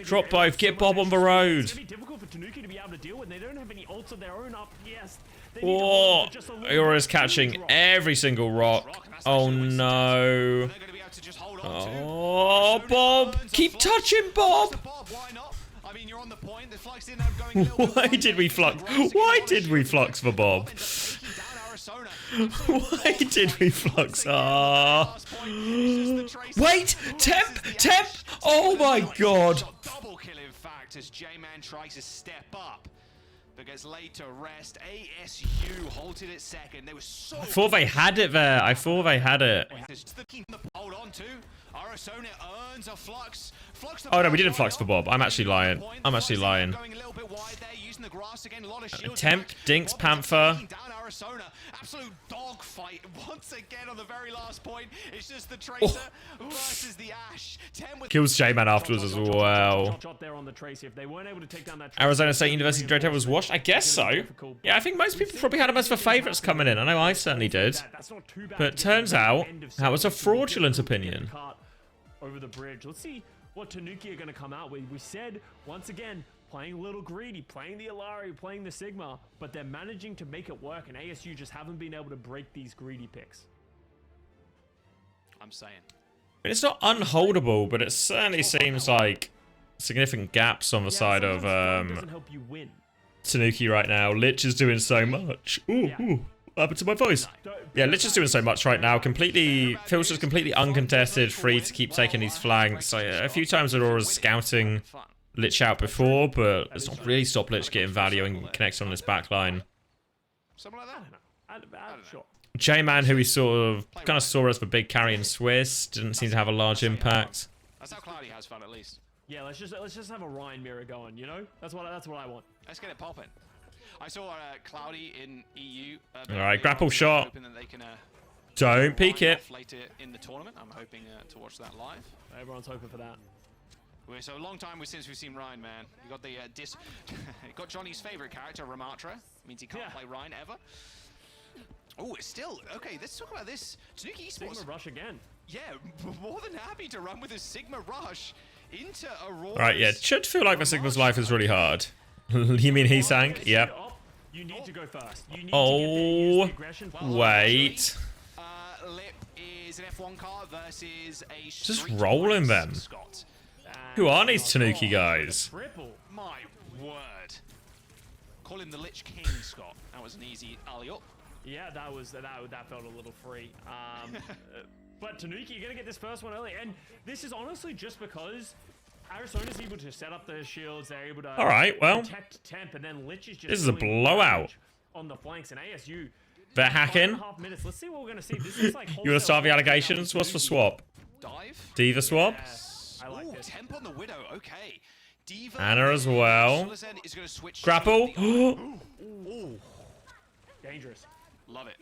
Speaker 2: Drop both. Get Bob on the road.
Speaker 10: It's going to be difficult for Tanuki to be able to deal with. They don't have any ults of their own up. Yes.
Speaker 2: Oh, Aura's catching every single rock. Oh no. Oh, Bob. Keep touching Bob. Why did we flux? Why did we flux for Bob? Why did we flux? Ah. Wait! Temp! Oh my god!
Speaker 11: Double kill, in fact, as J-Man tries to step up, but gets laid to rest. ASU halted it second. They were so.
Speaker 2: I thought they had it there. I thought they had it.
Speaker 11: Hold on to. Arizona earns a flux.
Speaker 2: Oh no, we didn't flux for Bob. I'm actually lying. I'm actually lying. Temp, Dinks, Panther.
Speaker 11: Absolute dogfight once again on the very last point. It's just the Tracer versus the Ash.
Speaker 2: Kills J-Man afterwards as well. Arizona State University Dreadhead was washed? I guess so. Yeah, I think most people probably had him as the favourites coming in. I know I certainly did. But turns out, that was a fraudulent opinion.
Speaker 10: Over the bridge. Let's see what Tanuki are going to come out with. We said, once again, playing a little greedy, playing the Alari, playing the Sigma, but they're managing to make it work, and ASU just haven't been able to break these greedy picks.
Speaker 11: I'm saying.
Speaker 2: It's not unholdable, but it certainly seems like significant gaps on the side of Tanuki right now. Lich is doing so much. Ooh. What happened to my voice? Yeah, Lich is doing so much right now. Feels just completely uncontested, free to keep taking these flanks. A few times Aurora's scouting Lich out before, but it's not really stopped Lich getting value and connecting on this backline.
Speaker 11: Something like that.
Speaker 10: Sure.
Speaker 2: J-Man, who we sort of kind of saw as the big carry in Swiss, didn't seem to have a large impact.
Speaker 11: That's how Cloudy has fun, at least.
Speaker 10: Yeah, let's just have a Ryan mirror going. You know, that's what I want.
Speaker 11: Let's get it popping. I saw Cloudy in EU.
Speaker 2: All right, grapple shot. Don't peek it.
Speaker 11: Later in the tournament, I'm hoping to watch that live.
Speaker 10: Everyone's hoping for that.
Speaker 11: So a long time since we've seen Ryan, man. You got the got Johnny's favorite character, Ramatra. Means he can't play Ryan ever. Oh, it's still okay. Let's talk about this. Tanuki Esports.
Speaker 10: Sigma Rush again.
Speaker 11: Yeah, more than happy to run with a Sigma Rush into Aurora.
Speaker 2: Right, yeah. It should feel like the Sigma's life is really hard. You mean he sank? Yep.
Speaker 10: You need to go first. You need
Speaker 2: Oh,
Speaker 10: to get the aggression.
Speaker 2: wait.
Speaker 11: Lip is an F1 car versus a
Speaker 2: Just rolling them. Who are these Tanuki guys?
Speaker 11: My word. Call him the Lich King, Scott. That was an easy alley-up.
Speaker 10: Yeah, that felt a little free. But Tanuki, you're gonna get this first one early, and this is honestly just because Arizona's able to set up the shields. They're able to protect Temp, and then Lich is just.
Speaker 2: This is a blowout.
Speaker 10: On the flanks, and ASU.
Speaker 2: They're hacking.
Speaker 10: 5.5 minutes. Let's see what we're gonna see. This is like
Speaker 2: You want to start the allegations? What's for swap?
Speaker 11: Dive.
Speaker 2: Diva swap.
Speaker 10: I like
Speaker 11: this. Temp on the Widow. Okay. Diva.
Speaker 2: Anna as well.
Speaker 11: Is gonna switch
Speaker 2: Grapple.
Speaker 10: Ooh. Dangerous.
Speaker 11: Love it.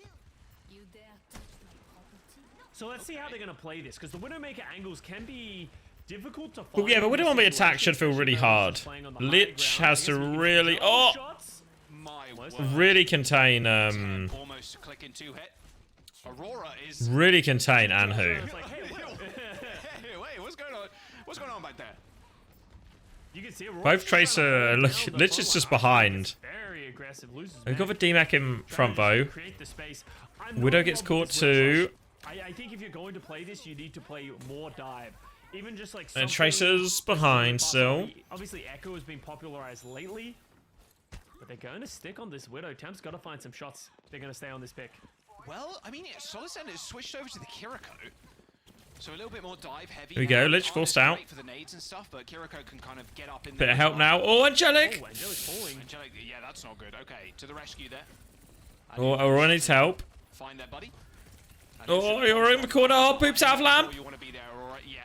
Speaker 10: So let's see how they're going to play this, because the Widowmaker angles can be difficult to find.
Speaker 2: Well, yeah, but Widow on the attack should feel really hard. Lich has to really, really contain,
Speaker 11: Almost clicking two hit. Aurora is
Speaker 2: really contain Anhu.
Speaker 11: Wait, what's going on? What's going on back there?
Speaker 10: You can see Aurora
Speaker 2: Both Tracer, Lich is just behind.
Speaker 10: very aggressive.
Speaker 2: We've got the DMAC in front though. Widow gets caught too.
Speaker 10: I think if you're going to play this, you need to play more dive. Even just like
Speaker 2: And Tracer's behind still.
Speaker 10: Obviously, Echo has been popularized lately, but they're going to stick on this Widow. Temp's got to find some shots. They're going to stay on this pick.
Speaker 11: Well, I mean, yeah, Solisand has switched over to the Kiriko, so a little bit more dive heavy.
Speaker 2: Here we go. Lich forced out.
Speaker 11: For the nades and stuff, but Kiriko can kind of get up in
Speaker 2: Bit of help now. Oh, Angelic.
Speaker 11: Oh, Angelic's falling. Angelic, yeah, that's not good. Okay, to the rescue there.
Speaker 2: Oh, Aurora needs help.
Speaker 11: Find their buddy.
Speaker 2: Oh, you're in the corner. Oh, poops out of lamp.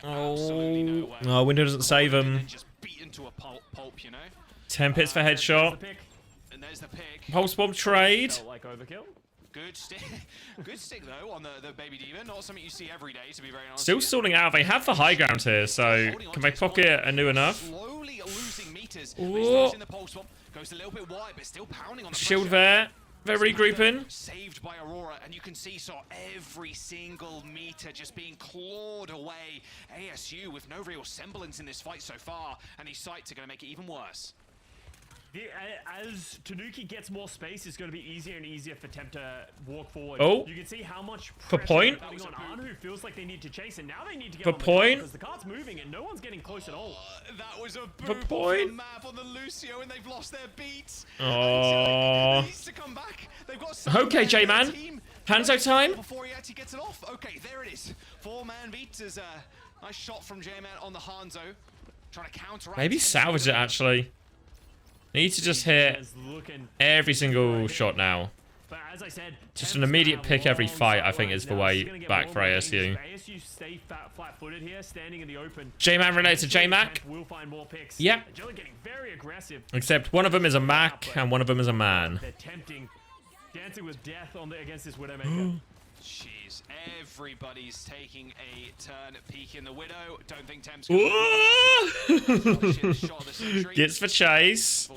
Speaker 2: Oh, window doesn't save him. 10 pits for headshot. Pulse bomb trade.
Speaker 11: Good stick. Good stick though on the baby diva. Not something you see every day, to be very honest.
Speaker 2: Still stalling out. They have the high ground here, so can they pocket a new enough?
Speaker 11: Slowly losing meters.
Speaker 2: Oh.
Speaker 11: In the pulse bomb. Goes a little bit wide, but still pounding on the
Speaker 2: Shield there. They're regrouping.
Speaker 11: Saved by Aurora, and you can see every single meter just being clawed away. ASU with no real semblance in this fight so far, and these sights are going to make it even worse.
Speaker 10: As Tanuki gets more space, it's going to be easier and easier for Temp to walk forward.
Speaker 2: Oh.
Speaker 10: You can see how much
Speaker 2: For
Speaker 10: pressure
Speaker 2: point.
Speaker 10: they're putting on Anhu. Feels like they need to chase, and now they need to get
Speaker 2: For
Speaker 10: on the
Speaker 2: point.
Speaker 10: because the cart's moving and no one's getting close at all.
Speaker 11: That was a
Speaker 2: For
Speaker 11: boop off
Speaker 2: point.
Speaker 11: the map on the Lucio, and they've lost their beats.
Speaker 2: Oh.
Speaker 11: Needs to come back. They've got
Speaker 2: Okay, J-Man. Hanzo time.
Speaker 11: Before he actually gets it off. Okay, there it is. 4-man beats is a nice shot from J-Man on the Hanzo. Trying to counteract.
Speaker 2: Maybe salvage it actually. Need to just hit every single shot now.
Speaker 10: But as I said,
Speaker 2: Just an immediate pick every fight, I think, is the way back for ASU.
Speaker 10: ASU stay flat-footed here, standing in the open.
Speaker 2: J-Man related to J-Mac.
Speaker 10: Will find more picks.
Speaker 2: Yep.
Speaker 10: Angelic getting very aggressive.
Speaker 2: Except one of them is a Mac and one of them is a man.
Speaker 10: They're tempting, dancing with death against this Widowmaker.
Speaker 11: Jeez, everybody's taking a turn peeking the Widow. Don't think Temp's
Speaker 2: Gets for chase.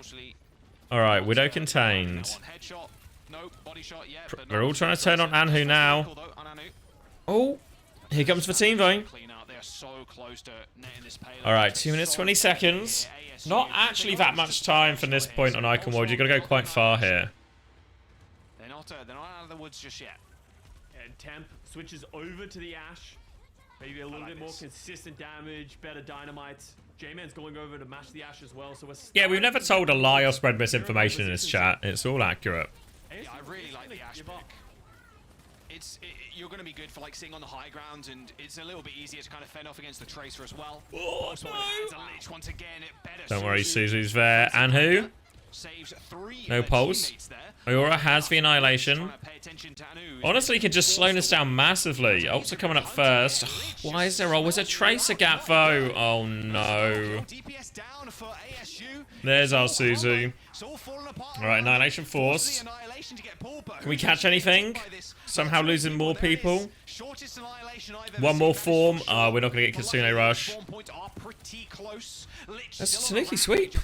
Speaker 2: Alright, Widow contained. We're all trying to turn on Anhu now. Oh, here comes the team though. Alright, 2 minutes 20 seconds. Not actually that much time from this point on Icon World. You've got to go quite far here.
Speaker 11: They're not out of the woods just yet.
Speaker 10: And Temp switches over to the Ash. Maybe a little bit more consistent damage, better dynamites. J-Man's going over to match the Ash as well, so we're...
Speaker 2: Yeah, we've never told a lie or spread misinformation in this chat. It's all accurate.
Speaker 11: Yeah, I really like the Ash pick. You're going to be good for sitting on the high ground, and it's a little bit easier to kind of fend off against the Tracer as well.
Speaker 2: Oh,
Speaker 11: no. Lich once again.
Speaker 2: Don't worry, Suzu's there. Anhu. No pulse. Aurora has the Annihilation. Honestly, could just slow this down massively. Ults are coming up first. Why is there always a Tracer gap, though? Oh, no. There's our Suzu. Alright, Annihilation Force. Can we catch anything? Somehow losing more people? One more form. We're not going to get Kitsune Rush. That's a Tanuki sweep.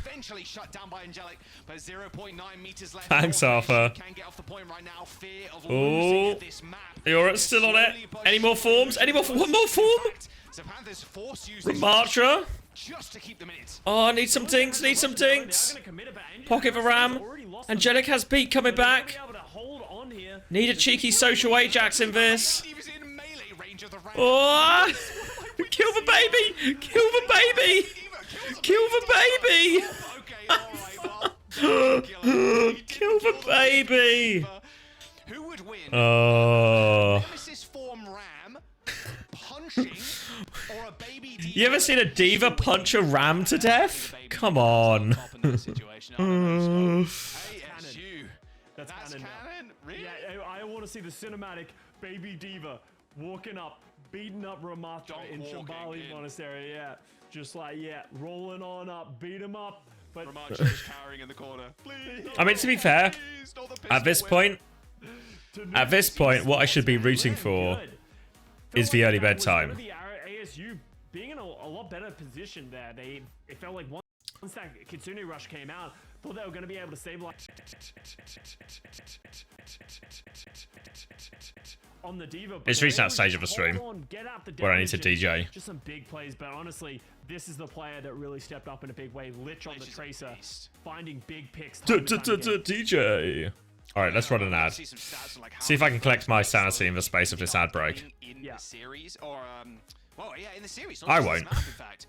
Speaker 2: Thanks, Arthur. Oh, you're still on it. Any more forms? Any more? One more form? Martra. Oh, I need some dinks. Need some dinks. Pocket for Ram. Angelic has beat coming back. Need a cheeky social Ajax in this. Oh, kill the baby. Kill the baby. Kill the baby. Kill the baby. Oh. You ever seen a diva punch a ram to death? Come on.
Speaker 10: That's canon. Really? Yeah, I want to see the cinematic baby diva walking up, beating up Ramatra in Shambhali Monastery. Yeah, just like, rolling on up, beat him up. But Ramatra's cowering in the corner. Please,
Speaker 2: I mean, to be fair, at this point, what I should be rooting for is the early bedtime.
Speaker 10: The ASU being in a lot better position there. It felt like once that Kitsune Rush came out, thought they were going to be able to stabilize on the diva.
Speaker 2: It's reached that stage of the stream where I need to DJ.
Speaker 10: Just some big plays, but honestly, this is the player that really stepped up in a big way. Lich on the Tracer, finding big picks.
Speaker 2: DJ. All right, let's run an ad. See if I can collect my sanity in the space of this ad break.
Speaker 11: In the series, or in the series.
Speaker 2: I won't.
Speaker 11: In fact,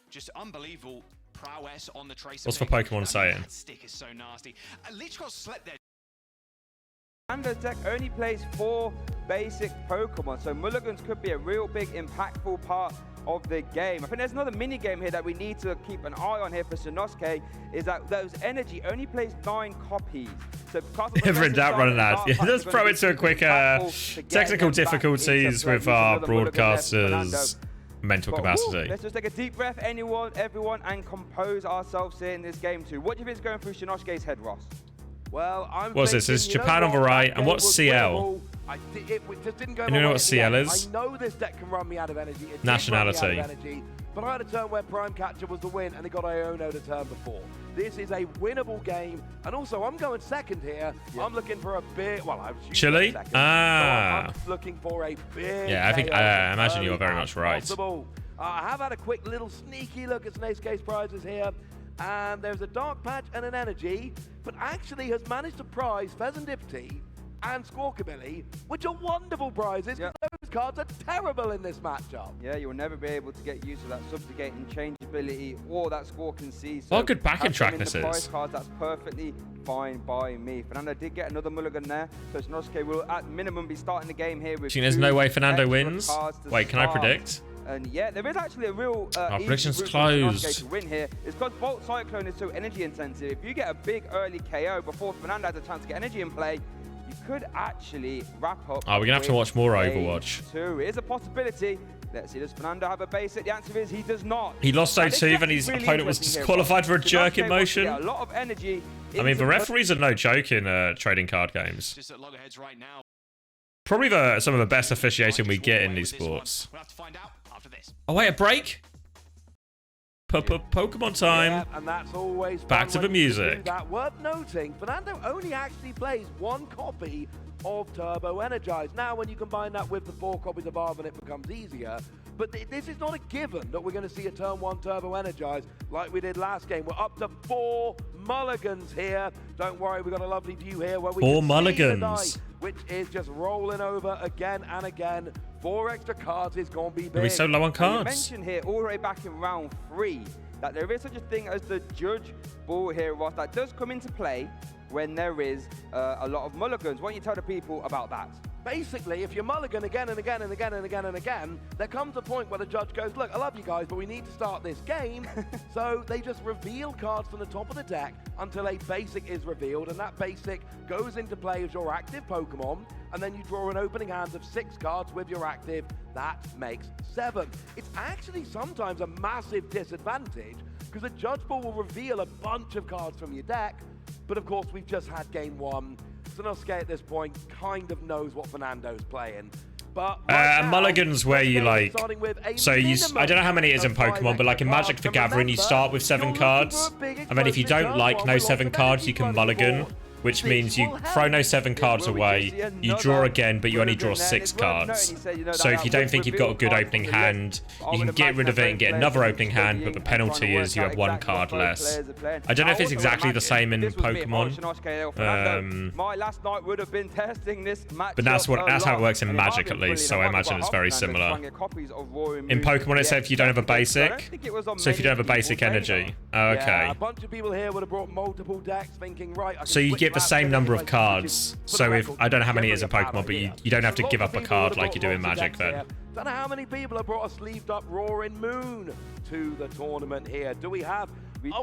Speaker 11: just unbelievable prowess on the Tracer.
Speaker 2: What's the Pokemon saying?
Speaker 11: That stick is so nasty. Lich got slept there.
Speaker 19: Fando's deck only plays 4 basic Pokemon, so Mulligans could be a real big impactful part of the game. I think there's another mini game here that we need to keep an eye on here for Sanosuke, is that those energy only plays 9 copies. So
Speaker 2: Never in doubt, run an ad. Yeah, let's throw into a quick technical difficulties with our broadcasters' mental capacity.
Speaker 19: Let's just take a deep breath, everyone, and compose ourselves here in this game too. What do you think is going through Sanosuke's head, Ross?
Speaker 20: Well,
Speaker 2: what's this? This is Japan on the right, and what's CL?
Speaker 20: It just didn't go.
Speaker 2: You know what CL is?
Speaker 20: I know this deck can run me out of energy.
Speaker 2: Nationality.
Speaker 20: But I had a turn where Prime Catcher was the win, and they got Iono the turn before. This is a winnable game, and also I'm going second here. Yeah. I'm looking for a big. Well, I'm
Speaker 2: Chile.
Speaker 20: So I'm looking for a big.
Speaker 2: Yeah, I think I imagine you're very much right.
Speaker 20: I have had a quick little sneaky look at Snake's prizes here. And there's a Dark Patch and an Energy, but actually has managed to prize Pheasantipty and Squawkabilly, which are wonderful prizes. Yep. Those cards are terrible in this matchup.
Speaker 19: Yeah, you will never be able to get used to that subjugating changeability or that Squawk and See. So
Speaker 2: what good backing track this is.
Speaker 19: Cards, that's perfectly fine by me. Fernando did get another mulligan there, so Sanosuke will at minimum be starting the game here with.
Speaker 2: There's no way Fernando wins. Wait, can I predict?
Speaker 19: And yeah, there is actually a real
Speaker 2: prediction's closed.
Speaker 19: To win here. It's because Bolt Cyclone is so energy intensive. If you get a big early KO before Fernando has a chance to get energy in play, you could actually wrap up.
Speaker 2: Oh, we're gonna have to watch more Overwatch.
Speaker 19: Here's a possibility. Let's see, does Fernando have a basic? The answer is he does not.
Speaker 2: He lost 0-2 and his opponent was disqualified for a jerk in motion.
Speaker 19: A lot of energy.
Speaker 2: I mean, the referees are no joke in trading card games.
Speaker 11: Just at loggerheads right now.
Speaker 2: Probably some of the best officiating we get in esports.
Speaker 11: We'll have to find out after this.
Speaker 2: Oh wait, a break? Pokemon time.
Speaker 20: Yeah, and that's always
Speaker 2: back to the music.
Speaker 20: That worth noting, Fernando only actually plays 1 copy of Turbo Energized. Now, when you combine that with the 4 copies of Arven, it becomes easier. But this is not a given that we're going to see a turn 1 Turbo Energized like we did last game. We're up to 4 mulligans here. Don't worry, we've got a lovely view here where we
Speaker 2: 4
Speaker 20: can
Speaker 2: mulligans.
Speaker 20: see the die, which is just rolling over again and again. 4 extra cards is going to be big.
Speaker 2: Are we so low on cards?
Speaker 19: You mentioned here all the way back in round 3 that there is such a thing as the judge ball here, Ross, that does come into play when there is a lot of mulligans. Why don't you tell the people about that?
Speaker 20: Basically, if you mulligan again and again and again and again and again, there comes a point where the judge goes, look, I love you guys, but we need to start this game. So they just reveal cards from the top of the deck until a basic is revealed, and that basic goes into play as your active Pokemon, and then you draw an opening hand of 6 cards with your active. That makes 7. It's actually sometimes a massive disadvantage, because the judge ball will reveal a bunch of cards from your deck, But of course, we've just had game 1. Tanuki at this point kind of knows what Fernando's playing. But
Speaker 2: mulligan's where you like, so I don't know how many it is in Pokemon, but like in Magic the Gathering, you start with 7 cards, and then if you don't like no 7 cards, you can mulligan, which means you throw no 7 cards away, you draw again, but you only draw 6 cards. So if you don't think you've got a good opening hand, you can get rid of it and get another opening hand, but the penalty is you have 1 card less. I don't know if it's exactly the same in Pokemon,
Speaker 19: my last night would have been testing this match,
Speaker 2: but that's how it works in Magic at least, so I imagine it's very similar. In Pokemon it said if you don't have a basic, so if you don't have a basic energy. Oh, okay.
Speaker 20: A bunch of people here would have brought multiple decks thinking, right,
Speaker 2: so you get the same number of cards. So if I don't know how many it is in Pokemon, but you don't have to give up a card like you do in Magic then.
Speaker 20: Don't know how many people have brought a sleeved up Roaring Moon to the tournament here. Do we have?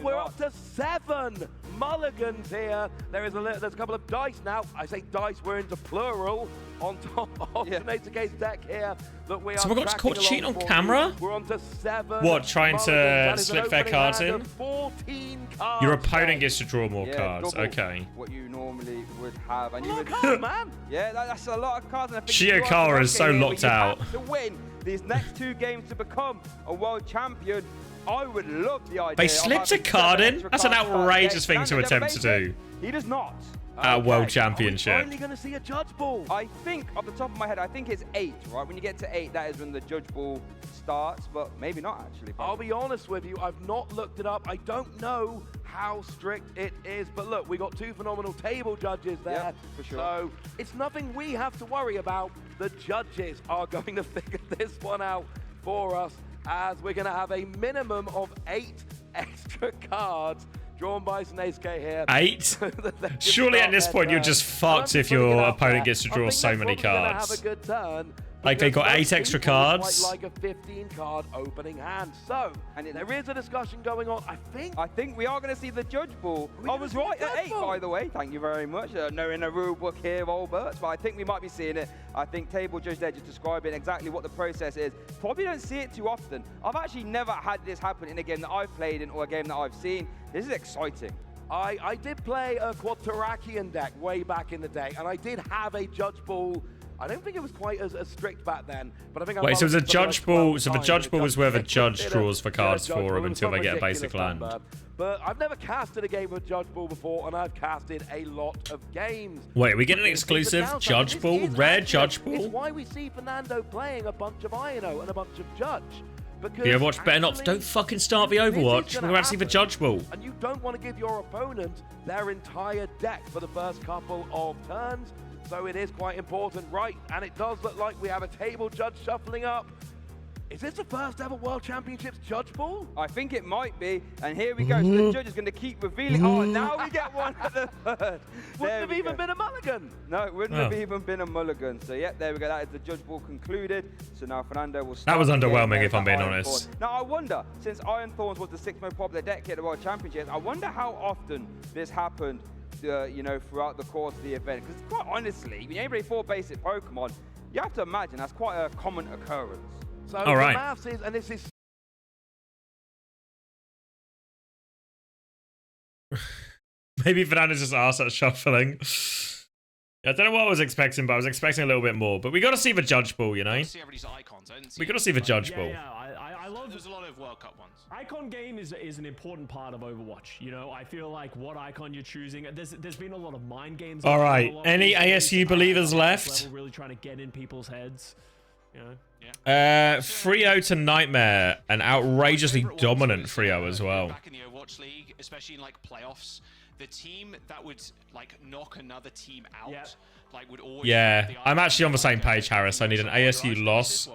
Speaker 20: We're up to 7 mulligans here. There's a couple of dice now. I say dice, we're into plural on top of Tanuki's deck here. That we are
Speaker 2: someone got caught cheating on camera?
Speaker 20: We're on to 7.
Speaker 2: What, trying to slip their cards in?
Speaker 20: 14 cards.
Speaker 2: Your opponent gets to draw more cards. Okay.
Speaker 19: What you normally would have, and you would,
Speaker 20: man.
Speaker 19: Yeah, that's a lot of cards.
Speaker 2: Shiokara is so locked out.
Speaker 19: To win these next 2 games to become a world champion, I would love the idea.
Speaker 2: They slipped a card in? That's an outrageous thing to attempt to do.
Speaker 19: He does not.
Speaker 2: At a world championship.
Speaker 20: Are we finally going to see a judge ball?
Speaker 19: I think, off the top of my head, I think it's 8, right? When you get to 8, that is when the judge ball starts, but maybe not actually.
Speaker 20: I'll be honest with you, I've not looked it up. I don't know how strict it is, but look, we got 2 phenomenal table judges there.
Speaker 19: Yeah, for sure.
Speaker 20: So it's nothing we have to worry about. The judges are going to figure this one out for us, as we're going to have a minimum of 8 extra cards drawn by Tanuki here.
Speaker 2: 8? Surely at this point you're just fucked if your opponent gets to draw so many cards.
Speaker 20: Have a good turn.
Speaker 2: Like they got 8 extra cards.
Speaker 20: Like a 15-card opening hand. So, and there is a discussion going on. I think
Speaker 19: we are going to see the judge ball. I was right at 8, by the way. Thank you very much. No in a rule book here, Albert, but I think we might be seeing it. I think table judge there just describing exactly what the process is. Probably don't see it too often. I've actually never had this happen in a game that I've played in or a game that I've seen. This is exciting.
Speaker 20: I did play a Quadrakian deck way back in the day, and I did have a judge ball. I don't think it was quite as strict back then, but I think.
Speaker 2: Wait, so the judge ball. So the judge ball is where the judge draws for cards for them until they get a basic land.
Speaker 20: But I've never casted a game of judge ball before, and I've casted a lot of games.
Speaker 2: Wait, are we getting an exclusive judge ball? Rare judge ball?
Speaker 20: It's why we see Fernando playing a bunch of Ino and a bunch of judge.
Speaker 2: The Overwatch better not. Don't fucking start the Overwatch. We're about to see the judge ball.
Speaker 20: And you don't want to give your opponent their entire deck for the first couple of turns. So it is quite important, right? And it does look like we have a table judge shuffling up. Is this the first ever World Championships judge ball?
Speaker 19: I think it might be. And here we go. So the judge is going to keep revealing. Oh, now we get one at the third.
Speaker 20: Wouldn't have even been a mulligan.
Speaker 19: No, it wouldn't have even been a mulligan. So, yeah, there we go. That is the judge ball concluded. So now Fernando will start.
Speaker 2: That was underwhelming, if I'm being honest.
Speaker 19: Now, I wonder, since Iron Thorns was the 6th most popular deck here at the World Championships, I wonder how often this happened, you know, throughout the course of the event. Because quite honestly, when you play 4 basic Pokemon, you have to imagine that's quite a common occurrence.
Speaker 20: So
Speaker 2: all right.
Speaker 20: The maths is, and this is.
Speaker 2: Maybe Fernando's just asked at shuffling. I don't know what I was expecting, but I was expecting a little bit more. But we got to see the judge ball, you know. We got to see the judge ball.
Speaker 10: Yeah, I love. There's a lot of World Cup ones. Icon game is an important part of Overwatch. You know, I feel like what icon you're choosing. There's been a lot of mind games.
Speaker 2: All right, any ASU believers left?
Speaker 10: Really trying to get in people's heads. You know.
Speaker 2: Frio to Nightmare, an outrageously dominant Frio as well.
Speaker 11: Back in the Overwatch League, especially in like playoffs, the team that would like knock another team out, like would always.
Speaker 2: Yeah, I'm actually on the same page, Harris. I need an ASU loss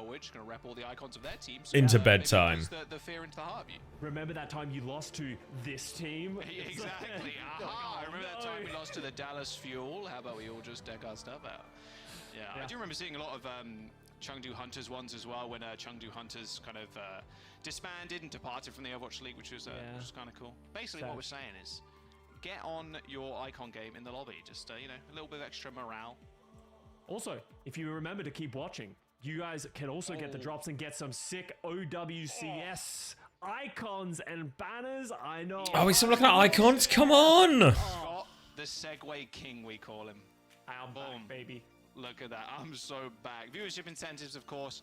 Speaker 2: into bedtime.
Speaker 11: The fear into the heart of you.
Speaker 10: Remember that time you lost to this team?
Speaker 11: Exactly. I remember that time we lost to the Dallas Fuel. How about we all just deck our stuff out? Yeah, I do remember seeing a lot of Chengdu Hunters ones as well, when Chengdu Hunters kind of disbanded and departed from the Overwatch League, which was kind of cool. Basically, what we're saying is, get on your icon game in the lobby. Just you know, a little bit of extra morale.
Speaker 10: Also, if you remember to keep watching, you guys can also get the drops and get some sick OWCS icons and banners. I know.
Speaker 2: Oh, we're still looking at icons? Come on!
Speaker 11: The Segway King, we call him.
Speaker 10: I'm back, baby.
Speaker 11: Look at that. I'm so back. Viewership incentives, of course,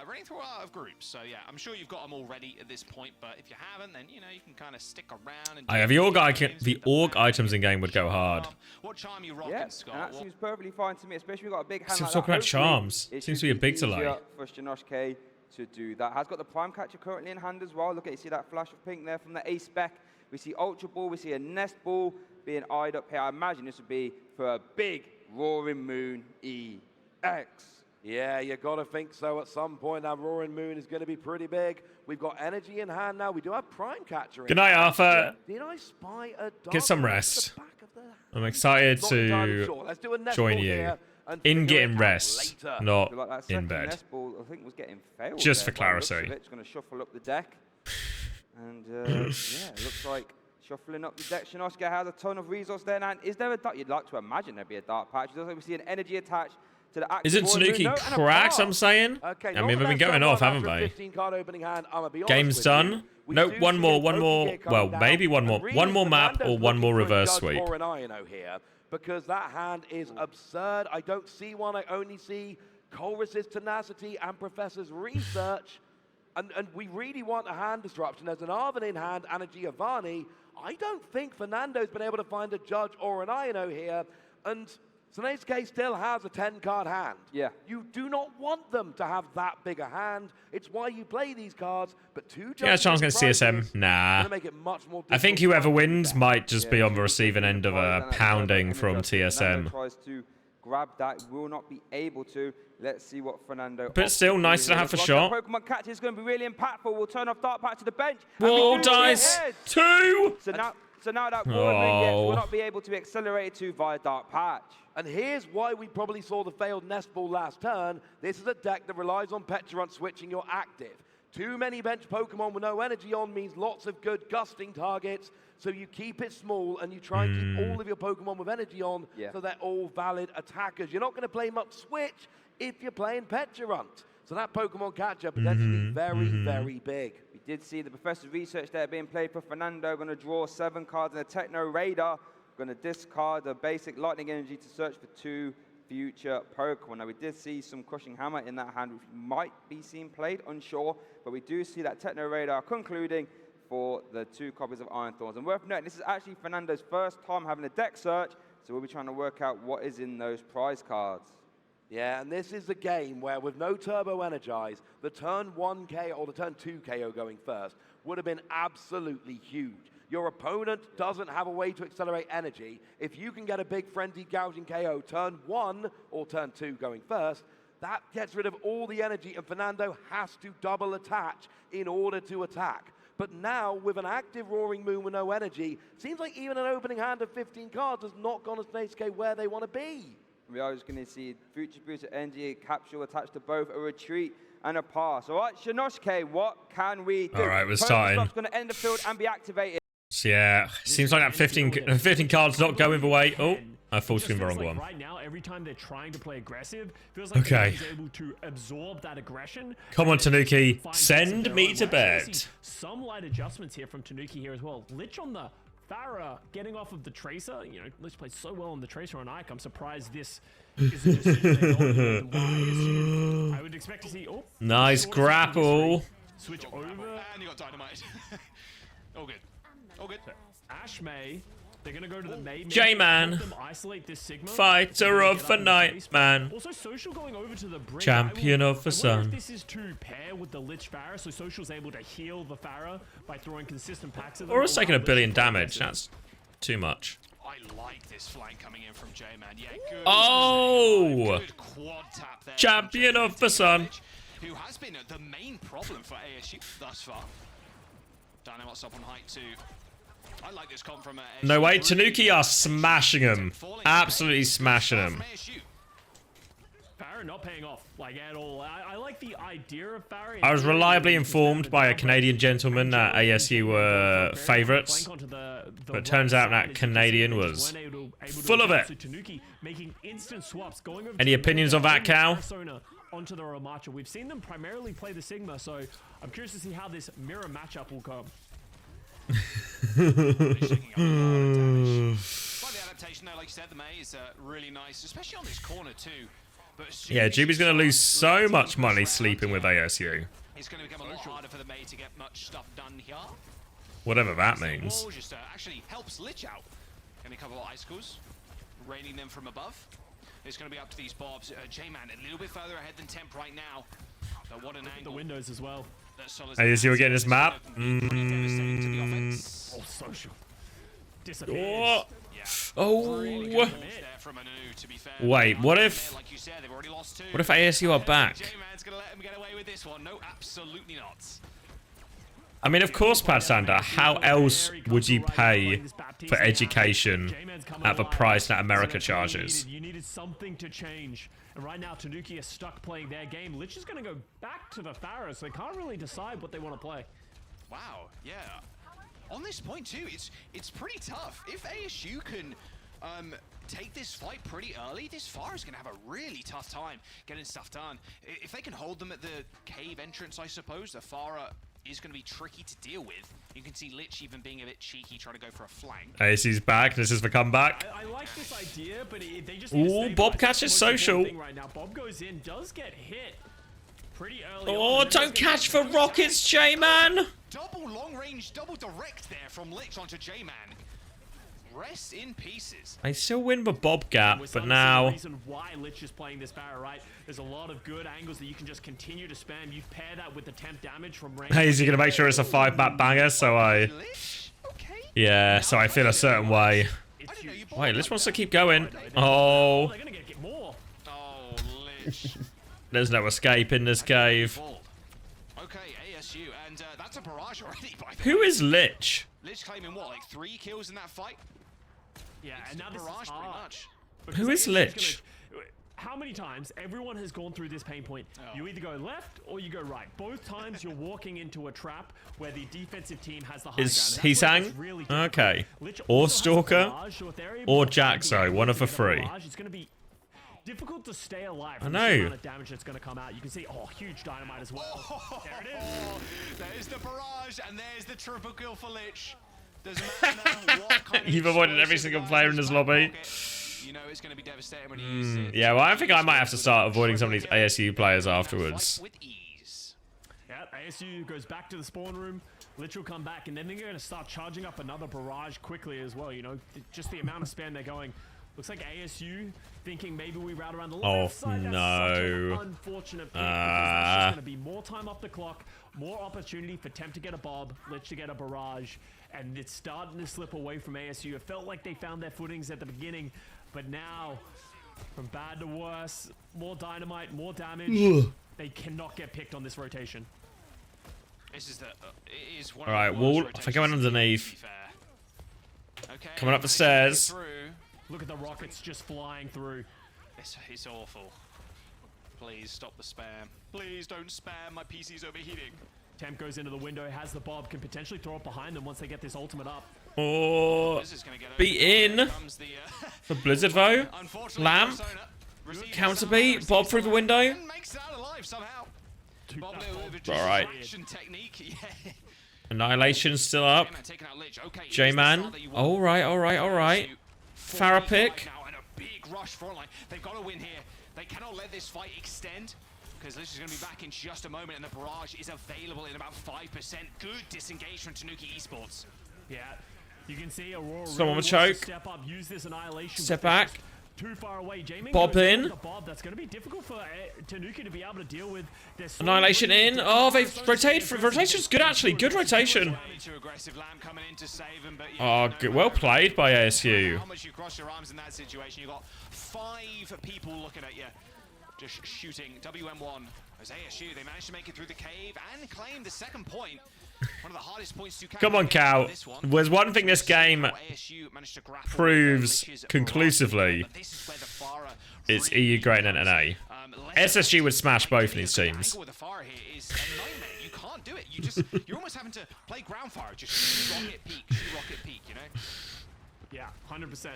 Speaker 11: running through a lot of groups. So, yeah, I'm sure you've got them already at this point. But if you haven't, then, you know, you can kind of stick around. And
Speaker 2: the org items in game would go hard.
Speaker 11: What charm you rocking,
Speaker 19: Yeah,
Speaker 11: Scott?
Speaker 19: and that seems perfectly fine to me, especially we've got a big hand
Speaker 2: Seems
Speaker 19: like
Speaker 2: talking
Speaker 19: that.
Speaker 2: about charms.
Speaker 19: Hopefully, it
Speaker 2: Seems
Speaker 19: should
Speaker 2: to be a big
Speaker 19: easier
Speaker 2: delay.
Speaker 19: For Shinosuke to do that. Has got the Prime Catcher currently in hand as well. Look at you see that flash of pink there from the Ace spec. We see Ultra Ball, we see a Nest Ball being eyed up here. I imagine this would be for a big Roaring Moon EX.
Speaker 20: Yeah, you got to think so at some point. That Roaring Moon is going to be pretty big. We've got energy in hand now. We do have Prime Catcher in
Speaker 2: Good night,
Speaker 20: hand.
Speaker 2: Arthur.
Speaker 20: Did I spy a
Speaker 2: Get some rest. I'm excited to join you in getting rest, not
Speaker 19: Like that
Speaker 2: in
Speaker 19: second
Speaker 2: bed.
Speaker 19: Nest Ball, I think, was getting failed.
Speaker 2: Just
Speaker 19: there
Speaker 2: for
Speaker 19: by the looks of
Speaker 2: clarity.
Speaker 19: it. It's going to shuffle up the deck. And yeah, it looks like shuffling up the deck. Shinosuke has a ton of resource there. And is there a dark? You'd like to imagine there'd be a dark patch. It does like we see an energy attached to the active
Speaker 2: Isn't
Speaker 19: Roaring
Speaker 2: Tanuki
Speaker 19: Moon. No, and a
Speaker 2: cracked,
Speaker 19: bar.
Speaker 2: I'm saying?
Speaker 20: Okay,
Speaker 2: I mean, we've been going off, haven't we?
Speaker 20: 15 card opening hand, I'm gonna be honest
Speaker 2: Game's
Speaker 20: with
Speaker 2: done.
Speaker 20: you. We
Speaker 2: Nope,
Speaker 20: do
Speaker 2: one
Speaker 20: see
Speaker 2: more,
Speaker 20: a
Speaker 2: one more.
Speaker 20: Pokemon
Speaker 2: Well,
Speaker 20: coming down,
Speaker 2: maybe one more.
Speaker 20: and really
Speaker 2: One more map
Speaker 20: Fernando's
Speaker 2: or one more
Speaker 20: looking for a
Speaker 2: reverse
Speaker 20: Judge
Speaker 2: sweep.
Speaker 20: or an Ino here, because that hand is absurd. I don't see one. I only see Colress's tenacity and Professor's research. And we really want a hand disruption. There's an Arven in hand and a Giovanni. I don't think Fernando's been able to find a Judge or an Ino here. And Tsunesuke still has a 10-card hand.
Speaker 19: Yeah.
Speaker 20: You do not want them to have that big a hand. It's why you play these cards. But two
Speaker 2: Yeah, chance against CSM. Nah. I think whoever wins might just be on the receiving end of a pounding from TSM.
Speaker 19: Tries to grab that, will not be able to. Let's see what Fernando.
Speaker 2: But still, nice to have for shot.
Speaker 19: Pokemon catch is going to be really impactful. We'll turn off Dark Patch to the bench.
Speaker 2: Whoa, dice. 2!
Speaker 19: So now that Roaring will not be able to be accelerated to via Dark Patch.
Speaker 20: And here's why we probably saw the failed Nest Ball last turn. This is a deck that relies on Petulant switching your active. Too many bench Pokemon with no energy on means lots of good gusting targets. So you keep it small and you try and keep all of your Pokemon with energy on so they're all valid attackers. You're not going to play much Switch if you're playing Petulant. So that Pokemon catcher potentially very big.
Speaker 19: We did see the Professor's research there being played for Fernando. Going to draw 7 cards in a Techno Radar. Going to discard a basic Lightning Energy to search for 2 future Pokemon. Now, we did see some Crushing Hammer in that hand, which might be seen played, unsure. But we do see that Techno Radar concluding for the 2 copies of Iron Thorns. And worth noting, this is actually Fernando's first time having a deck search. So we'll be trying to work out what is in those prize cards.
Speaker 20: Yeah, and this is a game where with no Turbo Energize, the turn 1 KO or the turn 2 KO going first would have been absolutely huge. Your opponent doesn't have a way to accelerate energy. If you can get a big Frenzy Gouging KO turn 1 or turn 2 going first, that gets rid of all the energy and Fernando has to double attach in order to attack. But now, with an active Roaring Moon with no energy, seems like even an opening hand of 15 cards has not gone as Tsunesuke where they want to be.
Speaker 19: We are just going to see Future Booster Energy capsule attached to both a retreat and a pass. All right, Shinosuke, what can we do?
Speaker 2: All right, we're starting.
Speaker 19: Pokestop's going to end the field and be activated.
Speaker 2: So yeah, seems like that 15 cards not going the way. Oh, I full screen the wrong one.
Speaker 10: Right now, every time they're trying to play aggressive, feels like he's able to absorb that aggression.
Speaker 2: Come on, Tanuki, send me to bed.
Speaker 10: Some light adjustments here from Tanuki here as well. Lich on the Farah getting off of the Tracer. You know, Lich plays so well on the Tracer on Ike. I'm surprised this is a decision I would expect to see. Oh,
Speaker 2: nice grapple.
Speaker 10: Switch over.
Speaker 11: And you got Dynamite. All good. All good.
Speaker 10: Ash May. They're going to go to the May.
Speaker 2: J-Man. Fighter of the night, man.
Speaker 10: Also, Social going over to the Brink.
Speaker 2: Champion of the sun.
Speaker 10: This is to pair with the Lich Farah, so Social's able to heal the Farah by throwing consistent packs of them.
Speaker 2: Or it's taking 1 billion damage. That's too much.
Speaker 11: I like this flank coming in from J-Man. Yeah, good.
Speaker 2: Oh!
Speaker 11: Good quad tap there.
Speaker 2: Champion of the sun.
Speaker 11: Who has been the main problem for ASU thus far. Dynamite's up on height too. I like this comp from
Speaker 2: No way, Tanuki are smashing him. Absolutely smashing him.
Speaker 10: Farah not paying off like at all. I like the idea of Farah.
Speaker 2: I was reliably informed by a Canadian gentleman that ASU were favourites, but it turns out that Canadian was full of it. Any opinions on that, Cal?
Speaker 10: Onto the Ramacha. We've seen them primarily play the Sigma, so I'm curious to see how this mirror matchup will go.
Speaker 11: rotation there, like you said, the May is really nice, especially on this corner too. But
Speaker 2: Yeah, Juby's going to lose so much money sleeping with ASU.
Speaker 11: it's going to become a lot harder for the May to get much stuff done here.
Speaker 2: Whatever that means.
Speaker 11: Wall just actually helps Lich out. Getting a couple of icicles, raining them from above. It's going to be up to these Bobs. J-Man a little bit further ahead than Temp right now. But what an angle.
Speaker 10: The windows as well.
Speaker 2: ASU are getting this map.
Speaker 10: Oh, social. Disappears.
Speaker 2: Oh. Wait, what if ASU are back?
Speaker 11: J-Man's going to let him get away with this one. No, absolutely not.
Speaker 2: I mean, of course, Pad Sander, how else would you pay for education at the price that America charges?
Speaker 10: You needed something to change. And right now, Tanuki is stuck playing their game. Lich is going to go back to the Pharaoh, so they can't really decide what they want to play.
Speaker 11: Wow, yeah. On this point, too, it's pretty tough. If ASU can take this fight pretty early, this Pharaoh is going to have a really tough time getting stuff done. If they can hold them at the cave entrance, I suppose, the Pharaoh is going to be tricky to deal with. You can see Lich even being a bit cheeky, trying to go for a flank.
Speaker 2: ASU's back. This is the comeback.
Speaker 10: I like this idea, but they just
Speaker 2: Ooh, Bob catches social.
Speaker 10: Right now. Bob goes in, does get hit pretty early.
Speaker 2: Oh, don't catch for rockets, J-Man.
Speaker 11: Double long range, double direct there from Lich onto J-Man. Rest in pieces.
Speaker 2: They still win the Bob gap, but now...
Speaker 10: The reason why Lich is playing this Barra, right? There's a lot of good angles that you can just continue to spam. You pair that with the temp damage from range.
Speaker 2: Hey, is he going to make sure it's a 5-map banger? So I... Yeah, so I feel a certain way. Wait, Lich wants to keep going. Oh. There's no escape in this cave.
Speaker 11: Okay, ASU, and that's a barrage already, by the
Speaker 2: Who
Speaker 11: way.
Speaker 2: is Lich?
Speaker 11: Lich claiming what, like 3 kills in that fight?
Speaker 10: Yeah,
Speaker 11: it's
Speaker 10: and now this is
Speaker 11: barrage pretty
Speaker 10: hard.
Speaker 11: much.
Speaker 2: Who is Lich?
Speaker 10: How many times everyone has gone through this pain point? You either go left or you go right. Both times you're walking into a trap where the defensive team has the high
Speaker 2: Is
Speaker 10: ground.
Speaker 2: he sang? Okay. Or Stalker, or Jaxo, one of the three.
Speaker 10: It's going to be difficult to stay alive.
Speaker 2: I
Speaker 10: from
Speaker 2: know.
Speaker 10: the amount of damage that's going to come out. You can see, oh, huge dynamite as well. There it is.
Speaker 11: There's the barrage, and there's the triple kill for Lich. Doesn't matter what kind of
Speaker 2: You've avoided every single player in this lobby.
Speaker 11: You know it's going to be devastating when he uses it.
Speaker 2: Yeah, well, I think I might have to start avoiding some of these ASU players afterwards.
Speaker 10: Yeah, ASU goes back to the spawn room. Lich will come back, and then they're going to start charging up another barrage quickly as well. You know, just the amount of spam they're going. Looks like ASU thinking maybe we route around the left side. That's such an unfortunate pick because that's just going to be more time off the clock, more opportunity for Temp to get a Bob, Lich to get a barrage, and it's starting to slip away from ASU. It felt like they found their footings at the beginning, but now, from bad to worse, more dynamite, more damage. They cannot get picked on this rotation.
Speaker 11: This is the. It is one
Speaker 2: All right, Wall. I think I went underneath.
Speaker 11: Okay,
Speaker 2: Coming up the stairs.
Speaker 10: Look at the rockets just flying through.
Speaker 11: It's awful. Please stop the spam. Please don't spam. My PC's overheating.
Speaker 10: Temp goes into the window, has the Bob, can potentially throw it behind them once they get this ultimate up.
Speaker 2: Or be in for Blizzard though. Lamp. Counter beat. Bob through the window. Alright. Annihilation's still up. J-Man. Alright. Farah pick.
Speaker 11: Big rush front line. They've got to win here. They cannot let this fight extend because Lich is going to be back in just a moment and the barrage is available in about 5%. Good disengage from Tanuki Esports.
Speaker 10: Yeah, you can see Aurora
Speaker 2: Someone
Speaker 10: really
Speaker 2: choke.
Speaker 10: wants to step up, use this annihilation.
Speaker 2: Step back.
Speaker 10: Too far away.
Speaker 2: Bob in.
Speaker 10: Bob. That's going to be difficult for Tanuki to be able to deal with.
Speaker 2: Annihilation in. Oh, they've rotated. Rotation's good actually. Good rotation. Oh, good. Well played by ASU.
Speaker 11: How much you cross your arms in that situation? You got 5 people looking at you, just shooting. WM1 as ASU. They managed to make it through the cave and claim the second point. One of the hardest points to
Speaker 2: Come on, Cal. There's one thing this game proves conclusively. It's EU greater than NA. SSG would smash both of these teams.
Speaker 11: You can't do it. You're almost having to play ground fire. Just shoot rocket peak, you know?
Speaker 10: Yeah, 100%.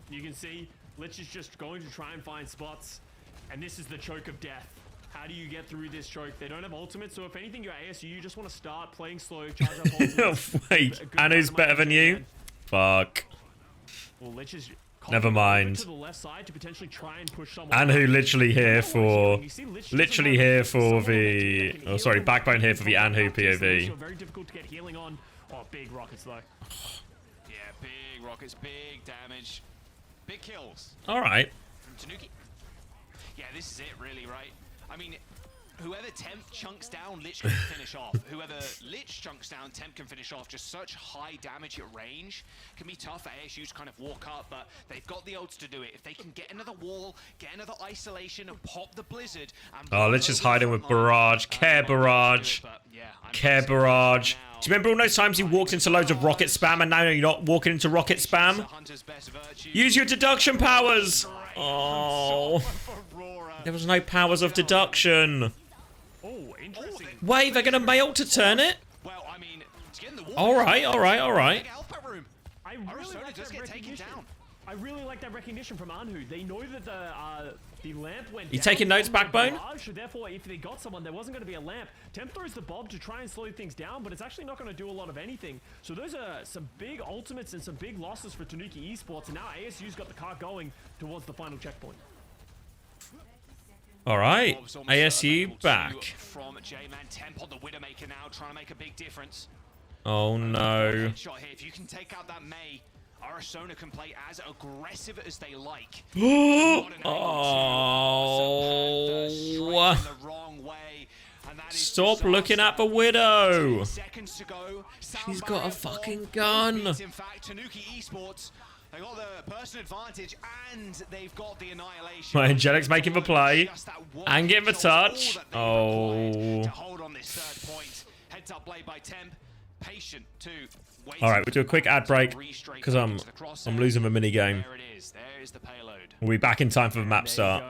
Speaker 10: You can see Lich is just going to try and find spots, and this is the choke of death. How do you get through this choke? They don't have ultimate, so if anything, you're ASU, you just want to start playing slow, charge up ultimate.
Speaker 2: Wait, Anu's better than you? Fuck.
Speaker 10: Well, Lich is
Speaker 2: Never mind.
Speaker 10: To the left side to potentially try and push someone.
Speaker 2: And who literally here for the Backbone here for the Anhu POV.
Speaker 10: Very difficult to get healing on. Oh, big rockets though.
Speaker 11: Yeah, big rockets, big damage, big kills.
Speaker 2: All right.
Speaker 11: From Tanuki. Yeah, this is it really, right? I mean, whoever Temp chunks down, Lich can finish off. Whoever Lich chunks down, Temp can finish off. Just such high damage at range. Can be tough for ASU to kind of walk up, but they've got the ults to do it. If they can get another wall, get another isolation, and pop the Blizzard. And
Speaker 2: Lich is hiding with Barrage. Care Barrage. Care Barrage. Do you remember all those times you walked into loads of rocket spam and now you're not walking into rocket spam? Use your deduction powers! Oh. There was no powers of deduction.
Speaker 10: Oh, interesting.
Speaker 2: Wait, they're gonna mail to turn it?
Speaker 11: Well, I mean,
Speaker 2: Alright.
Speaker 10: I really like that recognition. I really like that recognition from Anhu. They know that the lamp went
Speaker 2: You
Speaker 10: down
Speaker 2: taking notes,
Speaker 10: on the
Speaker 2: Backbone?
Speaker 10: barrage, so therefore, if they got someone, there wasn't going to be a lamp. Temp throws the bomb to try and slow things down, but it's actually not going to do a lot of anything. So those are some big ultimates and some big losses for Tanuki Esports, and now ASU's got the car going towards the final checkpoint.
Speaker 2: Alright, ASU back.
Speaker 11: From J-Man, Temp on the Widowmaker now, trying to make a big difference.
Speaker 2: Oh no.
Speaker 11: Shot here. If you can take out that Mei, Arizona can play as aggressive as they like.
Speaker 2: Oh. Stop looking at the Widow. She's got a fucking gun.
Speaker 11: In fact, Tanuki Esports, they got the person advantage and they've got the annihilation.
Speaker 2: My Angelic's making the play and getting the touch. Oh.
Speaker 11: To hold on this third point. Heads up play by Temp. Patient to wait.
Speaker 2: All right, we'll do a quick ad break because I'm losing the mini game.
Speaker 11: There it is. There is the payload.
Speaker 2: We'll be back in time for the map start.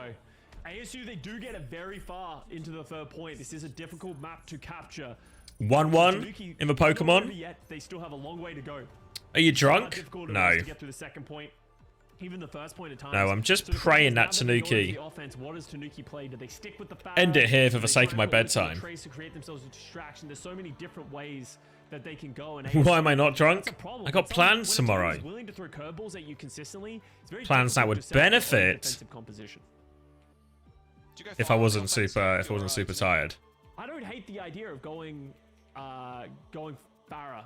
Speaker 10: ASU, they do get it very far into the third point. This is a difficult map to capture.
Speaker 2: 1-1 in the Pokemon.
Speaker 10: Yet, they still have a long way to go.
Speaker 2: Are you drunk? No.
Speaker 10: To get through the second point. Even the first point at times.
Speaker 2: No, I'm just praying that Tanuki
Speaker 10: offense, what does Tanuki play? Do they stick with the
Speaker 2: end it here for the sake of my bedtime.
Speaker 10: To create themselves a distraction. There's so many different ways that they can go. And
Speaker 2: why am I not drunk? I got plans tomorrow.
Speaker 10: Willing to throw curveballs at you consistently.
Speaker 2: Plans that would benefit if I wasn't super tired.
Speaker 10: I don't hate the idea of going Farah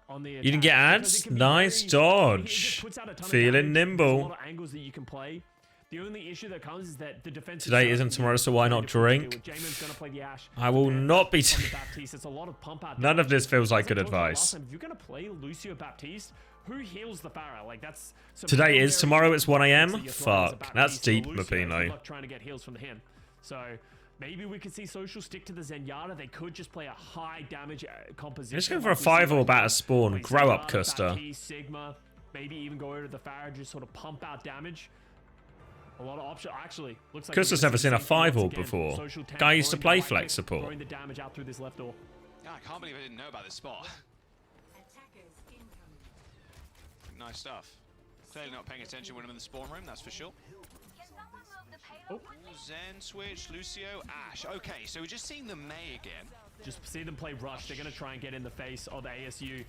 Speaker 10: on the attack.
Speaker 2: You didn't get ads? Nice dodge. Feeling nimble.
Speaker 10: A lot of angles that you can play. The only issue that comes is that the defense
Speaker 2: today isn't tomorrow, so why not drink? I will not be. None of this feels like good advice.
Speaker 10: If you're gonna play Lucio Baptiste, who heals the Farah? Like that's
Speaker 2: today is tomorrow. It's 1 AM. Fuck, that's deep, Mapino.
Speaker 10: Trying to get heals from him, so. Maybe we could see Social stick to the Zenyatta. They could just play a high damage composition.
Speaker 2: Just go for a 5-orb at a spawn. Grow up, Custer.
Speaker 10: Sigma, maybe even go over to the Farah, just sort of pump out damage. A lot of options. Actually, looks like
Speaker 2: Custer's never seen a 5-orb before. Guy used to play flex support.
Speaker 10: Throwing the damage out through this left door.
Speaker 11: Yeah, I can't believe I didn't know about this spot. Nice stuff. Clearly not paying attention when I'm in the spawn room, that's for sure. Oh. Zen switch, Lucio, Ash. Okay, so we're just seeing the Mei again.
Speaker 10: Just see them play rush. They're going to try and get in the face of the ASU.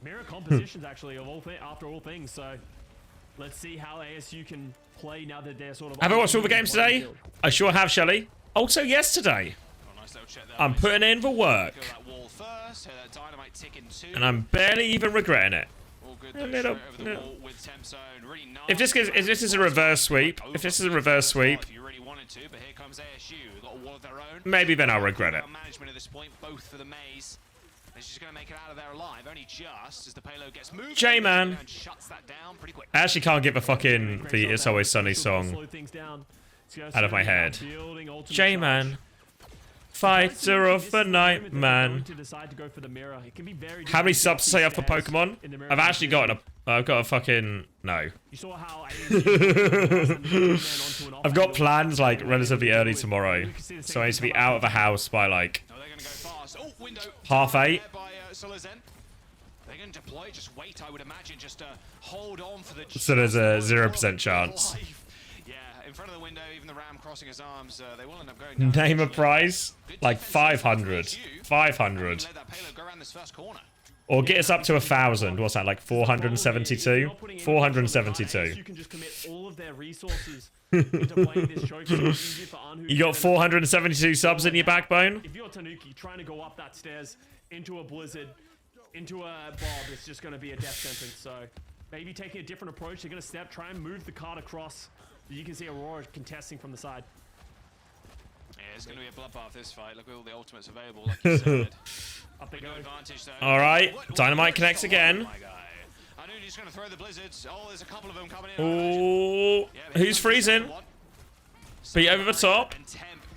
Speaker 10: Mirror compositions, actually, of after all things. So let's see how ASU can play now that they're sort of.
Speaker 2: Have I watched all the games today? I sure have, Shelly. Also yesterday. I'm putting in the work. And I'm barely even regretting it. A little. If this is a reverse sweep, maybe then I'll regret it. J-Man. I actually can't get the fucking It's Always Sunny song out of my head. J-Man. Fighter of the night, man. How many subs to say up for Pokemon? I've actually got a fucking no. I've got plans like relatively early tomorrow, so I need to be out of the house by like 8:30. So there's a 0% chance.
Speaker 11: In front of the window, even the Ram crossing his arms, they will end up going down.
Speaker 2: Name a price? Like 500. 500.
Speaker 11: Let that payload go around this first corner.
Speaker 2: Or get us up to 1,000. What's that, like 472? 472.
Speaker 10: You can just commit all of their resources into playing this choke. So it's easier for Anhu.
Speaker 2: You got 472 subs in your backbone?
Speaker 10: If you're Tanuki trying to go up that stairs into a blizzard, into a bob, it's just going to be a death sentence. So maybe taking a different approach. They're going to try and move the card across. You can see Aurora contesting from the side.
Speaker 11: Yeah, it's going to be a bloodbath this fight. Look at all the ultimates available, like you said.
Speaker 10: Up they go.
Speaker 11: Advantage, though.
Speaker 2: All right, Dynamite connects again.
Speaker 11: Anu's going to throw the blizzards. Oh, there's a couple of them coming in.
Speaker 2: Ooh, who's freezing? Beat over the top.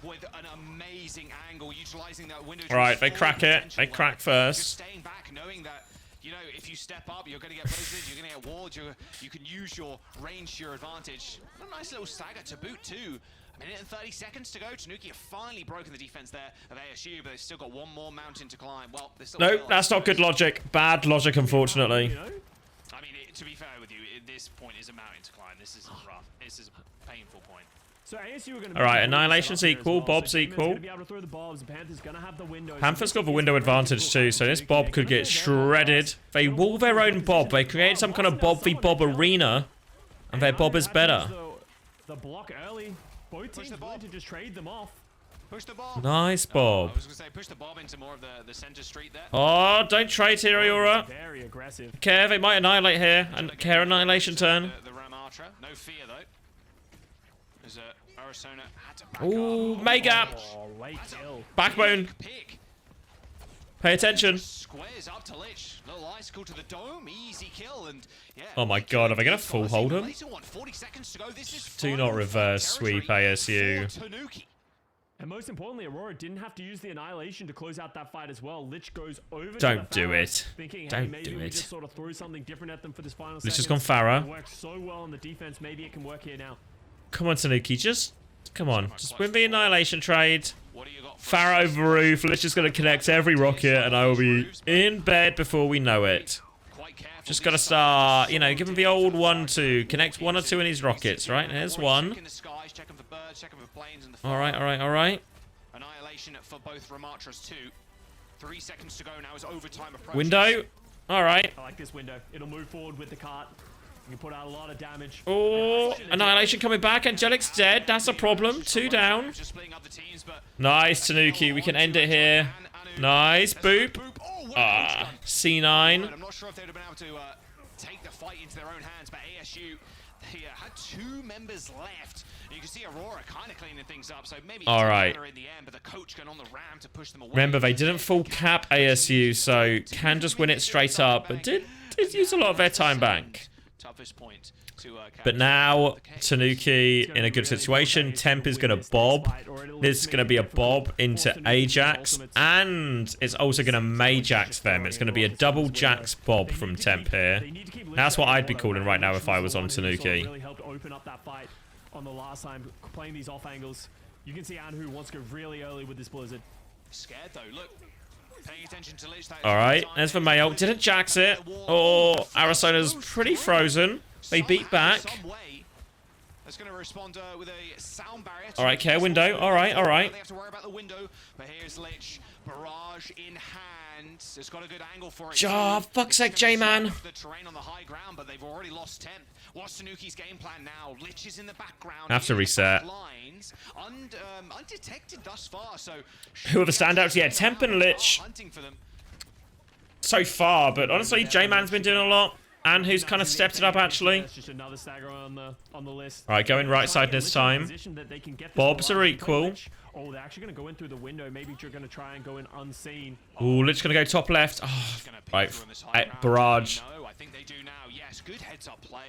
Speaker 11: With an amazing angle, utilizing that window.
Speaker 2: All right, they crack it. They crack first.
Speaker 11: Staying back, knowing that, you know, if you step up, you're going to get blizzards, you're going to get walled, you can use your range to your advantage. A nice little stagger to boot, too. A minute and 30 seconds to go. Tanuki have finally broken the defense there of ASU, but they've still got one more mountain to climb. Well,
Speaker 2: No, that's not good logic. Bad logic, unfortunately.
Speaker 11: I mean, to be fair with you, this point is a mountain to climb. This is rough. This is a painful point.
Speaker 10: So ASU are going to
Speaker 2: All right, Annihilation's equal, Bob's equal. Panther's got the window advantage too, so this Bob could get shredded. They wall their own Bob. They create some kind of Bob v Bob arena, and their Bob is better.
Speaker 10: The block early. Both teams willing to just trade them off.
Speaker 11: Push the Bob.
Speaker 2: Nice Bob.
Speaker 11: I was going to say, push the Bob into more of the center street there.
Speaker 2: Oh, don't trade here, Aurora.
Speaker 10: Very aggressive.
Speaker 2: Care, they might annihilate here, and Care annihilation turn.
Speaker 11: The Ramatra. No fear, though. There's Arizona had to back
Speaker 2: Ooh, Megap.
Speaker 10: Oh, late kill.
Speaker 2: Backbone. Pay attention.
Speaker 11: Squares up to Lich. Little icicle to the dome. Easy kill. And yeah.
Speaker 2: Oh my god, are they going to full hold him?
Speaker 11: 40 seconds to go. This is
Speaker 2: Do not reverse sweep ASU.
Speaker 10: And most importantly, Aurora didn't have to use the Annihilation to close out that fight as well. Lich goes over
Speaker 2: Don't
Speaker 10: to the
Speaker 2: do
Speaker 10: Pharah,
Speaker 2: it.
Speaker 10: thinking, hey,
Speaker 2: Don't
Speaker 10: maybe
Speaker 2: do
Speaker 10: we
Speaker 2: it.
Speaker 10: just sort of throw something different at them for this final
Speaker 2: Lich has
Speaker 10: seconds.
Speaker 2: gone Pharah.
Speaker 10: It works so well on the defense. Maybe it can work here now.
Speaker 2: Come on, Tanuki, just... Come on, just win the annihilation trade. Pharah over roof. Lich is going to connect every rocket, and I will be in bed before we know it. Just got to start, you know, give him the old 1-2. Connect 1 or 2 in his rockets, right? There's 1. All right, all right, all right.
Speaker 11: Annihilation for both Ramatras too. 3 seconds to go now as overtime approaches.
Speaker 2: Window. All right.
Speaker 10: I like this window. It'll move forward with the cart. You can put out a lot of damage.
Speaker 2: Oh, annihilation coming back. Angelic's dead. That's a problem. 2 down. Nice, Tanuki. We can end it here. Nice. Boop. Ah, C9.
Speaker 11: I'm not sure if they'd have been able to take the fight into their own hands, but ASU, they had 2 members left. You can see Aurora kind of cleaning things up, so maybe
Speaker 2: all right.
Speaker 11: in the end, but the coach going on the ram to push them away.
Speaker 2: Remember, they didn't full cap ASU, so can just win it straight up, but did use a lot of their time bank.
Speaker 11: Toughest point to
Speaker 2: But now, Tanuki in a good situation. Temp is going to bob. This is going to be a bob into Ajax. And it's also going to Majax them. It's going to be a double Jax bob from Temp here. That's what I'd be calling right now if I was on Tanuki.
Speaker 10: Really helped open up that fight on the last time, playing these off angles. You can see Anhu wants to go really early with this blizzard.
Speaker 11: Scared though, look. Paying attention to Lich.
Speaker 2: Alright, there's for Mayo. Didn't Jax it. Oh, Arizona's pretty frozen. They beat back.
Speaker 11: That's going to respond with a sound barrier.
Speaker 2: Alright, care window. Alright, alright.
Speaker 11: They have to worry about the window, but here's Lich. Barrage in hand. It's got a good angle for it.
Speaker 2: Oh, fuck's sake, J-Man.
Speaker 11: The terrain on the high ground, but they've already lost Temp. What's Tanuki's game plan now? Lich is in the background.
Speaker 2: Have to reset.
Speaker 11: Lines, undetected thus far, so
Speaker 2: Who are the standouts? Yeah, Temp and Lich. So far, but honestly, J-Man's been doing a lot. And who's kind of stepped it up, actually.
Speaker 10: Just another stagger on the list.
Speaker 2: Alright, going right side this time. Bobs are equal.
Speaker 10: Oh, they're actually going to go in through the window. Maybe you're going to try and go in unseen.
Speaker 2: Ooh, Lich going to go top left. Oh, right. Barrage.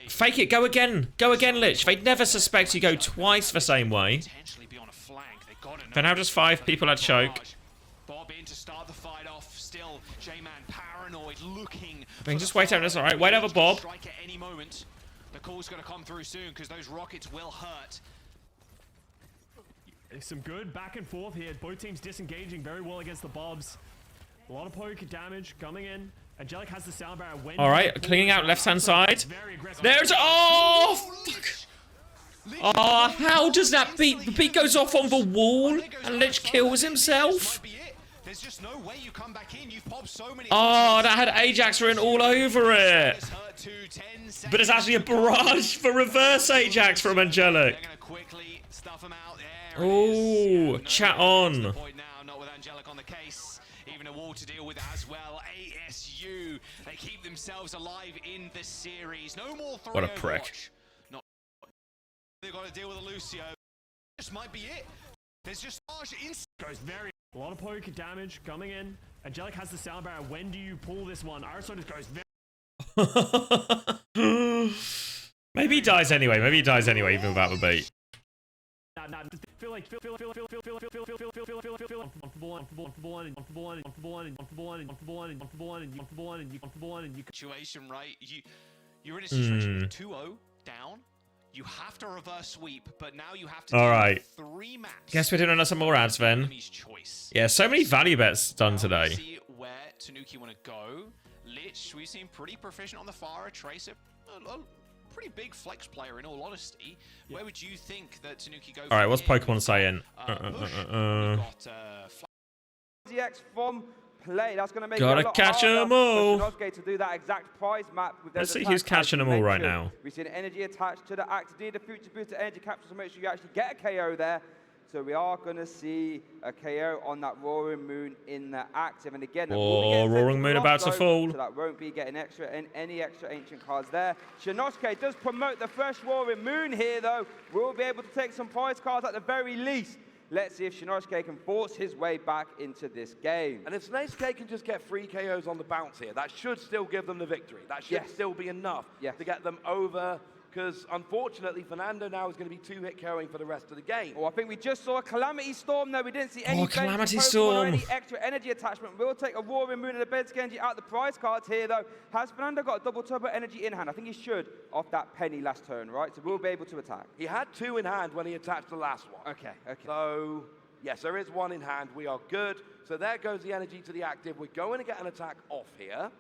Speaker 2: Fake it. Go again. Go again, Lich. They'd never suspect you go twice the same way. They're now just 5 people at choke.
Speaker 11: Bob in to start the fight off. Still, J-Man paranoid, looking.
Speaker 2: We can just wait out this. Alright, wait over Bob.
Speaker 11: Strike at any moment. The call's going to come through soon because those rockets will hurt.
Speaker 10: Some good back and forth here. Both teams disengaging very well against the Bobs. A lot of poke damage coming in. Angelic has the sound barrier.
Speaker 2: Alright, cleaning out left-hand side. There's... Oh, fuck. Oh, how does that beat? The beat goes off on the wall and Lich kills himself.
Speaker 11: There's just no way you come back in. You've popped so many.
Speaker 2: Oh, that had Ajax written all over it. But it's actually a barrage for reverse Ajax from Angelic. Oh, chat on.
Speaker 11: Even a wall to deal with as well. ASU, they keep themselves alive in the series. No more 3
Speaker 2: What a prick.
Speaker 11: They've got to deal with a Lucio. This might be it. There's just
Speaker 10: goes very a lot of poke damage coming in. Angelic has the sound barrier. When do you pull this one? Arson just goes very
Speaker 2: Maybe he dies anyway. Maybe he dies anyway, even without the bait.
Speaker 11: Situation, right? You're in a situation with 2-0 down. You have to reverse sweep, but now you have to do 3 maps.
Speaker 2: Guess we're doing some more ads then. Yeah, so many value bets done today.
Speaker 11: See where Tanuki want to go. Lich, we've seen pretty proficient on the Pharah. Tracer, a pretty big flex player in all honesty. Where would you think that Tanuki go?
Speaker 2: All right, what's Pokemon saying?
Speaker 19: GX from play. That's going to make
Speaker 2: Gotta
Speaker 19: it a lot
Speaker 2: catch
Speaker 19: harder
Speaker 2: 'em all.
Speaker 19: for Shinosuke to do that exact prize map with
Speaker 2: Let's
Speaker 19: those
Speaker 2: see who's
Speaker 19: attacks
Speaker 2: catching
Speaker 19: as
Speaker 2: them all right
Speaker 19: mentioned.
Speaker 2: now.
Speaker 19: We've seen energy attached to the act. Need a future booster energy capture to make sure you actually get a KO there. So we are going to see a KO on that Roaring Moon in the active. And again,
Speaker 2: oh, Roaring Moon about to fall.
Speaker 19: So that won't be getting any extra ancient cards there. Shinosuke does promote the fresh Roaring Moon here, though. We'll be able to take some prize cards at the very least. Let's see if Shinosuke can force his way back into this game.
Speaker 20: And if Shinosuke can just get 3 KOs on the bounce here, that should still give them the victory. That should still be enough to get them over. Because unfortunately, Fernando now is going to be 2-hit KOing for the rest of the game.
Speaker 19: Oh, I think we just saw a Calamity Storm there. We didn't see any
Speaker 2: Calamity
Speaker 19: Storm. Or any extra energy attachment. We'll take a Roaring Moon and a Bed Genji out the prize cards here, though. Has Fernando got a double turbo energy in hand? I think he should off that penny last turn, right? So we'll be able to attack.
Speaker 20: He had 2 in hand when he attached the last one.
Speaker 19: Okay.
Speaker 20: So, yes, there is 1 in hand. We are good. So there goes the energy to the active. We're going to get an attack off here.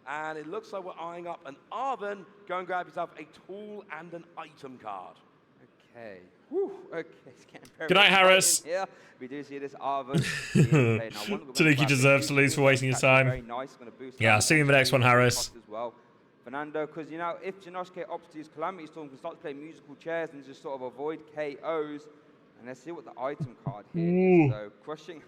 Speaker 20: And it looks like we're eyeing up an Arven. Go and grab yourself a tool and an item card.
Speaker 19: Okay. Whew. Okay. It's getting very
Speaker 2: Good night, Harris.
Speaker 19: Yeah, we do see this Arven.
Speaker 2: Tanuki deserves to lose for wasting his time.
Speaker 19: Very nice.
Speaker 2: Yeah, I'll see you in the next one, Harris.
Speaker 19: As well. Fernando, because, you know, if Shinosuke opts to use Calamity Storm, can start to play musical chairs and just sort of avoid KOs. And let's see what the item card here is. So, crushing.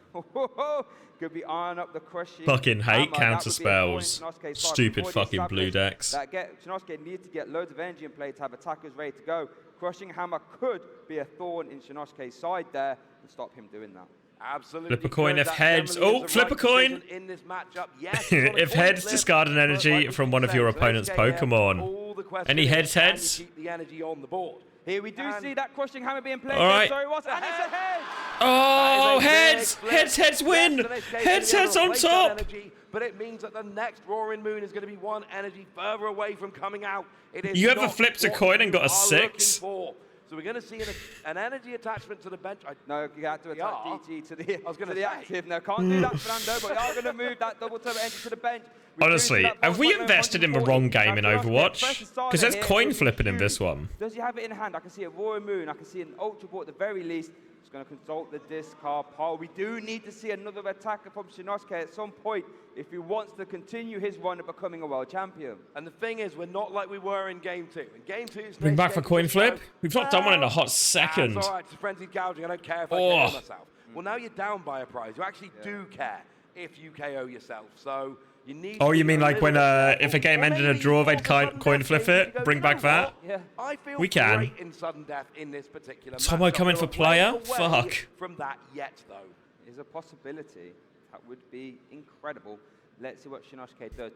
Speaker 19: Could be eyeing up the crushing.
Speaker 2: Fucking hate
Speaker 19: hammer.
Speaker 2: counter spells. Stupid fucking blue decks.
Speaker 19: Shinosuke needs to get loads of energy in play to have attackers ready to go. Crushing hammer could be a thorn in Shinosuke's side there and stop him doing that.
Speaker 20: Absolutely.
Speaker 2: Flip a coin if heads. Oh, flip a coin.
Speaker 20: In this matchup. Yes,
Speaker 2: if heads, discard an energy from one of your opponent's Pokemon. Any heads?
Speaker 20: Keep the energy on the board.
Speaker 19: Here we do see that crushing hammer being played.
Speaker 2: All right.
Speaker 19: And it's a head.
Speaker 2: Oh, heads! Heads win! Heads on top!
Speaker 20: Energy, but it means that the next Roaring Moon is going to be 1 energy further away from coming out. It is
Speaker 2: you ever flipped a coin and got a 6?
Speaker 20: So we're going to see an energy attachment to the bench.
Speaker 19: No, you have to attach DT to the active. No, can't do that, Fernando, but we are going to move that double turbo engine to the bench.
Speaker 2: Honestly, have we invested in the wrong game in Overwatch? Because there's coin flipping in this one.
Speaker 19: Does he have it in hand? I can see a Roaring Moon. I can see an Ultra Ball at the very least. He's going to consult the discard pile. We do need to see another attacker from Shinosuke at some point if he wants to continue his run of becoming a world champion.
Speaker 20: And the thing is, we're not like we were in Game 2. In Game 2,
Speaker 2: Bring back for coin flip? We've not done one in a hot second.
Speaker 20: That's all right. It's a frenzied gouging. I don't care if I KO myself. Well, now you're down by a prize. You actually do care if you KO yourself. So you need.
Speaker 2: Oh, you mean like when if a game ended in a draw, they'd coin flip it? Bring back that?
Speaker 19: Yeah.
Speaker 20: I feel
Speaker 2: we can.
Speaker 20: Great in sudden death in this particular
Speaker 2: Tomo coming for player? Fuck.
Speaker 20: From that yet, though.
Speaker 19: Is a possibility. That would be incredible. Let's see what Shinosuke does.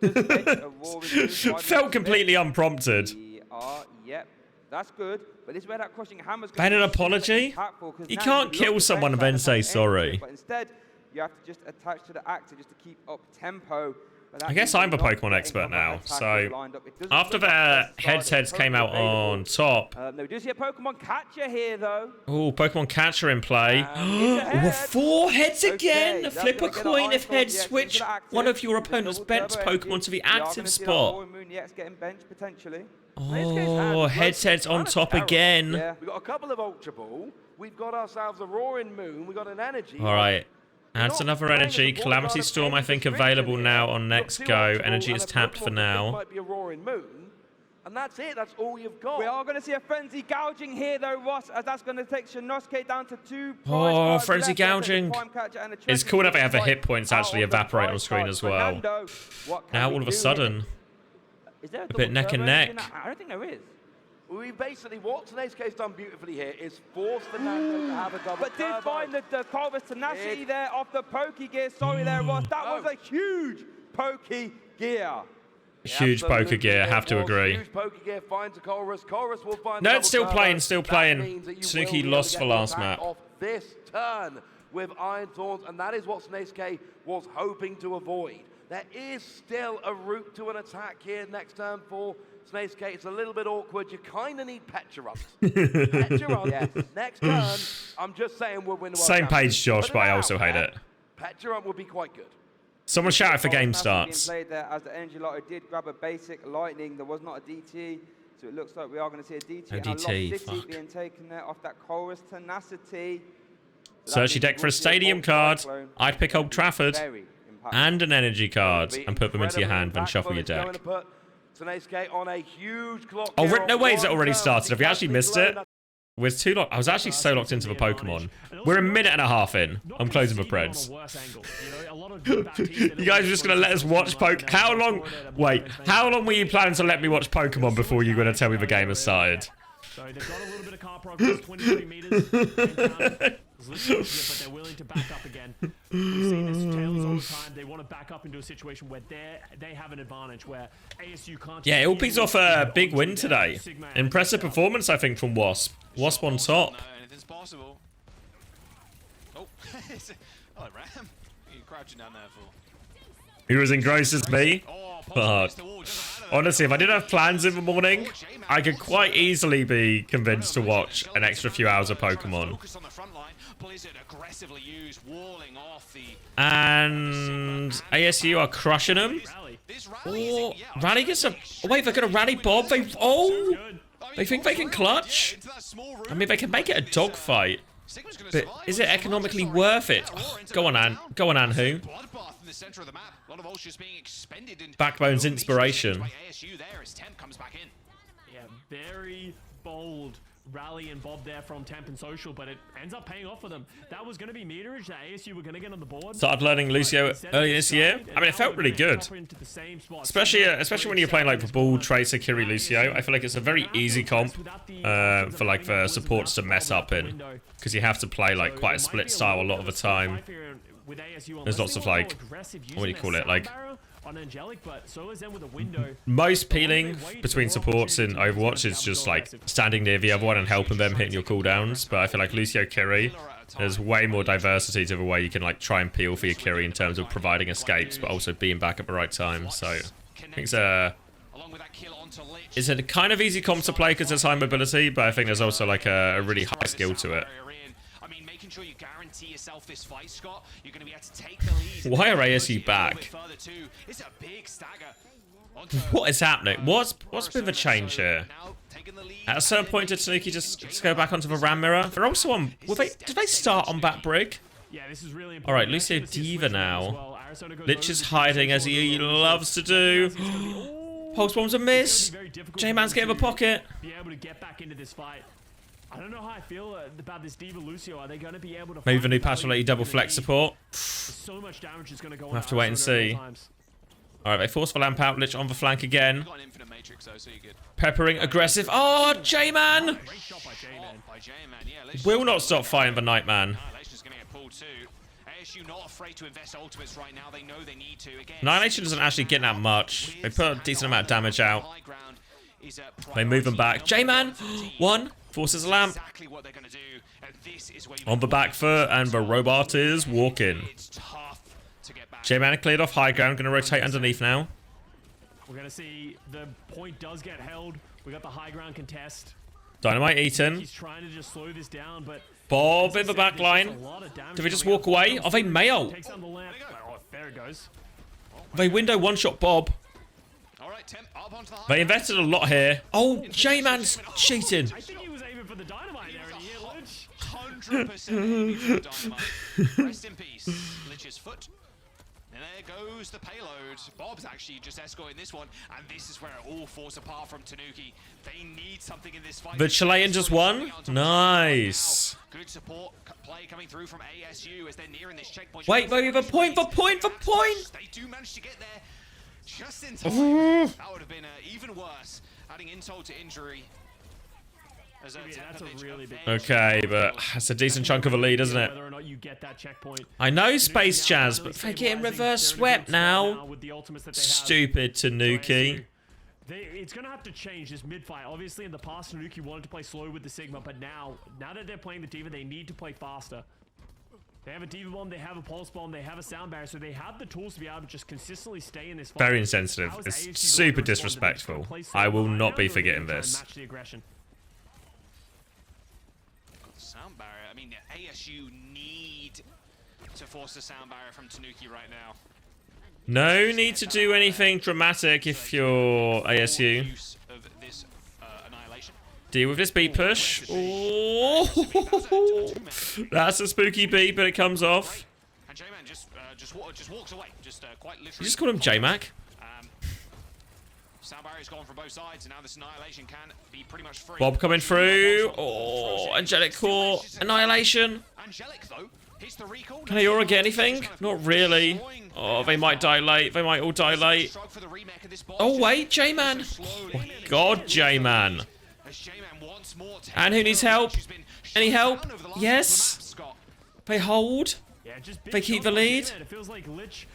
Speaker 2: Felt completely unprompted.
Speaker 19: Yep. That's good, but this is where that crushing hammer's going
Speaker 2: Ben, an apology? You can't kill someone and then say sorry.
Speaker 19: But instead, you have to just attach to the actor just to keep up tempo.
Speaker 2: I guess I'm the Pokemon expert now, so after the heads came out on top...
Speaker 19: No, we do see a Pokemon catcher here, though.
Speaker 2: Oh, Pokemon catcher in play. Oh, 4 heads again! Flip a coin if heads switch one of your opponent's bench Pokemon to the active spot. Oh, heads on top again.
Speaker 20: We've got a couple of Ultra Ball. We've got ourselves a Roaring Moon. We've got an energy.
Speaker 2: All right. Adds another energy. Calamity Storm, I think, available now on next go. Energy is tapped for now.
Speaker 20: Might be a Roaring Moon, and that's it. That's all you've got.
Speaker 19: We are going to see a frenzy gouging here, though, Ross, as that's going to take Shinosuke down to 2 prize
Speaker 2: Oh,
Speaker 19: cards
Speaker 2: frenzy
Speaker 19: left.
Speaker 2: gouging. It's cool that they have the hit points actually evaporate on screen as well. Now all of a sudden, a bit neck and neck.
Speaker 19: I don't think there is.
Speaker 20: We basically, what Tanuki's done beautifully here is force the Nando to have a double
Speaker 19: But did
Speaker 20: turbo.
Speaker 19: find the Corvus tenacity there off the pokey gear. Sorry there, Ross. That was a huge pokey gear.
Speaker 2: Huge poker gear, have to agree.
Speaker 20: Huge poker gear finds a Chorus. Chorus will find
Speaker 2: No,
Speaker 20: the
Speaker 2: it's still
Speaker 20: double
Speaker 2: playing,
Speaker 20: turbo.
Speaker 2: still
Speaker 20: That
Speaker 2: playing.
Speaker 20: means that you
Speaker 2: Tanuki
Speaker 20: will be able
Speaker 2: lost
Speaker 20: to
Speaker 2: for
Speaker 20: get
Speaker 2: last
Speaker 20: the back
Speaker 2: map.
Speaker 20: Off this turn with Iron Thorns, and that is what Tanuki was hoping to avoid. There is still a route to an attack here next turn for Tanuki. It's a little bit awkward. You kind of need Petulant. Petulant, yes. Next turn, I'm just saying we'll win the World
Speaker 2: Same
Speaker 20: Championship.
Speaker 2: page, Josh, but I
Speaker 20: without
Speaker 2: also hate
Speaker 20: that,
Speaker 2: it.
Speaker 20: Petulant would be quite good.
Speaker 2: Someone shout it for game
Speaker 19: Being
Speaker 2: starts.
Speaker 19: played there as the Energy Lotto did grab a basic lightning. There was not a DT, so it looks like we are going to see a DT.
Speaker 2: No
Speaker 19: and a Lost
Speaker 2: DT,
Speaker 19: City
Speaker 2: fuck.
Speaker 19: being taken there off that Chorus tenacity.
Speaker 2: Search your deck for a stadium card. I'd pick Old Trafford and an energy card and put them into your hand, then shuffle your deck.
Speaker 20: On a huge clock
Speaker 2: Oh,
Speaker 20: here
Speaker 2: no
Speaker 20: on
Speaker 2: way, it's
Speaker 20: one
Speaker 2: already
Speaker 20: turn.
Speaker 2: started. Have you actually missed it? We're too locked. I was actually so locked into the Pokemon. We're a minute and a half in. I'm closing the Preds. You guys are just going to let us watch Poke? How long? Wait, how long were you planning to let me watch Pokemon before you were going to tell me the game has started?
Speaker 10: So they've got a little bit of car progress, 23 meters. But they're willing to back up again. We've seen this tails all the time. They want to back up into a situation where they have an advantage, where ASU can't.
Speaker 2: Yeah, LP's off a big win today. Impressive performance, I think, from Wasp. Wasp on top.
Speaker 11: Anything's possible. Oh, oh, Ram. You're crouching down there for.
Speaker 2: He was engrossed as me. Fuck. Honestly, if I didn't have plans in the morning, I could quite easily be convinced to watch an extra few hours of Pokemon. And ASU are crushing them. Oh, Rally gets a... Oh, wait, they're going to rally Bob. They think they can clutch? I mean, they can make it a dogfight. But is it economically worth it? Oh, go on, Anhu. Backbone's inspiration.
Speaker 10: Yeah, very bold rally and Bob there from Temp and Social, but it ends up paying off for them. That was going to be meterage that ASU were going to get on the board.
Speaker 2: Started learning Lucio early this year. I mean, it felt really good. Especially when you're playing like the Ball, Tracer, Kiri, Lucio. I feel like it's a very easy comp for like the supports to mess up in. Because you have to play like quite a split style a lot of the time. There's lots of like, what do you call it? Like, most peeling between supports in Overwatch is just like standing near the other one and helping them hitting your cooldowns. But I feel like Lucio Kiri, there's way more diversity to the way you can like try and peel for your Kiri in terms of providing escapes, but also being back at the right time. So I think it's a kind of easy comp to play because there's high mobility, but I think there's also like a really high skill to it.
Speaker 11: Sure you guarantee yourself this fight, Scott. You're going to be able to take the lead.
Speaker 2: Why are ASU back?
Speaker 11: It's a big stagger.
Speaker 2: What is happening? What's been the change here? At a certain point, did Tanuki just go back onto the Ram mirror? They're also on. Did they start on Bat Brig?
Speaker 10: Yeah, this is really important.
Speaker 2: All right, Lucio Diva now. Lich is hiding as he loves to do. Pulse bomb's a miss. J-Man's getting a pocket.
Speaker 10: Be able to get back into this fight. I don't know how I feel about this Diva Lucio. Are they going to be able to...
Speaker 2: Maybe the new patch will let you double flex support.
Speaker 10: So much damage is going to go on.
Speaker 2: We'll have to wait and see. Alright, they force the lamp out. Lich on the flank again. Peppering, aggressive. Oh, J-Man! Will not stop fighting the Nightman. Annihilation doesn't actually get that much. They put a decent amount of damage out. They move them back. J-Man! One. Forces a lamp. On the back foot, and the robot is walking. J-Man cleared off high ground. Going to rotate underneath now.
Speaker 10: We're going to see the point does get held. We got the high ground contest.
Speaker 2: Dynamite eaten.
Speaker 10: He's trying to just slow this down, but...
Speaker 2: Bob in the back line. Do they just walk away? Oh, they mail.
Speaker 10: Takes down the lamp. Oh, there it goes.
Speaker 2: They window one-shot Bob. They invested a lot here. Oh, J-Man's cheating.
Speaker 10: I think he was aiming for the dynamite there, and he hit Lich.
Speaker 11: 100% maybe from Dynamite. Rest in peace, Lich's foot. And there goes the payload. Bob's actually just escorting this one, and this is where it all falls apart from Tanuki. They need something in this fight.
Speaker 2: The Chilean just won? Nice.
Speaker 11: Good support play coming through from ASU as they're nearing this checkpoint.
Speaker 2: Wait, we have a point for point for point.
Speaker 11: They do manage to get there just in time. That would have been even worse, adding insult to injury. That's a really big.
Speaker 2: Okay, but that's a decent chunk of a lead, isn't it?
Speaker 10: Whether or not you get that checkpoint.
Speaker 2: I know Space Jazz, but they're getting reverse swept now. Stupid Tanuki.
Speaker 10: It's going to have to change this mid-fight. Obviously, in the past, Tanuki wanted to play slow with the Sigma, but now that they're playing the D.Va, they need to play faster. They have a D.Va bomb, they have a pulse bomb, they have a sound barrier, so they have the tools to be able to just consistently stay in this fight.
Speaker 2: Very insensitive. It's super disrespectful. I will not be forgetting this.
Speaker 11: Match the aggression. Sound barrier. I mean, ASU need to force the sound barrier from Tanuki right now.
Speaker 2: No need to do anything dramatic if you're ASU. Deal with this beat push. Oh, that's a spooky beat, but it comes off.
Speaker 11: And J-Man just walks away. Quite literally.
Speaker 2: You just call him J-Mac?
Speaker 11: Sound barrier's gone from both sides, and now this Annihilation can be pretty much free.
Speaker 2: Bob coming through. Oh, Angelic Core. Annihilation.
Speaker 11: Angelic, though, hits the recall.
Speaker 2: Can Aura get anything? Not really. Oh, they might die late. They might all die late. Oh, wait, J-Man. Oh, my God, J-Man. And who needs help? Any help? Yes. They hold. They keep the lead.
Speaker 10: It feels like Lich,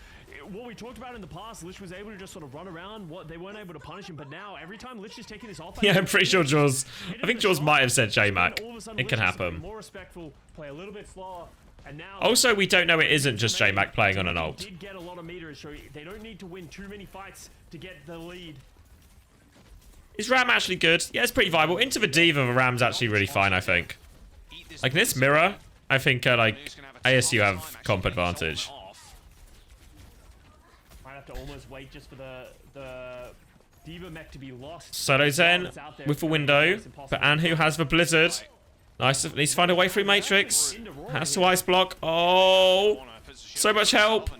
Speaker 10: what we talked about in the past, Lich was able to just sort of run around. They weren't able to punish him, but now every time Lich is taking this off.
Speaker 2: Yeah, I'm pretty sure Jaws. I think Jaws might have said J-Mac. It can happen.
Speaker 10: More respectful, play a little bit slower. And now
Speaker 2: also, we don't know it isn't just J-Mac playing on an ult.
Speaker 10: Did get a lot of meters, so they don't need to win too many fights to get the lead.
Speaker 2: Is Ram actually good? Yeah, it's pretty viable. Into the D.Va, the Ram's actually really fine, I think. Like this mirror, I think like ASU have comp advantage.
Speaker 10: Might have to almost wait just for the D.Va mech to be lost.
Speaker 2: Solo Zen with the window, but Anhu has the blizzard. Nice, needs to find a way through Matrix. Has to ice block. Oh, so much help.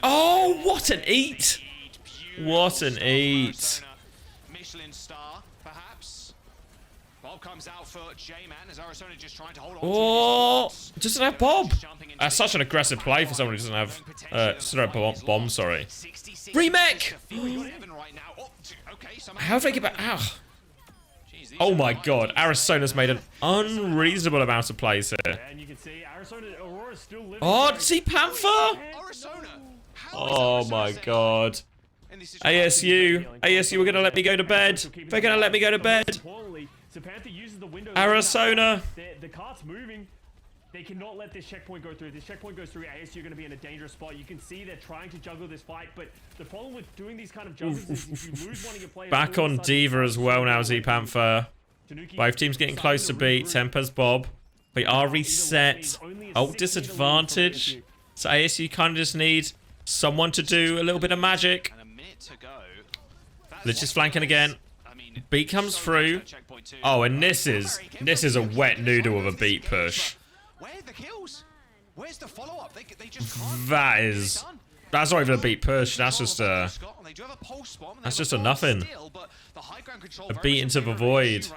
Speaker 2: Oh, what an eat! What an eat!
Speaker 11: Michelin star, perhaps. Bob comes out for J-Man as Arizona just trying to hold on.
Speaker 2: Oh, doesn't have Bob. That's such an aggressive play for someone who doesn't have bomb. Sorry. Remake. How have they get back? Ow. Oh my God, Arizona's made an unreasonable amount of plays here.
Speaker 10: And you can see Arizona, Aurora's still living.
Speaker 2: Oh, see Panther? Oh my God. ASU, we're gonna let me go to bed. They're gonna let me go to bed. Arizona.
Speaker 10: The cart's moving. They cannot let this checkpoint go through. If this checkpoint goes through, ASU are going to be in a dangerous spot. You can see they're trying to juggle this fight, but the problem with doing these kind of juggles is if you lose one of your players...
Speaker 2: Back on D.Va as well now, Z-Panther. Both teams getting close to beat. Tempers Bob. They are reset. Ult disadvantage. So ASU kind of just need someone to do a little bit of magic. Lich is flanking again. Beat comes through. Oh, and this is a wet noodle of a beat push.
Speaker 11: Where are the kills? Where's the follow-up? They just
Speaker 2: that's not even a beat push. That's just a nothing. A beat into the void.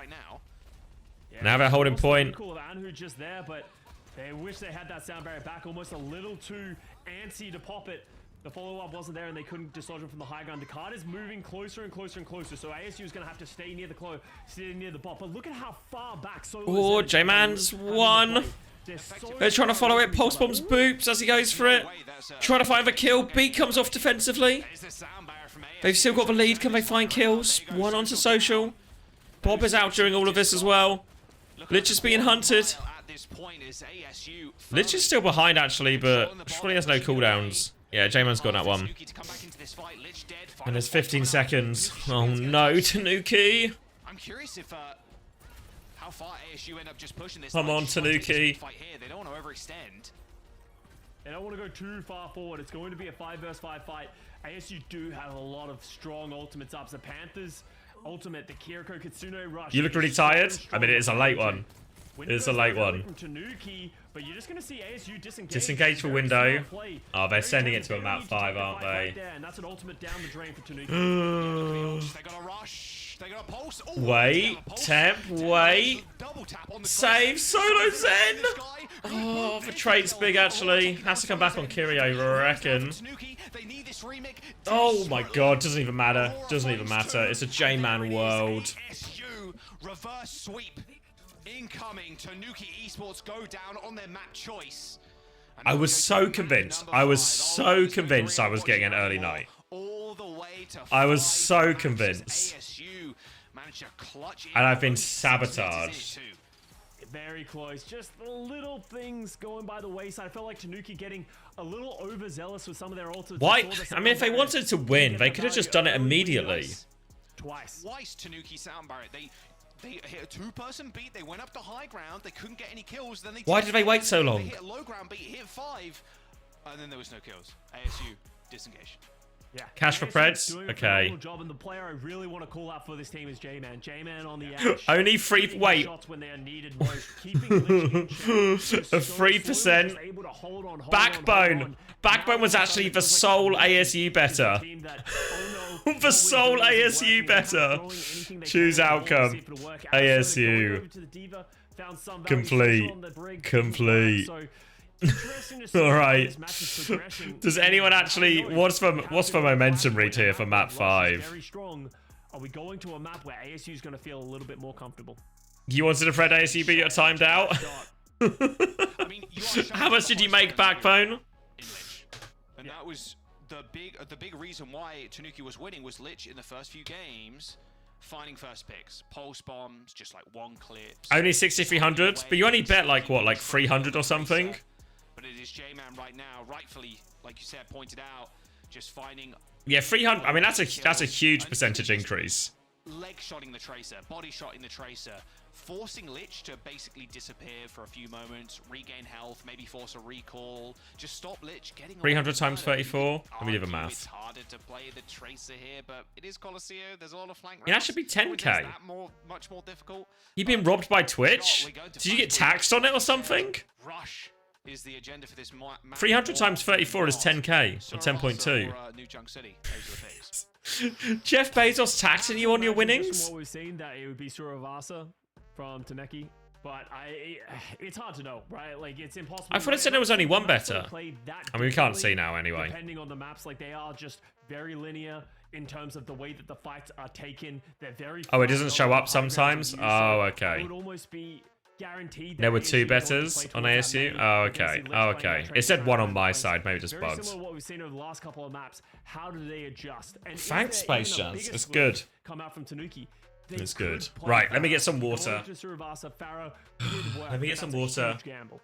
Speaker 2: Now they're holding point.
Speaker 10: Cool, Anhu just there, but they wish they had that sound barrier back. Almost a little too antsy to pop it. The follow-up wasn't there, and they couldn't dislodge him from the high ground. The card is moving closer and closer and closer, so ASU is going to have to stay near the stay near the bot. But look at how far back.
Speaker 2: Oh, J-Man's one. They're trying to follow it. Pulse bombs boops as he goes for it. Trying to find the kill. Beat comes off defensively. They've still got the lead. Can they find kills? One onto social. Bob is out during all of this as well. Lich is being hunted. Lich is still behind actually, but probably has no cooldowns. Yeah, J-Man's got that one. And there's 15 seconds. Oh no, Tanuki.
Speaker 11: I'm curious if how far ASU end up just pushing this.
Speaker 2: Come on, Tanuki.
Speaker 11: They don't want to overextend.
Speaker 10: They don't want to go too far forward. It's going to be a 5 vs 5 fight. ASU do have a lot of strong ultimates up. The Panthers ultimate, the Kiriko Kitsune rush.
Speaker 2: You look really tired. I mean, it is a late one. It's a late one.
Speaker 10: From Tanuki, but you're just going to see ASU disengage.
Speaker 2: Disengage for
Speaker 10: Very
Speaker 2: window.
Speaker 10: smart play.
Speaker 2: Oh, they're
Speaker 10: Very
Speaker 2: sending it
Speaker 10: good.
Speaker 2: to a
Speaker 10: They
Speaker 2: map
Speaker 10: need to
Speaker 2: 5,
Speaker 10: take the
Speaker 2: aren't
Speaker 10: fight right
Speaker 2: they?
Speaker 10: there, and that's an ultimate down the drain for Tanuki.
Speaker 11: They got a rush. They got a pulse. Ooh,
Speaker 2: Wait, temp, wait. Save, solo Zen! Oh, the trade's big actually. Has to come back on Kiri, I reckon. Oh my god, doesn't even matter. Doesn't even matter. It's a J-Man world.
Speaker 11: ASU reverse sweep. Incoming. Tanuki Esports go down on their map choice.
Speaker 2: I was so convinced. I was so convinced I was getting an early night. I was so convinced. And I've been sabotaged.
Speaker 10: Very close. Just the little things going by the wayside. I felt like Tanuki getting a little overzealous with some of their ultimates.
Speaker 2: Why? I mean, if they wanted to win, they could have just done it immediately.
Speaker 10: Twice.
Speaker 11: Tanuki Sound Barrett. They hit a two-person beat. They went up to high ground. They couldn't get any kills. Then they
Speaker 2: Why did they wait so long?
Speaker 11: They hit a low ground beat, hit 5, and then there was no kills. ASU disengaged.
Speaker 10: Yeah.
Speaker 2: Cash for Preds? Okay.
Speaker 10: Job, and the player I really want to call out for this team is J-Man. J-Man on the edge.
Speaker 2: Only 3. Wait.
Speaker 10: Shots when they are needed most. Keeping Lich in check.
Speaker 2: A 3%. Backbone. Backbone was actually the sole ASU better. The sole ASU better. Choose outcome. ASU. Complete. Complete. All right. Does anyone actually? What's the momentum read here for map 5?
Speaker 10: Very strong. Are we going to a map where ASU is going to feel a little bit more comfortable?
Speaker 2: You wanted to Fred ASU, but you're timed out. How much did you make, Backbone?
Speaker 11: And that was the big reason why Tanuki was winning was Lich in the first few games. Finding first picks, pulse bombs, just like one clips.
Speaker 2: Only 6,300, but you only bet like what, like 300 or something?
Speaker 11: But it is J-Man right now, rightfully, like you said, pointed out, just finding.
Speaker 2: Yeah, 300. I mean, that's a huge percentage increase.
Speaker 11: Leg shotting the Tracer, body shotting the Tracer, forcing Lich to basically disappear for a few moments, regain health, maybe force a recall, just stop Lich getting
Speaker 2: 300 times 34. Let me do the
Speaker 11: It's
Speaker 2: math.
Speaker 11: harder to play the Tracer here, but it is Coliseum. There's a lot of flank.
Speaker 2: Yeah, that should be 10k.
Speaker 11: Much more difficult.
Speaker 2: You've been robbed by Twitch? Did you get taxed on it or something?
Speaker 11: Rush is the agenda for this map.
Speaker 2: 300 times 34 is 10k, or 10.2.
Speaker 11: New Junk City.
Speaker 2: Jeff Bezos taxing you on your winnings?
Speaker 10: From what we've seen, that it would be Suravasa from Tanuki, but it's hard to know, right? Like, it's impossible.
Speaker 2: I thought it said there was only one better. I mean, we can't see now anyway.
Speaker 10: Depending on the maps, like, they are just very linear in terms of the way that the fights are taken. They're very.
Speaker 2: Oh, it doesn't show up sometimes? Oh, okay.
Speaker 10: It would almost be guaranteed that
Speaker 2: There were 2
Speaker 10: ASU
Speaker 2: betters on ASU? Oh, okay. Oh, okay. It said 1 on my side, maybe just
Speaker 10: Very
Speaker 2: bugged.
Speaker 10: similar to what we've seen over the last couple of maps. How do they adjust? And
Speaker 2: Thanks,
Speaker 10: is there
Speaker 2: Space
Speaker 10: even a
Speaker 2: Chance.
Speaker 10: bigger
Speaker 2: It's
Speaker 10: switch
Speaker 2: good.
Speaker 10: Come out from Tanuki? They
Speaker 2: It's
Speaker 10: could
Speaker 2: good.
Speaker 10: play
Speaker 2: Right, let me
Speaker 10: Farah.
Speaker 2: get some
Speaker 10: Going
Speaker 2: water.
Speaker 10: to Suravasa, Farah did work,
Speaker 2: Let me
Speaker 10: but
Speaker 2: get some
Speaker 10: that's a
Speaker 2: water.
Speaker 10: huge gamble.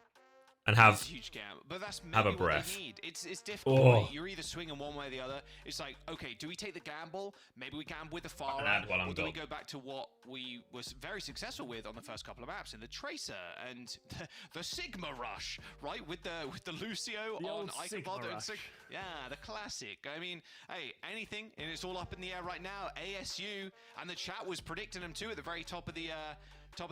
Speaker 2: And have
Speaker 11: Huge gamble, but that's
Speaker 2: have a
Speaker 11: maybe what
Speaker 2: breath.
Speaker 11: they need. It's difficult.
Speaker 2: Oh.
Speaker 11: Right? You're either swinging one way or the other. It's like, okay, do we take the gamble? Maybe we gamble with the
Speaker 2: I'll
Speaker 11: Farah,
Speaker 2: add while I'm
Speaker 11: or do we
Speaker 2: gone.
Speaker 11: go back to what we was very successful with on the first couple of maps in the Tracer and the Sigma Rush, right? With the Lucio
Speaker 10: The
Speaker 11: on
Speaker 10: old Sigma
Speaker 11: Ichabod and
Speaker 10: Rush.
Speaker 11: yeah, the classic. I mean, hey, anything, and it's all up in the air right now. ASU and the chat was predicting them too at the very top of the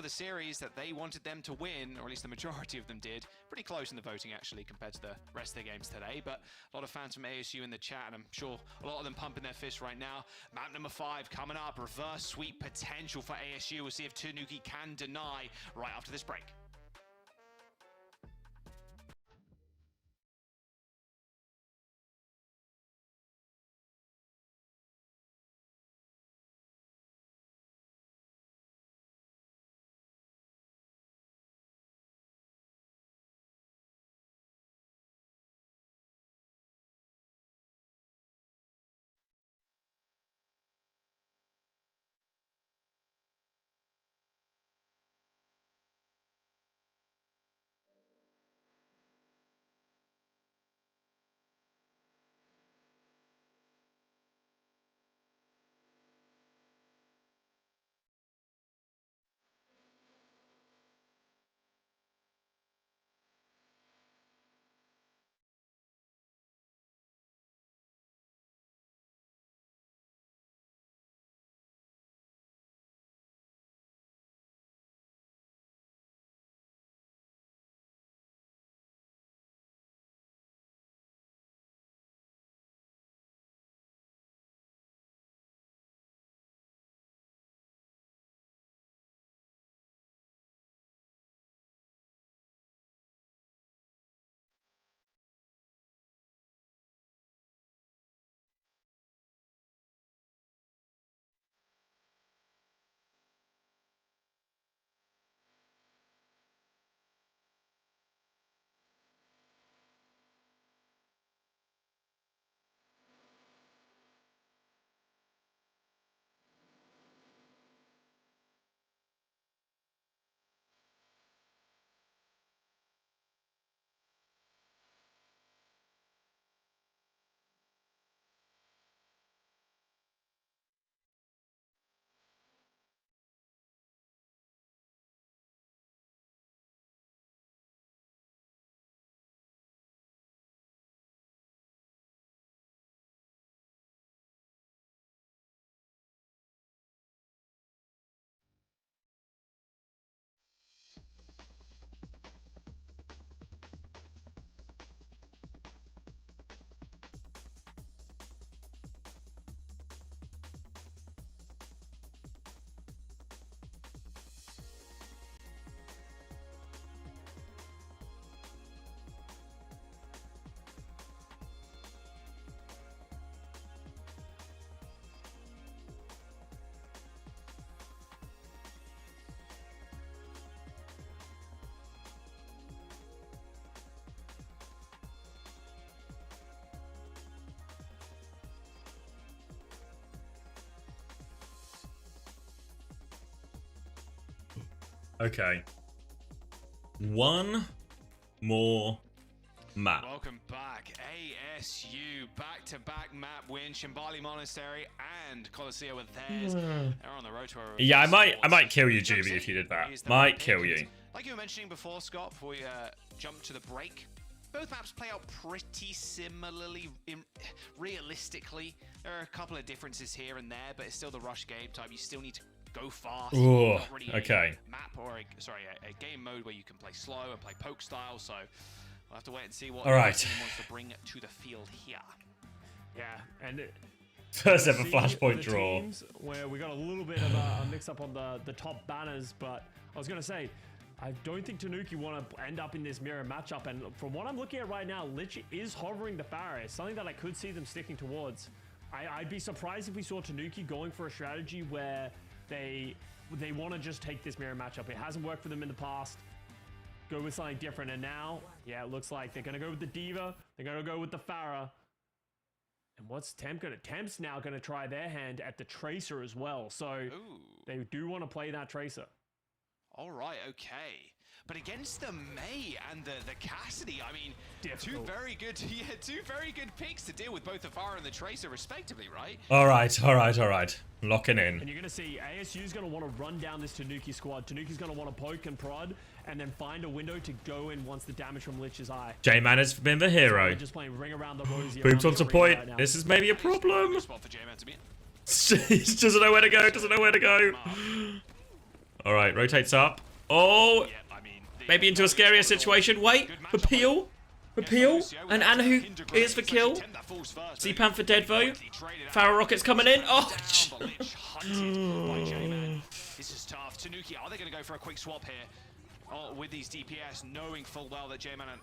Speaker 11: series that they wanted them to win, or at least the majority of them did. Pretty close in the voting actually compared to the rest of their games today, but a lot of fans from ASU in the chat, and I'm sure a lot of them pumping their fists right now. Map number 5 coming up, reverse sweep potential for ASU. We'll see if Tanuki can deny right after this break.
Speaker 2: Okay. One more map.
Speaker 11: Welcome back. ASU back-to-back map win. Shimbali Monastery and Coliseum with theirs. They're on the road to a
Speaker 2: Yeah, I might kill you, Juby, if you did that. Might kill you.
Speaker 11: Like you were mentioning before, Scott, before we jump to the break, both maps play out pretty similarly, realistically. There are a couple of differences here and there, but it's still the rush game type. You still need to go fast.
Speaker 2: Ooh,
Speaker 11: Not really
Speaker 2: okay.
Speaker 11: a map or a game mode where you can play slow and play poke style. So we'll have to wait and see what
Speaker 2: Alright.
Speaker 11: wants to bring to the field here.
Speaker 10: Yeah, and
Speaker 2: First ever
Speaker 10: see
Speaker 2: flashpoint
Speaker 10: the
Speaker 2: draw.
Speaker 10: teams where we got a little bit of a mix-up on the top banners, but I was going to say, I don't think Tanuki want to end up in this mirror matchup, and from what I'm looking at right now, Lich is hovering the Pharaoh, something that I could see them sticking towards. I'd be surprised if we saw Tanuki going for a strategy where they want to just take this mirror matchup. It hasn't worked for them in the past. Go with something different, and now, yeah, it looks like they're going to go with the Diva, they're going to go with the Pharaoh. And what's Temp going to... Temp's now going to try their hand at the Tracer as well, so they do want to play that Tracer.
Speaker 11: All right, okay. But against the May and the Cassidy, I mean, two very good picks to deal with both the Fire and the Tracer, respectively, right?
Speaker 2: All right. Locking in.
Speaker 10: And you're going to see ASU's going to want to run down this Tanuki squad. Tanuki's going to want to poke and prod, and then find a window to go in once the damage from Lich's eye.
Speaker 2: J-Man has been the hero.
Speaker 10: So just playing ring around the rosy.
Speaker 2: Boots onto point. Right, this is maybe a problem. He doesn't know where to go. All right, rotates up. Oh, maybe into a scarier situation. Wait, appeal, and Anahu is for kill. Z-Pan for Deadvo. Pharaoh Rocket's coming in. Oh,
Speaker 11: This is tough. Tanuki, are they going to go for a quick swap here? Oh, with these DPS, knowing full well that J-Man and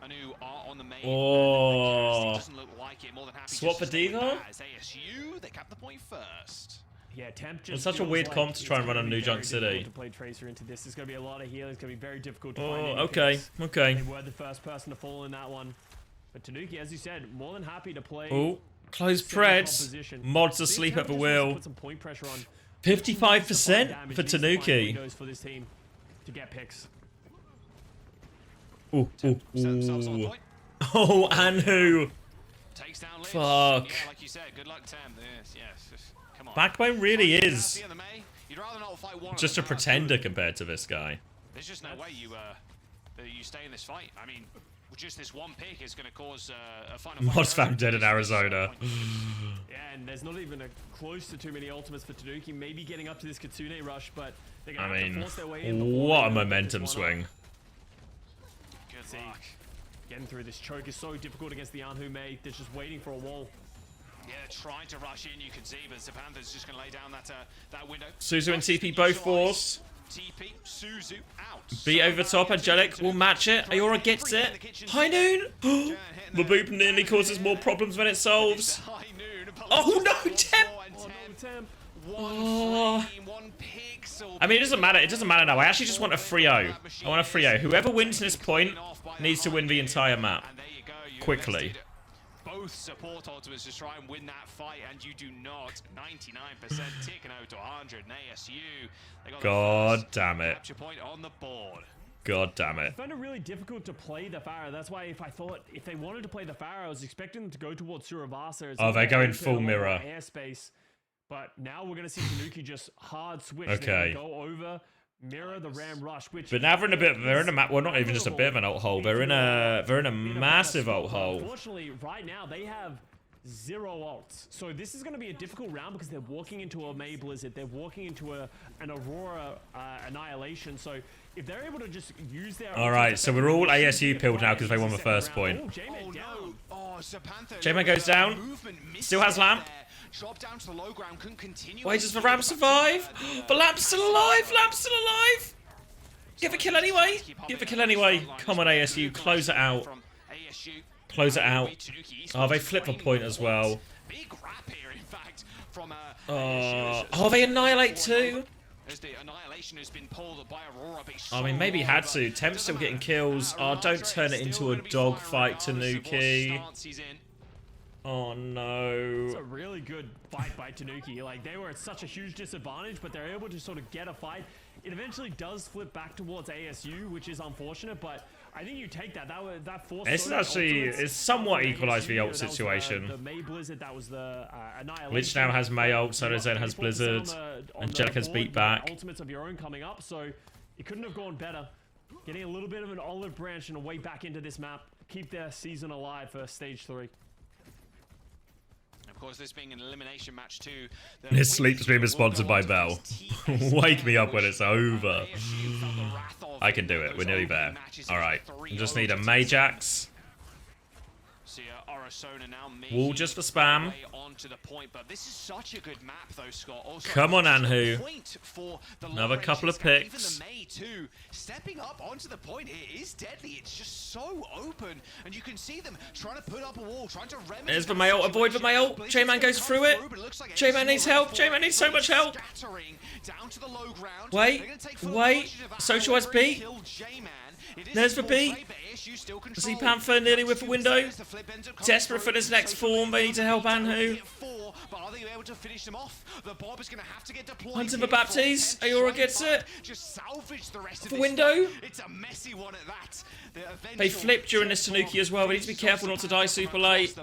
Speaker 11: Anu are on the main.
Speaker 2: Oh,
Speaker 11: doesn't look like it. More than happy
Speaker 2: swap for Diva.
Speaker 11: ASU, they cap the point first.
Speaker 10: Yeah, Temp just
Speaker 2: it's such a weird comp to try and run on New Junk City.
Speaker 10: To play Tracer into this, there's going to be a lot of healing. It's going to be very difficult to
Speaker 2: Oh,
Speaker 10: find.
Speaker 2: okay.
Speaker 10: They were the first person to fall in that one, but Tanuki, as you said, more than happy to play.
Speaker 2: Oh, close Preds. Mods asleep at the wheel.
Speaker 10: Put some point pressure on.
Speaker 2: 55% for Tanuki.
Speaker 10: For this team to get picks.
Speaker 2: Ooh. Oh, Anu.
Speaker 11: Takes down Lich.
Speaker 2: Fuck.
Speaker 11: Yeah, like you said, good luck, Tem. Yes. Come on.
Speaker 2: Backbone really is
Speaker 11: You'd rather not fight one
Speaker 2: just a pretender compared to this guy.
Speaker 11: There's just no way you stay in this fight. I mean, just this one pick is going to cause a final fight.
Speaker 2: Mods found dead in Arizona.
Speaker 10: Yeah, and there's not even close to too many ultimates for Tanuki. Maybe getting up to this Kitsune rush, but they're going to have to force their way in.
Speaker 2: What a momentum swing.
Speaker 11: Good luck.
Speaker 10: Getting through this choke is so difficult against the Anhu Mei. They're just waiting for a wall.
Speaker 11: Yeah, trying to rush in, you can see, but Zapantha's just going to lay down that window.
Speaker 2: Suzu and TP both forced.
Speaker 11: TP, Suzu out.
Speaker 2: Beat over top, Angelic will match it. Ayora gets it. High Noon! The boop nearly causes more problems than it solves. Oh no, Temp! Oh. I mean, it doesn't matter now. I actually just want a 3-0. I want a 3-0. Whoever wins this point needs to win the entire map. Quickly.
Speaker 11: Both support ultimates just try and win that fight, and you do not. 99% ticking out to 100 and ASU. They got
Speaker 2: God damn it.
Speaker 11: capture point on the board.
Speaker 2: God damn it.
Speaker 10: I found it really difficult to play the Pharaoh. That's why if they wanted to play the Pharaoh, I was expecting them to go towards Suravasa.
Speaker 2: Oh, they're going full mirror.
Speaker 10: Airspace. But now we're going to see Tanuki just hard switch.
Speaker 2: Okay.
Speaker 10: Go over, mirror the Ram Rush, which...
Speaker 2: But now they're in a map, well, not even just a bit of an alt hole. They're in a massive alt hole.
Speaker 10: Unfortunately, right now, they have 0 ults. So this is going to be a difficult round because they're walking into a May Blizzard. They're walking into an Aurora Annihilation. So if they're able to just use their...
Speaker 2: Alright, so we're all ASU pilled now because they won the first point. J-Man goes down. Still has Lamp.
Speaker 11: Drop down to the low ground, couldn't continue.
Speaker 2: Wait, does the Ram survive? The Lamp's still alive! Lamp's still alive! Give a kill anyway! Give a kill anyway! Come on, ASU, close it out. Close it out. Oh, they flip the point as well. Oh, they annihilate too? I mean, maybe had to. Temp's still getting kills. Oh, don't turn it into a dogfight, Tanuki. Oh no.
Speaker 10: It's a really good fight by Tanuki. Like, they were at such a huge disadvantage, but they're able to sort of get a fight, it eventually does flip back towards ASU, which is unfortunate, but I think you take that. That forced.
Speaker 2: This is actually it's somewhat equalised the ult situation.
Speaker 10: The May Blizzard, that was the Annihilation.
Speaker 2: Lich now has May ult, Solar Zen has Blizzard, Angelica's beat back.
Speaker 10: Ultimates of your own coming up, so it couldn't have gone better. Getting a little bit of an olive branch and a way back into this map. Keep their season alive for stage 3.
Speaker 11: Of course, this being an elimination match too.
Speaker 2: This sleep stream is sponsored by Bell. Wake me up when it's over. I can do it. We're nearly there. All right. We just need a Majax. Wall just for spam.
Speaker 11: This is such a good map, though, Scott. Also,
Speaker 2: come on, Anhu. Another couple of picks.
Speaker 11: Stepping up onto the point here is deadly. It's just so open, and you can see them trying to put up a wall, trying to remedy.
Speaker 2: There's the Mail. Avoid the Mail. J-Man goes through it. J-Man needs help. J-Man needs so much help. Wait. Social has beat. There's the beat. See Panther nearly with the window. Desperate for this next form. They need to help Anhu. Hunter the Baptiste. Aora gets it. The window. They flip during this Tanuki as well. We need to be careful not to die super late.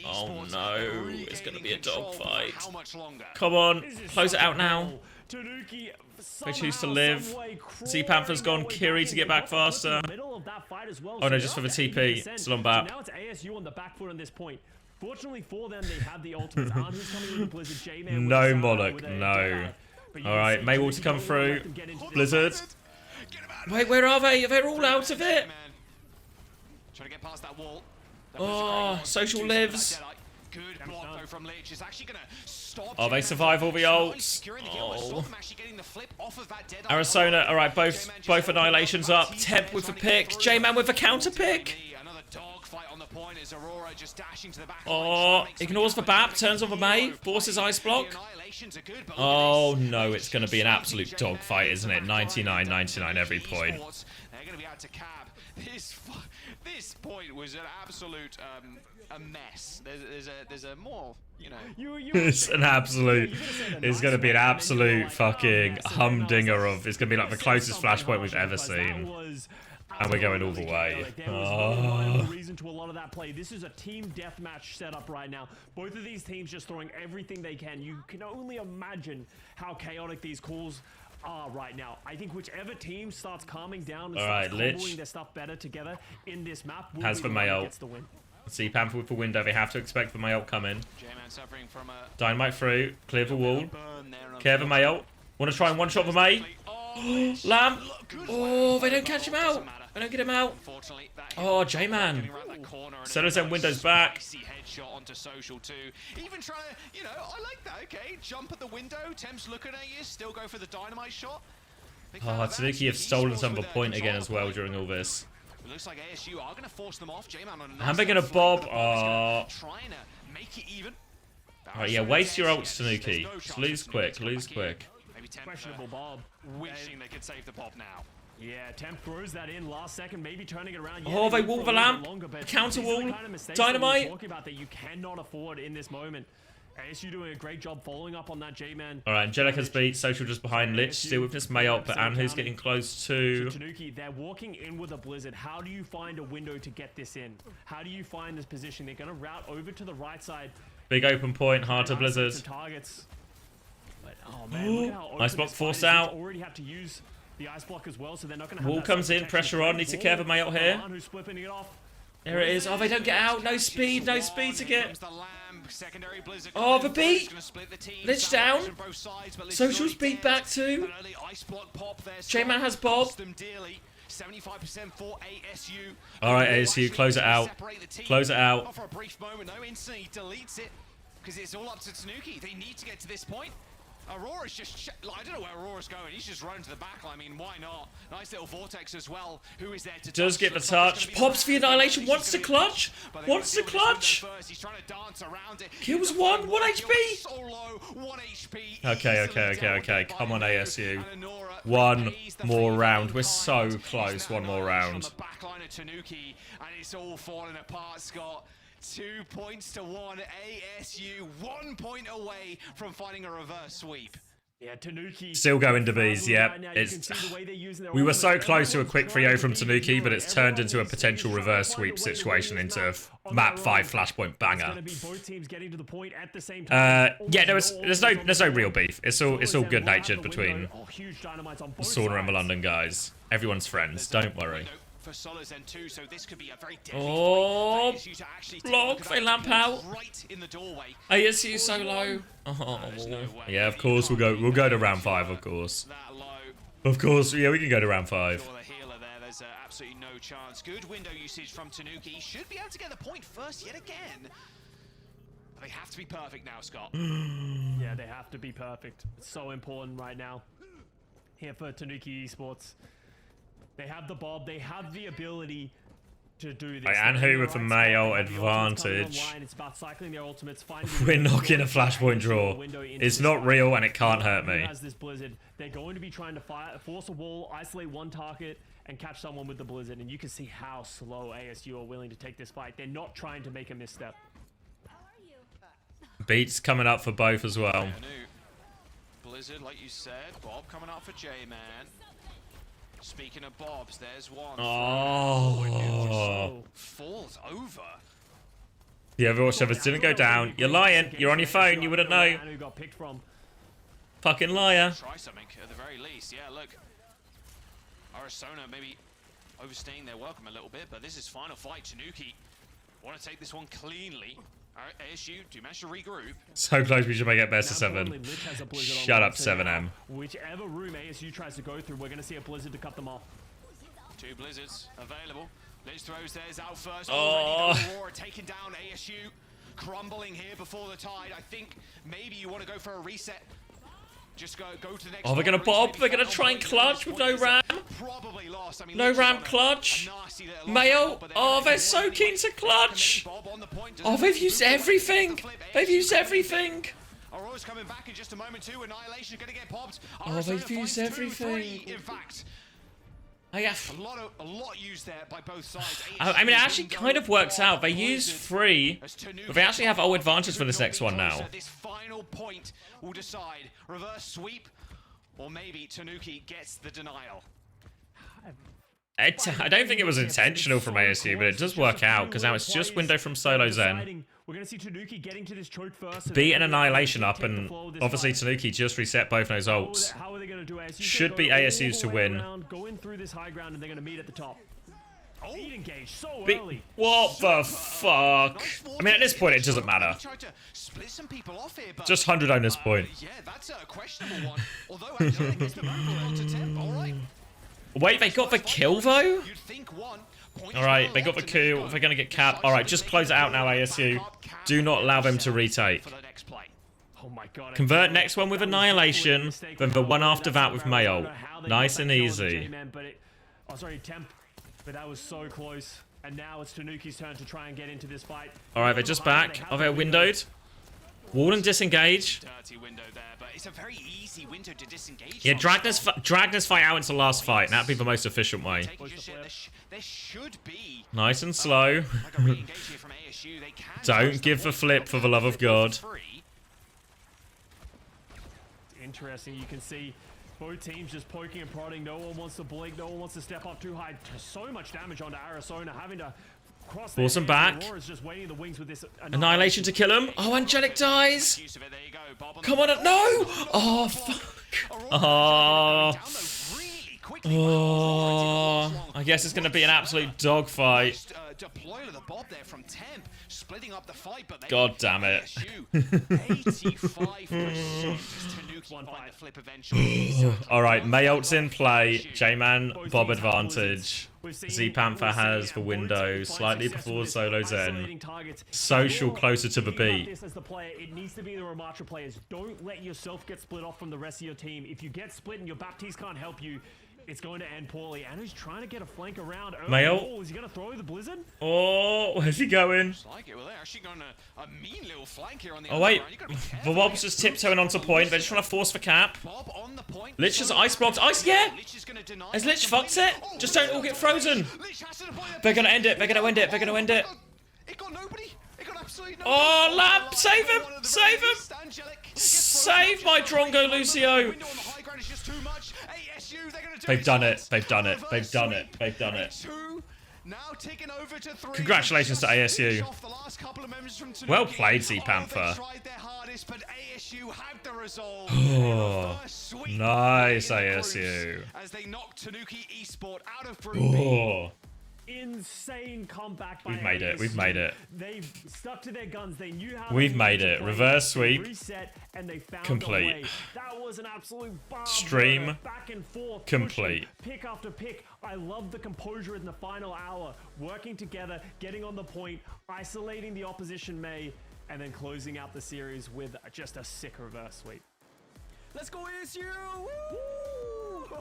Speaker 2: Oh no. It's going to be a dogfight. Come on. Close it out now. They choose to live. Sea Panther's gone Kiri to get back faster. Oh no, just for the TP. Still on BAP.
Speaker 10: Now it's ASU on the back foot on this point. Fortunately for them, they have the ultimates. Anhu's coming with the Blizzard. J-Man
Speaker 2: no Monarch, no. Alright, Maywall to come through. Blizzard. Wait, where are they? They're all out of it.
Speaker 11: Trying to get past that wall.
Speaker 2: Oh, Social lives.
Speaker 11: Good block though from Lich. Is actually gonna stop.
Speaker 2: Oh, they survive all the ults. Oh. Arizona, alright, both annihilations up. Temp with a pick. J-Man with a counter pick. Oh, ignores the BAP, turns on the May, forces Ice Block. Oh no, it's going to be an absolute dogfight, isn't it? 99-99 every point.
Speaker 11: They're going to be out to cab. This point was an absolute a mess. There's a more, you know.
Speaker 2: It's an absolute. It's going to be an absolute fucking humdinger of. It's going to be like the closest flashpoint we've ever seen. And we're going all the way.
Speaker 10: There was no reason to a lot of that play. This is a team deathmatch setup right now. Both of these teams just throwing everything they can. You can only imagine how chaotic these calls are right now. I think whichever team starts calming down and starts combing their stuff better together in this map will
Speaker 2: has
Speaker 11: be
Speaker 2: the
Speaker 11: the one that
Speaker 2: Mayo.
Speaker 11: gets the win.
Speaker 2: See Panther with the window. They have to expect the Mayo coming. Dynamite through. Clear the wall. Clear the Mayo. Want to try and one-shot the May. Lamb. Oh, they don't catch him out. They don't get him out. Oh, J-Man. Sellers and windows back.
Speaker 11: Headshot onto Social too. Even trying to, you know, I like that. Okay, jump at the window. Temps looking at you. Still go for the dynamite shot.
Speaker 2: Oh, Tanuki have stolen some of the point again as well during all this.
Speaker 11: It looks like ASU are going to force them off. J-Man on a
Speaker 2: And they're going to bob. Oh.
Speaker 11: Trying to make it even.
Speaker 2: Alright, yeah, waste your ults, Tanuki. Just lose quick, lose quick.
Speaker 10: Questionable Bob.
Speaker 11: Wishing they could save the Bob now.
Speaker 10: Yeah, Temp throws that in last second, maybe turning it around.
Speaker 2: Oh, they wall the lamp. Counter wall. Dynamite.
Speaker 10: Talking about that you cannot afford in this moment. ASU doing a great job following up on that J-Man.
Speaker 2: Alright, Angelica's beat. Social just behind Lich. Still with this Mayop, but Anhu's getting close to.
Speaker 10: Tanuki, they're walking in with a Blizzard. How do you find a window to get this in? How do you find this position? They're going to route over to the right side.
Speaker 2: Big open point, hard to Blizzard.
Speaker 10: Targets. But, oh man, look how
Speaker 2: Ice block forced out.
Speaker 10: Already have to use the ice block as well, so they're not going to have
Speaker 2: Wall comes in, pressure on. Need to care for Mayotte here.
Speaker 10: Who's flipping it off.
Speaker 2: There it is. Oh, they don't get out. No speed to get. Oh, the beat. Lich down. Social's beat back too. J-Man has Bob.
Speaker 11: 75% for ASU.
Speaker 2: Alright, ASU, close it out. Close it out.
Speaker 11: For a brief moment, no, instantly deletes it because it's all up to Tanuki. They need to get to this point. Aurora's just, I don't know where Aurora's going. He's just running to the back. I mean, why not? Nice little Vortex as well. Who is there to
Speaker 2: does get the touch. Pops the Annihilation. Wants to clutch. Wants to clutch. Kills one. 1 HP. Okay. Come on, ASU. One more round. We're so close. One more round.
Speaker 11: Backline of Tanuki, and it's all falling apart, Scott. 2 points to 1. ASU 1 point away from finding a reverse sweep.
Speaker 10: Yeah, Tanuki.
Speaker 2: Still going to B's, yeah. We were so close to a quick 3-0 from Tanuki, but it's turned into a potential reverse sweep situation into map 5 flashpoint banger. Yeah, there's no real beef. It's all good natured between Sauna and the London guys. Everyone's friends. Don't worry.
Speaker 11: For Solos N2, so this could be a very
Speaker 2: Oh, block, they lamp out.
Speaker 11: Right in the doorway.
Speaker 2: ASU so low. Oh, yeah, of course we'll go to round 5, of course. Of course, yeah, we can go to round 5.
Speaker 11: There's absolutely no chance. Good window usage from Tanuki. Should be able to get the point first yet again. They have to be perfect now, Scott.
Speaker 10: Yeah, they have to be perfect. It's so important right now. Here for Tanuki Esports. They have the Bob, they have the ability to do this.
Speaker 2: And who with a male advantage?
Speaker 10: It's about cycling their ultimates,
Speaker 2: We're knocking a flashpoint draw. It's not real and it can't hurt me.
Speaker 10: As this Blizzard, they're going to be trying to force a wall, isolate one target, and catch someone with the Blizzard. And you can see how slow ASU are willing to take this fight. They're not trying to make a misstep.
Speaker 2: Beats coming up for both as well.
Speaker 11: Blizzard, like you said, Bob coming up for J-Man. Speaking of Bobs, there's one.
Speaker 2: Oh.
Speaker 11: Falls over.
Speaker 2: The Overwatch servers didn't go down. You're lying. You're on your phone. You wouldn't know. Fucking liar.
Speaker 11: Try something at the very least. Yeah, look. Arizona maybe overstaying their welcome a little bit, but this is final fight. Tanuki want to take this one cleanly. Alright, ASU, do you manage to regroup?
Speaker 2: So close we should make it best of 7. Shut up, 7M.
Speaker 10: Whichever room ASU tries to go through, we're going to see a Blizzard to cut them off.
Speaker 11: 2 Blizzards available. Lich throws theirs out first.
Speaker 2: Oh.
Speaker 11: Aurora taking down ASU. Crumbling here before the tide. I think maybe you want to go for a reset. Just go to the next.
Speaker 2: Oh, they're going to bob. They're going to try and clutch with no ram.
Speaker 11: Probably lost. I mean,
Speaker 2: no ram clutch. Mayo. Oh, they're so keen to clutch. Oh, they've used everything. They've used everything.
Speaker 11: Aurora's coming back in just a moment too. Annihilation going to get popped.
Speaker 2: Oh, they've used everything.
Speaker 11: In fact. A lot used there by both sides.
Speaker 2: I mean, it actually kind of works out. They use 3, but they actually have all advantage for this next one now.
Speaker 11: This final point will decide reverse sweep, or maybe Tanuki gets the denial.
Speaker 2: I don't think it was intentional from ASU, but it does work out because now it's just window from Solo Zen.
Speaker 10: We're going to see Tanuki getting to this choke first.
Speaker 2: Beat an Annihilation up, and obviously Tanuki just reset both those ults.
Speaker 10: How are they going to do ASU?
Speaker 2: Should be ASU's to win.
Speaker 10: Going through this high ground, and they're going to meet at the top. Lead engage so early.
Speaker 2: What the fuck? I mean, at this point, it doesn't matter. Just 100 on this point.
Speaker 11: Yeah, that's a questionable one. Although Angelic gets the back onto Temp. All right.
Speaker 2: Wait, they got the kill though? Alright, they got the kill. They're going to get capped. Alright, just close it out now, ASU. Do not allow them to retake. Convert next one with Annihilation, then the one after that with Mayo. Nice and easy.
Speaker 10: Oh, sorry, Temp. But that was so close. And now it's Tanuki's turn to try and get into this fight.
Speaker 2: Alright, they're just back. Are they windowed? Wall and disengage.
Speaker 11: Dirty window there, but it's a very easy window to disengage.
Speaker 2: Yeah, drag this fight out into the last fight. That'd be the most efficient way.
Speaker 11: There should be
Speaker 2: nice and slow. Don't give the flip for the love of God.
Speaker 10: Interesting, you can see both teams just poking and prodding. No one wants to blink, no one wants to step up too high. So much damage onto Arizona, having to cross.
Speaker 2: Force him back.
Speaker 10: Just waiting in the wings with this
Speaker 2: Annihilation to kill him. Oh, Angelic dies. Come on, no! Oh, fuck. Oh. Oh. I guess it's going to be an absolute dogfight.
Speaker 11: Deploy to the Bob there from Temp, splitting up the fight, but
Speaker 2: God damn it.
Speaker 11: 85% Tanuki find the flip eventually.
Speaker 2: Alright, Mayolt's in play. J-Man, Bob advantage. Z-Panther has the window, slightly before Solo Zen. Social closer to the beat.
Speaker 10: It needs to be the Ramatra players. Don't let yourself get split off from the rest of your team. If you get split and your Baptiste can't help you, it's going to end poorly. And who's trying to get a flank around?
Speaker 2: Mayo.
Speaker 10: Is he going to throw the Blizzard?
Speaker 2: Oh, where's he going?
Speaker 11: Like it. Well, they're actually going a mean little flank here on the
Speaker 2: oh, wait. The Bob's just tiptoeing onto point. They're just trying to force the cap. Lich has ice blocked. Ice, yeah! Has Lich fucked it? Just don't all get frozen. They're going to end it. They're going to end it. They're going to end it.
Speaker 11: It got nobody. It got absolutely nobody.
Speaker 2: Oh, Lamp! Save him! Save him! save by Drongo Lucio. They've done it. They've done it. They've done it. They've done it. Congratulations to ASU. Well played, Z Panther. Oh, nice ASU.
Speaker 11: As they knock Tanuki Esports out of Group
Speaker 2: Oh.
Speaker 10: Insane comeback by
Speaker 2: We've made it. We've made it.
Speaker 10: They've stuck to their guns. They knew how
Speaker 2: We've made it. Reverse sweep.
Speaker 10: Reset, and they found
Speaker 2: Complete.
Speaker 10: a way. That was an absolute bomb.
Speaker 2: Stream.
Speaker 10: Back and forth.
Speaker 2: Complete.
Speaker 10: Pushing, pick after pick. I love the composure in the final hour. Working together, getting on the point, isolating the opposition May, and then closing out the series with just a sick reverse sweep.
Speaker 4: Let's go ASU! Woo!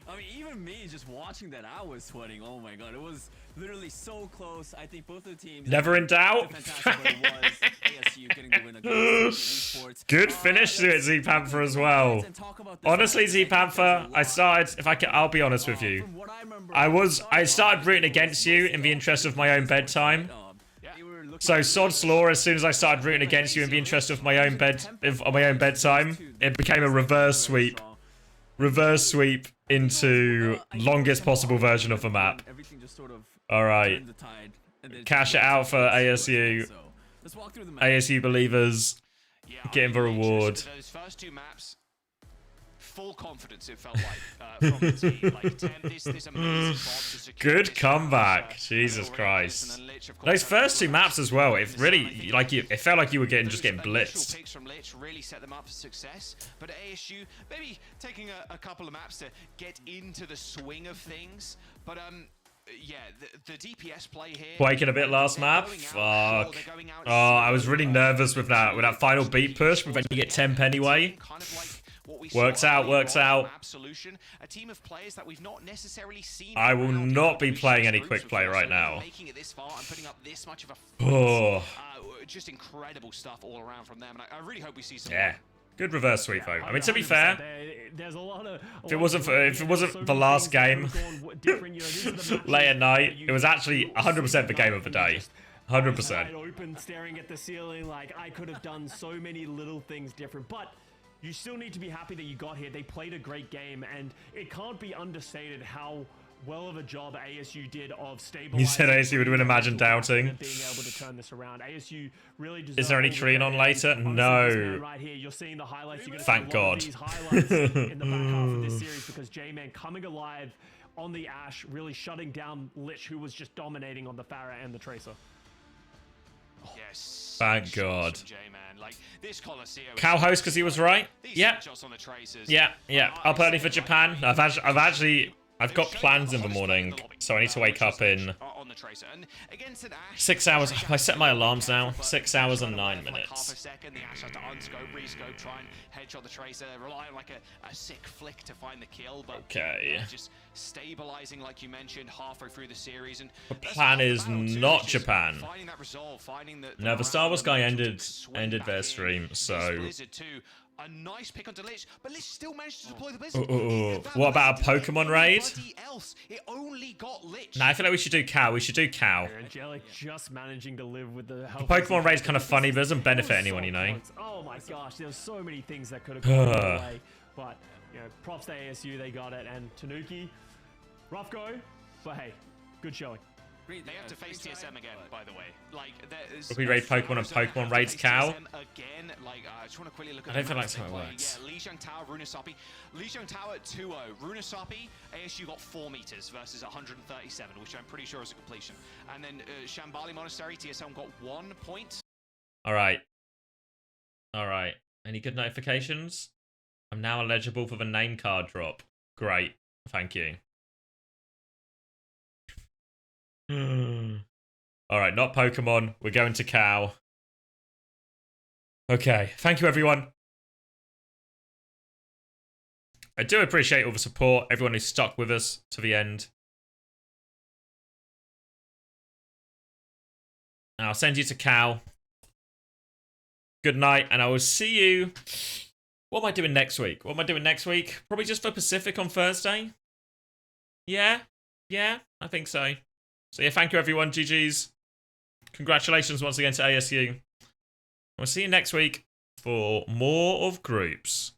Speaker 4: I mean, even me just watching that, I was sweating. Oh my god, it was literally so close. I think both of the teams.
Speaker 2: Never in doubt.
Speaker 4: ASU getting the win against Esports.
Speaker 2: Good finish to it, Z Panther as well. Honestly, Z Panther, I started. I'll be honest with you. I started rooting against you in the interest of my own bedtime. So sod's law. As soon as I started rooting against you in the interest of my own bedtime, it became a reverse sweep. Reverse sweep into longest possible version of the map. Alright. Cash it out for ASU. ASU believers getting the reward.
Speaker 11: Those first two maps, full confidence it felt like from the team. Like, this amazing bot to secure
Speaker 2: Good comeback. Jesus Christ. Those first two maps as well, it really, it felt like you were just getting blitzed.
Speaker 11: Picks from Lich really set them up for success, but ASU maybe taking a couple of maps to get into the swing of things. But yeah, the DPS play here.
Speaker 2: Quaking a bit last map. Fuck. Oh, I was really nervous with that final beat push, but then you get temp anyway. Works out, works out.
Speaker 11: Absolution, a team of players that we've not necessarily seen.
Speaker 2: I will not be playing any quick play right now.
Speaker 11: Making it this far and putting up this much of a
Speaker 2: Oh.
Speaker 11: just incredible stuff all around from them, and I really hope we see some.
Speaker 2: Yeah. Good reverse sweep though. I mean, to be fair,
Speaker 10: there's a lot of,
Speaker 2: if it wasn't the last game late at night, it was actually 100% the game of the day. 100%.
Speaker 10: Open, staring at the ceiling, like I could have done so many little things different, but you still need to be happy that you got here. They played a great game, and it can't be understated how well of a job ASU did of stabilizing.
Speaker 2: You said ASU would win Imagine Doubting.
Speaker 10: Being able to turn this around. ASU really
Speaker 2: Is there any Korean on later? No.
Speaker 10: Right here, you're seeing the highlights. You're
Speaker 2: Thank God.
Speaker 10: These highlights in the back half of this series because J-Man coming alive on the Ash, really shutting down Lich, who was just dominating on the Pharah and the Tracer.
Speaker 11: Yes.
Speaker 2: Thank God.
Speaker 11: Like, this
Speaker 2: Cow host because he was right. Yeah. Yeah. Up early for Japan. I've got plans in the morning, so I need to wake up in 6 hours. I set my alarms now. 6 hours and 9 minutes.
Speaker 11: Half a second, the Ash has to unscope, rescope, try and headshot the Tracer, rely on like a sick flick to find the kill, but
Speaker 2: okay.
Speaker 11: Just stabilizing like you mentioned halfway through the series. And
Speaker 2: the plan is not Japan.
Speaker 11: Finding that resolve, finding the
Speaker 2: no, the Star Wars guy ended their stream, so.
Speaker 11: A nice pick onto Lich, but Lich still managed to deploy the Blizzard.
Speaker 2: What about a Pokemon raid?
Speaker 11: It only got Lich.
Speaker 2: Nah, I feel like we should do Cow. We should do Cow.
Speaker 10: Angelic just managing to live with the
Speaker 2: The Pokemon raid's kind of funny, but doesn't benefit anyone, you know.
Speaker 10: Oh my gosh, there's so many things that could have gone away, but you know, props to ASU, they got it, and Tanuki, rough go, but hey, good showing.
Speaker 11: They have to face TSM again, by the way. Like,
Speaker 2: if we raid Pokemon and Pokemon raids Cow,
Speaker 11: again, like, I just want to quickly look at
Speaker 2: I don't feel like that's how it works.
Speaker 11: Yeah, Lijiang Tower, Runasapi. Lijiang Tower at 2-0. Runasapi, ASU got 4 meters versus 137, which I'm pretty sure is a completion. And then Shambali Monastery, TSM got 1 point.
Speaker 2: Alright. Any good notifications? I'm now eligible for the name card drop. Great. Thank you. Alright, not Pokemon. We're going to Cow. Okay, thank you everyone. I do appreciate all the support, everyone who stuck with us to the end. And I'll send you to Cow. Good night, and I will see you. What am I doing next week? Probably just for Pacific on Thursday? Yeah, I think so. So yeah, thank you everyone, GG's. Congratulations once again to ASU. We'll see you next week. for more of groups.